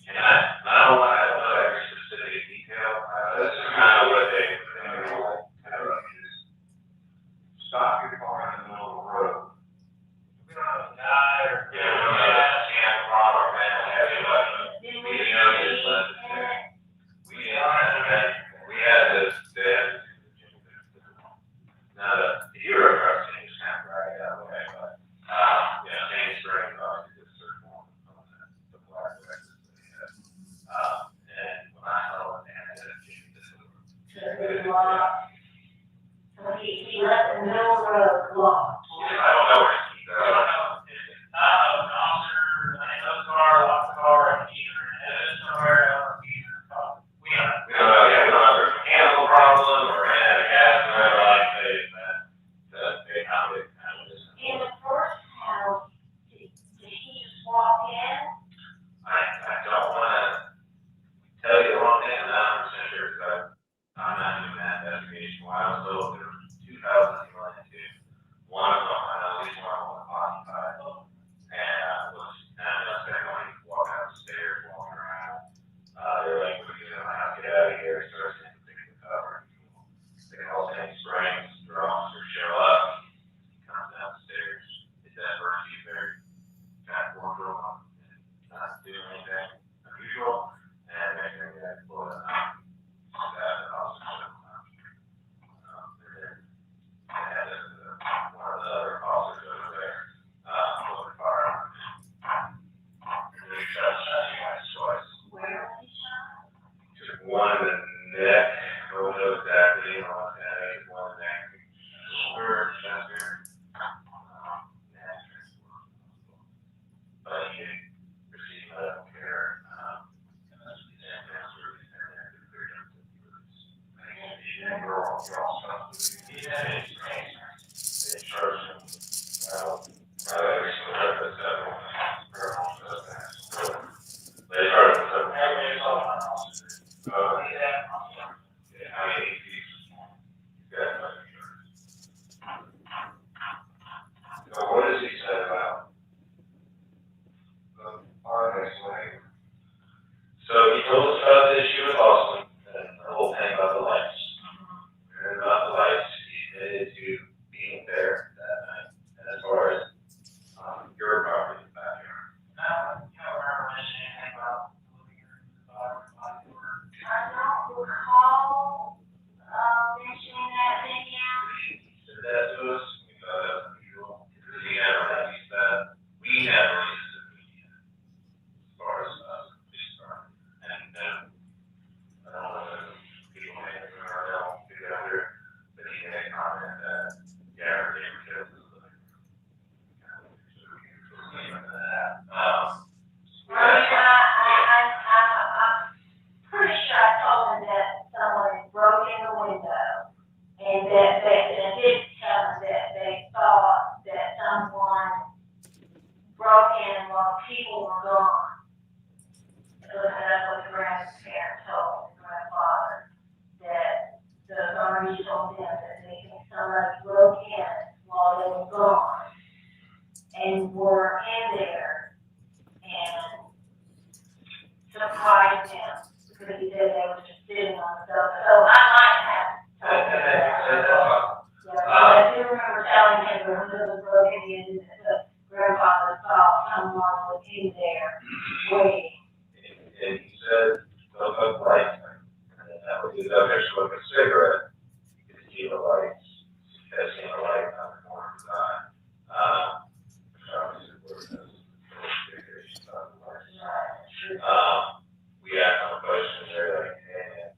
And I don't want to know every specific detail. This is kind of what they were is stop your car in the middle of the road. We don't have a guy or we don't have a camera or we had this. Now the hero truck thing is kind of right that way, but James Spring obviously did a certain one on the black Lexus that he had. And when I saw it, they had that Jimmy So he left the middle of the road locked. I don't know where he's going. We don't know, yeah, we don't know if there's a mechanical problem or a gas or like they found it. In the first house, did he just walk in? I don't wanna tell you the wrong thing, I'm not 100% sure, because I'm not doing that investigation. When I was little, there was 2 houses he went into. One of them, I know at least one of them was occupied. And was kind of going, walking up the stairs, walking around. They were like, we're gonna have to get out of here, start taking the cover. They call Sandy Springs, their officer show up, he comes down the stairs. It's that first he's very kind of courtroom and not doing anything unusual. And next thing they pull it out, that officer. And then one of the other officers over there, pulled the firearm. And then he shot twice. Where was he shot? Took one in the neck, I don't know exactly, one in the neck, shoulder, chest here. Neck. But he received medical care, and that's where he's there, to clear him to the roots. And we're all stuff. They charged him, every single one of the several criminal suspects. They charged him So what has he said about our next way? So he told us about the issue with Austin, and the whole thing about the lights. And about the lights, he admitted to being there that night. And as far as your property backyard. I don't mention anything about moving your daughter. I don't recall mentioning that video. He said that to us, we thought that was unusual, because he never released that. We never released the media, as far as police department. And I don't know if people may have heard or don't figure out here, but he made a comment that, yeah, they were killed. I'm pretty sure I told him that someone broke in the window and that they did tell him that they thought that someone broke in while people were gone. So that's what the grandparents told the grandfather, that the authorities told them that they think somebody broke in while they were gone and were in there and surprised him because he said they were just sitting on the sofa. So I might have told him that. Yeah, I do remember telling him that when it was broken in, the grandfather thought someone was in there waiting. And he said, don't hook lights. And that would be the other smoke a cigarette. You could see the lights. You guys see the light on the corner of the eye. Obviously, we're in this figurations on the lights. We asked him a question there, like, hey,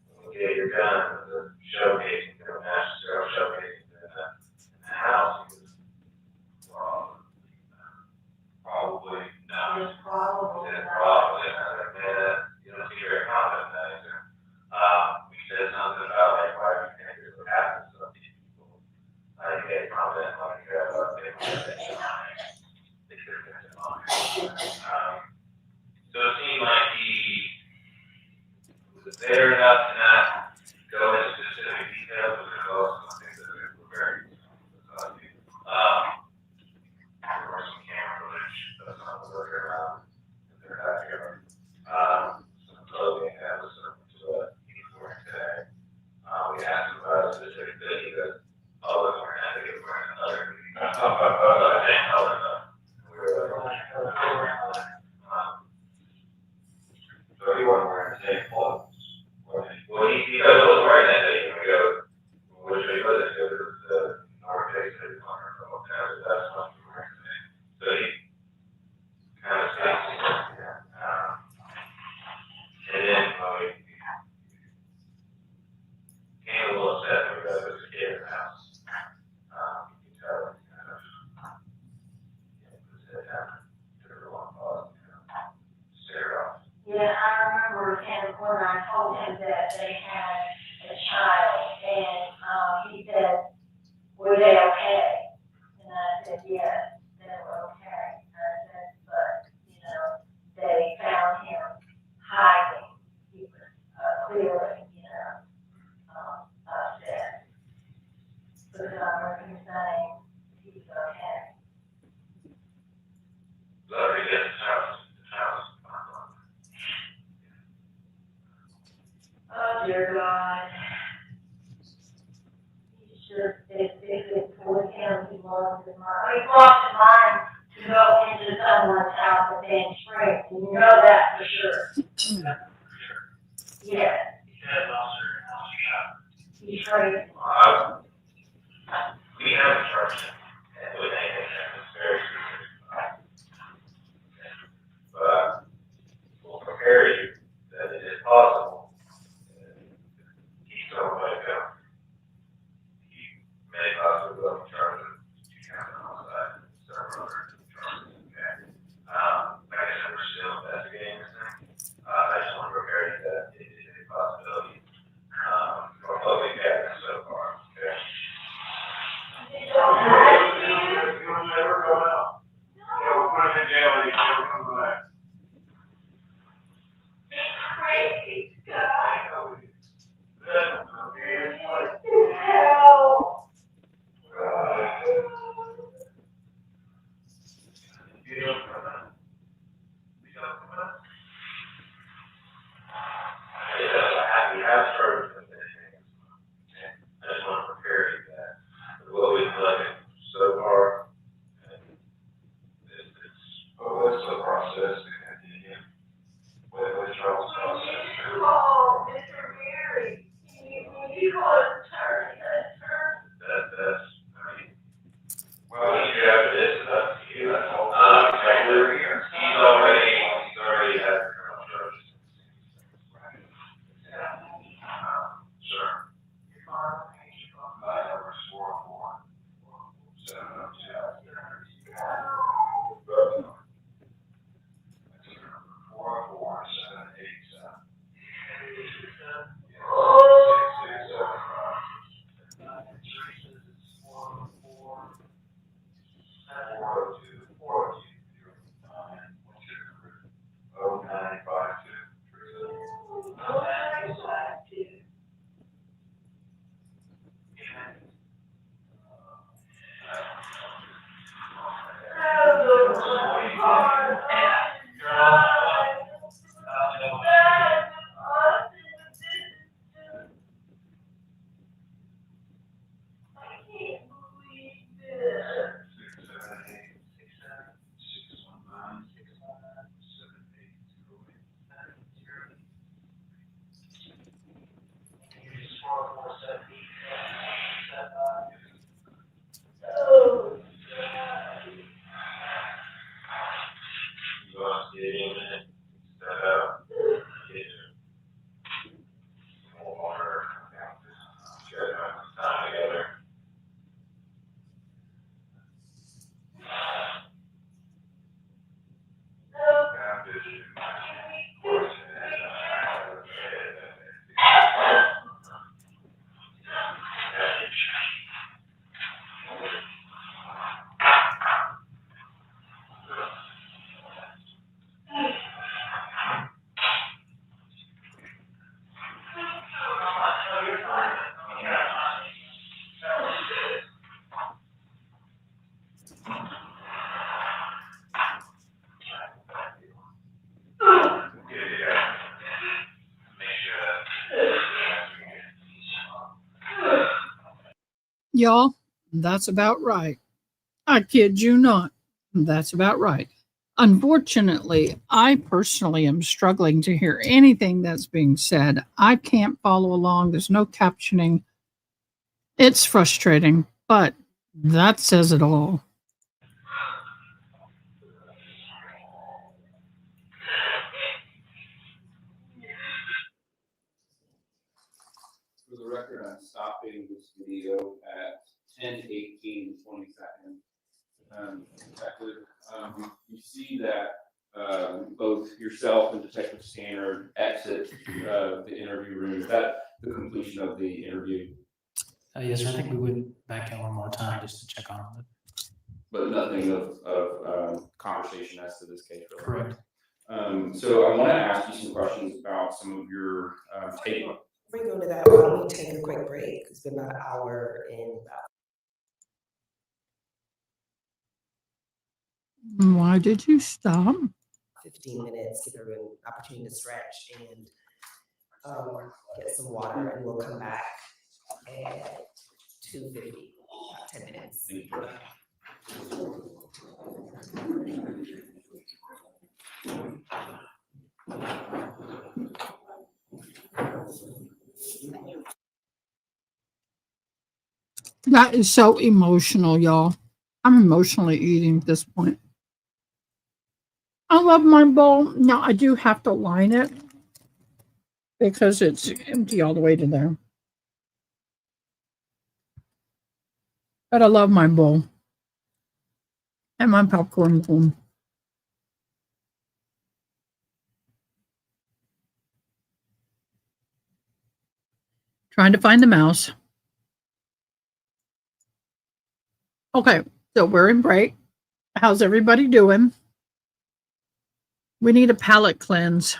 when we get your gun, the showcasing, the master zero showcasing in the house, he was, well, probably not. There's probably Yeah, probably. And I was like, man, you don't seem very confident in that either. We said something about, like, why do you think this would happen to some people? I didn't get confident like they could have been so it seemed like he was there enough to not go into specific details, but there were also some things that were very there were some camera footage of some of the work around in their backyard. Some clothing that was to a uniform today. We asked him about a specific thing, he goes, oh, look, we're not going to get wearing another thing, we were like, so he wasn't wearing the same clothes. Well, he goes, I was wearing that day, and we go, which way was it? It was the North Face City Corner, so that's what we were wearing today. So he kind of stays there. And then we came a little upset when we got this kid in the house. You can tell he kind of put his head down, took a long pause, stared off. Yeah, I remember him when I told him that they had a child, and he said, were they okay? And I said, yes, they were okay. I said, but, you know, they found him hiding. He was clearly, you know, upset. Because I remember him saying he was okay. So he gets the house. Oh, dear God. He should, if it was him, he lost his mind. He lost his mind to go into someone's house and then shrink. You know that for sure. Yes. He shrank. We haven't charged him with anything that was very specific. But we'll prepare you that it is possible. Keep someone like him. He may possibly go and charge him. You can't know that. Several other charges. Okay. Like I said, we're still investigating this thing. I just want to prepare you that it is a possibility. For what we've had so far. Okay. You'll never go out. You'll put him in jail and he'll never come back. It's crazy. Y'all, that's about right. I kid you not. That's about right. Unfortunately, I personally am struggling to hear anything that's being said. I can't follow along. There's no captioning. It's frustrating, but that says it all. For the record, I'm stopping this video at 10:18:20. Detective, you see that both yourself and Detective Stannard exit the interview room. Is that the completion of the interview? Yes, sir. I think we went back in one more time just to check on it. But nothing of conversation as to this case, really. Correct. So I want to ask you some questions about some of your take. Before we go to that, why don't we take a quick break? It's been about an hour and about. Why did you stop? 15 minutes, give everyone an opportunity to stretch and get some water, and we'll come back at 2:50, about 10 minutes. That is so emotional, y'all. I'm emotionally eating at this point. I love my bowl. Now, I do have to line it because it's empty all the way to there. But I love my bowl and my popcorn spoon. Trying to find the mouse. Okay, so we're in break. How's everybody doing? We need a palate cleanse.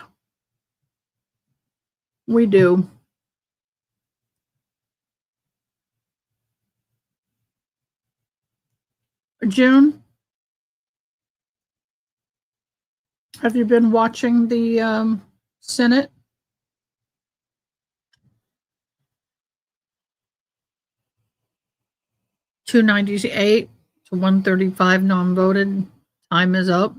We do. June, have you been watching the Senate? $298 to $135 non-voted. Time is up.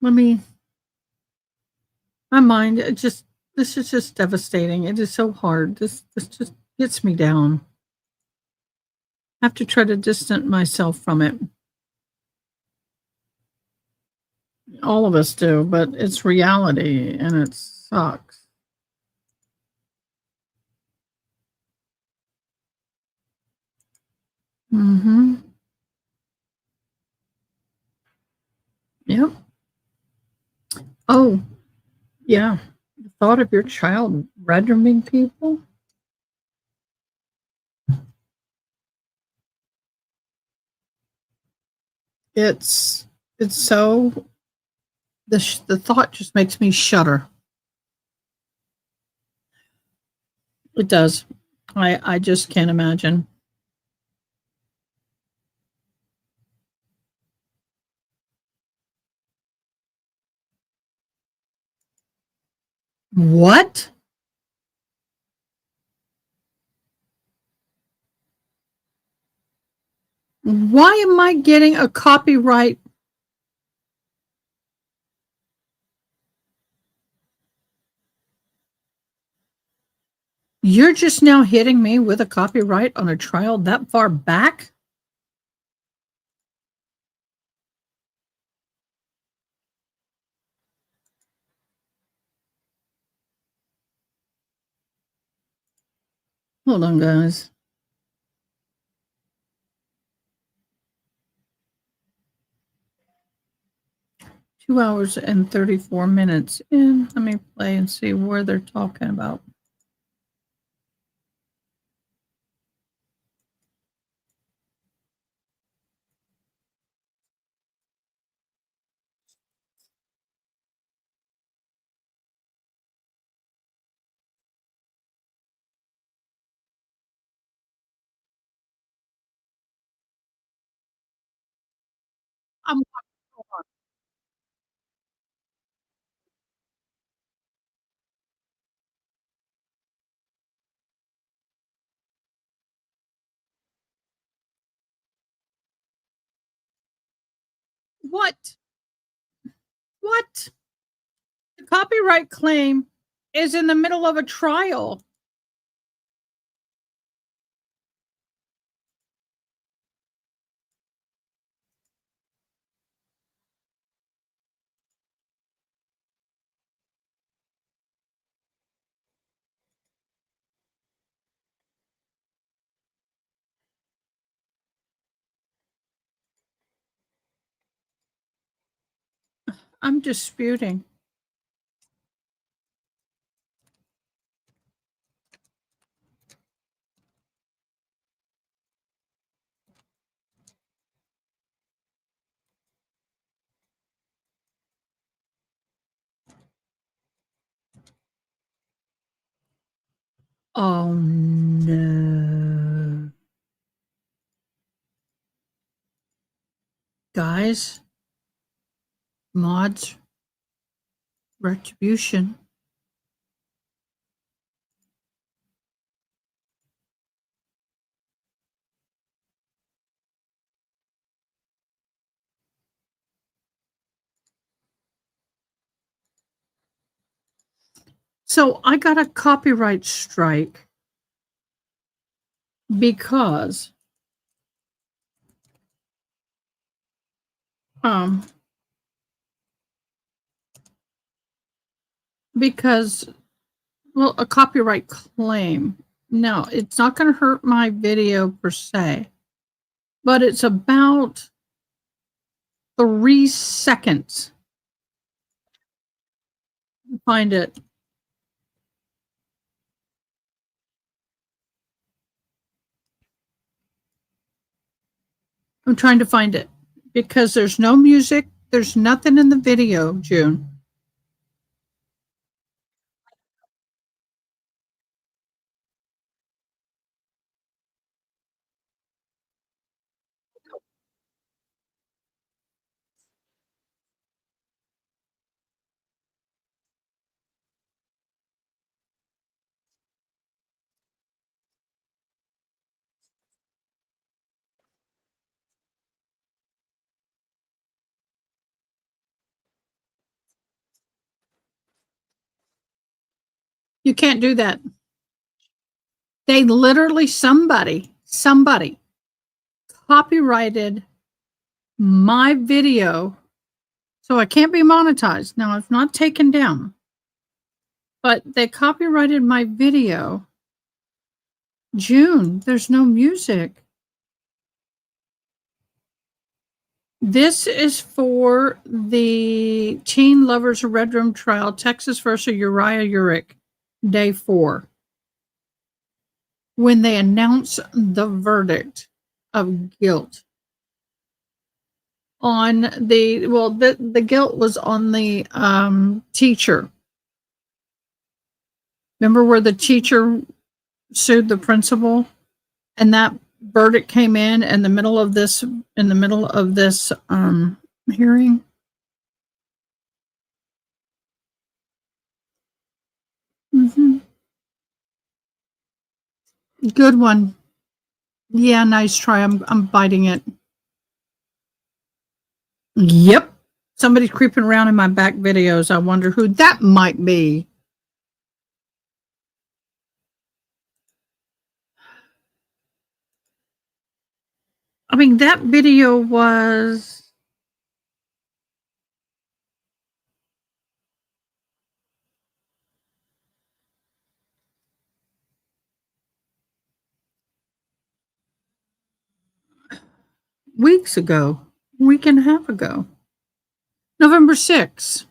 My mind, this is just devastating. It is so hard. This just gets me down. I have to try to distance myself from it. All of us do, but it's reality and it sucks. Mm-hmm. Yep. Oh, yeah. The thought of your child red-rooming people? It's so the thought just makes me shudder. It does. I just can't imagine. What? Why am I getting a copyright? You're just now hitting me with a copyright on a trial that far back? Hold on, guys. Two hours and 34 minutes in. Let me play and see where they're talking about. I'm What? What? The copyright claim is in the middle of a trial. I'm disputing. Oh no. Guys, mods, retribution. So I got a copyright strike because um because well, a copyright claim. No, it's not going to hurt my video per se, but it's about 3 seconds. Find it. I'm trying to find it because there's no music. There's nothing in the video, June. You can't do that. They literally, somebody copyrighted my video, so I can't be monetized. Now, it's not taken down, but they copyrighted my video. June, there's no music. This is for the Teen Lovers Red Room trial, Texas versus Uriah Urick, day 4. When they announce the verdict of guilt on the guilt was on the teacher. Remember where the teacher sued the principal, and that verdict came in the middle of this hearing. Mm-hmm. Good one. Yeah, nice try. I'm biting it. Yep. Somebody's creeping around in my back videos. I wonder who that might be. I mean, that video was weeks ago, week and a half ago, November 6th.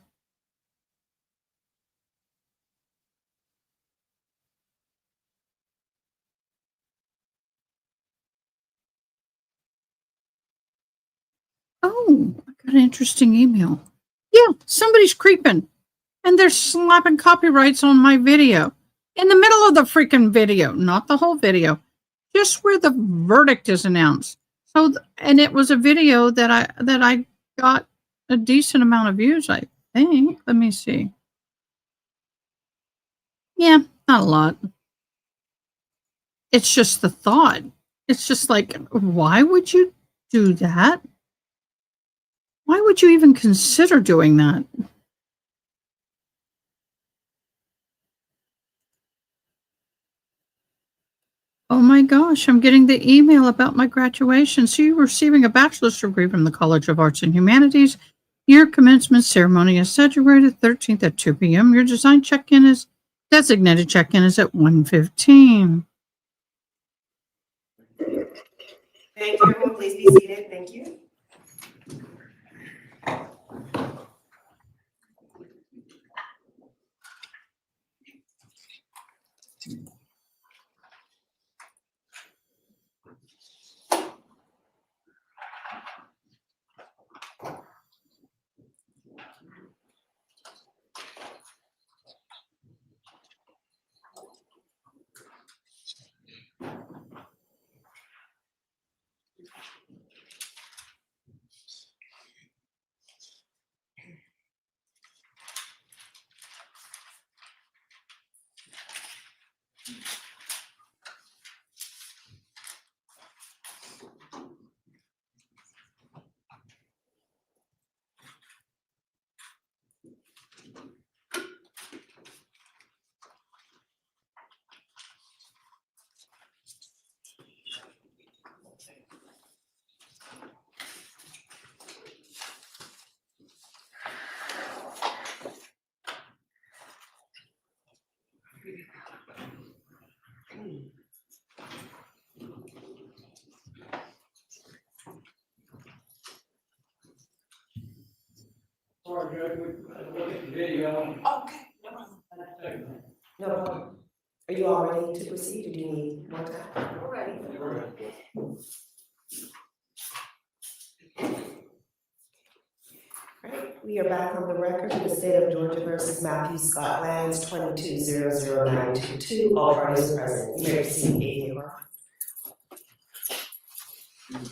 Oh, I got an interesting email. Yeah, somebody's creeping and they're slapping copyrights on my video in the middle of the freaking video, not the whole video, just where the verdict is announced. So, and it was a video that I got a decent amount of views, I think. Let me see. Yeah, not a lot. It's just the thought. It's just like, why would you do that? Why would you even consider doing that? Oh my gosh, I'm getting the email about my graduation. So you're receiving a bachelor's degree from the College of Arts and Humanities. Your commencement ceremony is February 13th at 2 p.m. Your designated check-in is at 1:15. Thank you, everyone. Please be seated. Thank you. Sorry, Judge, we look at the video. Okay, no problem. No problem. Are you all ready to proceed, or do you need more time? We're ready. Great. We are back on the record in the state of Georgia versus Matthew Scott Lanz, 22-00922. All parties are present. You may proceed,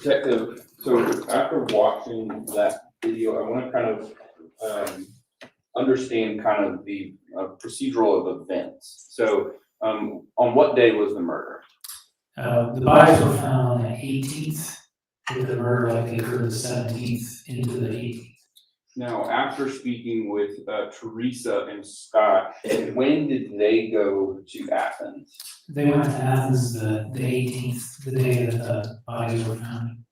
Detective, so after watching that video, I want to kind of understand kind of the procedural of events. So on what day was the murder? The bodies were found on the 18th, with the murder likely occurred the 17th into the 18th. Now, after speaking with Teresa and Scott, when did they go to Athens? They went to Athens the 18th, the day that the bodies were found.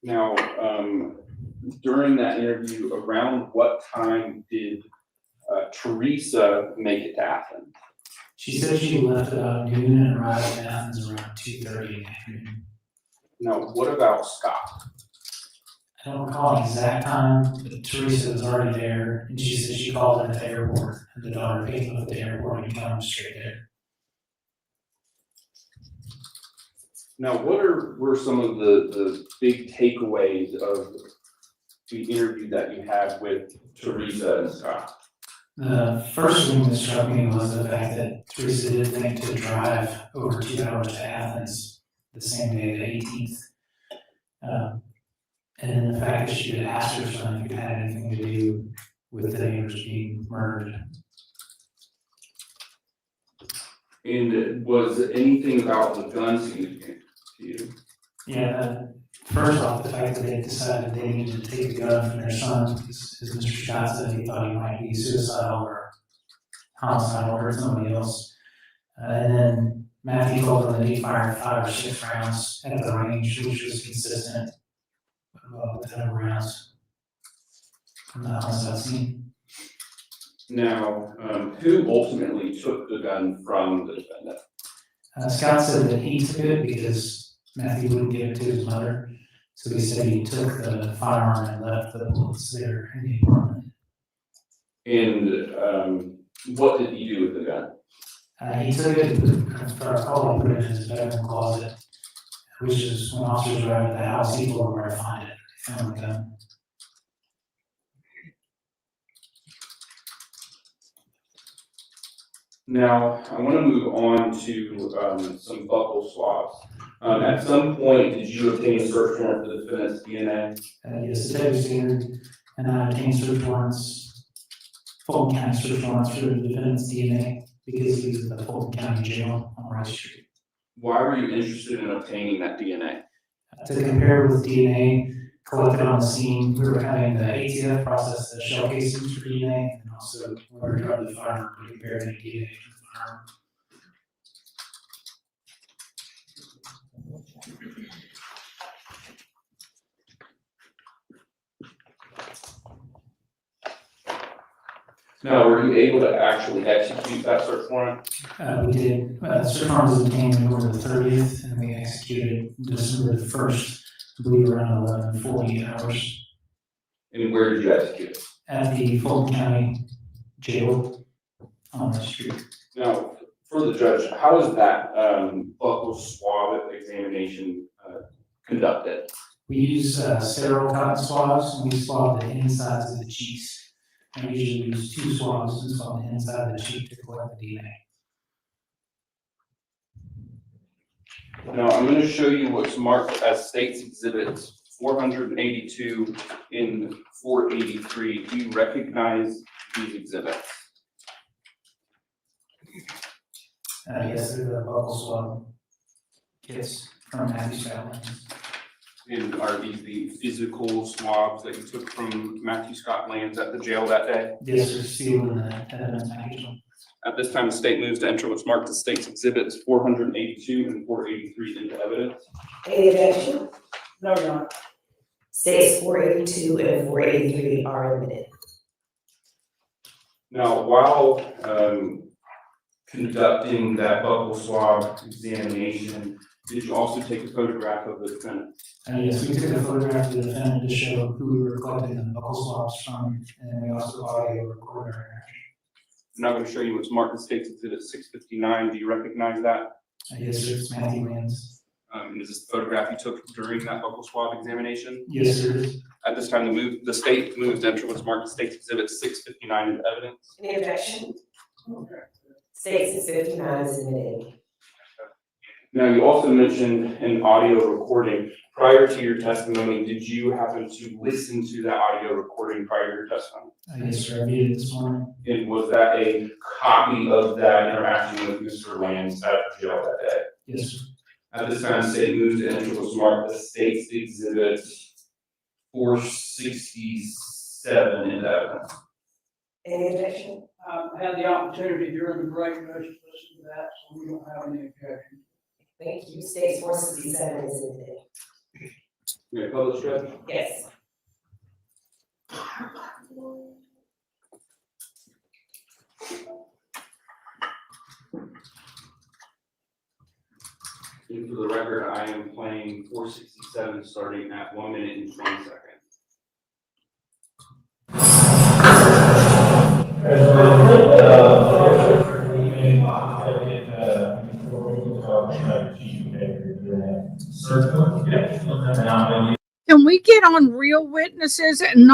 Now, during that interview, around what time did Teresa make it to Athens? She said she left about noon and arrived in Athens around 2:30 in the afternoon. Now, what about Scott? I don't recall an exact time, but Teresa was already there, and she said she called him at the airport, and the daughter picked him up at the airport and got him straight there. Now, what were some of the big takeaways of the interview that you had with Teresa and Scott? The first thing that struck me was the fact that Teresa did think to drive over 2 hours to Athens the same day, the 18th. And then the fact that she had asked her son if it had anything to do with the neighbors being murdered. And was anything about the gun significant to you? Yeah, first off, the fact that they decided they needed to take the gun from their son, because as Mr. Scott said, he thought he might be suicidal or homicidal or somebody else. And then Matthew told them that he fired 5 or 6 rounds at the range, which was consistent with the number of rounds from the homicide scene. Now, who ultimately took the gun from the defendant? Scott said that he took it because Matthew wouldn't give it to his mother. So he said he took the firearm and left the bullets there in the apartment. And what did he do with the gun? He took it and probably put it in his bedroom closet, which is when officers arrived at the house, he told them where to find it. They found the gun. Now, I want to move on to some buccal swabs. At some point, did you obtain a search warrant for the defendant's DNA? Yes, the was standard, and I obtained search warrants, Fulton County search warrants for the defendant's DNA because he was at the Fulton County Jail on Rice Street. Why were you interested in obtaining that DNA? To compare with DNA collected on the scene. We were having the ATF process the shell casings for DNA, and also we were trying to find and compare any DNA from the firearm. Now, were you able to actually execute that search warrant? We did. Search warrant was obtained November the 30th, and we executed December the 1st, I believe around 11:40 hours. And where did you execute it? At the Fulton County Jail on the street. Now, for the judge, how is that buccal swab examination conducted? We use sterile cotton swabs, and we swab the insides of the cheeks. And we usually use 2 swabs to swab the inside of the cheek to collect the DNA. Now, I'm going to show you what's marked as State's Exhibits 482 and 483. Do you recognize these exhibits? Yes, they're the buccal swab kits from Matthew Scott Lanz. And are these the physical swabs that you took from Matthew Scott Lanz at the jail that day? Yes, they're sealed in the evidence package. At this time, the state moves to enter what's marked as State's Exhibits 482 and 483 into evidence. Any objection? No, Your Honor. States 482 and 483 are admitted. Now, while conducting that buccal swab examination, did you also take a photograph of the defendant? Yes, we took a photograph of the defendant to show who we were collecting the buccal swabs from, and we also audio recorded our interaction. I'm now going to show you what's marked as State's Exhibit 659. Do you recognize that? Yes, sir, it's Matthew Lanz. And is this the photograph you took during that buccal swab examination? Yes, sir. At this time, the state moves to enter what's marked as State's Exhibit 659 into evidence. Any objection? States 659 is admitted. Now, you also mentioned an audio recording. Prior to your testimony, did you happen to listen to that audio recording prior to your testimony? Yes, sir, I viewed it this morning. And was that a copy of that interaction with Mr. Lanz at the jail that day? Yes, sir. At this time, the state moves to enter what's marked as State's Exhibit 467 into evidence. Any objection? I had the opportunity during the break to listen to that, so we don't have any objection. Thank you. States 467 is admitted. May I publish, Judge? Yes. And for the record, I am playing 467 starting at 1 minute and 20 seconds. Can we get on real witnesses and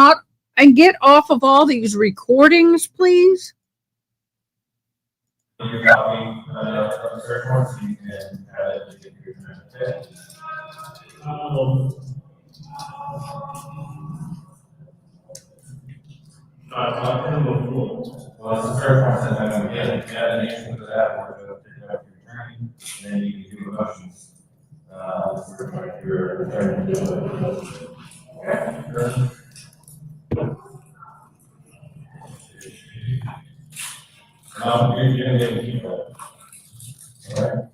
get off of all these recordings, please? Your copy of search warrant, so you can have it to get your okay? Well, it's a search warrant, and then we get an issue with that, or to pick up your attorney, and then you can do motions. For your attorney. Okay. You're gonna get a feedback. All right.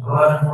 43.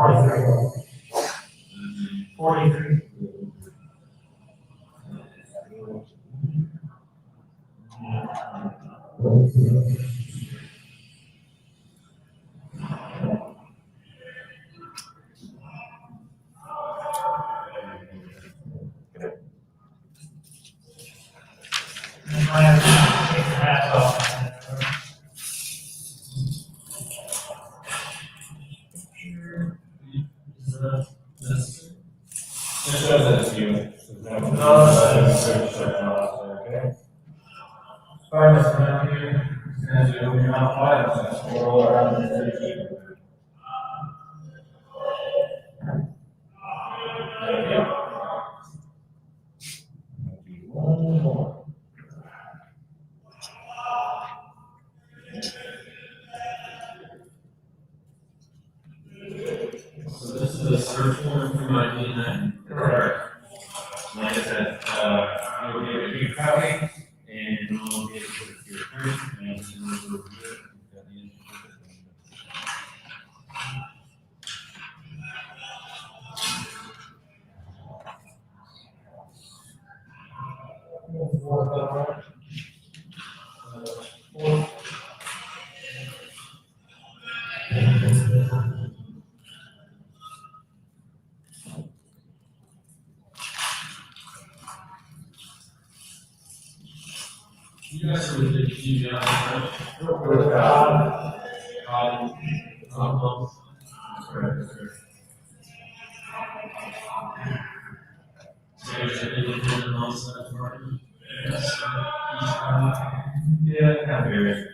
So this is a search warrant for my DNA. Correct. Like I said, I will give you a copy and we'll get it to your attorney and we'll review it. You guys are really key down yeah, kind of varies.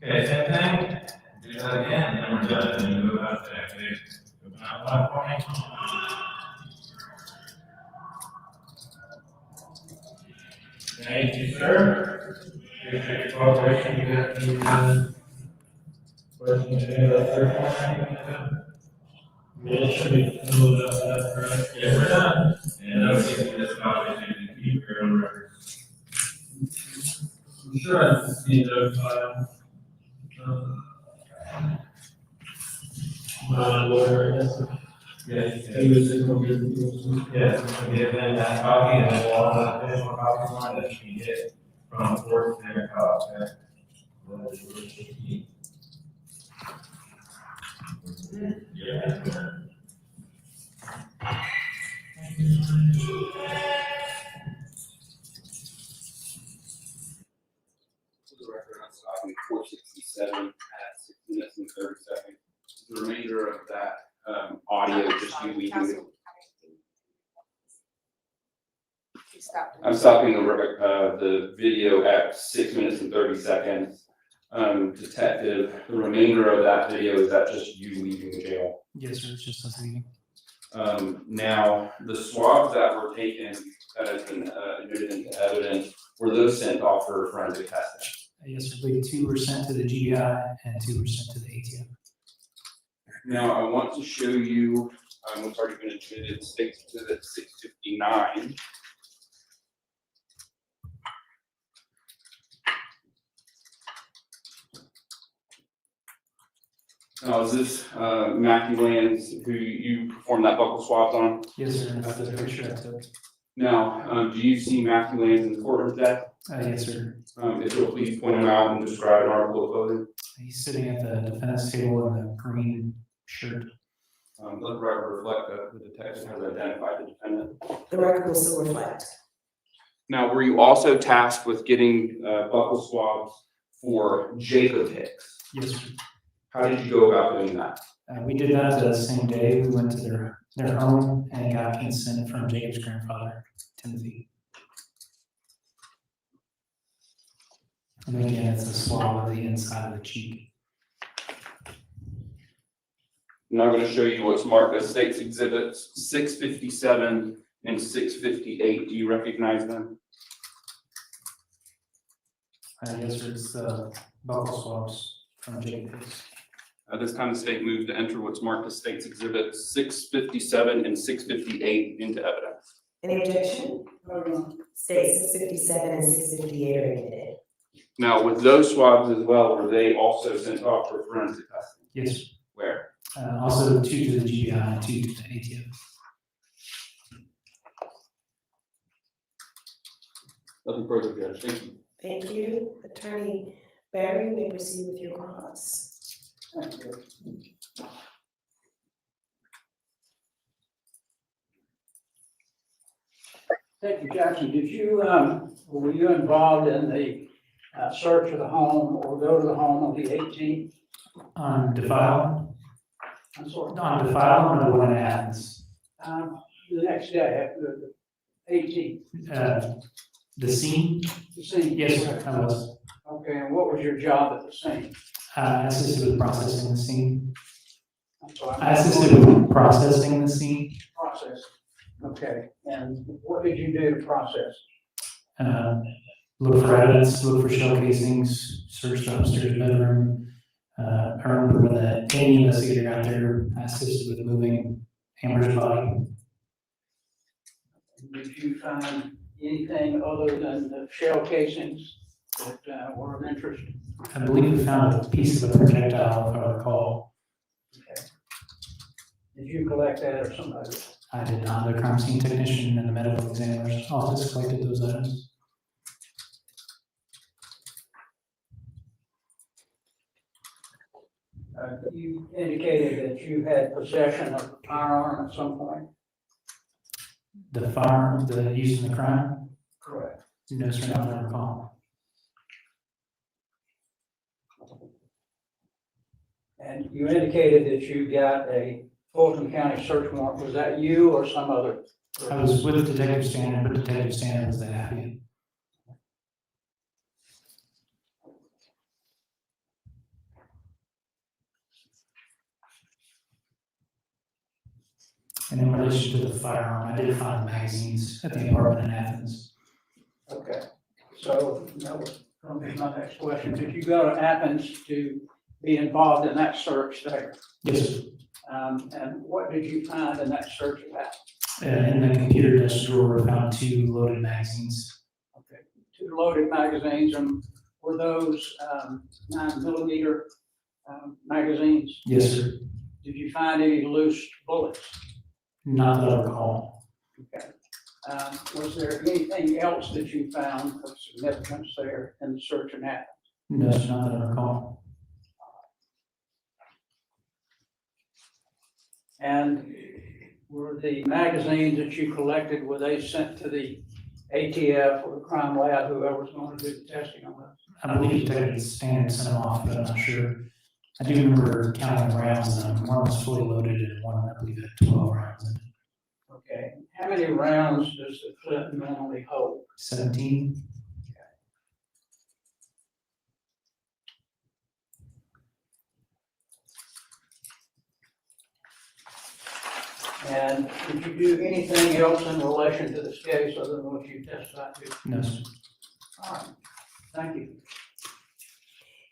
Okay, same thing. Do that again, and we're done. And you move out to that case. Open up platform. Thank you, sir. Appreciate your cooperation. You got the question to do the third one. Yeah, it should be moved up. That's correct. Yes, we're done. And I'll give you this copy so you can keep your own records. I'm sure I can see those files. My lawyer, yes. Yes, he was just going to give, yes, give them that copy and then all the additional copies on that you can get from the court to their copy, okay? Yeah. For the record, I'm stopping 467 at 6 minutes and 30 seconds. The remainder of that audio just you leaving it. I'm stopping the video at 6 minutes and 30 seconds. Detective, the remainder of that video, is that just you leaving the jail? Yes, sir, it's just us leaving. Now, the swabs that were taken, that has been admitted into evidence, were those sent off for forensic testing? Yes, sir, I believe 2 were sent to the GBI and 2 were sent to the ATF. Now, I want to show you what's already been admitted, State's Exhibit 659. Now, is this Matthew Lanz who you performed that buccal swabs on? Yes, sir, that's the picture I took. Now, do you see Matthew Lanz in the courtroom today? Yes, sir. If you'll please point him out and describe an article of clothing. He's sitting at the defense table in a green shirt. Let the record reflect that the detective has identified the defendant. The record will still reflect. Now, were you also tasked with getting buccal swabs for Jacob Hicks? Yes, sir. How did you go about doing that? We did that the same day. We went to their home and got consent from Jacob's grandfather, Timothy. And again, it's a swab of the inside of the cheek. I'm now going to show you what's marked as State's Exhibits 657 and 658. Do you recognize them? Yes, sir, it's buckle swaps from JP's. This time the state moved to enter what's marked as State's Exhibit 657 and 658 into evidence. Any objection? State 657 and 658 are admitted. Now, with those swabs as well, were they also sent off for forensic testing? Yes. Where? Also 2 to the GBI and 2 to the ATF. Nothing further, Judge. Thank you. Thank you. Attorney Barry, you may proceed with your cross. Thank you. Deputy Jackson, did you, were you involved in the search of the home or go to the home on the 18th? On Defile? I'm sorry. On Defile or the one in Athens? The next day, the 18th. The scene? The scene? Yes, sir, I was. Okay, and what was your job at the scene? I assisted with processing the scene. I'm sorry. I assisted with processing the scene. Process. Okay, and what did you do to process? Look for evidence, look for shell casings, search the upstairs bedroom. I remember when the any investigator got there, I assisted with moving Amber's body. Did you find anything other than the shell casings that were of interest? I believe we found a piece of a projectile, if I recall. Okay. Did you collect that or somebody? I did not. The crime scene technician and the medical examiner's office collected those items. You indicated that you had possession of a firearm at some point? The firearm that used in the crime? Correct. No, sir, not that I recall. And you indicated that you got a Fulton County search warrant. Was that you or some other? I was with Detective Stanton, but Detective Stanton was the affidavit. And in relation to the firearm, I did find magazines at the apartment in Athens. Okay, so that was going to be my next question. Did you go to Athens to be involved in that search there? Yes, sir. And what did you find in that search of that? In the computer desk drawer, I found 2 loaded magazines. Okay, 2 loaded magazines, and were those 9mm magazines? Yes, sir. Did you find any loose bullets? Not that I recall. Okay. Was there anything else that you found of significance there in the search in Athens? No, sir, not that I recall. And were the magazines that you collected, were they sent to the ATF or the crime lab, whoever's going to do the testing on those? I believe Detective Stanton sent them off, but I'm not sure. I do remember counting rounds in them. One was fully loaded and one, I believe, had 12 rounds in it. Okay. How many rounds does the clip normally hold? 17. And did you do anything else in relation to this case other than what you testified to? No, sir. All right. Thank you.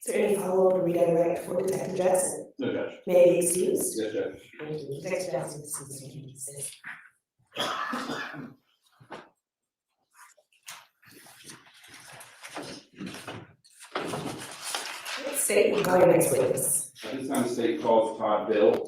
Is there any follow-up or redirect for Detective Jackson? No, Judge. May I be excused? Yes, Judge. Thank you. Detective Jackson, please. State, call your next witness. At this time, the state calls Todd Bill.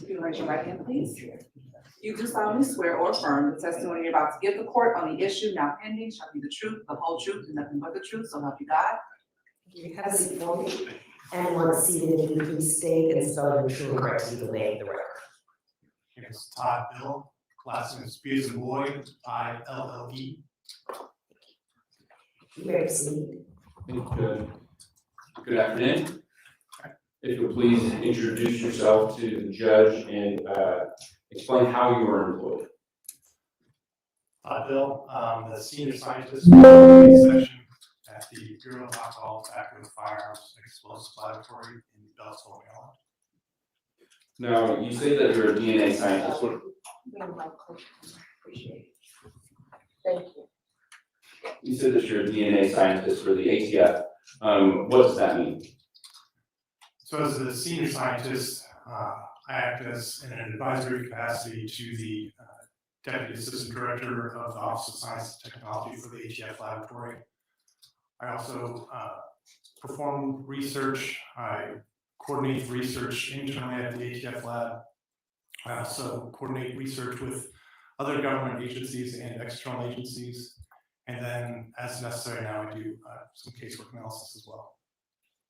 You can raise your right hand, please. You do solemnly swear or affirm the testimony you're about to give the court on the issue now pending shall be the truth, the whole truth, and nothing but the truth, so help you God. You have a seat for me. And once seated, if you please state and spell your true and correct legal name for the record. It's Todd Bill, last name is B as in boy, I-L-L-E. You may proceed. Thank you. Good afternoon. If you'll please introduce yourself to the judge and explain how you were employed. Bill, I'm the senior scientist in the section at the Bureau of Alcohol, Tobacco, and Firearms Explosives Laboratory in Beltsville, Maryland. Now, you say that you're a DNA scientist. What, Appreciate it. Thank you. you said that you're a DNA scientist for the ATF. What does that mean? So as a senior scientist, I act as in an advisory capacity to the Deputy Assistant Director of the Office of Science and Technology for the ATF Laboratory. I also perform research. I coordinate research internally at the ATF Lab. I also coordinate research with other government agencies and external agencies. And then, as necessary now, I do some casework analysis as well.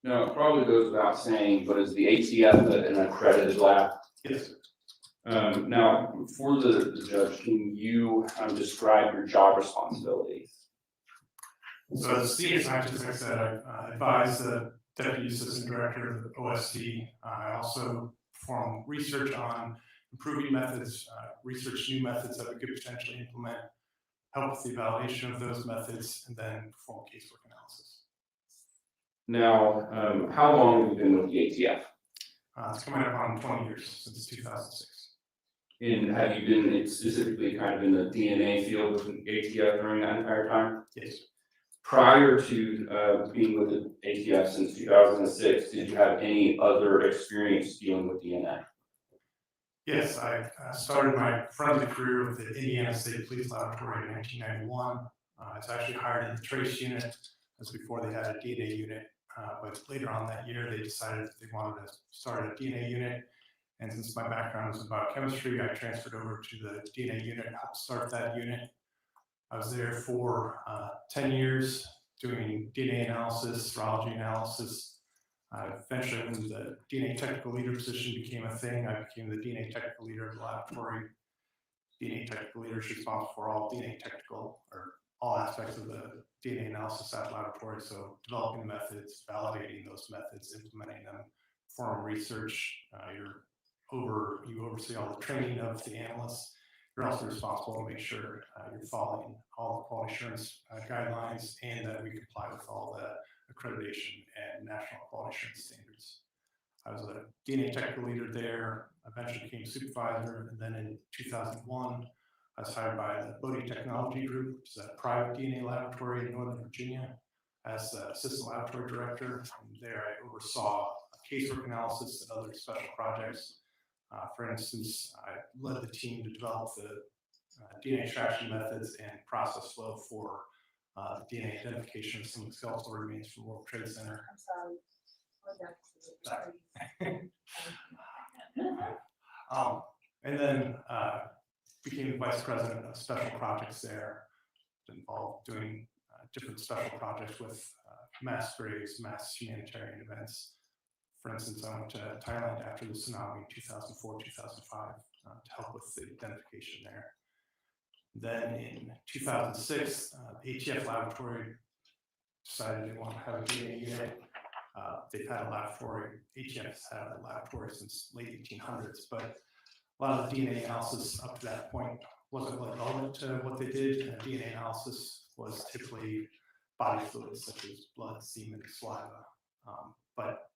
Now, it probably goes without saying, but is the ATF an accredited lab? Yes. Now, for the judge, can you describe your job responsibilities? So as a senior scientist, like I said, I advise the Deputy Assistant Director of the OSD. I also perform research on improving methods, research new methods that we could potentially implement, help with the evaluation of those methods, and then perform casework analysis. Now, how long have you been with the ATF? It's coming up on 20 years, since 2006. And have you been specifically kind of in the DNA field with the ATF during that entire time? Yes. Prior to being with the ATF since 2006, did you have any other experience dealing with DNA? Yes, I started my forensic career with the Indiana State Police Laboratory in 1991. I was actually hired in the trace unit. As before they had a DNA unit, but later on that year they decided that they wanted to start a DNA unit. And since my background was in biochemistry, I transferred over to the DNA unit and helped start that unit. I was there for 10 years doing DNA analysis, serology analysis. Eventually, when the DNA technical leader position became a thing, I became the DNA technical leader of the laboratory. DNA technical leader is responsible for all DNA technical, or all aspects of the DNA analysis at the laboratory. So developing methods, validating those methods, implementing them, performing research. You oversee all the training of the analysts. You're also responsible to make sure you're following all the quality assurance guidelines and that we comply with all the accreditation and national quality assurance standards. I was a DNA technical leader there, eventually became supervisor, and then in 2001, I was hired by the Bodie Technology Group, which is a private DNA laboratory in Northern Virginia, as the assistant laboratory director. And there I oversaw casework analysis and other special projects. For instance, I led the team to develop the DNA extraction methods and process flow for DNA identification of some of the skeletal remains from World Trade Center. I'm sorry. And then became the vice president of special projects there, involved doing different special projects with mass graves, mass humanitarian events. For instance, I went to Thailand after the tsunami in 2004, 2005 to help with the identification there. Then in 2006, the ATF laboratory decided they wanted to have a DNA unit. They've had a laboratory, ATF's had a laboratory since late 1800s, but a lot of the DNA analysis up to that point wasn't really relevant to what they did. DNA analysis was typically body fluids such as blood, semen, saliva, but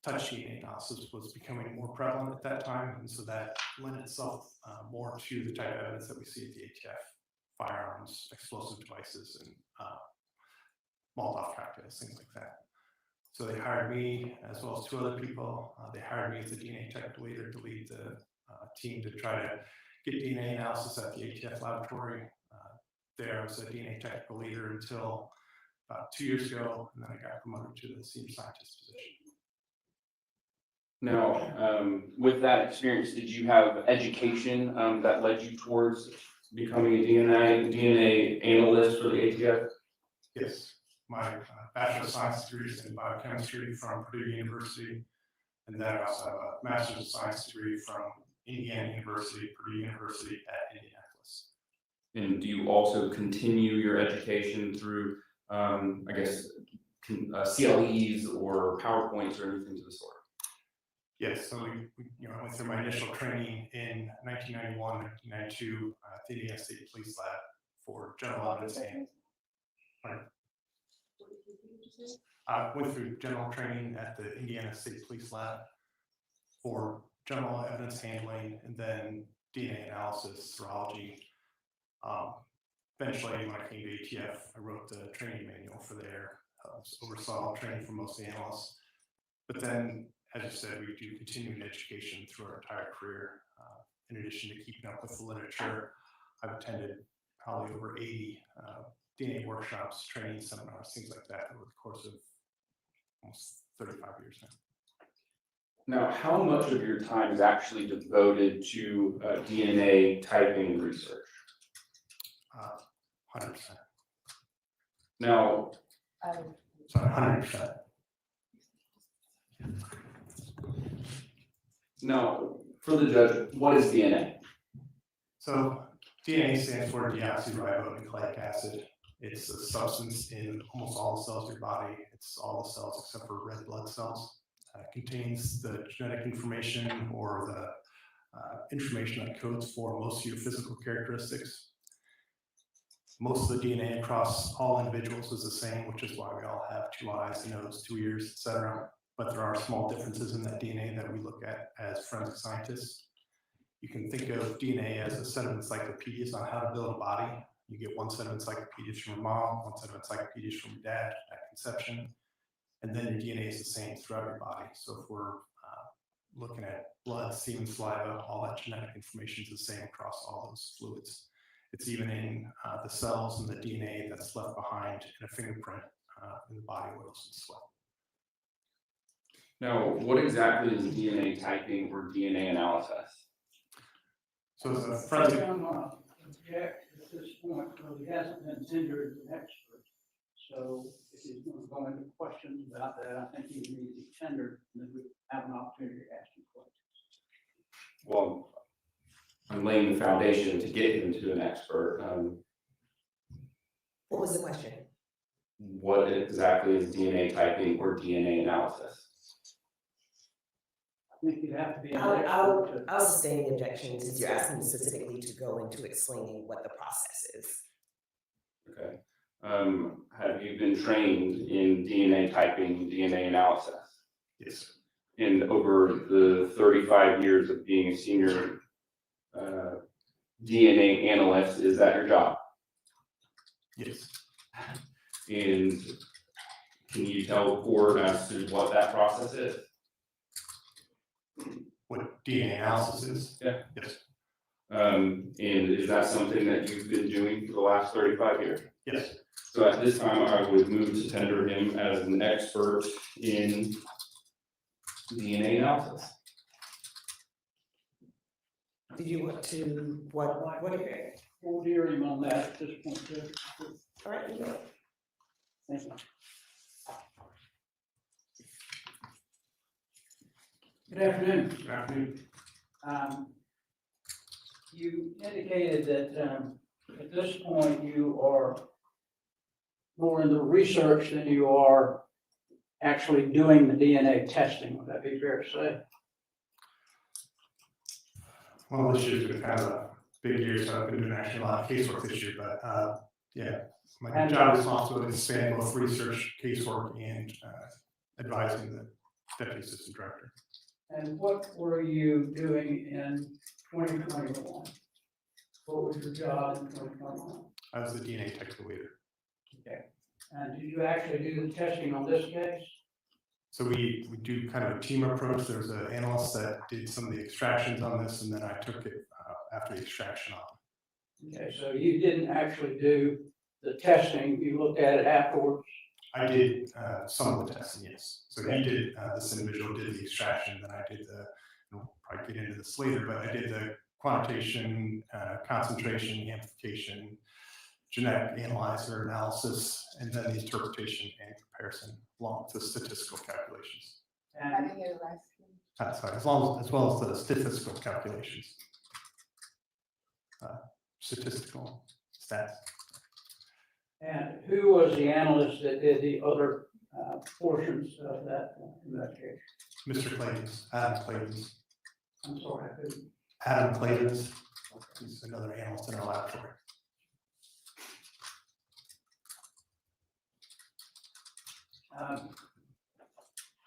touch DNA analysis was becoming more prevalent at that time, and so that lent itself more to the type of evidence that we see at the ATF: firearms, explosive devices, and Molotov cocktails, things like that. So they hired me as well as two other people. They hired me as the DNA technical leader to lead the team to try to get DNA analysis at the ATF laboratory. There I was a DNA technical leader until about 2 years ago, and then I got promoted to the senior scientist position. Now, with that experience, did you have education that led you towards becoming a DNA analyst for the ATF? Yes, my Bachelor of Science degrees in biochemistry from Purdue University. And then I also have a Master's of Science degree from Indiana University, Purdue University at Indianapolis. And do you also continue your education through, I guess, CLEs or PowerPoints or anything to the sort? Yes, so I went through my initial training in 1991, 1992 at the Indiana State Police Lab for general evidence handling. I went through general training at the Indiana State Police Lab for general evidence handling and then DNA analysis, serology. Eventually, when I came to ATF, I wrote the training manual for there, oversaw training for most analysts. But then, as you said, we do continuing education through our entire career. In addition to keeping up with the literature, I've attended probably over 80 DNA workshops, training seminars, things like that over the course of almost 35 years now. Now, how much of your time is actually devoted to DNA typing research? 100%. Now, sorry, 100%. Now, for the judge, what is DNA? So DNA stands for deoxyribonucleic acid. It's a substance in almost all the cells of your body. It's all the cells except for red blood cells. It contains the genetic information or the information that codes for most of your physical characteristics. Most of the DNA across all individuals is the same, which is why we all have 2 eyes, nose, 2 ears, etc. But there are small differences in that DNA that we look at as forensic scientists. You can think of DNA as a set of encyclopedias on how to build a body. You get one set of encyclopedias from your mom, one set of encyclopedias from your dad at conception, and then your DNA is the same throughout your body. So if we're looking at blood, semen, saliva, all that genetic information is the same across all those fluids. It's even in the cells and the DNA that's left behind in a fingerprint in the body oils and sweat. Now, what exactly is DNA typing or DNA analysis? So it's a forensic. Object at this point, because he hasn't been tendered as an expert. So if he's going to go into questions about that, I think he needs to be tendered, and then we have an opportunity to ask him questions. Well, I'm laying the foundation to get him to an expert. What was the question? What exactly is DNA typing or DNA analysis? I think you'd have to be an I'll expert. sustain the objection since you're asking specifically to go into explaining what the process is. Okay. Have you been trained in DNA typing, DNA analysis? Yes. In over the 35 years of being a senior DNA analyst, is that your job? Yes. And can you tell the board as to what that process is? What DNA analysis is? Yeah. Yes. And is that something that you've been doing for the last 35 years? Yes. So at this time, I would move to tender him as an expert in DNA analysis. Did you want to, what We'll hear him on that at this point, Judge. All right, you know. Thank you. Good afternoon. Good afternoon. You indicated that at this point you are more into research than you are actually doing the DNA testing. Would that be fair to say? Well, this year's been kind of a big year, so I've been doing actually a lot of casework this year, but yeah, my job responsibilities span both research, casework, and advising the deputy assistant director. And what were you doing in 2021? What was your job in 2021? I was the DNA technical leader. Okay. And did you actually do the testing on this case? So we do kind of a team approach. There's an analyst that did some of the extractions on this, and then I took it after the extraction on. Okay, so you didn't actually do the testing, you looked at it afterwards? I did some of the testing, yes. So he did, this individual did the extraction, then I did the, we'll probably get into this later, but I did the quantitation, concentration, amplification, genetic analyzer analysis, and then the interpretation and comparison along with the statistical calculations. Sorry, as well as the statistical calculations. Statistical stats. And who was the analyst that did the other portions of that investigation? Mr. Clayton's, Adam Clayton's. I'm sorry, I couldn't. Adam Clayton's, he's another analyst in our laboratory.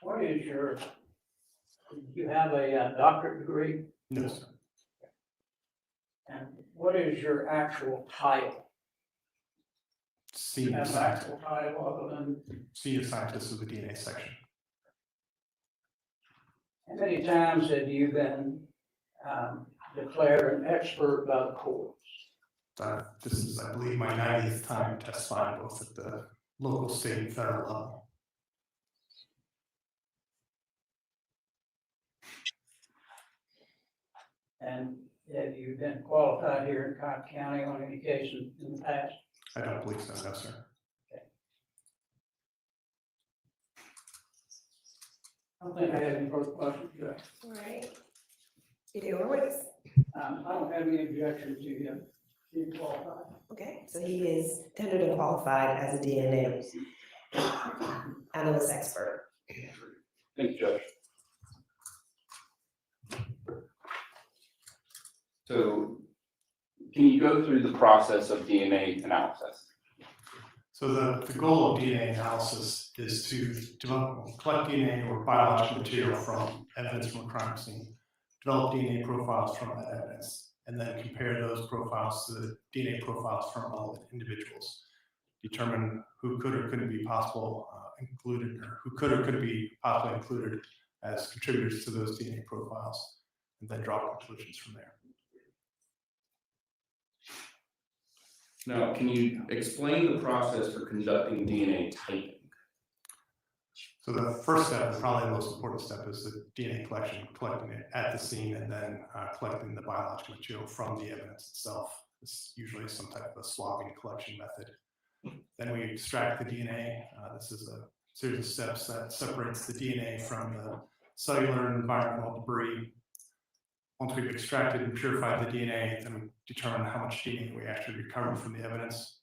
What is your, you have a doctorate degree? No, sir. And what is your actual title? Senior Have an scientist. actual title other than, Senior scientist of the DNA section. how many times have you been declared an expert by the courts? This is, I believe, my 90th time testifying both at the local, state, and federal level. And have you been qualified here in Cobb County on any cases in the past? I don't believe so, no, sir. I don't think I have any further questions, Judge. All right. Either ways. I don't have any objection to him being qualified. Okay, so he is tendered and qualified as a DNA analyst expert. Thank you, Judge. So can you go through the process of DNA analysis? So the goal of DNA analysis is to collect DNA or biological material from evidence from a crime scene, develop DNA profiles from that evidence, and then compare those profiles to the DNA profiles from relevant individuals, determine who could or couldn't be possible included, or who could or couldn't be possibly included as contributors to those DNA profiles, and then draw conclusions from there. Now, can you explain the process for conducting DNA typing? So the first step, and probably the most important step, is the DNA collection, collecting it at the scene, and then collecting the biological material from the evidence itself. It's usually some type of a swabbing collection method. Then we extract the DNA. This is a series of steps that separates the DNA from the cellular and environmental debris. Once we've extracted and purified the DNA, then we determine how much DNA we actually recovered from the evidence.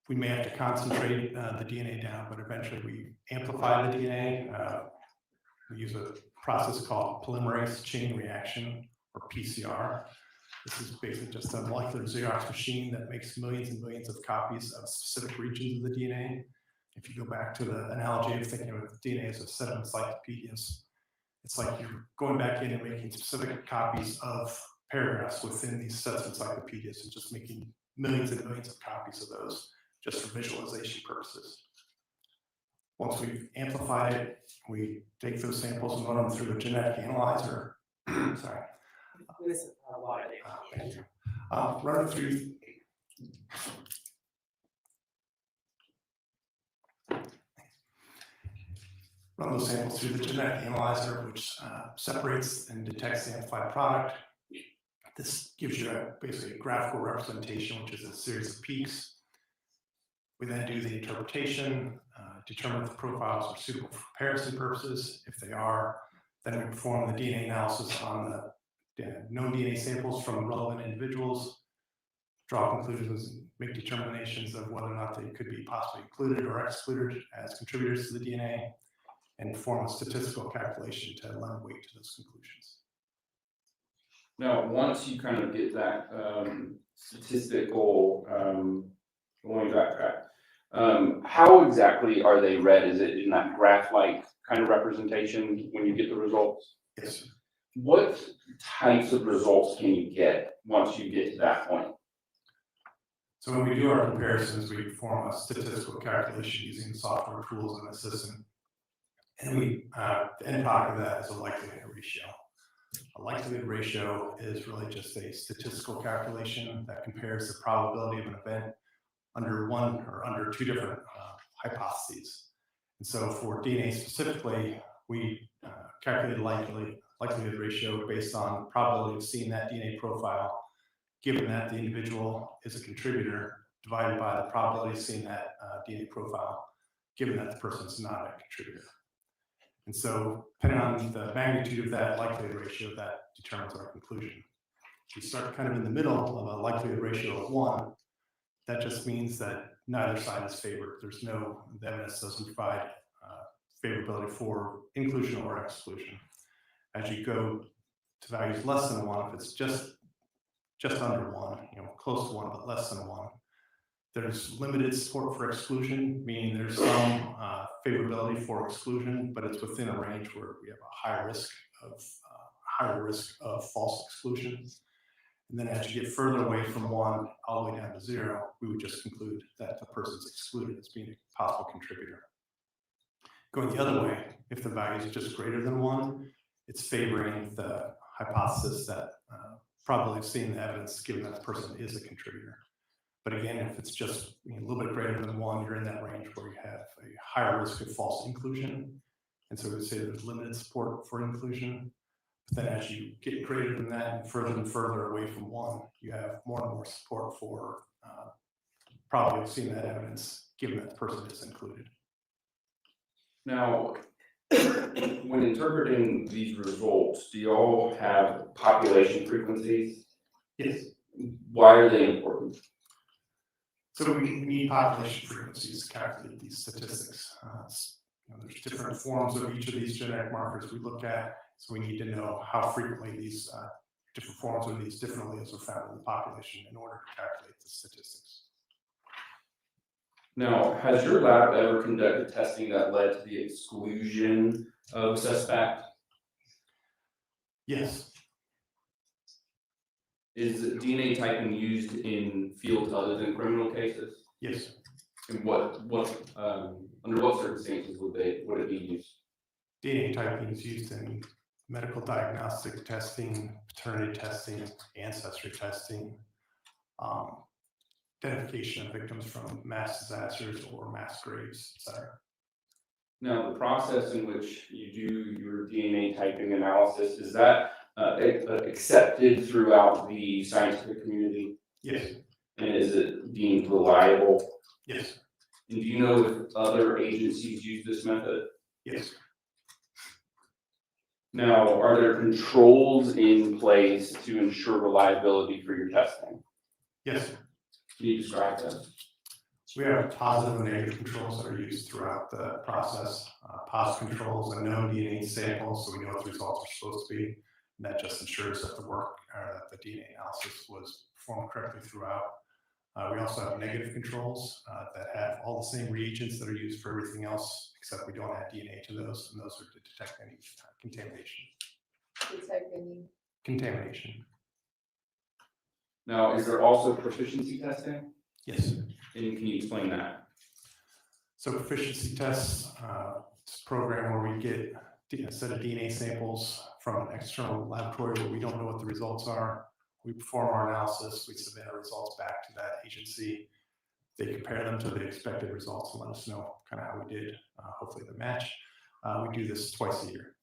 We may have to concentrate the DNA down, but eventually we amplify the DNA. We use a process called polymerase chain reaction, or PCR. This is basically just a molecular Xerox machine that makes millions and millions of copies of specific regions of the DNA. If you go back to the analogy of thinking of DNA as a set of encyclopedias, it's like you're going back in and making specific copies of paragraphs within these sets of encyclopedias and just making millions and millions of copies of those just for visualization purposes. Once we've amplified it, we take those samples and run them through a genetic analyzer. Sorry. Thank you. Run it through. Run those samples through the genetic analyzer, which separates and detects the amplified product. This gives you basically a graphical representation, which is a series of peaks. We then do the interpretation, determine if the profiles are suitable for comparison purposes. If they are, then we perform the DNA analysis on the known DNA samples from relevant individuals, draw conclusions, and make determinations of whether or not they could be possibly included or excluded as contributors to the DNA, and perform a statistical calculation to lend weight to those conclusions. Now, once you kind of get that statistical, going backtrack, how exactly are they read? Is it in that graph-like kind of representation when you get the results? Yes. What types of results can you get once you get to that point? So when we do our comparisons, we perform a statistical calculation using software tools in the system. And we, the end product of that is a likelihood ratio. A likelihood ratio is really just a statistical calculation that compares the probability of an event under one or under two different hypotheses. And so for DNA specifically, we calculate a likelihood ratio based on probability of seeing that DNA profile given that the individual is a contributor, divided by the probability of seeing that DNA profile, given that the person is not a contributor. And so, depending on the magnitude of that likelihood ratio, that determines our conclusion. If we start kind of in the middle of a likelihood ratio of 1, that just means that neither side is favored. There's no, the evidence doesn't provide favorability for inclusion or exclusion. As you go to values less than 1, if it's just under 1, close to 1, but less than 1, there's limited support for exclusion, meaning there's some favorability for exclusion, but it's within a range where we have a higher risk of false exclusion. And then as you get further away from 1 all the way down to 0, we would just conclude that the person's excluded as being a possible contributor. Going the other way, if the value is just greater than 1, it's favoring the hypothesis that probably seeing the evidence given that the person is a contributor. But again, if it's just a little bit greater than 1, you're in that range where you have a higher risk of false inclusion. And so we would say there's limited support for inclusion. But then as you get greater than that and further away from 1, you have more and more support for probably seeing that evidence given that the person is included. Now, when interpreting these results, do you all have population frequencies? Yes. Why are they important? So we need population frequencies to calculate these statistics. There's different forms of each of these genetic markers we look at, so we need to know how frequently these different forms of these different alleles are found in the population in order to calculate the statistics. Now, has your lab ever conducted testing that led to the exclusion of a suspect? Yes. Is DNA typing used in fields other than criminal cases? Yes. And under what circumstances would it be used? DNA typing is used in medical diagnostic testing, paternity testing, ancestry testing, identification of victims from mass disasters or mass graves, etc. Now, the process in which you do your DNA typing analysis, is that accepted throughout the scientific community? Yes. And is it deemed reliable? Yes. And do you know if other agencies use this method? Yes. Now, are there controls in place to ensure reliability for your testing? Yes. Can you describe those? So we have positive and negative controls that are used throughout the process. Positive controls and known DNA samples, so we know what the results are supposed to be. And that just ensures that that the DNA analysis was performed correctly throughout. We also have negative controls that have all the same reagents that are used for everything else, except we don't add DNA to those, and those are to detect any contamination. Detect any. Contamination. Now, is there also proficiency testing? Yes. And can you explain that? So proficiency tests, it's a program where we get a set of DNA samples from an external laboratory where we don't know what the results are. We perform our analysis, we submit our results back to that agency. They compare them to the expected results and let us know kind of how we did, hopefully the match. We do this twice a year.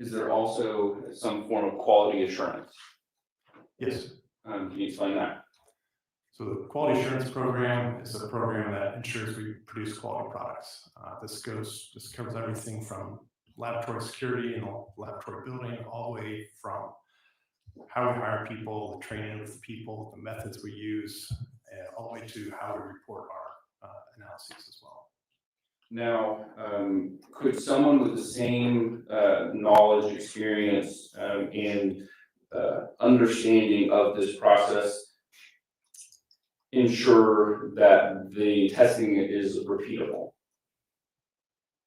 Is there also some form of quality assurance? Yes. Can you explain that? So the quality assurance program is a program that ensures we produce quality products. This covers everything from laboratory security and laboratory building, all the way from how we hire people, the training of the people, the methods we use, and all the way to how we report our analyses as well. Now, could someone with the same knowledge, experience, and understanding of this process ensure that the testing is repeatable?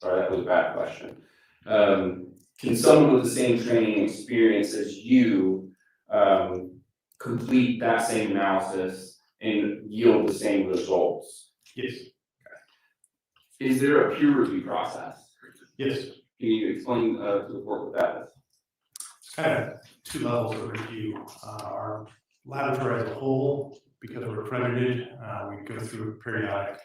Sorry, that was a bad question. Can someone with the same training and experience as you complete that same analysis and yield the same results? Yes. Is there a peer review process? Yes. Can you explain to the board what that is? It's kind of two levels of review. Our laboratory as a whole, because we're accredited, we go through periodic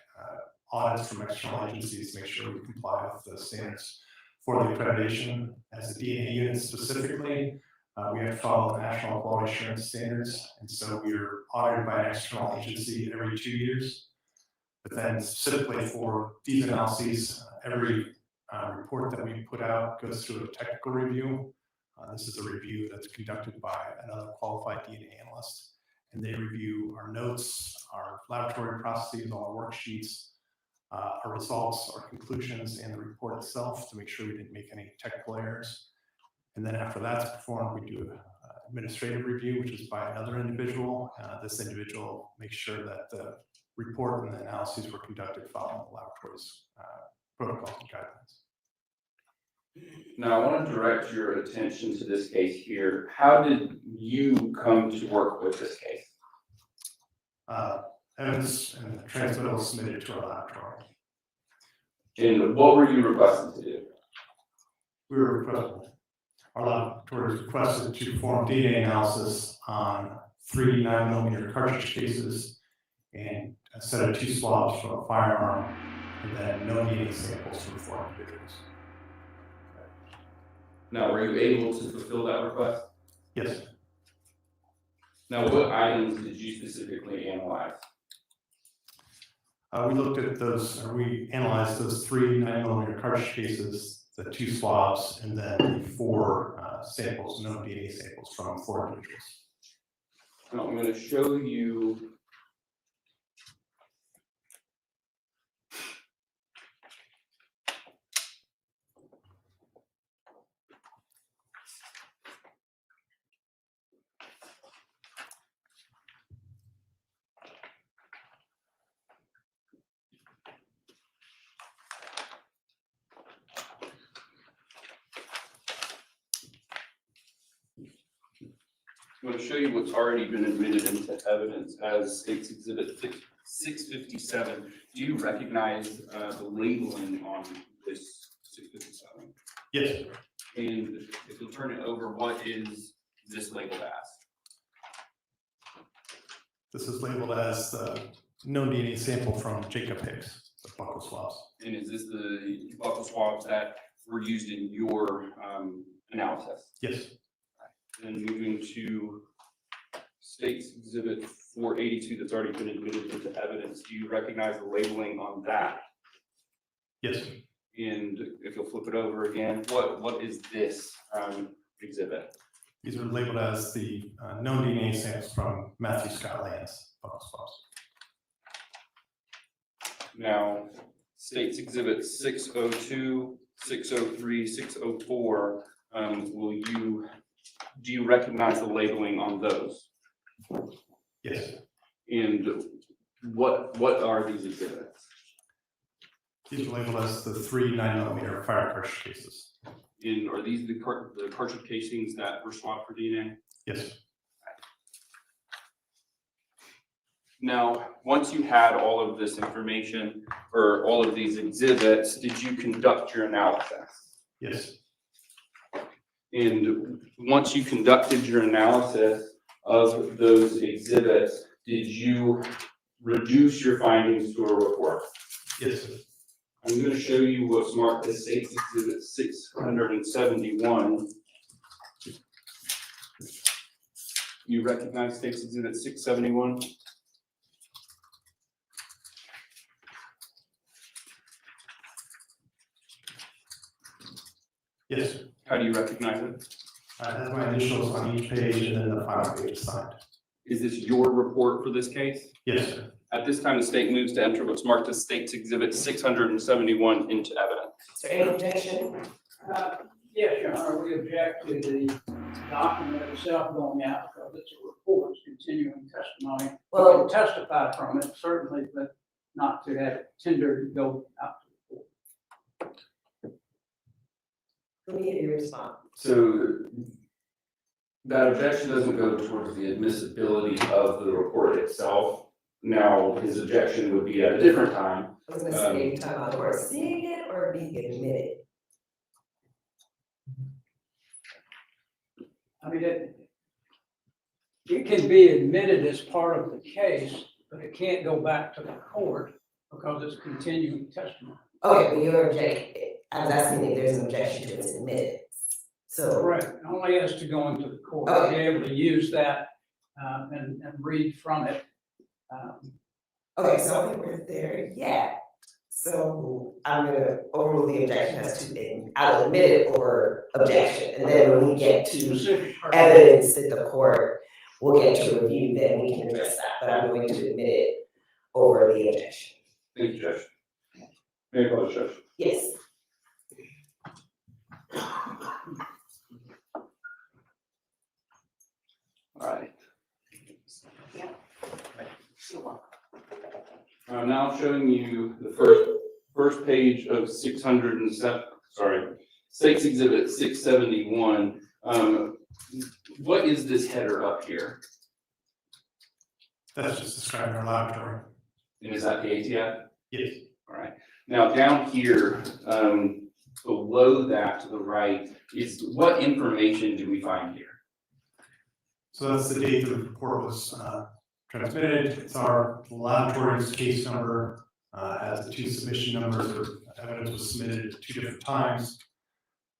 audits from external agencies to make sure we comply with the standards for the accreditation. As a DNA unit specifically, We have to follow national quality assurance standards, and so we're audited by an external agency every 2 years. But then specifically for these analyses, every report that we put out goes through a technical review. This is a review that's conducted by another qualified DNA analyst, and they review our notes, our laboratory processes, all our worksheets, our results, our conclusions, and the report itself to make sure we didn't make any technical errors. And then after that's performed, we do an administrative review, which is by another individual. This individual makes sure that the report and the analyses were conducted following the laboratory's protocols and guidelines. Now, I want to direct your attention to this case here. How did you come to work with this case? Evidence and the transmittal was submitted to our laboratory. And what were you requested to do? We were requested, our laboratory was requested to perform DNA analysis on 3 9mm cartridge cases and a set of 2 swabs from a firearm, and then no DNA samples from 4 individuals. Now, were you able to fulfill that request? Yes. Now, what items did you specifically analyze? We looked at those, or we analyzed those 3 9mm cartridge cases, the 2 swabs, and then the 4 samples, no DNA samples from 4 individuals. Now, I'm going to show you I'm going to show you what's already been admitted into evidence as State's Exhibit 657. Do you recognize the labeling on this 657? Yes. And if you'll turn it over, what is this labeled as? This is labeled as the known DNA sample from Jacob Hicks, the buccal swabs. And is this the buccal swabs that were used in your analysis? Yes. And moving to State's Exhibit 482 that's already been admitted into evidence, do you recognize the labeling on that? Yes. And if you'll flip it over again, what is this exhibit? These are labeled as the known DNA samples from Matthew Scott Lanz, buccal swabs. Now, State's Exhibit 602, 603, 604, do you recognize the labeling on those? Yes. And what are these exhibits? These are labeled as the 3 9mm fire cartridge cases. And are these the cartridge casings that were swabbed for DNA? Yes. Now, once you had all of this information or all of these exhibits, did you conduct your analysis? Yes. And once you conducted your analysis of those exhibits, did you reduce your findings to a report? Yes. I'm going to show you what's marked as State's Exhibit 671. You recognize State's Exhibit 671? Yes. How do you recognize it? I have my initials on each page and then the final page is signed. Is this your report for this case? Yes, sir. At this time, the state moves to enter what's marked as State's Exhibit 671 into evidence. Is there any objection? Yes, Your Honor, we object to the document itself going out because it's a report, it's continuing testimony. Well- We can testify from it, certainly, but not to have it tendered to go out to the court. Let me get your response. So that objection doesn't go towards the admissibility of the report itself. Now, his objection would be at a different time. I was gonna say, you talking about the word seeing it or being admitted? I mean, it can be admitted as part of the case, but it can't go back to the court because it's continuing testimony. Okay, but you're objecting, I was asking if there's an objection to its admitted. So. Correct, only has to go into the court, Okay. be able to use that, and read from it. Okay, so I don't think we're there yet. So I'm gonna overrule the objection as to, and I'll admit it over objection. And then when we get to evidence that the court will get to review, then we can address that. But I'm going to admit it over the objection. Thank you, Judge. May I call the judge? Yes. All right. I'm now showing you the first page of 607, State's Exhibit 671. What is this header up here? That's just describing our laboratory. And is that the ATF? Yes. All right. Now down here, below that to the right, is what information do we find here? So that's the date the report was transmitted. It's our laboratory's case number, has the two submission numbers, or evidence was submitted at 2 different times.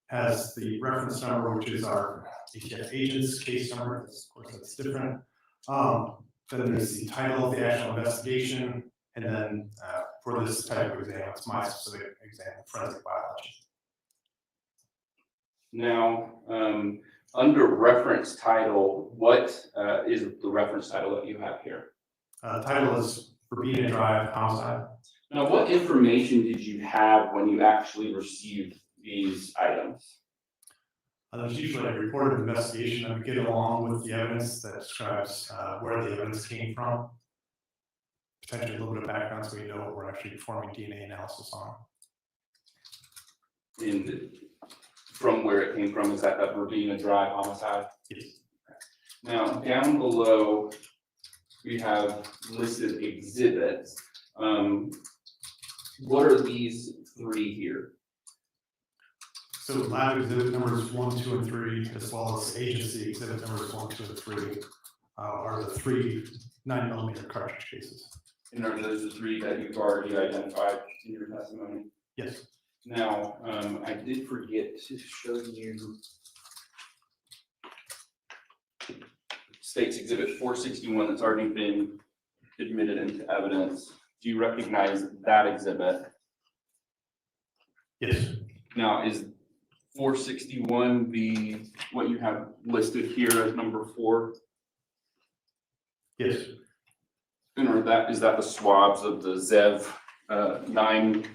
Has the reference number, which is our ATF agent's case number. Of course, that's different. Then there's the title of the actual investigation, and then for this type of exam, it's my specific exam, forensic biology. Now, under reference title, what is the reference title that you have here? Title is Verbena Drive Homicide. Now, what information did you have when you actually received these items? There's usually a report of investigation that we get along with the evidence that describes where the evidence came from. Potentially a little bit of background so we know what we're actually performing DNA analysis on. From where it came from, is that Verbena Drive homicide? Yes. Now, down below, we have listed exhibits. What are these 3 here? So lab exhibit numbers 1, 2, and 3, as well as agency exhibit numbers 1, 2, and 3, are the 3 9mm cartridge cases. And are those the 3 that you've already identified in your testimony? Yes. Now, I did forget to show you State's Exhibit 461 that's already been admitted into evidence. Do you recognize that exhibit? Yes. Now, is 461 what you have listed here as number 4? Yes. And is that the swabs of the ZEV 9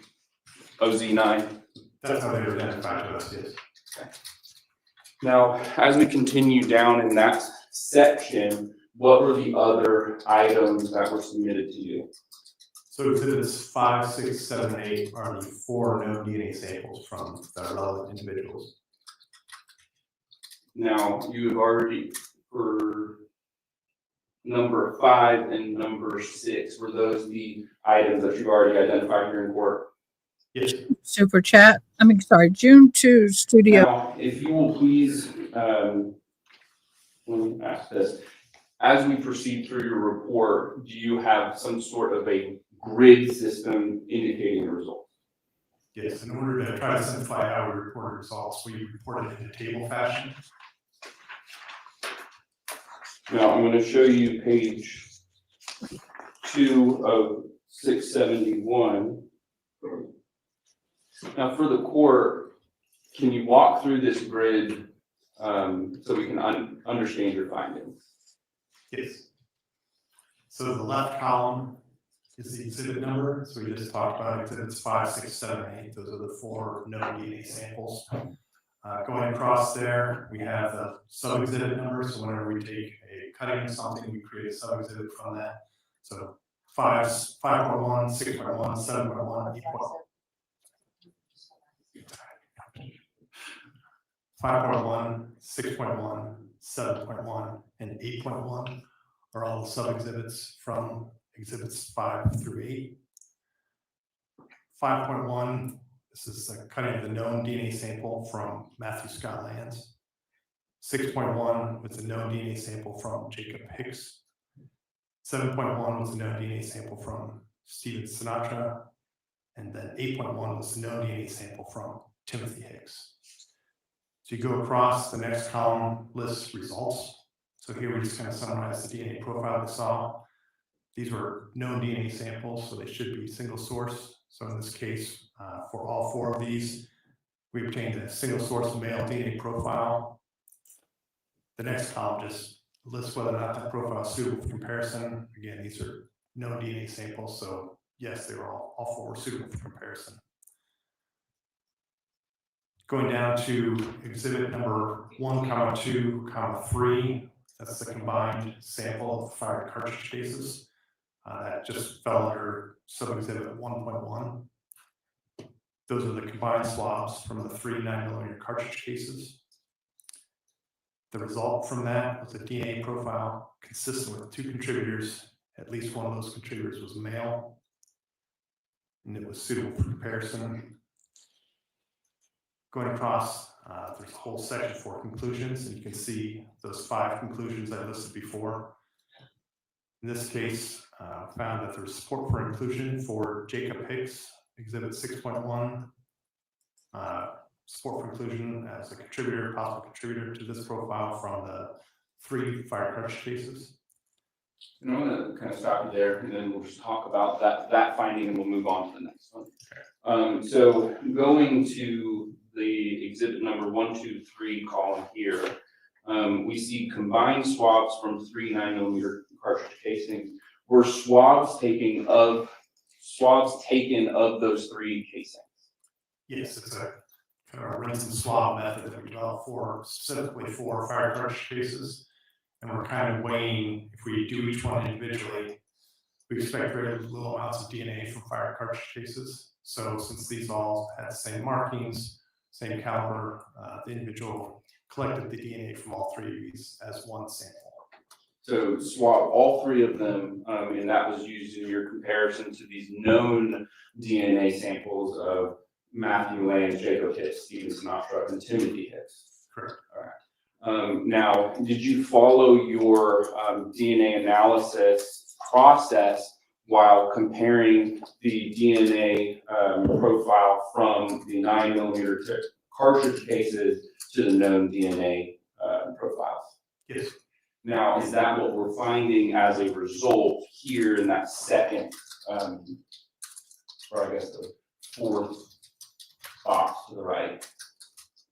OZ9? That's how they were identified to us, yes. Okay. Now, as we continue down in that section, what were the other items that were submitted to you? So exhibits 5, 6, 7, and 8 are the 4 known DNA samples from the relevant individuals. Now, you have already, for number 5 and number 6, were those the items that you've already identified here in court? Yes. Super chat. June 2 studio. Now, if you will please, let me ask this. As we proceed through your report, do you have some sort of a grid system indicating the results? Yes, in order to try to simplify how we report results, we report it in a table fashion. Now, I'm going to show you page 2 of 671. Now, for the court, can you walk through this grid so we can understand your findings? Yes. So the left column is the exhibit number. So we just talked about exhibits 5, 6, 7, 8. Those are the 4 known DNA samples. Going across there, we have the sub-exhibit number. So whenever we take a cutting of something, we create a sub-exhibit from that. So 5.1, 6.1, 7.1, 8.1. 5.1, 6.1, 7.1, and 8.1 are all the sub-exhibits from exhibits 5 through 8. 5.1, this is the cutting of the known DNA sample from Matthew Scott Lanz. 6.1 was the known DNA sample from Jacob Hicks. 7.1 was the known DNA sample from Steven Sinatra. And then 8.1 was the known DNA sample from Timothy Hicks. So you go across, the next column lists results. So here we just kind of summarize the DNA profile we saw. These were known DNA samples, so they should be single source. So in this case, for all 4 of these, we obtained a single source male DNA profile. The next column just lists whether or not that profile is suitable for comparison. Again, these are known DNA samples, so yes, they were all 4 were suitable for comparison. Going down to exhibit number 1, 2, 3, that's the combined sample of fired cartridge cases. That just fell under sub-exhibit 1.1. Those are the combined swabs from the 3 9mm cartridge cases. The result from that was a DNA profile consistent with 2 contributors. At least one of those contributors was male, and it was suitable for comparison. Going across, there's a whole section for conclusions, and you can see those 5 conclusions I listed before. In this case, found that there was support for inclusion for Jacob Hicks, exhibit 6.1, support for inclusion as a contributor, possible contributor to this profile from the 3 fire cartridge cases. And I'm going to kind of stop you there, and then we'll just talk about that finding, and we'll move on to the next one. Okay. So going to the exhibit number 1, 2, 3 column here, we see combined swabs from 3 9mm cartridge casings. Were swabs taken of those 3 casings? Yes, it's a kind of a rinse and swab method that we developed specifically for fire cartridge cases. And we're kind of weighing, if we do each one individually, we expect very little amounts of DNA from fire cartridge cases. So since these all had the same markings, same caliber, the individual collected the DNA from all 3 of these as one sample. So swab all 3 of them, and that was used in your comparison to these known DNA samples of Matthew Lanz, Jacob Hicks, Stephen Sinatra, and Timothy Hicks. Correct. All right. Now, did you follow your DNA analysis process while comparing the DNA profile from the 9mm cartridge cases to the known DNA profiles? Yes. Now, is that what we're finding as a result here in that second, or I guess the 4th box to the right?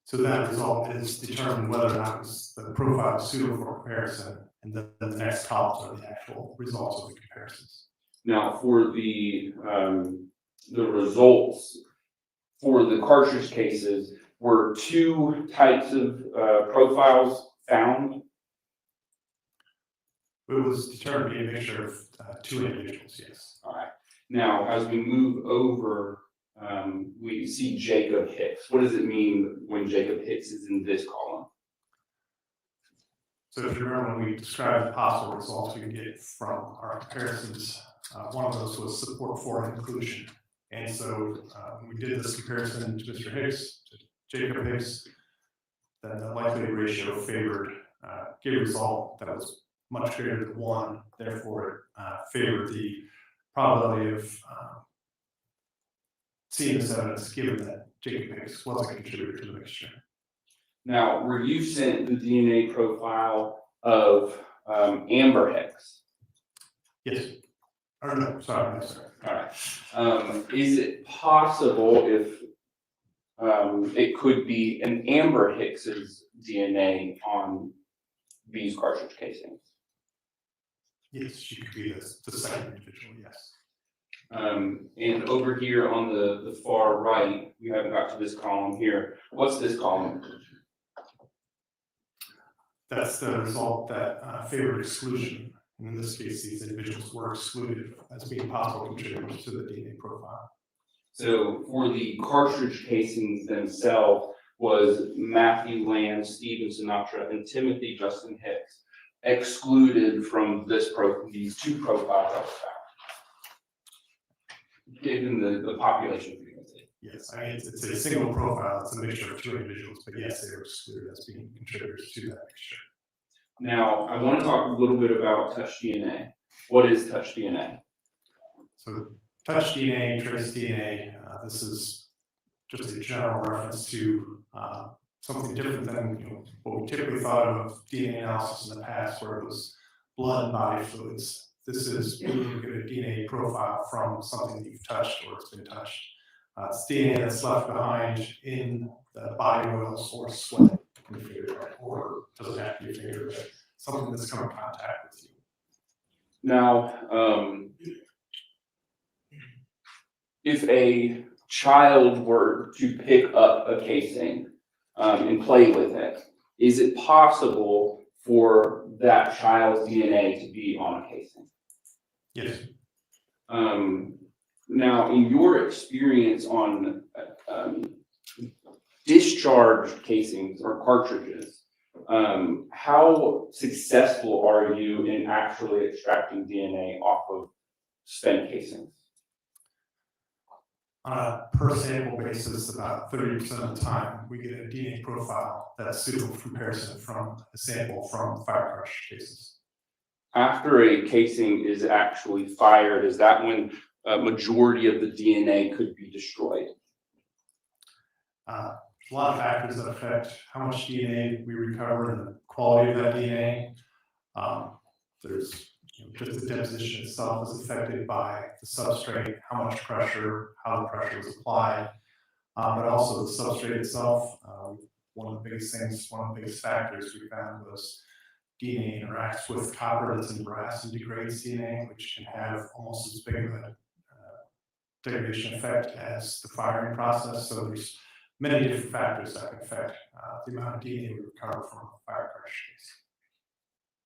So that result is determined whether or not the profile is suitable for comparison, and then the next columns are the actual results of the comparisons. Now, for the results for the cartridge cases, were 2 types of profiles found? It was determined to be a mixture of 2 individuals, yes. All right. Now, as we move over, we see Jacob Hicks. What does it mean when Jacob Hicks is in this column? So if you remember when we described the possible results we could get from our comparisons, one of those was support for inclusion. And so when we did this comparison to Mr. Hicks, to Jacob Hicks, then the likelihood ratio gave a result that was much greater than 1, therefore it favored the probability of seeing this evidence given that Jacob Hicks was a contributor to the mixture. Now, were you sent the DNA profile of Amber Hicks? Yes. Or no, sorry. All right. Is it possible if it could be an Amber Hicks's DNA on these cartridge casings? Yes, she could be the second individual, yes. And over here on the far right, we haven't got to this column here. What's this column? That's the result that favored exclusion. And in this case, these individuals were excluded as being possible contributors to the DNA profile. So for the cartridge casings themselves, was Matthew Lanz, Stephen Sinatra, and Timothy Justin Hicks excluded from these 2 profiles that were found, given the population frequency? Yes, I mean, it's a single profile, it's a mixture of 2 individuals, but yes, they were excluded as being contributors to that mixture. Now, I want to talk a little bit about touch DNA. What is touch DNA? So touch DNA, trace DNA, this is just a general reference to something different than what we typically thought of DNA analysis in the past, where it was blood and body fluids. This is really to get a DNA profile from something that you've touched or it's been touched. It's DNA that's left behind in the body oils or sweat in the fingerprint, or doesn't have to be a fingerprint, something that's come in contact with you. Now, if a child were to pick up a casing and play with it, is it possible for that child's DNA to be on a casing? Yes. Now, in your experience on discharge casings or cartridges, how successful are you in actually extracting DNA off of spent casings? On a per sample basis, about 30% of the time, we get a DNA profile that's suitable for comparison from a sample from fire cartridge cases. After a casing is actually fired, is that when a majority of the DNA could be destroyed? There's a lot of factors that affect how much DNA we recover and the quality of that DNA. There's just the deposition itself is affected by the substrate, how much pressure, how the pressure is applied, but also the substrate itself. One of the biggest factors we found was DNA interacts with copper that's in brass and degrades DNA, which can have almost as big of a degradation effect as the firing process. So there's many different factors that can affect the amount of DNA we recover from a fire cartridge case.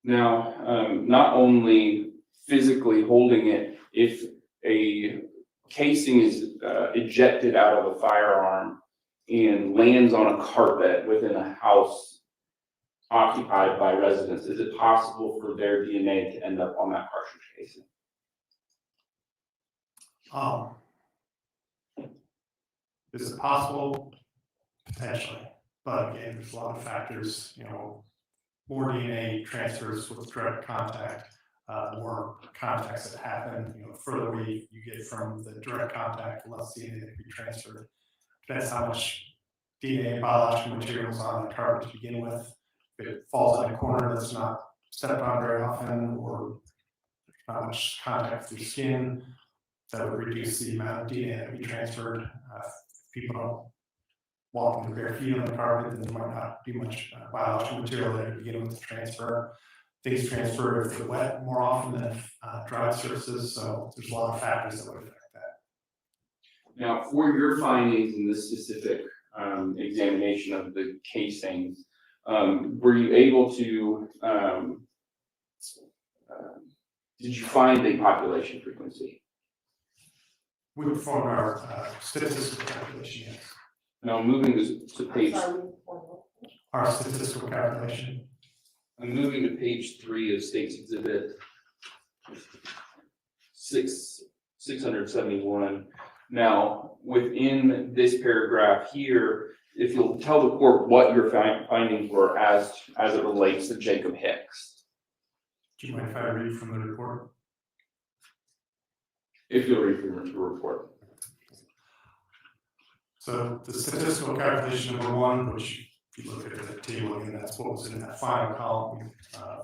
Now, not only physically holding it, if a casing is ejected out of a firearm and lands on a carpet within a house occupied by residents, is it possible for their DNA to end up on that cartridge casing? Is it possible? Potentially. But again, there's a lot of factors, more DNA transfers with direct contact, more contacts that happen, the further away you get from the direct contact, the less DNA that can be transferred. Depends how much DNA and biological materials on the carpet to begin with. If it falls in a corner that's not stepped on very often, or not much contact through skin, that would reduce the amount of DNA that would be transferred. If people don't walk with bare feet on the carpet, then there might not be much biological material there to begin with to transfer. Things transfer if they're wet more often than dry surfaces, so there's a lot of factors that would affect that. Now, for your findings in this specific examination of the casings, were you able to, did you find a population frequency? We performed our statistical calculation, yes. Now, moving to page. Our statistical calculation. I'm moving to page 3 of State's Exhibit 671. Now, within this paragraph here, if you'll tell the court what your findings were as it relates to Jacob Hicks. Do you mind if I read from the report? If you'll read from the report. So the statistical calculation number 1, which if you look at the table again, that's what was in that final column.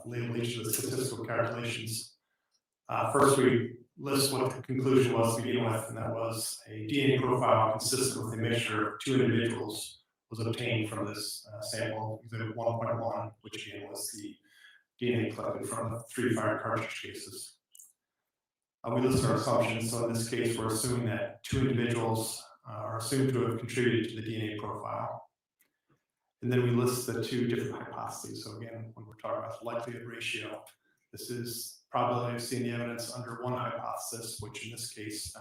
We labeled each of the statistical calculations. First, we list what the conclusion was to begin with, and that was a DNA profile consistent with a mixture of 2 individuals was obtained from this sample, exhibit 1.1, which again was the DNA collected from the 3 fire cartridge cases. We list our assumptions. So in this case, we're assuming that 2 individuals are assumed to have contributed to the DNA profile. And then we list the 2 different hypotheses. So again, when we're talking about the likelihood ratio, this is probability of seeing the evidence under one hypothesis, which in this case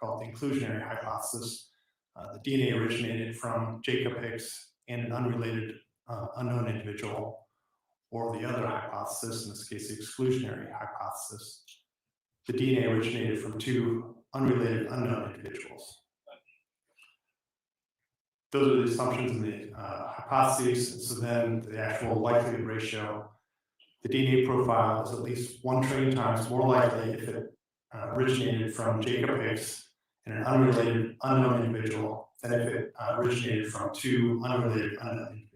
called the inclusionary hypothesis. The DNA originated from Jacob Hicks and an unrelated unknown individual, or the other hypothesis, in this case the exclusionary hypothesis. The DNA originated from 2 unrelated unknown individuals. Those are the assumptions in the hypotheses. And so then the actual likelihood ratio, the DNA profile is at least 1 trillion times more likely if it originated from Jacob Hicks and an unrelated unknown individual than if it originated from 2 unrelated unknown individuals.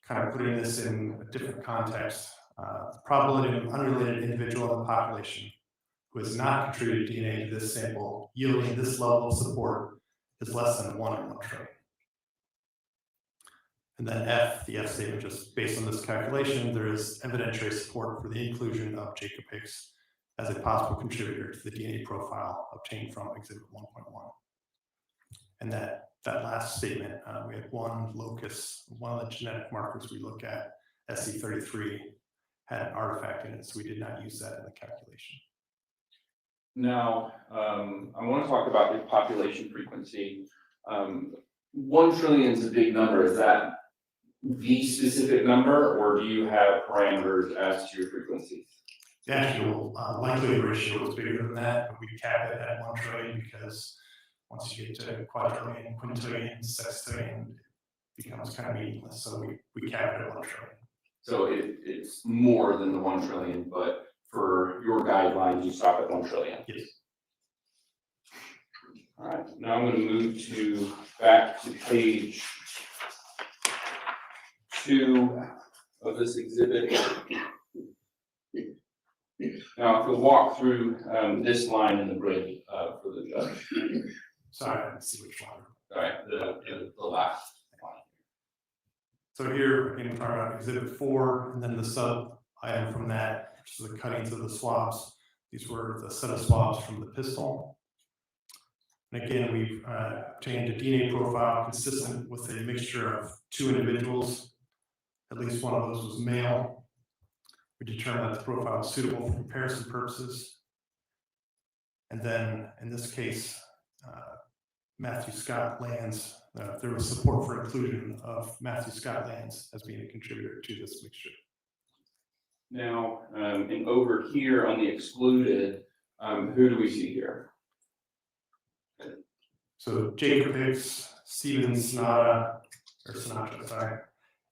kind of putting this in a different context, the probability of an unrelated individual in the population who has not contributed DNA to this sample yielding this level of support is less than 1 in 1 trillion. And then F, the F statement, just based on this calculation, there is evidentiary support for the inclusion of Jacob Hicks as a possible contributor to the DNA profile obtained from Exhibit 1.1. And that last statement, we had one locus, one of the genetic markers we look at, SC33, had an artifact in it, so we did not use that in the calculation. Now, I want to talk about the population frequency. 1 trillion is a big number. Is that the specific number, or do you have parameters as to your frequency? The actual likelihood ratio is bigger than that, but we cap it at 1 trillion because once you get to quadrillion, quintillion, sextillion, it becomes kind of meaningless. So we cap it at 1 trillion. So it's more than the 1 trillion, but for your guidelines, you stop at 1 trillion. Yes. All right, now I'm going to move back to page 2 of this exhibit. Now, if you'll walk through this line in the grid for the judge. Sorry, I didn't see which one. All right, the last line. So here, again, we're talking about Exhibit 4, and then the sub item from that, which is the cuttings of the swabs. These were the set of swabs from the pistol. And again, we've obtained a DNA profile consistent with a mixture of 2 individuals. At least one of those was male. We determined that the profile was suitable for comparison purposes. And then, in this case, Matthew Scott Lanz, there was support for inclusion of Matthew Scott Lanz as being a contributor to this mixture. Now, and over here on the excluded, who do we see here? So Jacob Hicks, Stephen Sinatra,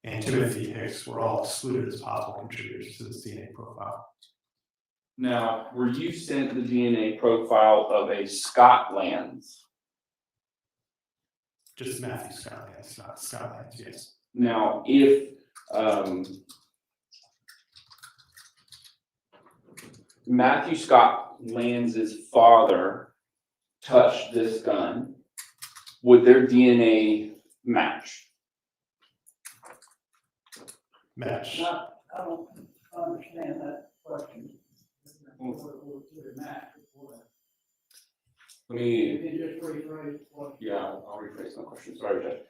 and Timothy Hicks were all excluded as possible contributors to this DNA profile. Now, were you sent the DNA profile of a Scott Lanz? Just Matthew Scott Lanz, not Scott Lanz, yes. Now, if Matthew Scott Lanz's father touched this gun, would their DNA match? Match. I don't understand that question. Let me, Can you just rephrase what? yeah, I'll rephrase my question. Sorry, Judge.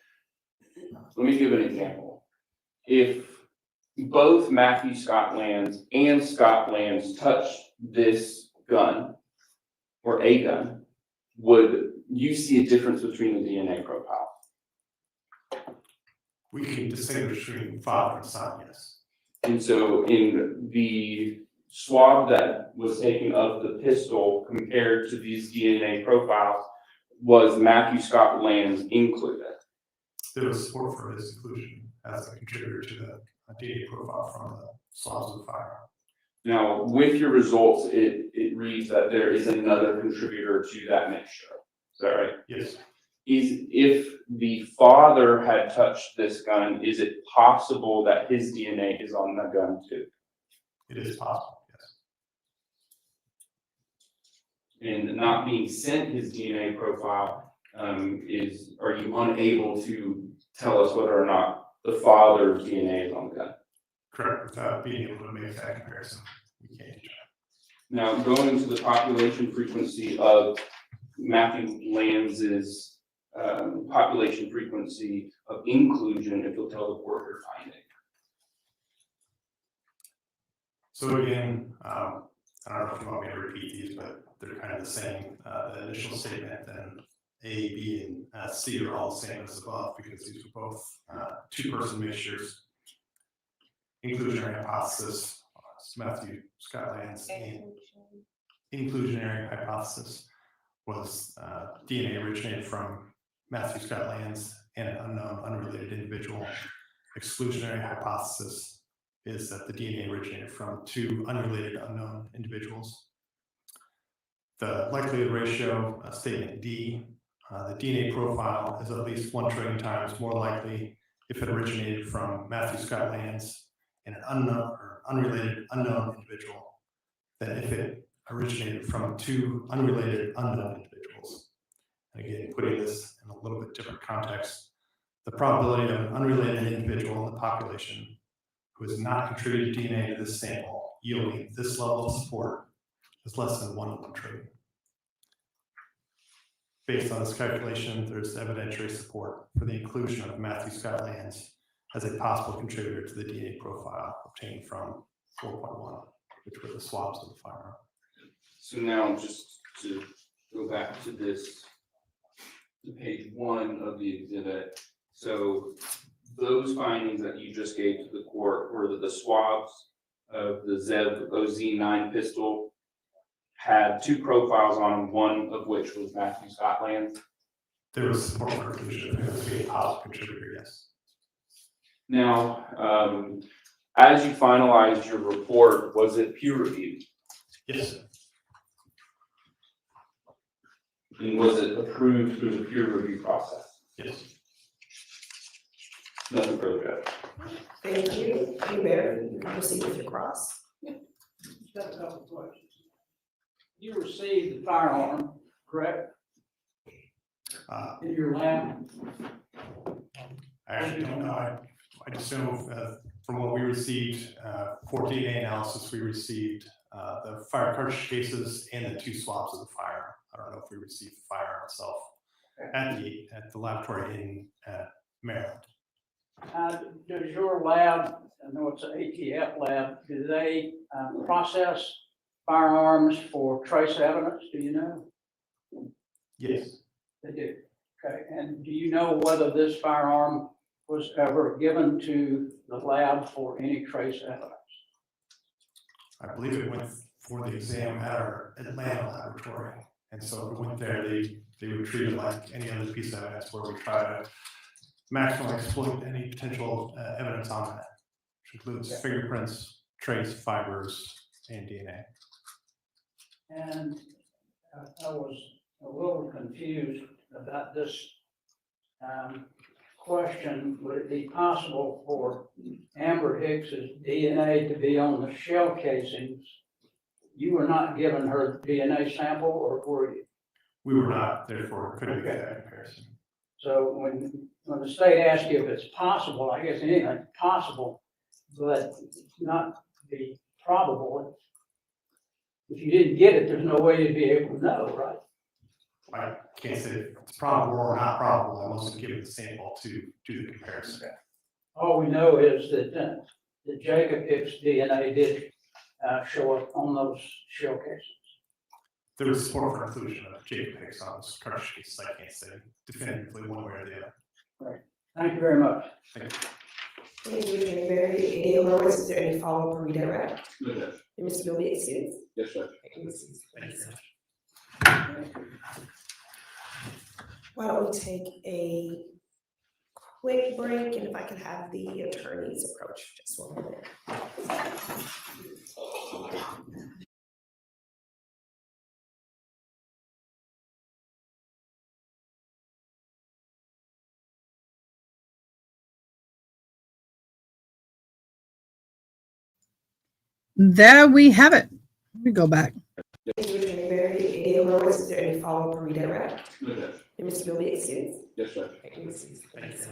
Let me give an example. If both Matthew Scott Lanz and Scott Lanz touched this gun or a gun, would you see a difference between the DNA profile? We can distinguish between father and son, yes. And so in the swab that was taken of the pistol compared to these DNA profiles, was Matthew Scott Lanz included? There was support for his inclusion as a contributor to the DNA profile from the swabs of the firearm. Now, with your results, it reads that there is another contributor to that mixture. Is that right? Yes. If the father had touched this gun, is it possible that his DNA is on the gun too? It is possible, yes. And not being sent his DNA profile, are you unable to tell us whether or not the father's DNA is on the gun? Correct, without being able to make that comparison, we can't do that. Now, going to the population frequency of Matthew Lanz's population frequency of inclusion, if you'll tell the court your finding. So again, I don't know if you want me to repeat these, but they're kind of the same. The initial statement, then A, B, and C are all the same as above because these were both 2-person mixtures. Inclusionary hypothesis, Matthew Scott Lanz, and inclusionary hypothesis was DNA originated from Matthew Scott Lanz and an unknown, unrelated individual. Exclusionary hypothesis is that the DNA originated from 2 unrelated, unknown individuals. The likelihood ratio, statement D, the DNA profile is at least 1 trillion times more likely if it originated from Matthew Scott Lanz and an unknown or unrelated unknown individual than if it originated from two unrelated unknown individuals. And again, putting this in a little bit different context, the probability of an unrelated individual in the population who has not contributed DNA to this sample yielding this level of support is less than 1 in 1 trillion. Based on this calculation, there's evidentiary support for the inclusion of Matthew Scott Lanz as a possible contributor to the DNA profile obtained from 4.1, which were the swabs of the firearm. So now just to go back to this, to page 1 of the exhibit. So those findings that you just gave to the court were that the swabs of the ZEV OZ9 pistol had 2 profiles on them, one of which was Matthew Scott Lanz. There was support for inclusion of a positive contributor, yes. Now, as you finalized your report, was it peer reviewed? Yes. And was it approved through the peer review process? Yes. Nothing further, Judge. Thank you. Barry, you can proceed with your cross. Got a couple of questions. You received the firearm, correct? In your lab? I actually don't know. I'd assume from what we received, for DNA analysis, we received the fire cartridge cases and the 2 swabs of the firearm. I don't know if we received the firearm itself at the laboratory in Maryland. Does your lab, I know it's an ATF lab, do they process firearms for trace evidence? Do you know? Yes. They do. Okay. And do you know whether this firearm was ever given to the lab for any trace evidence? I believe it went for the exam at our Atlanta laboratory. And so if it went there, they would treat it like any other piece of evidence where we try to maximally exploit any potential evidence on that, which includes fingerprints, trace, fibers, and DNA. And I was a little confused about this question. Would it be possible for Amber Hicks's DNA to be on the shell casings? You were not given her DNA sample, or were you? We were not, therefore couldn't make that comparison. So when the state asks you if it's possible, I guess anything's possible, but not be probable. If you didn't get it, there's no way you'd be able to know, right? I can't say if it's probable or not probable. I wasn't given the sample to do the comparison. All we know is that that Jacob Hicks' DNA did show up on those shell cases. There was support for inclusion of Jacob Hicks on those cartridge cases. I can't say definitively one way or the other. Right. Thank you very much. Thank you. Thank you, Attorney Barry. Any other is there any follow-up or redirect? No, Judge. Mr. Gilby, excuse? Yes, Judge. Thank you. Why don't we take a quick break, and if I could have the attorneys approach just 1 minute. There we have it. Let me go back. Thank you, Attorney Barry. Any other is there any follow-up or redirect? No, Judge. Mr. Gilby, excuse? Yes, Judge. Thank you. Thank you.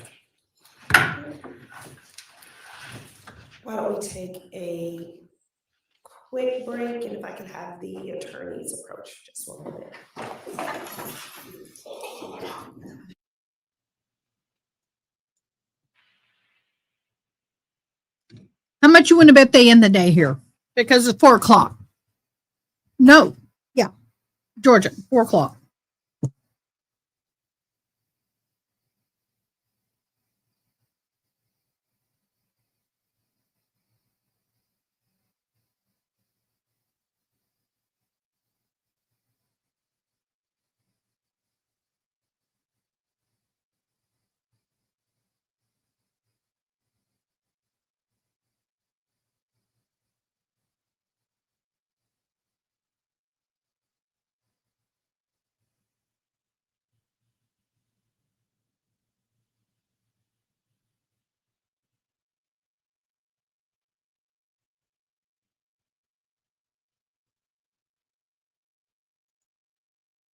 Why don't we take a quick break, and if I could have the attorneys approach just 1 minute. How much you want to bet they end the day here? Because it's 4 o'clock. No. Yeah. Georgia, 4 o'clock.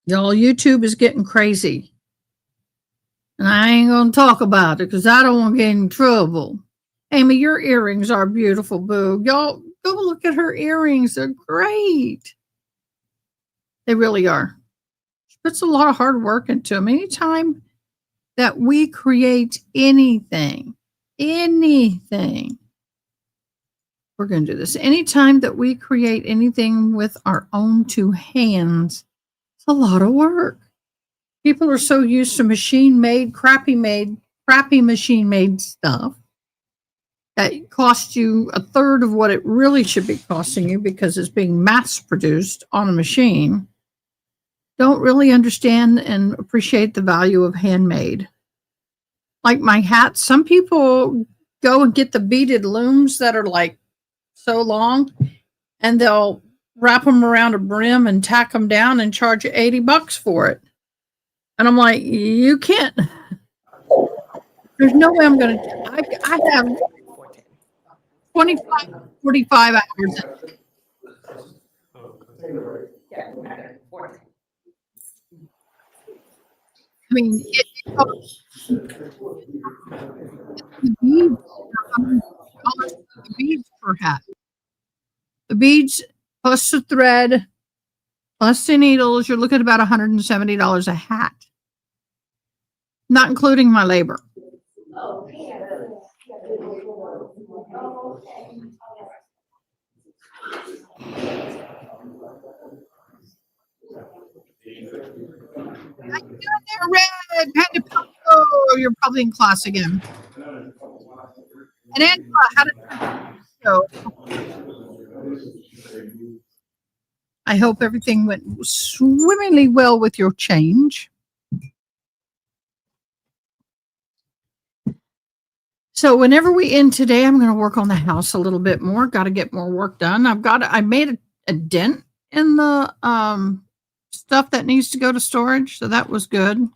Y'all, YouTube is getting crazy. And I ain't going to talk about it because I don't want to get in trouble. Amy, your earrings are beautiful, boo. Y'all, go look at her earrings. They're great. They really are. She puts a lot of hard work into them. Anytime that we create anything, we're going to do this. Anytime that we create anything with our own two hands, it's a lot of work. People are so used to crappy machine made stuff that costs you a third of what it really should be costing you because it's being mass produced on a machine. Don't really understand and appreciate the value of handmade. Like my hats, some people go and get the beaded looms that are like so long and they'll wrap them around a brim and tack them down and charge you $80 for it. And I'm like, you can't. There's no way I'm going to. I have 45 hours. I mean, the beads, the beads per hat. The beads plus the thread plus the needles, you're looking at about $170 a hat, not including my labor. Red, Panda Poco, you're probably in class again. And Angela, how did it go? I hope everything went swimmingly well with your change. So whenever we end today, I'm going to work on the house a little bit more. Got to get more work done. I made a dent in the stuff that needs to go to storage. So that was good.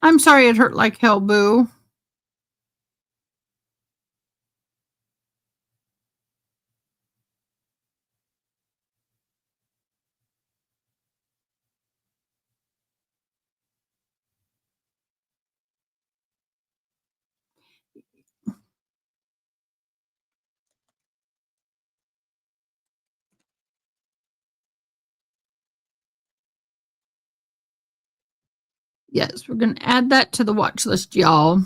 I'm sorry it hurt like hell, boo. Yes, we're going to add that to the watch list, y'all.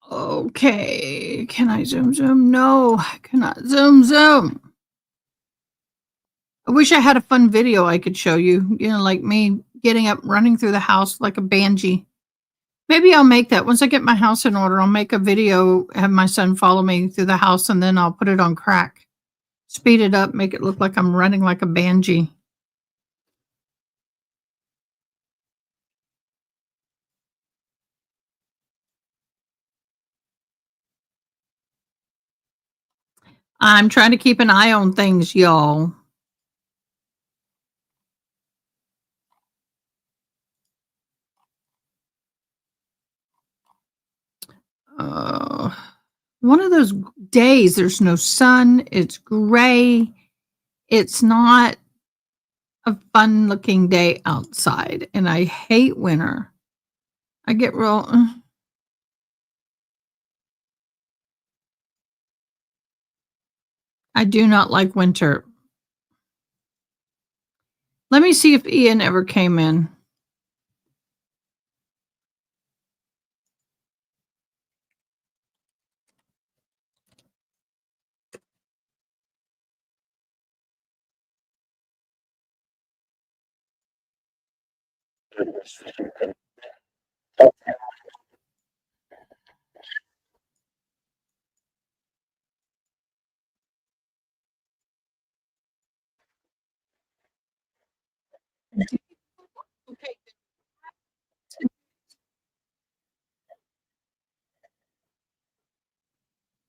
Okay, can I zoom? No, I cannot zoom. I wish I had a fun video I could show you, like me getting up, running through the house like a banshee. Maybe I'll make that. Once I get my house in order, I'll make a video, have my son follow me through the house, and then I'll put it on crack. Speed it up, make it look like I'm running like a banshee. I'm trying to keep an eye on things, y'all. One of those days, there's no sun, it's gray, it's not a fun looking day outside, and I hate winter. I get real. I do not like winter. Let me see if Ian ever came in.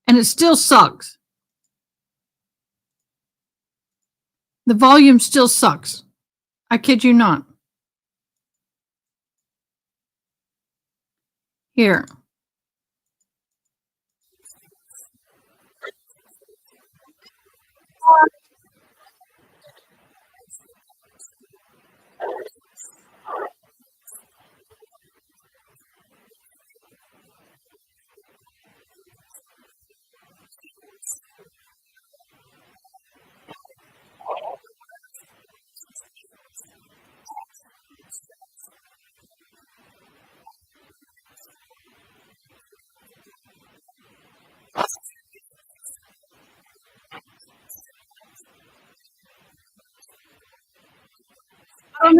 And it still sucks. The volume still sucks. I kid you not. Here. I don't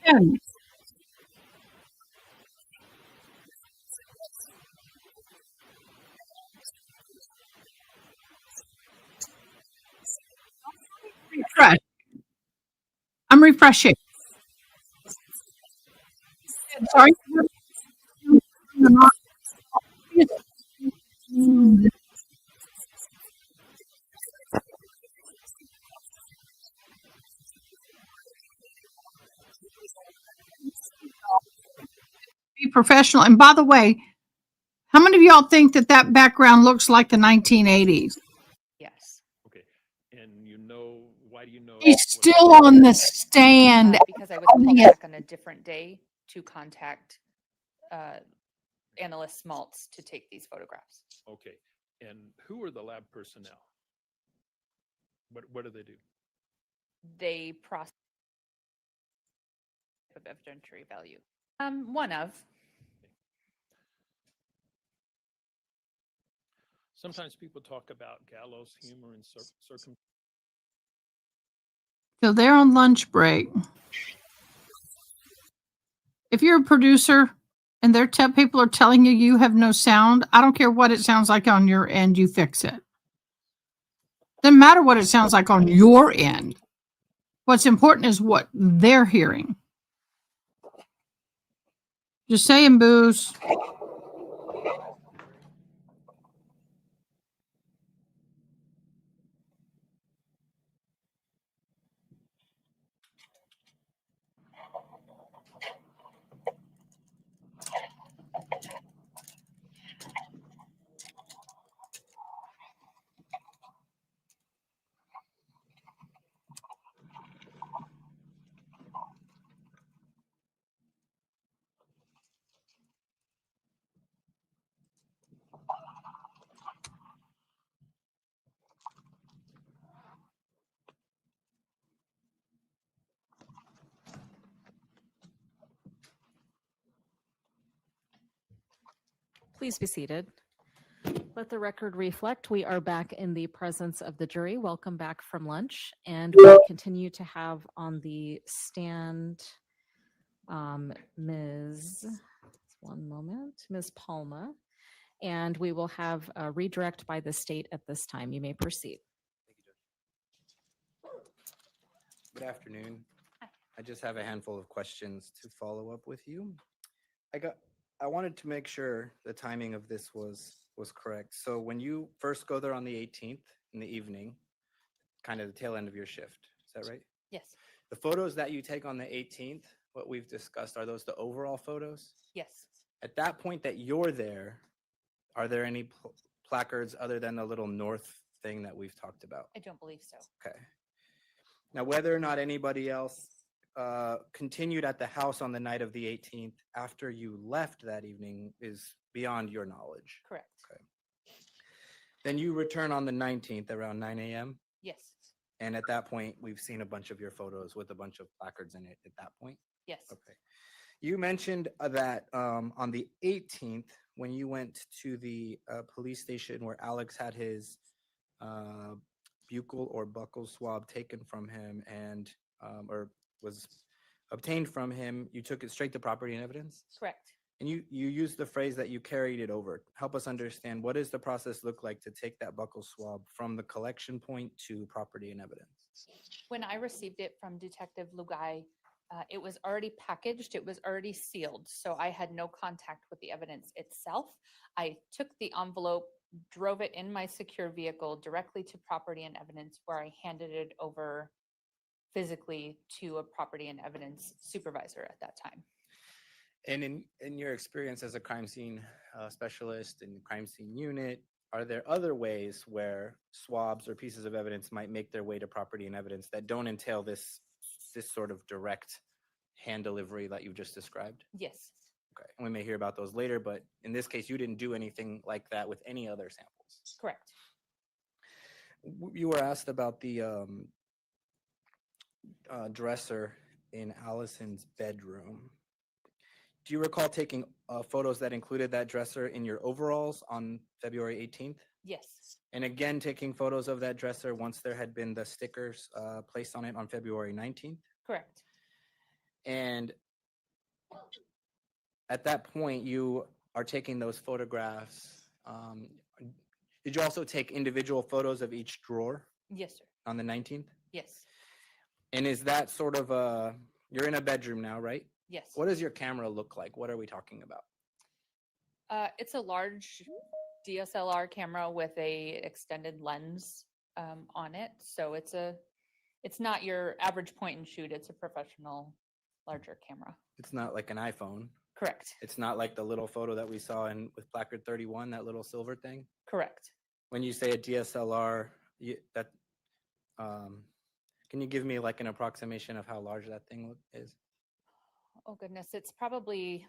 understand. Refresh. I'm refreshing. Sorry. Be professional. And by the way, how many of y'all think that that background looks like the 1980s? Yes. Okay, and you know, why do you know? He's still on the stand. Because I was called back on a different day to contact analyst Smaltz to take these photographs. Okay, and who are the lab personnel? What do they do? They process of evidentiary value. One of. Sometimes people talk about gallows humor and circum. So they're on lunch break. If you're a producer and their people are telling you you have no sound, I don't care what it sounds like on your end, you fix it. Doesn't matter what it sounds like on your end. What's important is what they're hearing. Just saying, booze. Please be seated. Let the record reflect we are back in the presence of the jury. Welcome back from lunch. And we'll continue to have on the stand Ms. Palma. And we will have a redirect by the state at this time. You may proceed. Good afternoon. I just have a handful of questions to follow up with you. I wanted to make sure the timing of this was correct. So when you first go there on the 18th in the evening, kind of the tail end of your shift, is that right? Yes. The photos that you take on the 18th, what we've discussed, are those the overall photos? Yes. At that point that you're there, are there any placards other than the little north thing that we've talked about? I don't believe so. Okay. Now, whether or not anybody else continued at the house on the night of the 18th after you left that evening is beyond your knowledge. Correct. Okay. Then you return on the 19th around 9 a.m. Yes. And at that point, we've seen a bunch of your photos with a bunch of placards in it at that point. Yes. Okay. You mentioned that on the 18th, when you went to the police station where Alex had his buccal or buccal swab taken from him and or was obtained from him, you took it straight to property and evidence? Correct. And you used the phrase that you carried it over. Help us understand, what does the process look like to take that buccal swab from the collection point to property and evidence? When I received it from Detective Lugai, it was already packaged, it was already sealed, so I had no contact with the evidence itself. I took the envelope, drove it in my secure vehicle directly to property and evidence, where I handed it over physically to a property and evidence supervisor at that time. And in your experience as a crime scene specialist in the crime scene unit, are there other ways where swabs or pieces of evidence might make their way to property and evidence that don't entail this sort of direct hand delivery that you've just described? Yes. Okay, and we may hear about those later, but in this case, you didn't do anything like that with any other samples. Correct. You were asked about the dresser in Allison's bedroom. Do you recall taking photos that included that dresser in your overalls on February 18th? Yes. And again, taking photos of that dresser once there had been the stickers placed on it on February 19th? Correct. And at that point, you are taking those photographs. Did you also take individual photos of each drawer? Yes, sir. On the 19th? Yes. And is that sort of you're in a bedroom now, right? Yes. What does your camera look like? What are we talking about? It's a large DSLR camera with a extended lens on it. So it's not your average point and shoot. It's a professional, larger camera. It's not like an iPhone. Correct. It's not like the little photo that we saw with placard 31, that little silver thing. Correct. When you say a DSLR, can you give me like an approximation of how large that thing is? Oh goodness, it's probably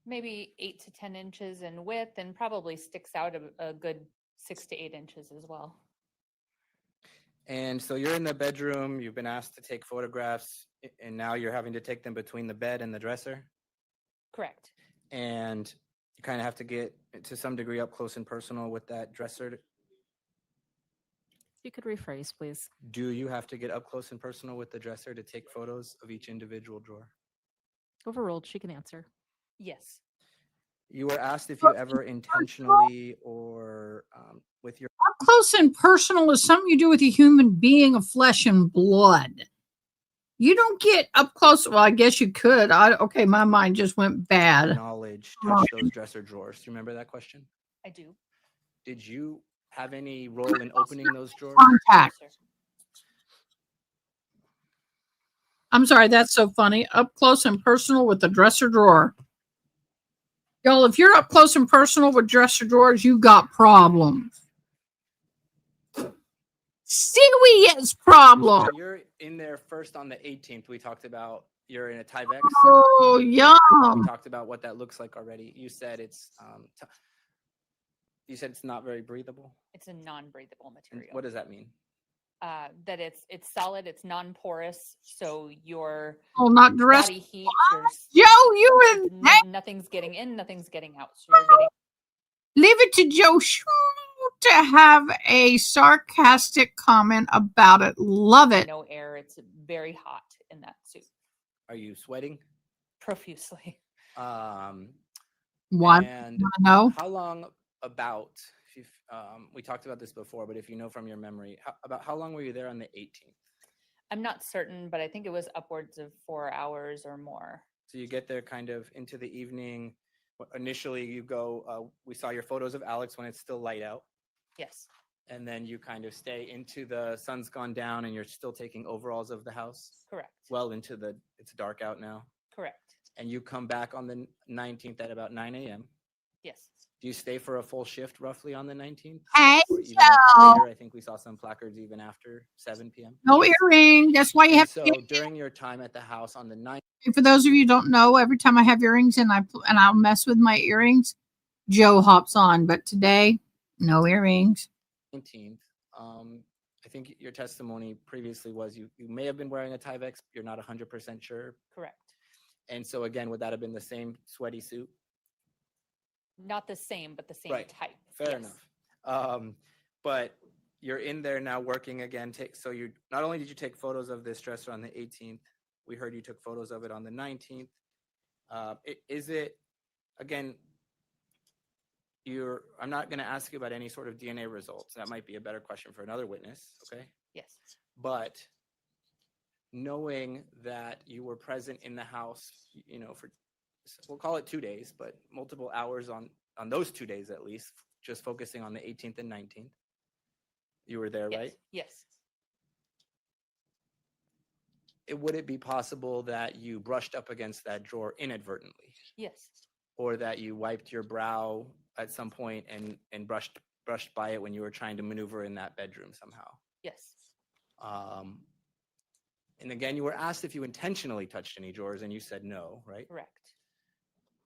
maybe 8 to 10 inches in width, and probably sticks out a good 6 to 8 inches as well. And so you're in the bedroom, you've been asked to take photographs, and now you're having to take them between the bed and the dresser? Correct. And you kind of have to get to some degree up close and personal with that dresser. You could rephrase, please. Do you have to get up close and personal with the dresser to take photos of each individual drawer? Overruled. She can answer. Yes. You were asked if you ever intentionally or with your Up close and personal is something you do with a human being of flesh and blood. You don't get up close. Well, I guess you could. Okay, my mind just went bad. knowledge touch those dresser drawers. Do you remember that question? I do. Did you have any role in opening those drawers? Contact. I'm sorry, that's so funny. Up close and personal with the dresser drawer. Y'all, if you're up close and personal with dresser drawers, you got problems. Serious problem. So you're in there first on the 18th. We talked about you're in a Tyvek. Oh, yum. We talked about what that looks like already. You said it's not very breathable. It's a non-breathable And material. what does that mean? That it's solid, it's non-porous, so your not dress. body heat, Joe, you in nothing's getting in, nothing's getting out. So you're getting leave it to Joe to have a sarcastic comment about it. Love it. no air. It's very hot in that suit, Are you sweating? profusely. Why? And No. how long about, if you've, we talked about this before, but if you know from your memory, about how long were you there on the 18th? I'm not certain, but I think it was upwards of 4 hours or more. So you get there kind of into the evening. Initially you go, we saw your photos of Alex when it's still light out. Yes. And then you kind of stay into the sun's gone down and you're still taking overalls of the house. Correct. Well into it's dark out now. Correct. And you come back on the 19th at about 9 a.m. Yes. Do you stay for a full shift roughly on the 19th? Hey, Or even Joe. later? I think we saw some placards even after 7 p.m. No earring. That's why you And have so to. during your time at the house on the 19th, For those of you who don't know, every time I have earrings and I'll mess with my earrings, Joe hops on. But today, no earrings. I think your testimony previously was you may have been wearing a Tyvek, you're not 100% sure. Correct. And so again, would that have been the same sweaty suit? Not the same, but the same Right. type. Fair Yes. enough. But you're in there now working again. So you not only did you take photos of this dresser on the 18th, we heard you took photos of it on the 19th. Is it, again, I'm not gonna ask you about any sort of DNA results. That might be a better question for another witness, okay? Yes. But knowing that you were present in the house, for, we'll call it 2 days, but multiple hours on those 2 days at least, just focusing on the 18th and 19th. You were there, right? Yes. Would it be possible that you brushed up against that drawer inadvertently? Yes. Or that you wiped your brow at some point and brushed by it when you were trying to maneuver in that bedroom somehow? Yes. And again, you were asked if you intentionally touched any drawers and you said no, right? Correct.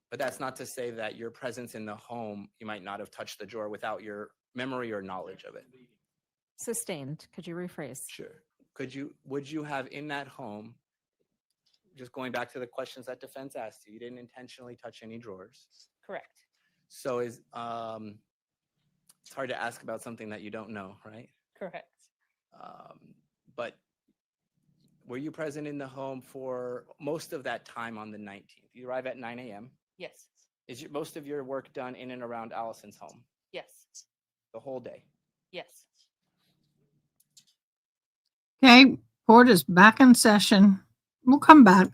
But that's not to say that your presence in the home, you might not have touched the drawer without your memory or knowledge of it. Sustained. Could you rephrase? Sure. Would you have in that home, just going back to the questions that defense asked you didn't intentionally touch any drawers? Correct. So it's hard to ask about something that you don't know, right? Correct. But were you present in the home for most of that time on the 19th? You arrive at 9 a.m. Yes. Is most of your work done in and around Allison's home? Yes. The whole day? Yes. Okay, court is back in session. We'll come back.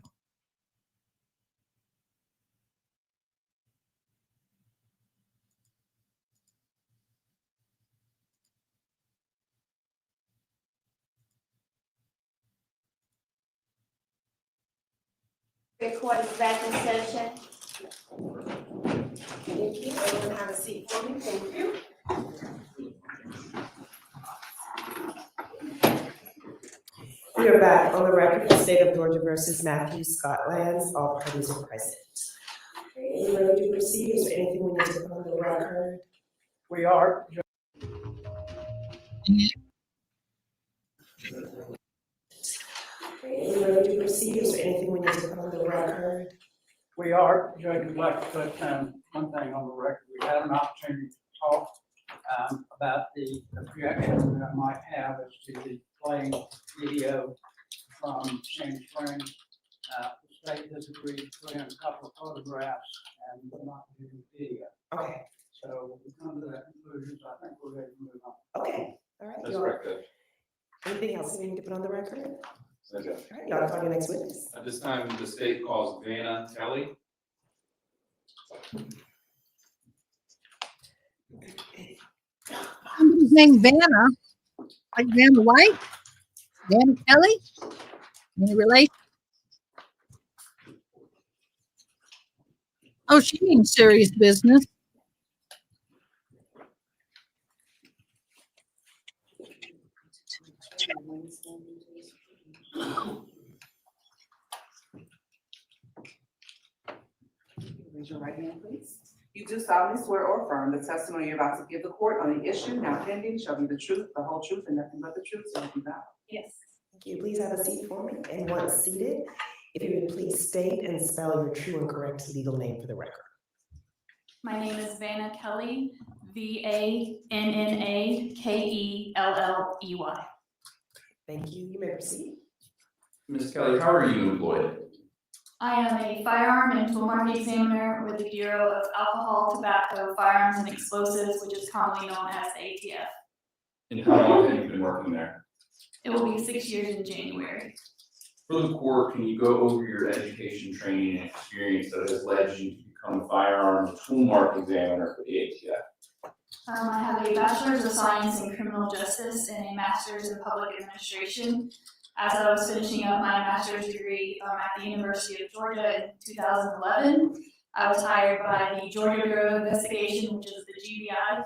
The court is back in session. Thank you. Everyone have a seat for me. Thank you. We are back on the record for State of Georgia versus Matthew Scott Lanz. All parties are present. Are you ready to proceed? Is there anything we need to put on the record? We are. Are you ready to proceed? Is there anything we need to put on the record? We are. Judge, would like to put one thing on the record. We had an opportunity to talk about the objection that I might have as to the playing video from Sandy Springs. The state has agreed to put in a couple of photographs and not do the video. Okay. So we come to that conclusion, so I think we're ready to move on. Okay. All right. That's y'all. correct, Judge. Anything else we need to put on the record? No, Judge. All right, y'all call your next witness. At this time, the state calls Vanna Kelly. Somebody's named Vanna, like Vanna White, Vanna Kelly. Any relation? Oh, she means serious business. Raise your right hand, please. You do solemnly swear or affirm the testimony you're about to give the court on the issue now pending shall be the truth, the whole truth, and nothing but the truth, so help you God. Yes. Thank you. Please have a seat for me. And once seated, if you would please state and spell your true and correct legal name for the record. My name is Vanna Kelly, VANNAKELLEY. Thank you. You may proceed. Ms. Kelly, how are you employed? I am a firearm and tool mark examiner with the Bureau of Alcohol, Tobacco, Firearms, and Explosives, which is commonly known as the ATF. And how long have you been working there? It will be 6 years in January. For the court, can you go over your education, training, and experience that has led you to become a firearm and tool mark examiner for the ATF? I have a Bachelor's of Science in Criminal Justice and a Master's in Public Administration. As I was finishing up my master's degree at the University of Georgia in 2011, I was hired by the Georgia Bureau of Investigation, which is the GBI.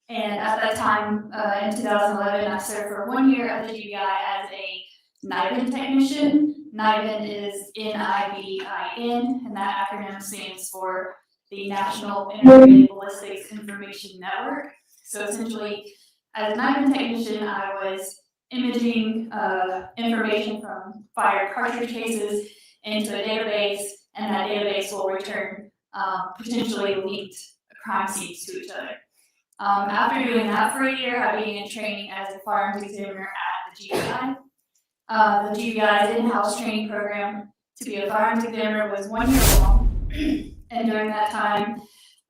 And at that time, in 2011, I served for 1 year at the GBI as a NIBIN technician. NIBIN is NIBIN, and that acronym stands for the National Integrated Ballistics Information Network. So essentially, as a NIBIN technician, I was imaging information from fired cartridge cases into a database, and that database will return potentially linked crime scenes to each other. After doing that for a year, I began training as a firearms examiner at the GBI. The GBI's in-house training program to be a firearms examiner was 1 year long. And during that time,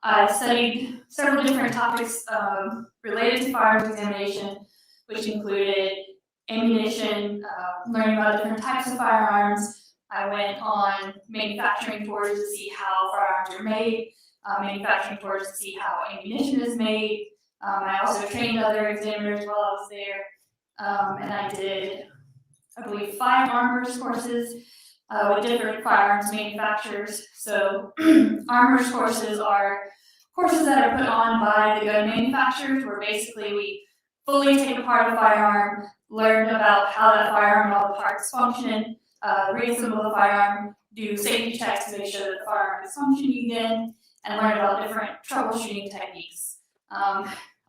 I studied several different topics related to firearms examination, which included ammunition, learning about different types of firearms. I went on manufacturing tours to see how firearms are made, manufacturing tours to see how ammunition is made. I also trained other examiners while I was there, and I did, I believe, 5 armorers courses with different firearms manufacturers. So armorers courses are courses that are put on by the gun manufacturers, where basically we fully take apart a firearm, learn about how that firearm and all the parts function, reassemble the firearm, do safety checks to make sure that the firearm is functioning again, and learn about different troubleshooting techniques.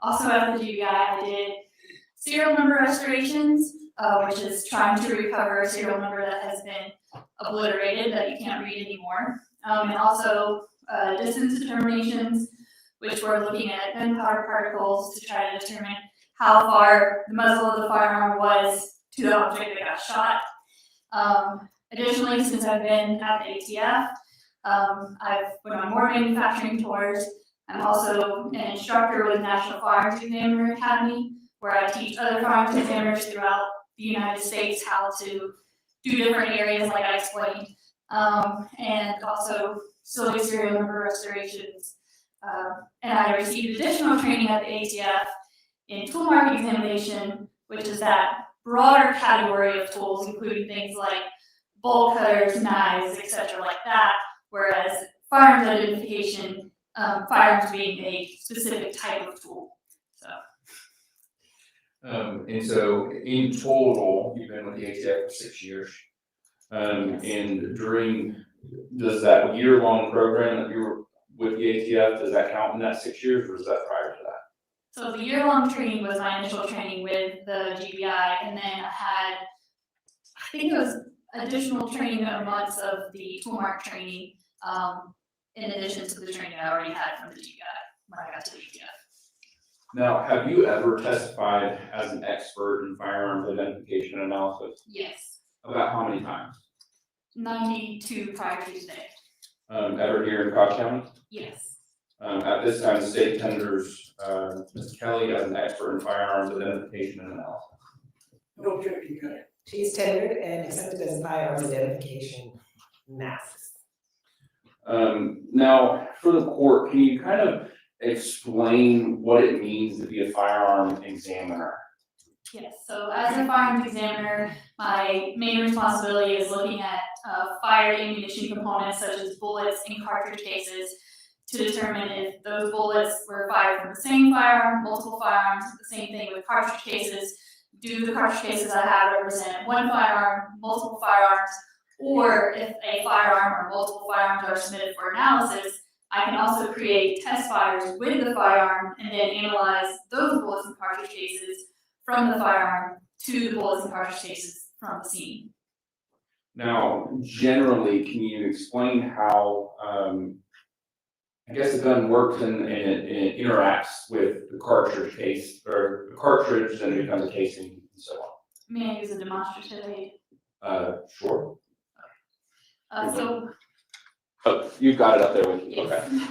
Also at the GBI, I did serial number restorations, which is trying to recover a serial number that has been obliterated, that you can't read anymore. And also distance determinations, which were looking at gunpowder particles to try to determine how far the muzzle of the firearm was to the object that got shot. Additionally, since I've been at the ATF, I've went on more manufacturing tours. I'm also an instructor with National Firearms Examiner Academy, where I teach other firearms examiners throughout the United States how to do different areas like I explained, and also still do serial number restorations. And I received additional training at the ATF in tool mark examination, which is that broader category of tools, including things like bolt cutters, knives, etc. like that, whereas firearms identification, firearms being a specific type of tool. So. And so in total, you've been with the ATF for 6 years. And does that year-long program that you were with the ATF, does that count in that 6 years, or is that prior to that? So the year-long training was my initial training with the GBI, and then I had, I think it was additional training of months of the toolmark training, in addition to the training I already had from the GBI when I got to the ATF. Now, have you ever testified as an expert in firearms identification analysis? Yes. About how many times? 92 prior to today. Ever here in Cobb County? Yes. At this time, the state tenders Ms. Kelly as an expert in firearms identification and analysis. No objection, Kelly. She's tendered and accepted as a firearms identification analysis. Now, for the court, can you kind of explain what it means to be a firearm examiner? Yes, so as a firearms examiner, my main responsibility is looking at fired ammunition components such as bullets and cartridge cases to determine if those bullets were fired from the same firearm, multiple firearms, the same thing with cartridge cases. Do the cartridge cases I have represent one firearm, multiple firearms, or if a firearm or multiple firearms are submitted for analysis, I can also create test fires with the firearm and then analyze those bullets and cartridge cases from the firearm to the bullets and cartridge cases from the scene. Now, generally, can you explain how, I guess the gun works and it interacts with the cartridge case, or the cartridge, then it becomes a casing and so on? May I use a demonstrative aid? Sure. So Oh, you've got it up there with you, yes. okay.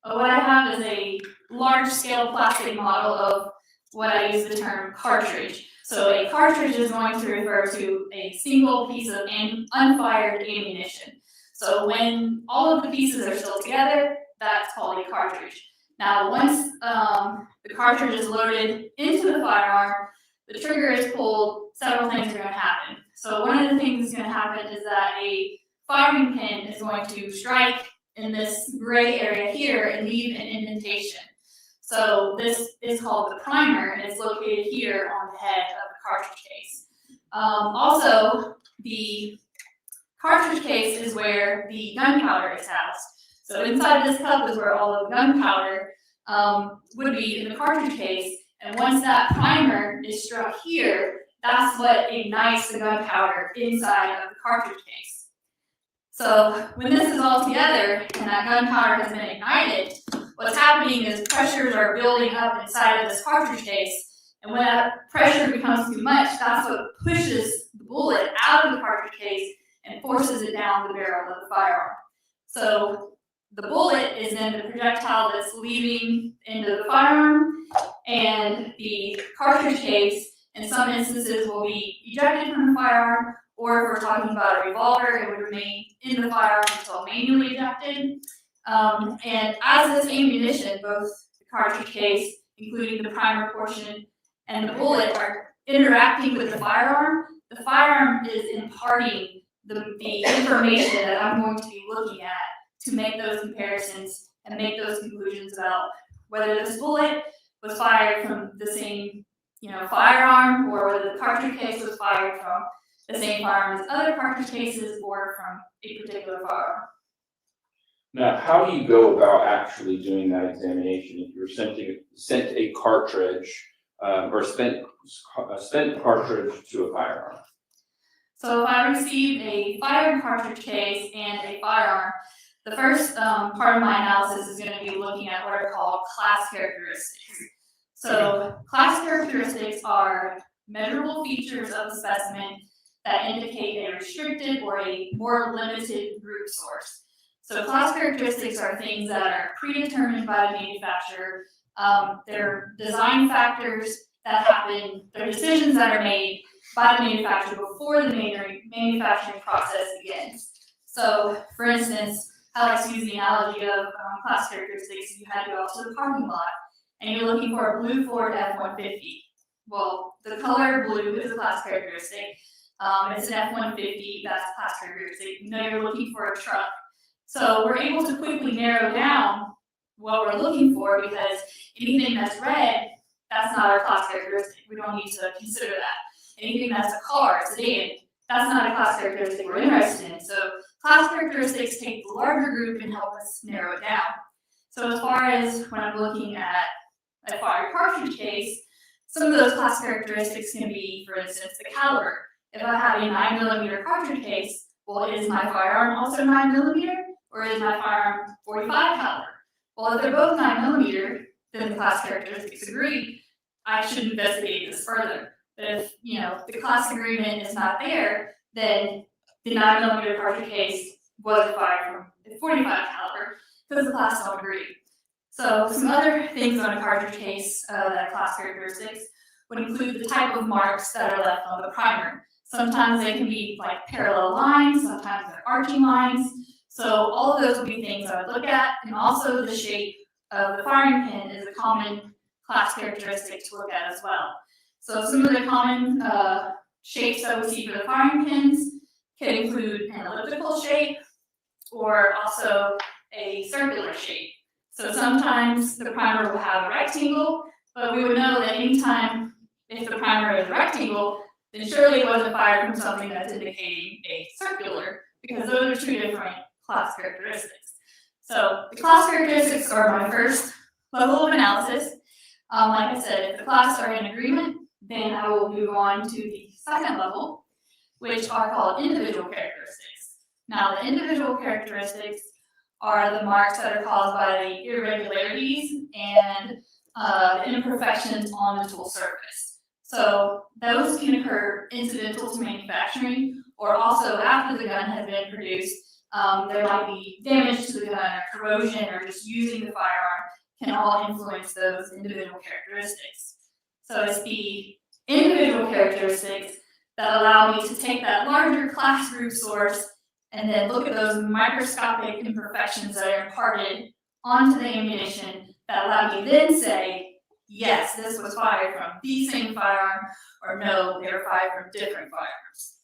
What I have is a large-scale plastic model of what I use the term cartridge. So a cartridge is going to refer to a single piece of unfired ammunition. So when all of the pieces are still together, that's called a cartridge. Now, once the cartridge is loaded into the firearm, the trigger is pulled, several things are going to happen. So one of the things that's going to happen is that a firing pin is going to strike in this gray area here and leave an indentation. So this is called the primer, and it's located here on the head of the cartridge case. Also, the cartridge case is where the gunpowder is housed. So inside this cup is where all of the gunpowder would be in the cartridge case, and once that primer is struck here, that's what ignites the gunpowder inside of the cartridge case. So when this is all together and that gunpowder has been ignited, what's happening is pressures are building up inside of this cartridge case, and when that pressure becomes too much, that's what pushes the bullet out of the cartridge case and forces it down the barrel of the firearm. So the bullet is then the projectile that's leaving into the firearm, and the cartridge case in some instances will be ejected from the firearm, or if we're talking about a revolver, it would remain in the firearm until manually ejected. And as this ammunition, both the cartridge case, including the primer portion, and the bullet are interacting with the firearm is imparting the information that I'm going to be looking at to make those comparisons and make those conclusions about whether this bullet was fired from the same, firearm, or whether the cartridge case was fired from the same firearm as other cartridge cases or from a particular firearm. Now, how do you go about actually doing that examination if you're sent a cartridge or spent cartridge to a firearm? So if I receive a fired cartridge case and a firearm, the first part of my analysis is going to be looking at what are called class characteristics. So class characteristics are measurable features of the specimen that indicate a restricted or a more limited group source. So class characteristics are things that are predetermined by the manufacturer. They're design factors that happen, they're decisions that are made by the manufacturer before the manufacturing process begins. So, for instance, I like to use the analogy of class characteristics. You had to go out to the parking lot, and you're looking for a blue Ford F-150. Well, the color blue is a class characteristic. It's an F-150, that's a class characteristic. You know you're looking for a truck. So we're able to quickly narrow down what we're looking for, because anything that's red, that's not our class characteristic. We don't need to consider that. Anything that's a car, sedan, that's not a class characteristic we're interested in. So class characteristics take the larger group and help us narrow it down. So as far as when I'm looking at a fired cartridge case, some of those class characteristics can be, for instance, the caliber. If I have a 9mm cartridge case, well, is my firearm also 9mm, or is my firearm 45 caliber? Well, if they're both 9mm, then the class characteristics agree. I should investigate this further. But if, the class agreement is not there, then the 9mm cartridge case was fired from the 45 caliber, because the class don't agree. So some other things on a cartridge case that are class characteristics would include the type of marks that are left on the primer. Sometimes they can be like parallel lines, sometimes they're arching lines. So all of those would be things I would look at, and also the shape of the firing pin is a common class characteristic to look at as well. So some of the common shapes that we see for the firing pins can include an elliptical shape or also a circular shape. So sometimes the primer will have a rectangle, but we would know that anytime if the primer is a rectangle, then surely it wasn't fired from something that's indicating a circular, because those are two different class characteristics. So the class characteristics are my first level of analysis. Like I said, if the class are in agreement, then I will move on to the second level, which are called individual characteristics. Now, the individual characteristics are the marks that are caused by the irregularities and imperfections on the tool surface. So those can occur incidental to manufacturing, or also after the gun has been produced. There might be damage to the gun, or corrosion, or just using the firearm can all influence those individual characteristics. So it's the individual characteristics that allow me to take that larger class group source and then look at those microscopic imperfections that are imparted onto the ammunition that allow me then say, yes, this was fired from the same firearm, or no, they were fired from different firearms.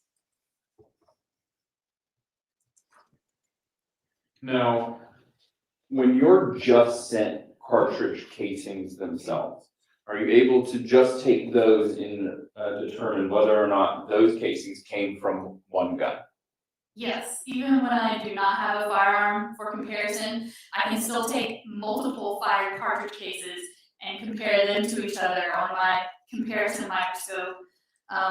Now, when you're just sent cartridge casings themselves, are you able to just take those and determine whether or not those casings came from one gun? Yes, even when I do not have a firearm for comparison, I can still take multiple fired cartridge cases and compare them to each other on my comparison microscope,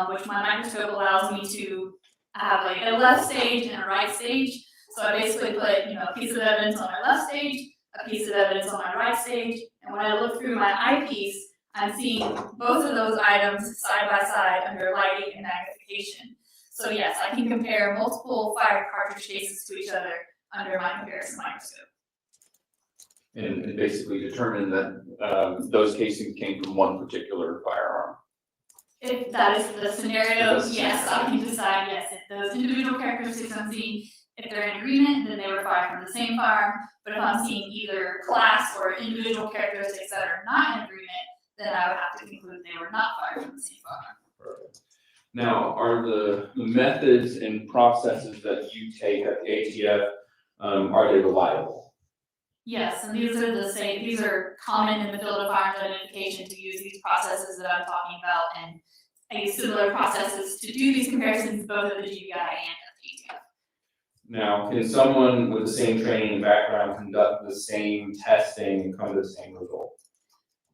which my microscope allows me to have like a left stage and a right stage. So I basically put, a piece of evidence on my left stage, a piece of evidence on my right stage, and when I look through my eyepiece, I'm seeing both of those items side by side under lighting and magnification. So yes, I can compare multiple fire cartridge cases to each other under my comparison microscope. And basically determine that those casings came from one particular firearm. If that is the scenario, If that's the yes, I can decide, yes, if those individual characteristics I'm seeing, if they're in agreement, then they were fired from the same firearm. But if I'm seeing either class or individual characteristics that are not in agreement, then I would have to conclude they were not fired from the same firearm. Now, are the methods and processes that you take at the ATF, are they reliable? Yes, and these are the same, these are common in the field of firearms identification to use these processes that I'm talking about, and I use similar processes to do these comparisons both at the GBI and at the ATF. Now, can someone with the same training and background conduct the same testing and come to the same result?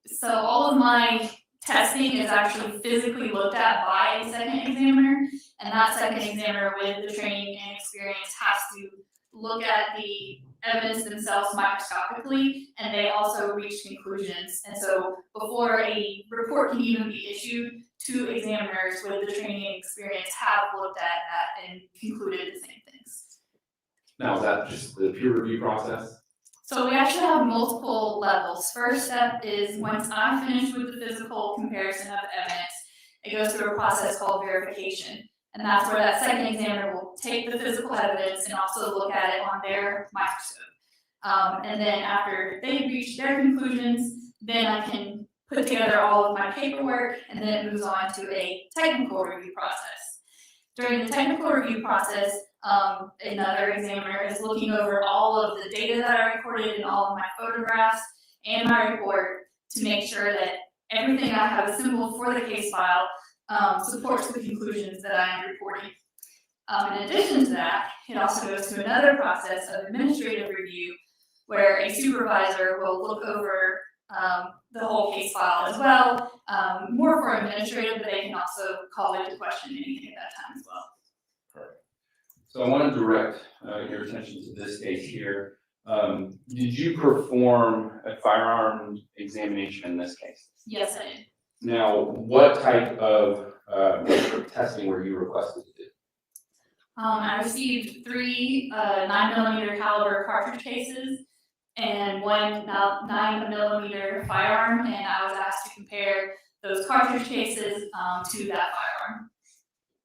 So all of my testing is actually physically looked at by a second examiner, and that second examiner with the training and experience has to look at the evidence themselves microscopically, and they also reach conclusions. And so before a report can even be issued, 2 examiners with the training and experience have looked at that and concluded the same things. Now, is that just the peer review process? So we actually have multiple levels. First step is once I'm finished with the physical comparison of the evidence, it goes through a process called verification. And that's where that second examiner will take the physical evidence and also look at it on their microscope. And then after they reach their conclusions, then I can put together all of my paperwork, and then it moves on to a technical review process. During the technical review process, another examiner is looking over all of the data that I recorded and all of my photographs and my report to make sure that everything I have assembled for the case file supports the conclusions that I am reporting. In addition to that, it also goes to another process of administrative review where a supervisor will look over the whole case file as well, more for administrative, but they can also call into question anything at that time as well. So I want to direct your attention to this case here. Did you perform a firearm examination in this case? Yes, I did. Now, what type of testing were you requested to do? I received 3 9mm caliber cartridge cases and 1 9mm firearm, and I was asked to compare those cartridge cases to that firearm.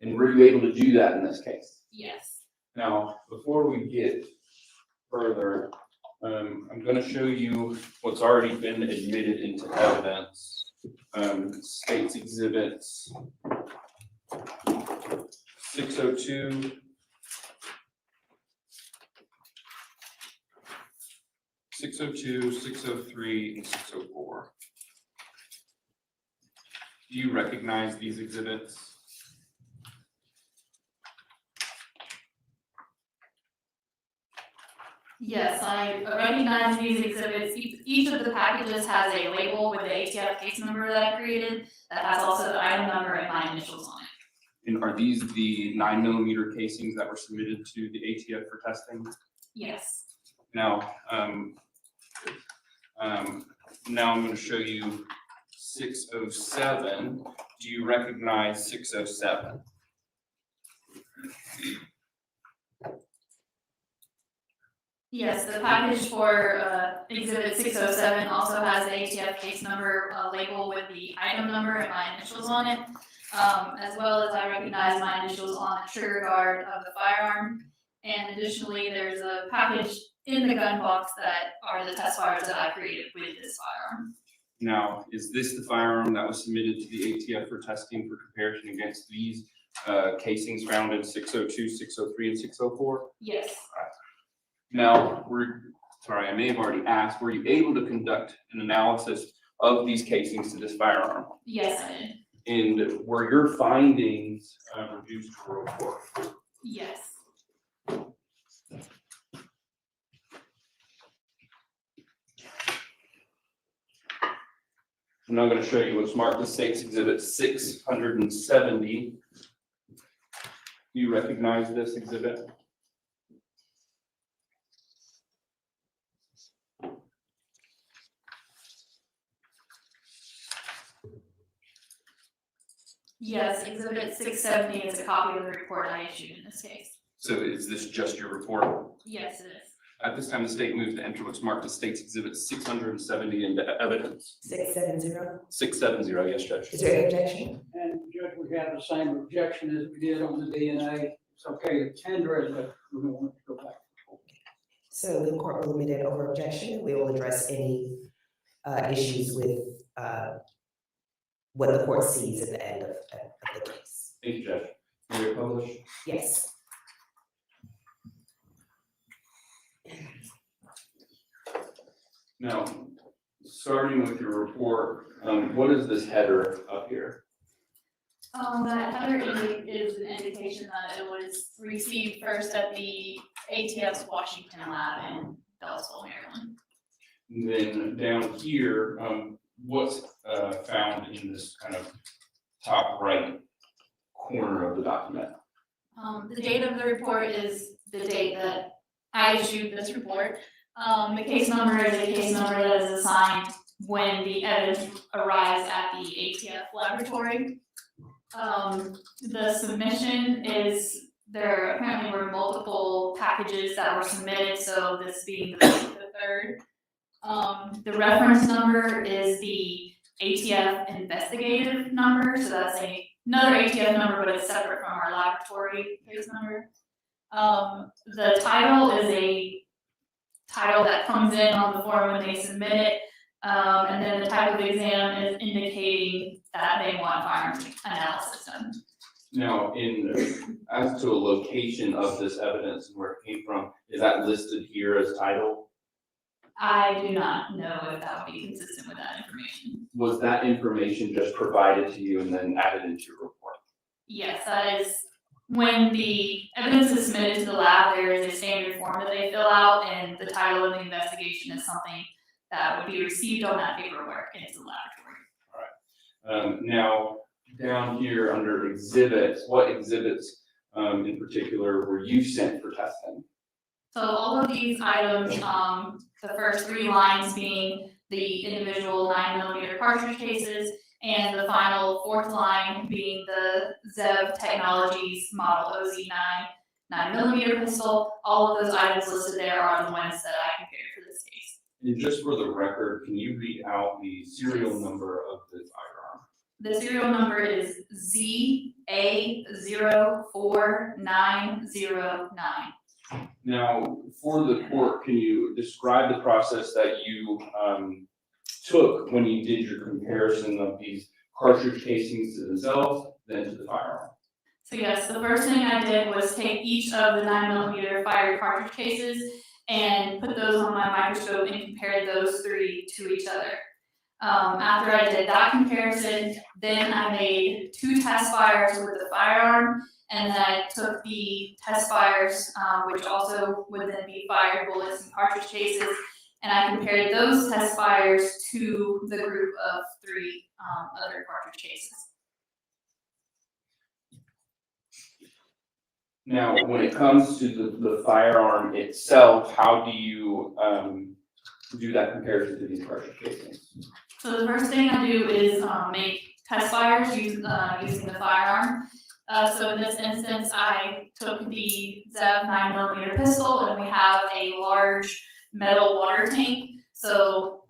And were you able to do that in this case? Yes. Now, before we get further, I'm going to show you what's already been admitted into evidence. State's exhibits 602, 602, 603, and 604. Do you recognize these exhibits? Yes, I recognize these exhibits. Each of the packages has a label with the ATF case number that I created that has also the item number and my initials on it. And are these the 9mm casings that were submitted to the ATF for testing? Yes. Now, now I'm going to show you 607. Do you recognize 607? Yes, the package for exhibit 607 also has the ATF case number label with the item number and my initials on it, as well as I recognize my initials on the trigger guard of the firearm. And additionally, there's a package in the gun box that are the test fires that I created with this firearm. Now, is this the firearm that was submitted to the ATF for testing for comparison against these casings found in 602, 603, and 604? Yes. Now, I may have already asked, were you able to conduct an analysis of these casings to this firearm? Yes, I did. And were your findings reduced to a report? Yes. I'm now going to show you what's marked as State's Exhibit 670. Do you recognize this exhibit? Yes, Exhibit 670 is a copy of the report I issued in this case. So is this just your report? Yes, it is. At this time, the state moves to enter what's marked as State's Exhibit 670 into evidence. 670. 670, yes, Judge. Is there any objection? And Judge, we have the same objection as we did on the DNA. It's okay to tender it, but we don't want to go back. So the court will admit it over objection. We will address any issues with what the court sees at the end of the case. Thank you, Judge. Will you publish? Yes. Now, starting with your report, what is this header up here? That header is an indication that it was received first at the ATS Washington lab in Beltsville, Maryland. And then down here, what's found in this kind of top right corner of the document? The date of the report is the date that I issued this report. The case number is a case number that is assigned when the evidence arrives at the ATF laboratory. The submission is, there apparently were multiple packages that were submitted, so this being the third. The reference number is the ATF investigative number, so that's another ATF number, but it's separate from our laboratory case number. The title is a title that comes in on the form when they submit it. And then the type of exam is indicating that they want firearms analysis done. Now, as to a location of this evidence and where it came from, is that listed here as title? I do not know if that would be consistent with that information. Was that information just provided to you and then added into your report? Yes, that is, when the evidence is submitted to the lab, there is a standard form that they fill out, and the title of the investigation is something that would be received on that paperwork into the laboratory. Now, down here under exhibits, what exhibits in particular were you sent for testing? So all of these items, the first three lines being the individual 9mm cartridge cases, and the final fourth line being the ZEV Technologies Model OZ9 9mm pistol. All of those items listed there are the ones that I compared for this case. And just for the record, can you read out the serial number of the firearm? The serial number is ZA04909. Now, for the court, can you describe the process that you took when you did your comparison of these cartridge casings to themselves, then to the firearm? So yes, the first thing I did was take each of the 9mm fired cartridge cases and put those on my microscope and compare those three to each other. After I did that comparison, then I made 2 test fires with the firearm, and then I took the test fires, which also would then be fired bullets and cartridge cases, and I compared those test fires to the group of 3 other cartridge cases. Now, when it comes to the firearm itself, how do you do that comparison to these cartridge casings? So the first thing I do is make test fires using the firearm. So in this instance, I took the ZEV 9mm pistol, and we have a large metal water tank. So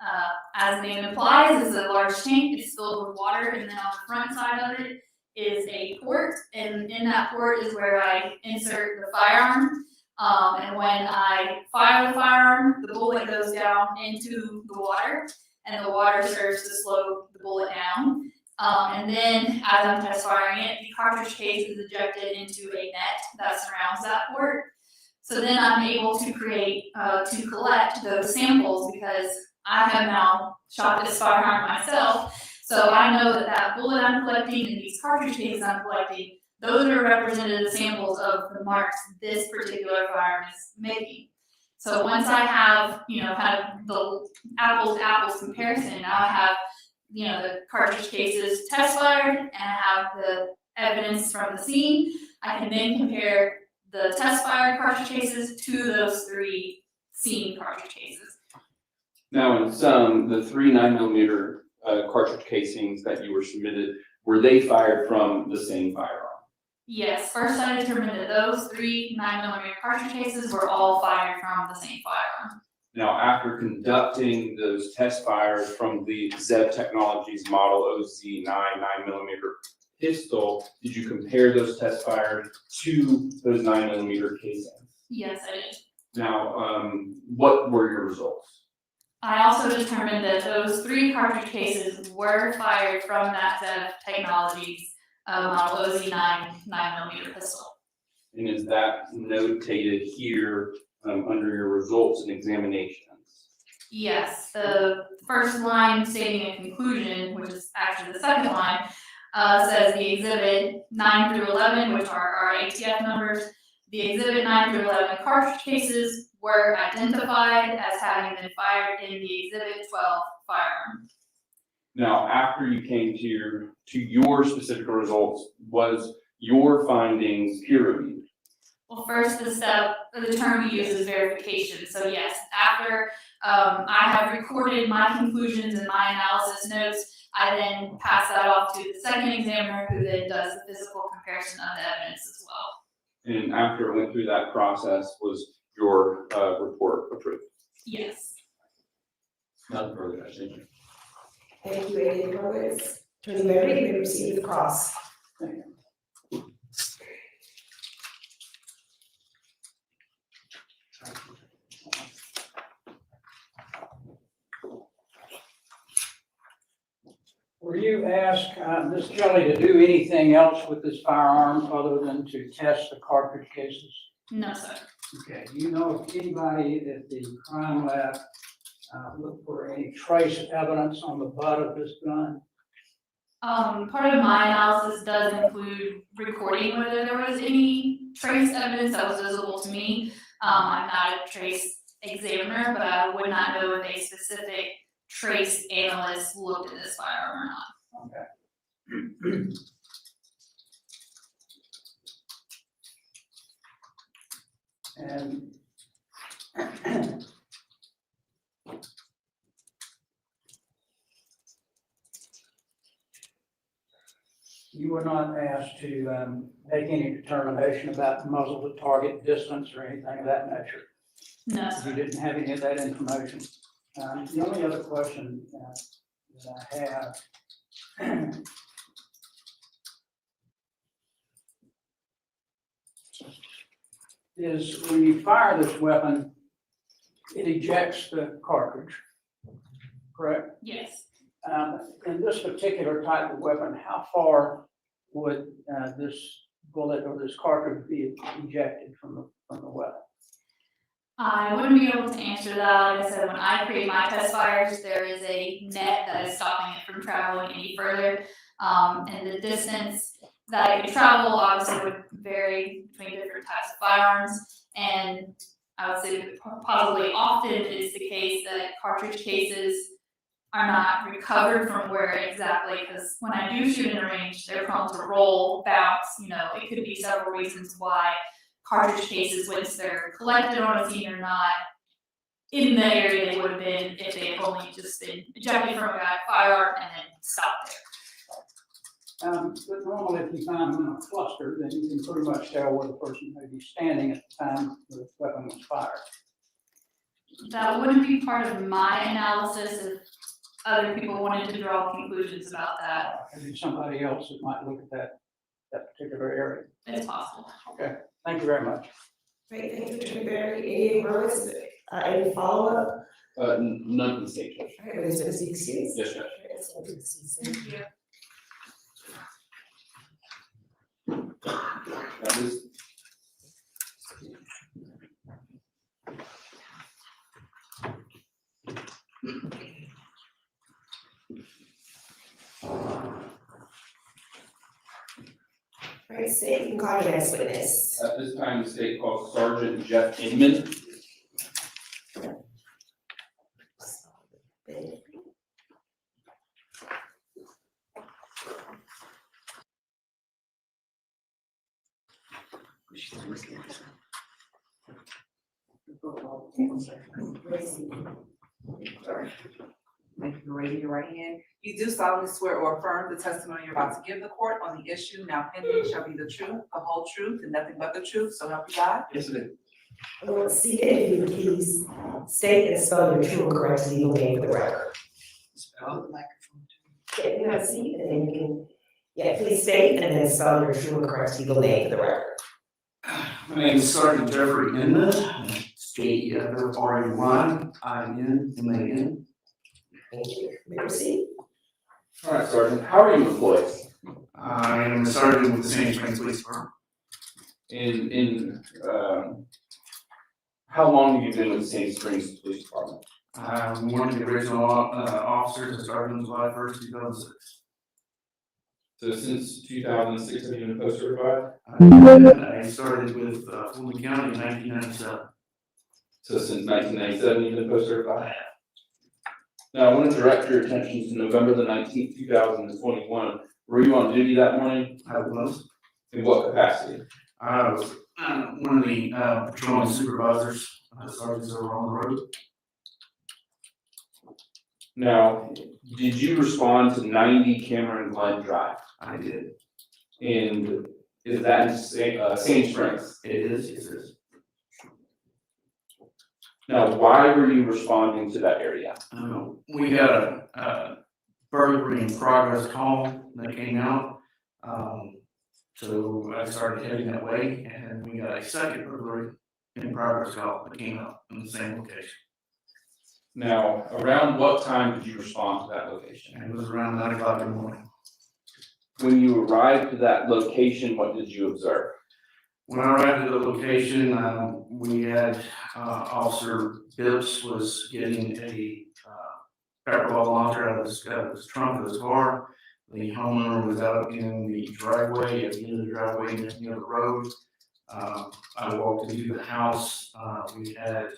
as the name implies, it's a large tank. It's filled with water, and then on the front side of it is a port, and in that port is where I insert the firearm. And when I fire the firearm, the bullet goes down into the water, and the water serves to slow the bullet down. And then as I'm test firing it, the cartridge case is ejected into a net that surrounds that port. So then I'm able to collect those samples, because I have now shot this firearm myself. So I know that bullet I'm collecting and these cartridge cases I'm collecting, those are representative samples of the marks this particular firearm is making. So once I have, kind of the apples to apples comparison, now I have, the cartridge cases test fired, and I have the evidence from the scene. I can then compare the test fired cartridge cases to those 3 scene cartridge cases. Now, in some, the 3 9mm cartridge casings that you were submitted, were they fired from the same firearm? Yes, first I determined that those 3 9mm cartridge cases were all fired from the same firearm. Now, after conducting those test fires from the Zev Technologies Model OZ9 9mm pistol, did you compare those test fires to those 9mm casings? Yes, I did. Now, what were your results? I also determined that those 3 cartridge cases were fired from that Zev Technologies Model OZ9 9mm pistol. And is that notated here under your results and examinations? Yes, the first line stating a conclusion, which is actually the second line, says the exhibit 9 through 11, which are our ATF numbers, the exhibit 9 through 11 cartridge cases were identified as having been fired in the exhibit 12 firearm. Now, after you came to your specific results, was your findings peer reviewed? Well, first the term we use is verification. So yes, after I have recorded my conclusions and my analysis notes, I then pass that off to the second examiner, who then does the physical comparison of the evidence as well. And after it went through that process, was your report approved? Yes. Nothing further, thank you. Thank you, Agent Horowitz. Attorney Berry, you may proceed with the cross. Were you asked, Ms. Kelly, to do anything else with this firearm other than to test the cartridge cases? No, sir. Okay, do you know if anybody at the crime lab looked for any trace evidence on the butt of this gun? Part of my analysis does include recording whether there was any trace evidence that was visible to me. I'm not a trace examiner, but I would not know if a specific trace analyst looked at this firearm or not. Okay. And you were not asked to make any determination about muzzle to target distance or anything of that nature? No, sir. You didn't have any of that information. The only other question that I have is when you fire this weapon, it ejects the cartridge, correct? Yes. In this particular type of weapon, how far would this bullet or this cartridge be ejected from the weapon? I wouldn't be able to answer that. Like I said, when I create my test fires, there is a net that is stopping it from traveling any further. And the distance that it could travel obviously would vary between different types of firearms. And I would say probably often is the case that cartridge cases are not recovered from where exactly, because when I do shoot in a range, they're prone to roll, bounce, it could be several reasons why cartridge cases, once they're collected on a scene, are not in the area they would have been if they had only just been ejected from a firearm and then stopped there. But normally if you find them in a cluster, then you can pretty much tell where the person may be standing at the time the weapon was fired. That wouldn't be part of my analysis if other people wanted to draw conclusions about that. Maybe somebody else that might look at that particular area. It's possible. Okay, thank you very much. Great, thank you, Attorney Berry. Agent Horowitz, any follow-up? None of the state judge. All right, is this excused? Yes, Judge. Thank you. That is- All right, state, you can call your next witness. At this time, the state calls Sergeant Jeff Inman. Thank you for raising your right hand. You do solemnly swear or affirm the testimony you're about to give the court on the issue now pending shall be the truth, the whole truth, and nothing but the truth, so help you God? Yes, it is. Lord, see if you would please state and spell your true and correct legal name for the record. Spell it. Yeah, you have a seat, and then you can, yeah, please state and then spell your true and correct legal name for the record. My name is Sergeant Jeffrey Inman, J-E-F-F-R-E-Y, I-N-M-A-N. Thank you. You may proceed. All right, Sergeant, how are you employed? I am a sergeant with the Sandy Springs Police Department. How long have you been with the Sandy Springs Police Department? I'm one of the original officers. I started on July 1st, 2006. So since 2006, have you been post certified? I started with Fulton County in 1997. So since 1997, you've been post certified? Now, I want to direct your attention to November the 19th, 2021. Were you on duty that morning? I was. In what capacity? I was one of the patrolling supervisors, sergeants that were on the road. Now, did you respond to 90 Cameron Glen Drive? I did. And is that in Sandy Springs? It is, yes, it is. Now, why were you responding to that area? We got a burglary in progress call that came out. So I started heading that way, and we got a second burglary in progress call that came out in the same location. Now, around what time did you respond to that location? It was around 9 o'clock in the morning. When you arrived to that location, what did you observe? When I arrived at the location, we had Officer Phillips was getting a pepper ball launcher out of his trunk of his car. The homeowner was out in the driveway, at the end of the driveway near the road. I walked into the house. We had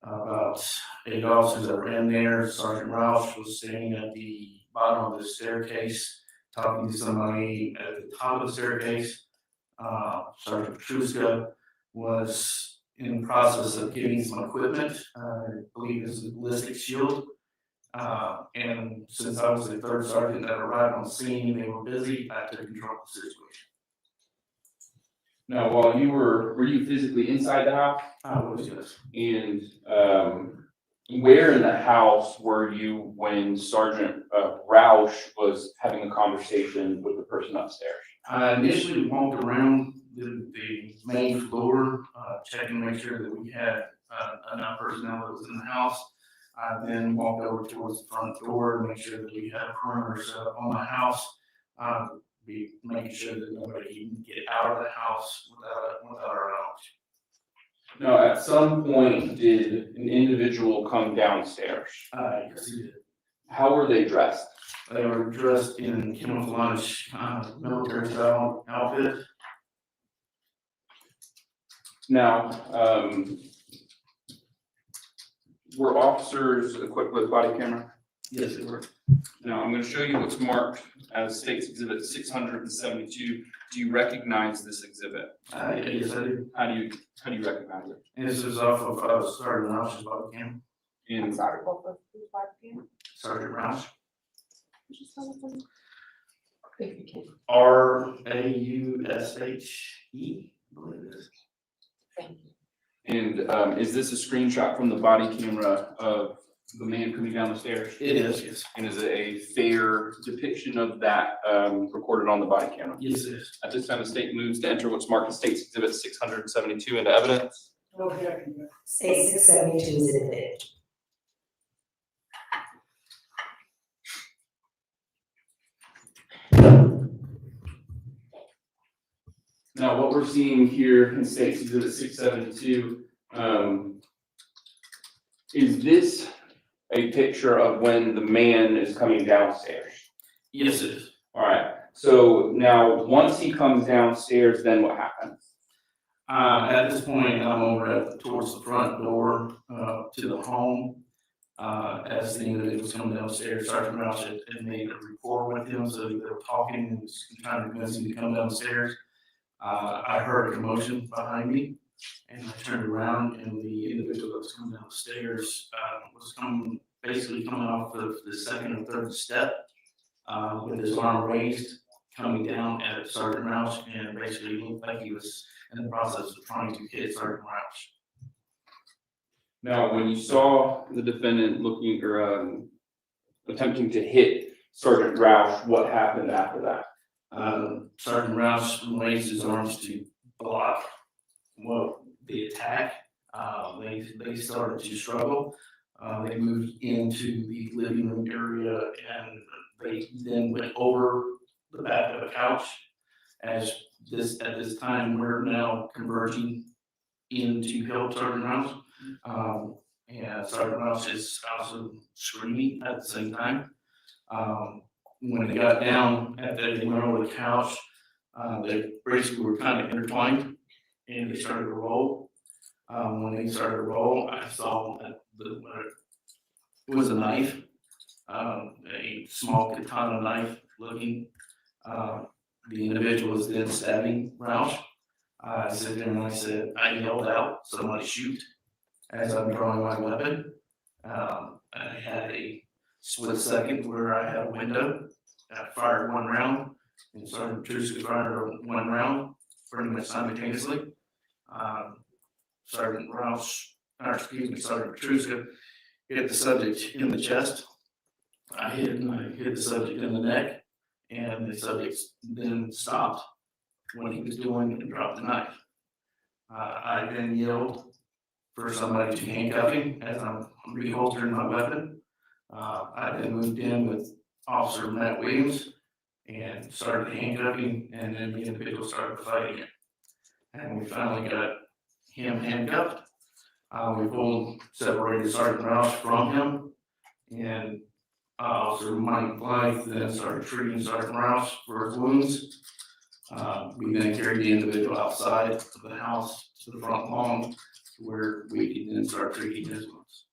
about 8 officers that were in there. Sergeant Roush was standing at the bottom of the staircase, talking to somebody at the top of the staircase. Sergeant Petruska was in the process of getting some equipment. I believe it was a ballistic shield. And since I was the third sergeant that arrived on scene, they were busy. I took control of the situation. Now, while you were you physically inside the house? I was, yes. And where in the house were you when Sergeant Roush was having a conversation with the person upstairs? I initially walked around the main floor, checking to make sure that we had enough personnel that was in the house. I then walked over towards the front door to make sure that we had a perimeter set up on the house. Be making sure that nobody can get out of the house without our knowledge. Now, at some point, did an individual come downstairs? Yes, he did. How were they dressed? They were dressed in camouflage military style outfit. Now, were officers equipped with body camera? Yes, they were. Now, I'm going to show you what's marked as State's Exhibit 672. Do you recognize this exhibit? Yes, I do. How do you recognize it? This is off of Sergeant Roush's body cam. In Sorry, both of whose body cam? Sergeant Roush. Could you spell it for me? If you can. R-A-U-S-H-E, I believe it is. Thank you. And is this a screenshot from the body camera of the man coming down the stairs? It is, yes. And is it a fair depiction of that recorded on the body camera? Yes, it is. At this time, the state moves to enter what's marked as State's Exhibit 672 into evidence. State 672 is admitted. Now, what we're seeing here in State's Exhibit 672, is this a picture of when the man is coming downstairs? Yes, it is. All right. So now, once he comes downstairs, then what happens? At this point, I'm over towards the front door to the home. As the individuals coming downstairs, Sergeant Roush had made a rapport with him, so they were talking and was trying to convince him to come downstairs. I heard a commotion behind me, and I turned around, and the individual that was coming down the stairs was coming basically coming off of the second or third step, with his arm raised, coming down at Sergeant Roush, and basically looked like he was in the process of trying to hit Sergeant Roush. Now, when you saw the defendant looking or attempting to hit Sergeant Roush, what happened after that? Sergeant Roush raised his arms to block the attack. They started to struggle. They moved into the living room area, and they then went over the back of a couch. At this time, we're now converging into help Sergeant Roush. And Sergeant Roush is also screaming at the same time. When they got down they went over the couch, they basically were kind of intertwined, and they started to roll. When they started to roll, I saw that it was a knife, a small katana knife looking. The individual was then stabbing Roush. I sit there and I yelled out, "Somebody shoot," as I'm drawing my weapon. I had a split second where I had a window. I fired one round, and Sergeant Petruska fired one round, pretty much simultaneously. Sergeant Petruska hit the subject in the chest. I hit the subject in the neck, and the subject then stopped what he was doing and dropped the knife. I then yelled for somebody to handcuff him as I'm reholstering my weapon. I then moved in with Officer Matt Williams and started handcuffing, and then the individual started fighting it. And we finally got him handcuffed. We separated Sergeant Roush from him, and Officer Mike Blythe then started treating Sergeant Roush for his wounds. We then carried the individual outside of the house to the front lawn, where we could then start treating his wounds.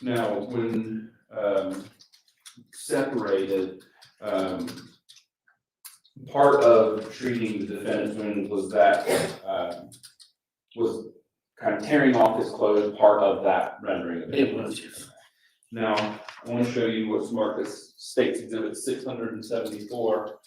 Now, when separated, part of treating the defendant's wound was that was kind of tearing off his clothes, part of that rendering of it was, yes. Now, I want to show you what's marked as State's Exhibit 674.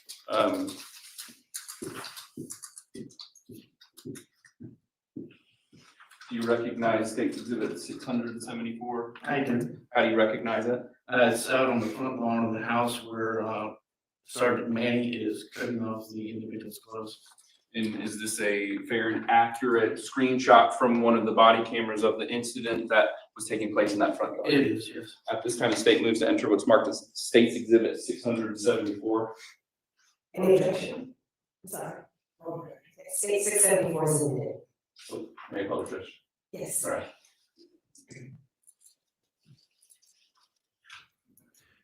Do you recognize State's Exhibit 674? I do. How do you recognize it? It's out on the front lawn of the house where Sergeant Manny is cutting off the individual's clothes. And is this a fair and accurate screenshot from one of the body cameras of the incident that was taking place in that front yard? It is, yes. At this time, the state moves to enter what's marked as State's Exhibit 674. Any objection? I'm sorry. Okay. State 674 is needed. Oh, may I call the judge? Yes. All right.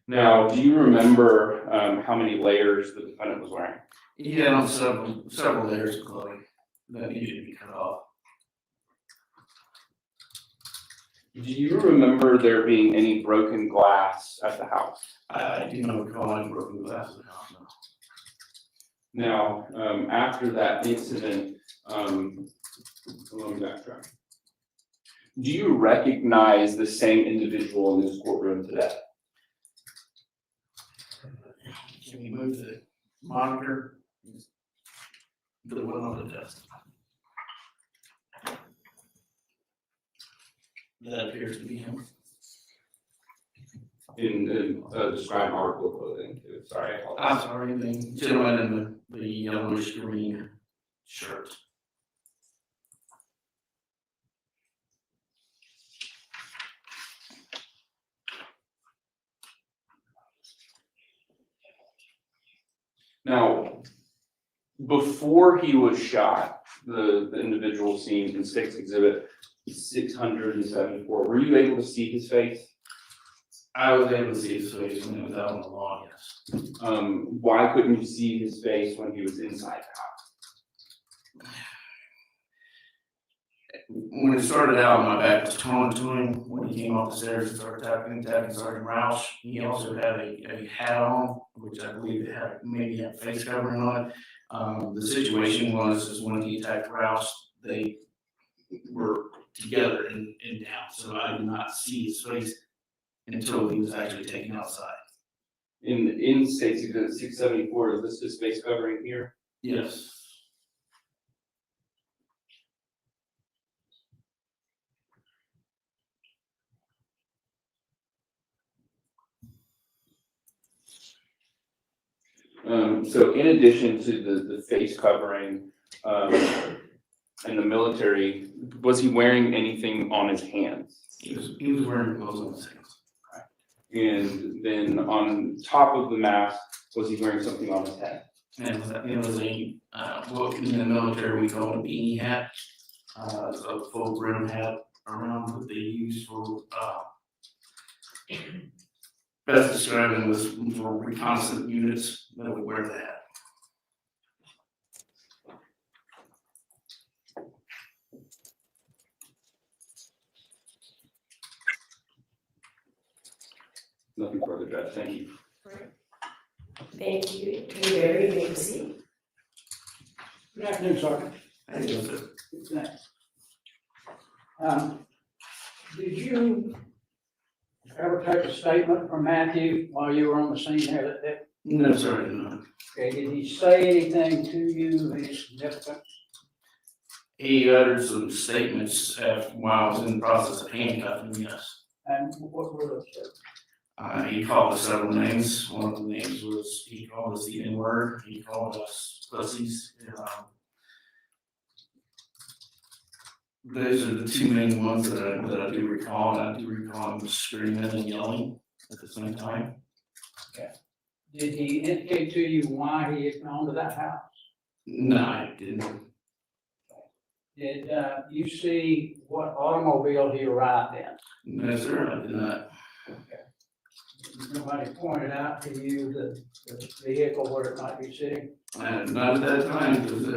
Now, do you remember how many layers the defendant was wearing? Yeah, several layers of clothing that needed to be cut off. Do you remember there being any broken glass at the house? I do not recall any broken glass in the house, no. Now, after that incident, let me backtrack. Do you recognize the same individual in this courtroom today? Can we move the monitor? The one on the desk. That appears to be him. In describe article clothing too. Sorry. I'm sorry, the gentleman in the yellowish green shirt. Now, before he was shot, the individual seen in State's Exhibit 674, were you able to see his face? I was able to see his face when he was out on the lawn, yes. Why couldn't you see his face when he was inside the house? When it started out, my back was turned to him. When he came off the stairs and started tapping Sergeant Roush, he also had a hat on, which I believe had maybe a face covering on it. The situation was when he attacked Roush, they were together and down, so I did not see his face until he was actually taken outside. In State Exhibit 674, is this his face covering here? Yes. So in addition to the face covering, and the military, was he wearing anything on his hands? He was wearing gloves on his hands. And then on top of the mask, was he wearing something on his head? And it was a, well, in the military, we call it a beanie hat, a full brim hat around that they use for, best describing was for reconnaissance units that would wear that. Nothing further, Judge. Thank you. Thank you. Attorney Barry, you may proceed. Good afternoon, Sergeant. Thank you, sir. Thanks. Did you ever take a statement from Matthew while you were on the scene there? No, sir, I did not. Okay, did he say anything to you that is significant? He uttered some statements while I was in the process of handcuffing him, yes. And what were those statements? He called us several names. One of the names was, he called us the N-word. He called us pussies. Those are the two main ones that I do recall. I do recall him screaming and yelling at the same time. Okay. Did he indicate to you why he had gone to that house? No, I didn't. Did you see what automobile he arrived in? No, sir, I did not. Okay. Nobody pointed out to you the vehicle where it might be sitting? Not at that time, because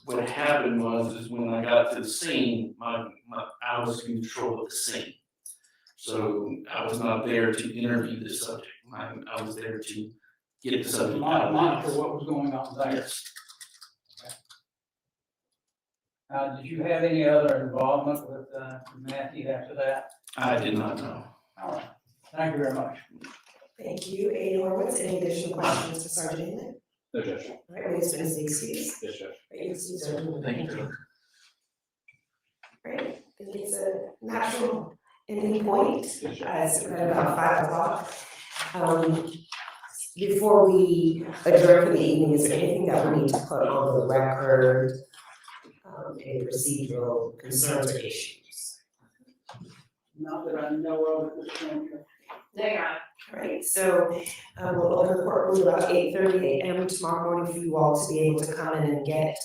what happened was when I got to the scene, I was in control of the scene. So I was not there to interview the subject. I was there to get the subject out of the house. Monitor what was going on there? Yes. Okay. Did you have any other involvement with Matthew after that? I did not know. All right. Thank you very much. Thank you. Any Horowitz, any additional questions to Sergeant Inman? No, Judge. All right, will you explain the excuse? Yes, Judge. Right, excuse Sergeant. Thank you. Right, I think it's a natural ending point, as at about 5 o'clock. Before we adjourn for the evening, is there anything that we need to put on the record? Any procedural concerns or issues? Not that I know of at this point. There you are. All right, so we'll open the courtroom about 8:30 a.m. tomorrow morning for you all to be able to come in and get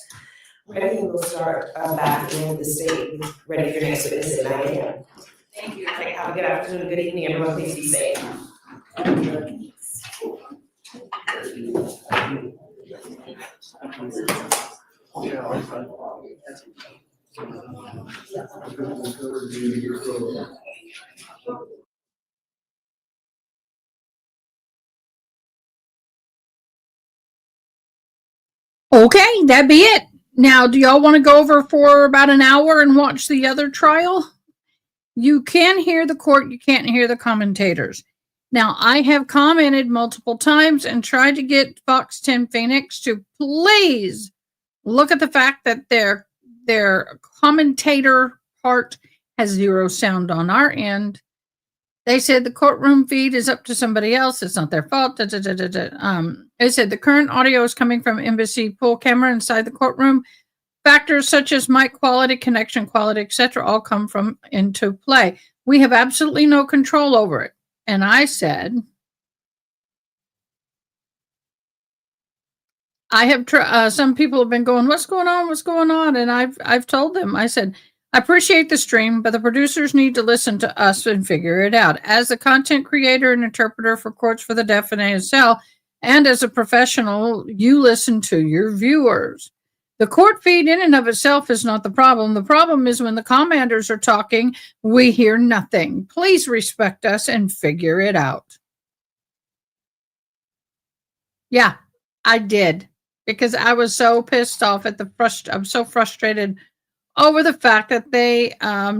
ready. And we'll start back in the state, ready for your next witness at 9 a.m. Thank you. All right, have a good afternoon, good evening, everyone. Please be safe. Okay, that'd be it. Now, do y'all want to go over for about an hour and watch the other trial? You can hear the court, you can't hear the commentators. Now, I have commented multiple times and tried to get Fox 10 Phoenix to please look at the fact that their commentator part has zero sound on our end. They said the courtroom feed is up to somebody else. It's not their fault. They said the current audio is coming from embassy pool camera inside the courtroom. Factors such as mic quality, connection quality, etc., all come from into play. We have absolutely no control over it. And I said, I have some people have been going, what's going on? What's going on? And I've told them, I said, I appreciate the stream, but the producers need to listen to us and figure it out. As a content creator and interpreter for Courts for the Deaf and ASL, and as a professional, you listen to your viewers. The court feed in and of itself is not the problem. The problem is when the commanders are talking, we hear nothing. Please respect us and figure it out. Yeah, I did, because I was so pissed off at I'm so frustrated over the fact that they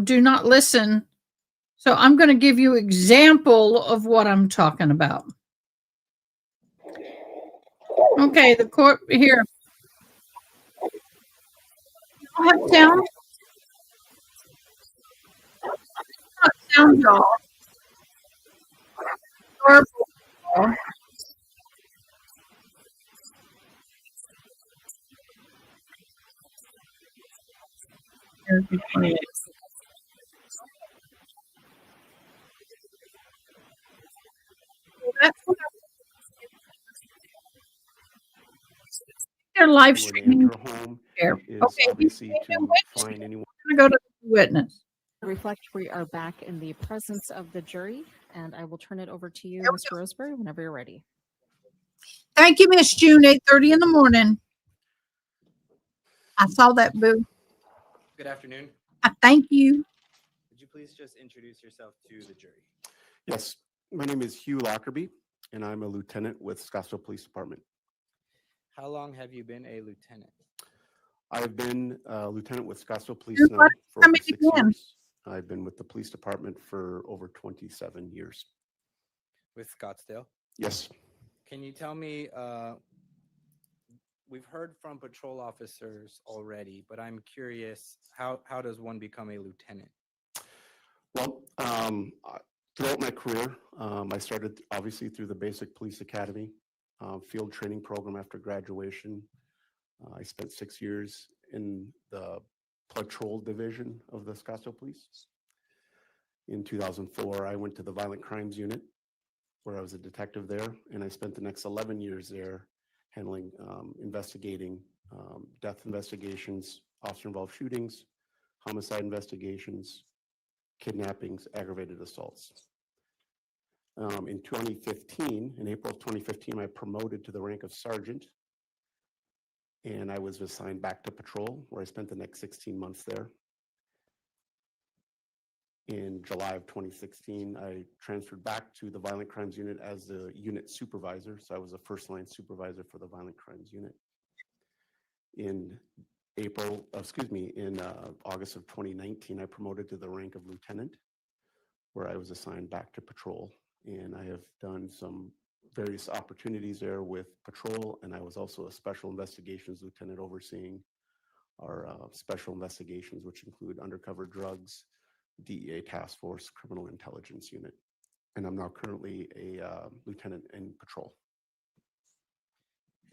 do not listen. So I'm going to give you example of what I'm talking about. Okay, the court here. I have sound. Not sound, y'all. Garble. That's what they're live streaming. Here. Okay, he's the witness. find anyone. I'm going to go to the witness. Reflect, we are back in the presence of the jury, and I will turn it over to you, Mr. Roseberry, whenever you're ready. Thank you, Miss June, 8:30 in the morning. I saw that, boo. Good afternoon. Thank you. Would you please just introduce yourself to the jury? Yes, my name is Hugh Lockerbie, and I'm a lieutenant with Scottsdale Police Department. How long have you been a lieutenant? I've been a lieutenant with Scottsdale Police You're now right. for How over many 6 again? years. I've been with the police department for over 27 years. With Scottsdale? Yes. Can you tell me, we've heard from patrol officers already, but I'm curious, how does one become a lieutenant? Well, throughout my career, I started obviously through the basic police academy, field training program after graduation. I spent 6 years in the patrol division of the Scottsdale Police. In 2004, I went to the violent crimes unit where I was a detective there, and I spent the next 11 years there handling investigating death investigations, officer-involved shootings, homicide investigations, kidnappings, aggravated assaults. In 2015, in April of 2015, I promoted to the rank of sergeant, and I was assigned back to patrol, where I spent the next 16 months there. In July of 2016, I transferred back to the violent crimes unit as the unit supervisor. So I was a first line supervisor for the violent crimes unit. In August of 2019, I promoted to the rank of lieutenant, where I was assigned back to patrol. And I have done some various opportunities there with patrol, and I was also a special investigations lieutenant overseeing our special investigations, which include undercover drugs, DEA task force, criminal intelligence unit. And I'm now currently a lieutenant in patrol.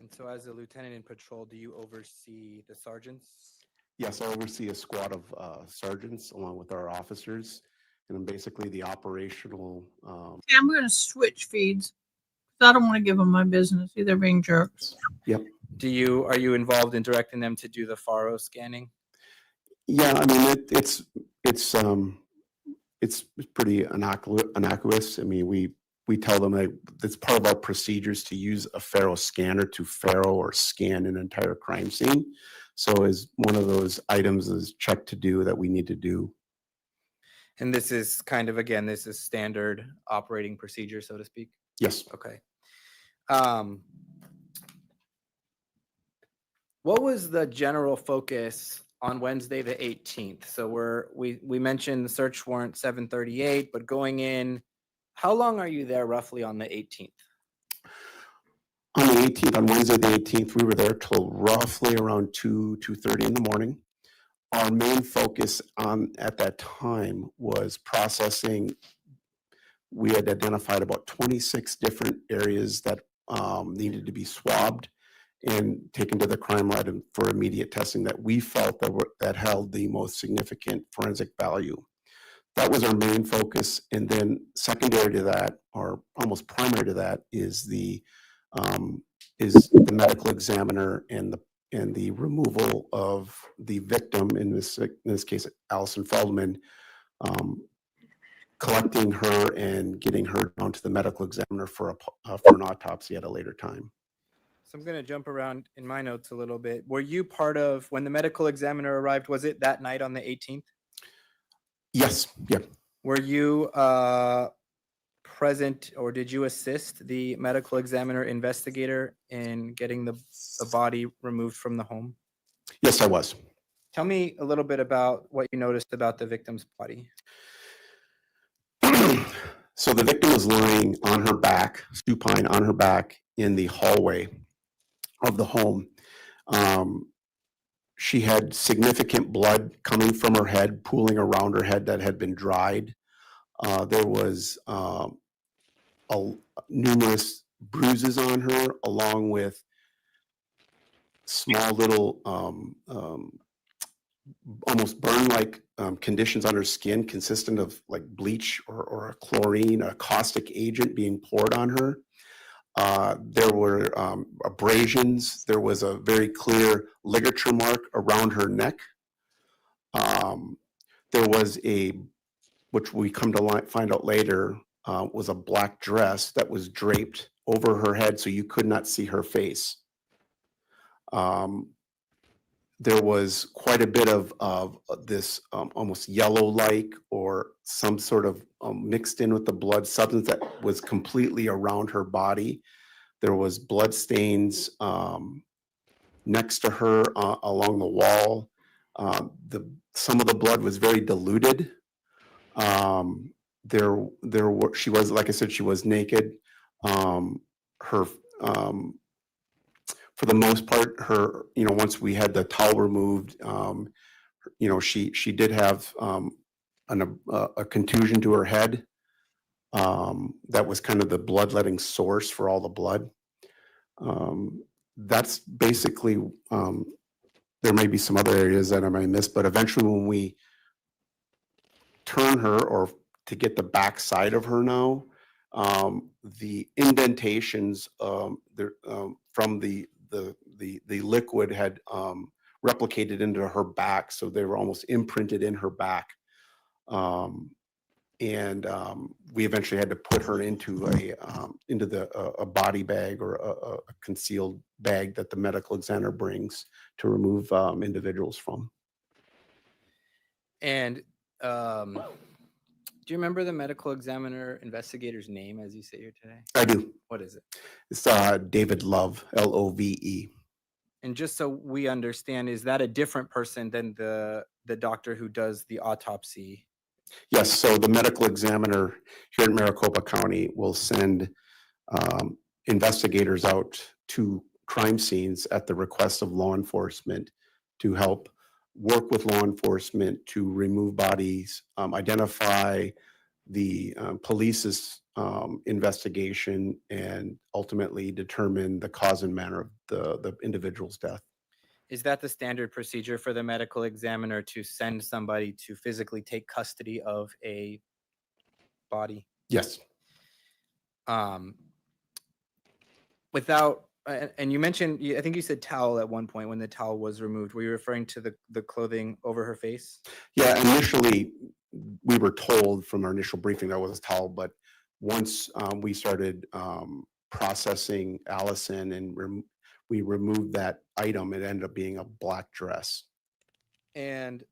And so as a lieutenant in patrol, do you oversee the sergeants? Yes, I oversee a squad of sergeants along with our officers, and I'm basically the operational. Okay, I'm going to switch feeds. I don't want to give them my business. They're being jerks. Yep. Are you involved in directing them to do the FARO scanning? Yeah, I mean it's pretty innocuous. I mean, we tell them that it's part of our procedures to use a FARO scanner to FARO or scan an entire crime scene. So as one of those items is check to do that we need to do. And this is kind of, again, this is standard operating procedure, so to speak? Yes. Okay. What was the general focus on Wednesday, the 18th? So we mentioned the search warrant 738, but going in, how long are you there roughly on the 18th? On the 18th, on Wednesday the 18th, we were there till roughly around 2:30 in the morning. Our main focus at that time was processing. We had identified about 26 different areas that needed to be swabbed and taken to the crime lab for immediate testing that we felt that held the most significant forensic value. That was our main focus. And then secondary to that, or almost primary to that, is the medical examiner and the removal of the victim, in this case, Allison Feldman, collecting her and getting her down to the medical examiner for an autopsy at a later time. So I'm going to jump around in my notes a little bit. Were you part of, when the medical examiner arrived, was it that night on the 18th? Yes. Yeah. Were you present, or did you assist the medical examiner investigator in getting the body removed from the home? Yes, I was. Tell me a little bit about what you noticed about the victim's body. So the victim was lying on her back, supine on her back in the hallway of the home. She had significant blood coming from her head, pooling around her head that had been dried. There was numerous bruises on her, along with small little almost burn-like conditions on her skin, consistent of like bleach or a chlorine, a caustic agent being poured on her. There were abrasions. There was a very clear ligature mark around her neck. There was which we come to find out later, was a black dress that was draped over her head so you could not see her face. There was quite a bit of this almost yellow-like or some sort of mixed in with the blood substance that was completely around her body. There was blood stains next to her along the wall. Some of the blood was very diluted. She was, like I said, she was naked. For the most part, once we had the towel removed, she did have a contusion to her head. That was kind of the bloodletting source for all the blood. That's basically, there may be some other areas that I might miss, but eventually when we turn her, or to get the back side of her now, the indentations from the liquid had replicated into her back, so they were almost imprinted in her back. We eventually had to put her into a body bag, or a concealed bag that the medical examiner brings to remove individuals from. And do you remember the medical examiner investigator's name as you sit here today? I do. What is it? It's David Love, Love. And just so we understand, is that a different person than the doctor who does the autopsy? Yes, so the medical examiner here in Maricopa County will send investigators out to crime scenes at the request of law enforcement to help work with law enforcement to remove bodies, identify the police's investigation, and ultimately determine the cause and manner of the individual's death. Is that the standard procedure for the medical examiner, to send somebody to physically take custody of a body? Yes. And you mentioned, I think you said towel at one point when the towel was removed. Were you referring to the clothing over her face? Yeah, initially we were told from our initial briefing that was a towel, but once we started processing Allison and we removed that item, it ended up being a black dress. And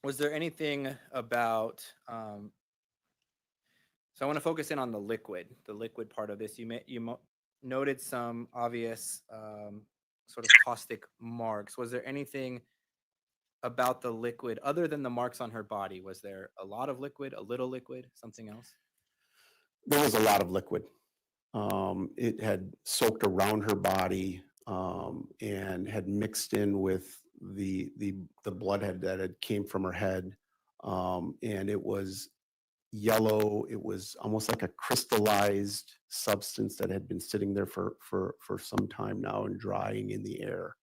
was there anything about, so I want to focus in on the liquid part of this. You noted some obvious sort of caustic marks. Was there anything about the liquid other than the marks on her body? Was there a lot of liquid, a little liquid, something else? There was a lot of liquid. It had soaked around her body and had mixed in with the blood that had came from her head, and it was yellow. It was almost like a crystallized substance that had been sitting there for some time now and drying in the air.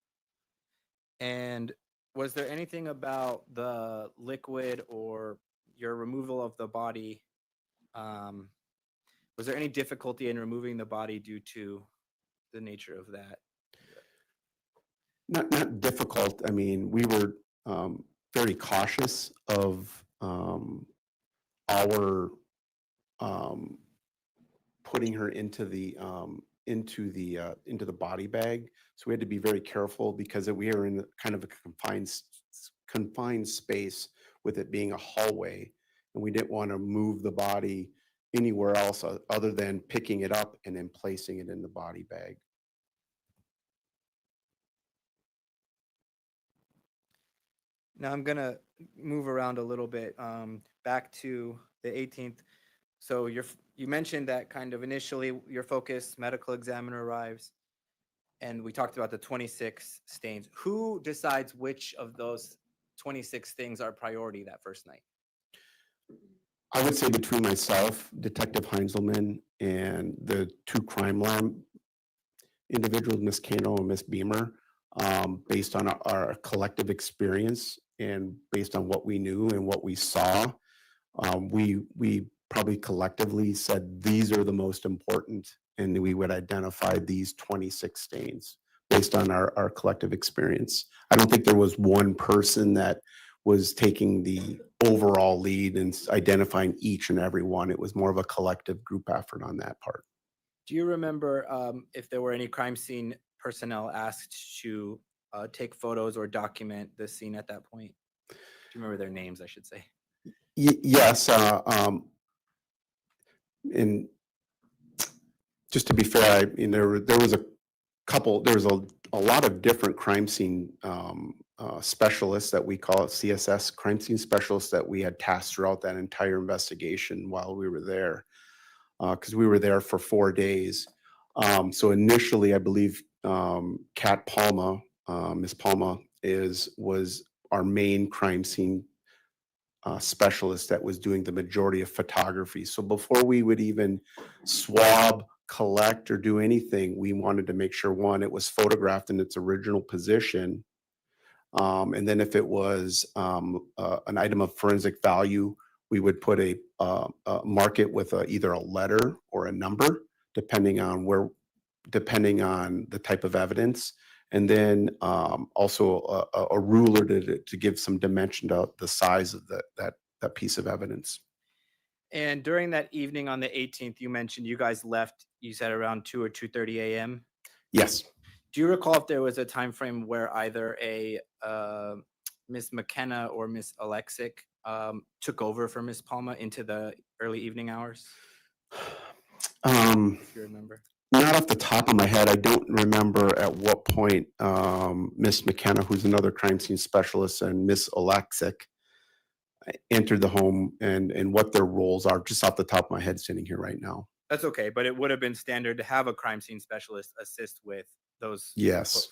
And was there anything about the liquid or your removal of the body? Was there any difficulty in removing the body due to the nature of that? Not difficult. I mean, we were very cautious of our putting her into the body bag. So we had to be very careful because we are in kind of a confined space, with it being a hallway, and we didn't want to move the body anywhere else other than picking it up and then placing it in the body bag. Now I'm gonna move around a little bit, back to the 18th. So you mentioned that kind of initially your focus, medical examiner arrives, and we talked about the 26 stains. Who decides which of those 26 things are priority that first night? I would say between myself, Detective Heinzelman, and the two crime lab individuals, Miss Kano and Miss Beamer, based on our collective experience and based on what we knew and what we saw, we probably collectively said these are the most important, and we would identify these 26 stains based on our collective experience. I don't think there was one person that was taking the overall lead and identifying each and every one. It was more of a collective group effort on that part. Do you remember if there were any crime scene personnel asked to take photos or document the scene at that point? Do you remember their names, I should say? Yes, and just to be fair, there was a couple, there was a lot of different crime scene specialists that we call it CSS, crime scene specialists, that we had tasked throughout that entire investigation while we were there, because we were there for 4 days. So initially, I believe Kat Palma, Miss Palma, was our main crime scene specialist that was doing the majority of photography. So before we would even swab, collect, or do anything, we wanted to make sure, one, it was photographed in its original position. And then if it was an item of forensic value, we would put a mark it with either a letter or a number, depending on the type of evidence. And then also a ruler to give some dimension to the size of that piece of evidence. And during that evening on the 18th, you mentioned you guys left, you said around 2 or 2:30 a.m. Yes. Do you recall if there was a time frame where either a Miss McKenna or Miss Alexic took over for Miss Palma into the early evening hours? If you remember. Not off the top of my head, I don't remember at what point Miss McKenna, who's another crime scene specialist, and Miss Alexic entered the home and what their roles are, just off the top of my head sitting here right now. That's okay, but it would have been standard to have a crime scene specialist assist with those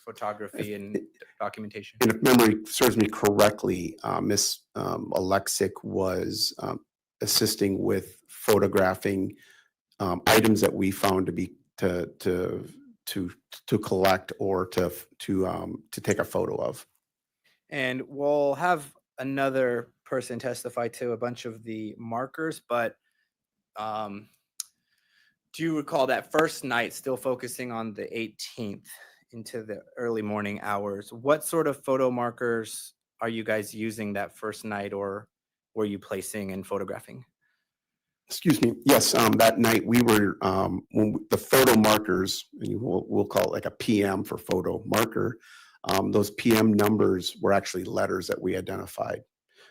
photography and documentation. And if memory serves me correctly, Miss Alexic was assisting with photographing items that we found to be to collect or to take a photo of. And we'll have another person testify to a bunch of the markers, but do you recall that first night, still focusing on the 18th into the early morning hours? What sort of photo markers are you guys using that first night, or were you placing and photographing? Excuse me. Yes, that night we were the photo markers, and we'll call it like a PM for photo marker. Those PM numbers were actually letters that we identified.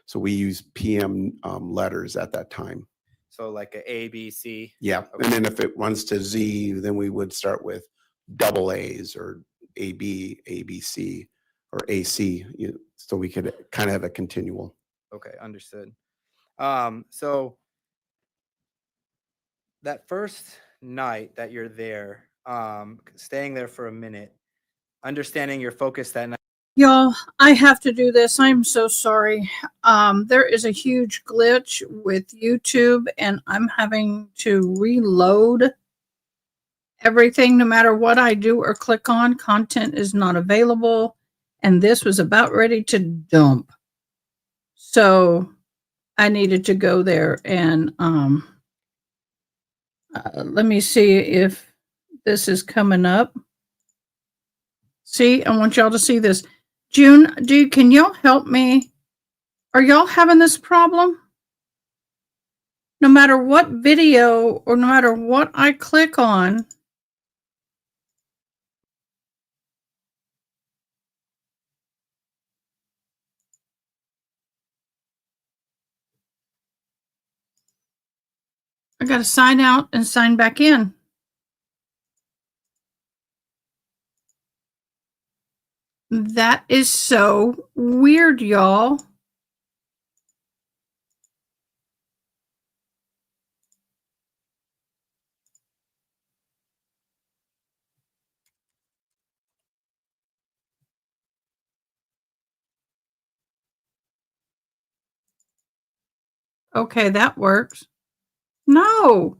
So we used PM letters at that time. So like a B, C? Yeah, okay. And then if it runs to Z, then we would start with double A's or AB, ABC, or AC, so we could kind of have a continual. Okay, understood. So that first night that you're there, staying there for a minute, understanding your focus that night. Y'all, I have to do this. I'm so sorry. There is a huge glitch with YouTube, and I'm having to reload everything. No matter what I do or click on, content is not available, and this was about ready to dump. So I needed to go there and let me see if this is coming up. See, I want y'all to see this. June, can y'all help me? Are y'all having this problem? No matter what video or no matter what I click on, I got to sign out and sign back in. That is so weird, y'all. Okay, that works. No.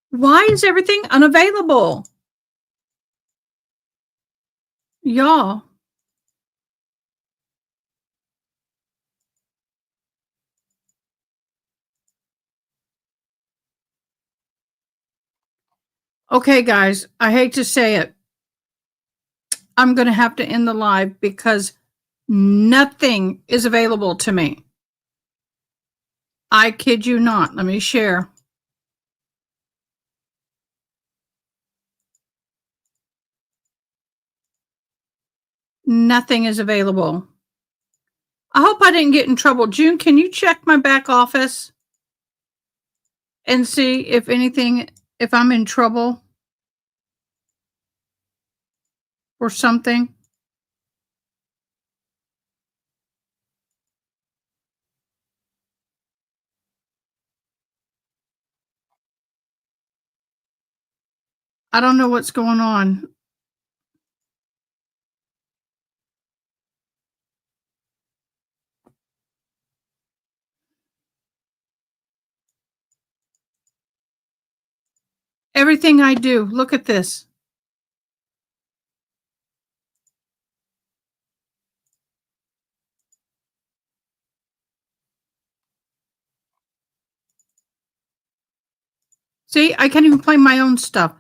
Why is everything unavailable? Y'all. Okay, guys, I hate to say it. I'm going to have to end the live because nothing is available to me. I kid you not. Let me share. Nothing is available. I hope I didn't get in trouble. June, can you check my back office and see if I'm in trouble or something? I don't know what's going on. Everything I do, look at this. See, I can't even play my own stuff.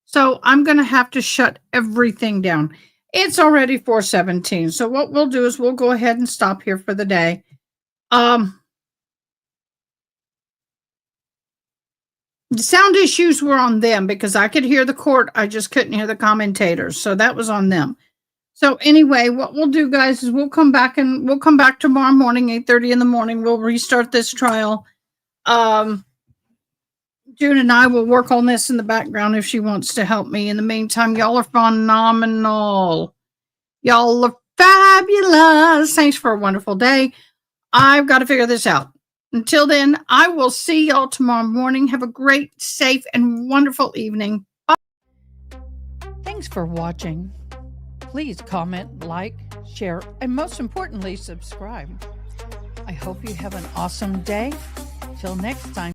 So I'm going to have to shut everything down. It's already 4:17. So what we'll do is we'll go ahead and stop here for the day. The sound issues were on them because I could hear the court. I just couldn't hear the commentators. So that was on them. So anyway, what we'll do, guys, is we'll come back tomorrow morning, 8:30 in the morning. We'll restart this trial. June and I will work on this in the background if she wants to help me. In the meantime, y'all are phenomenal. Y'all are fabulous. Thanks for a wonderful day. I've got to figure this out. Until then, I will see y'all tomorrow morning. Have a great, safe, and wonderful evening. Bye. Thanks for watching. Please comment, like, share, and most importantly, subscribe. I hope you have an awesome day. Till next time.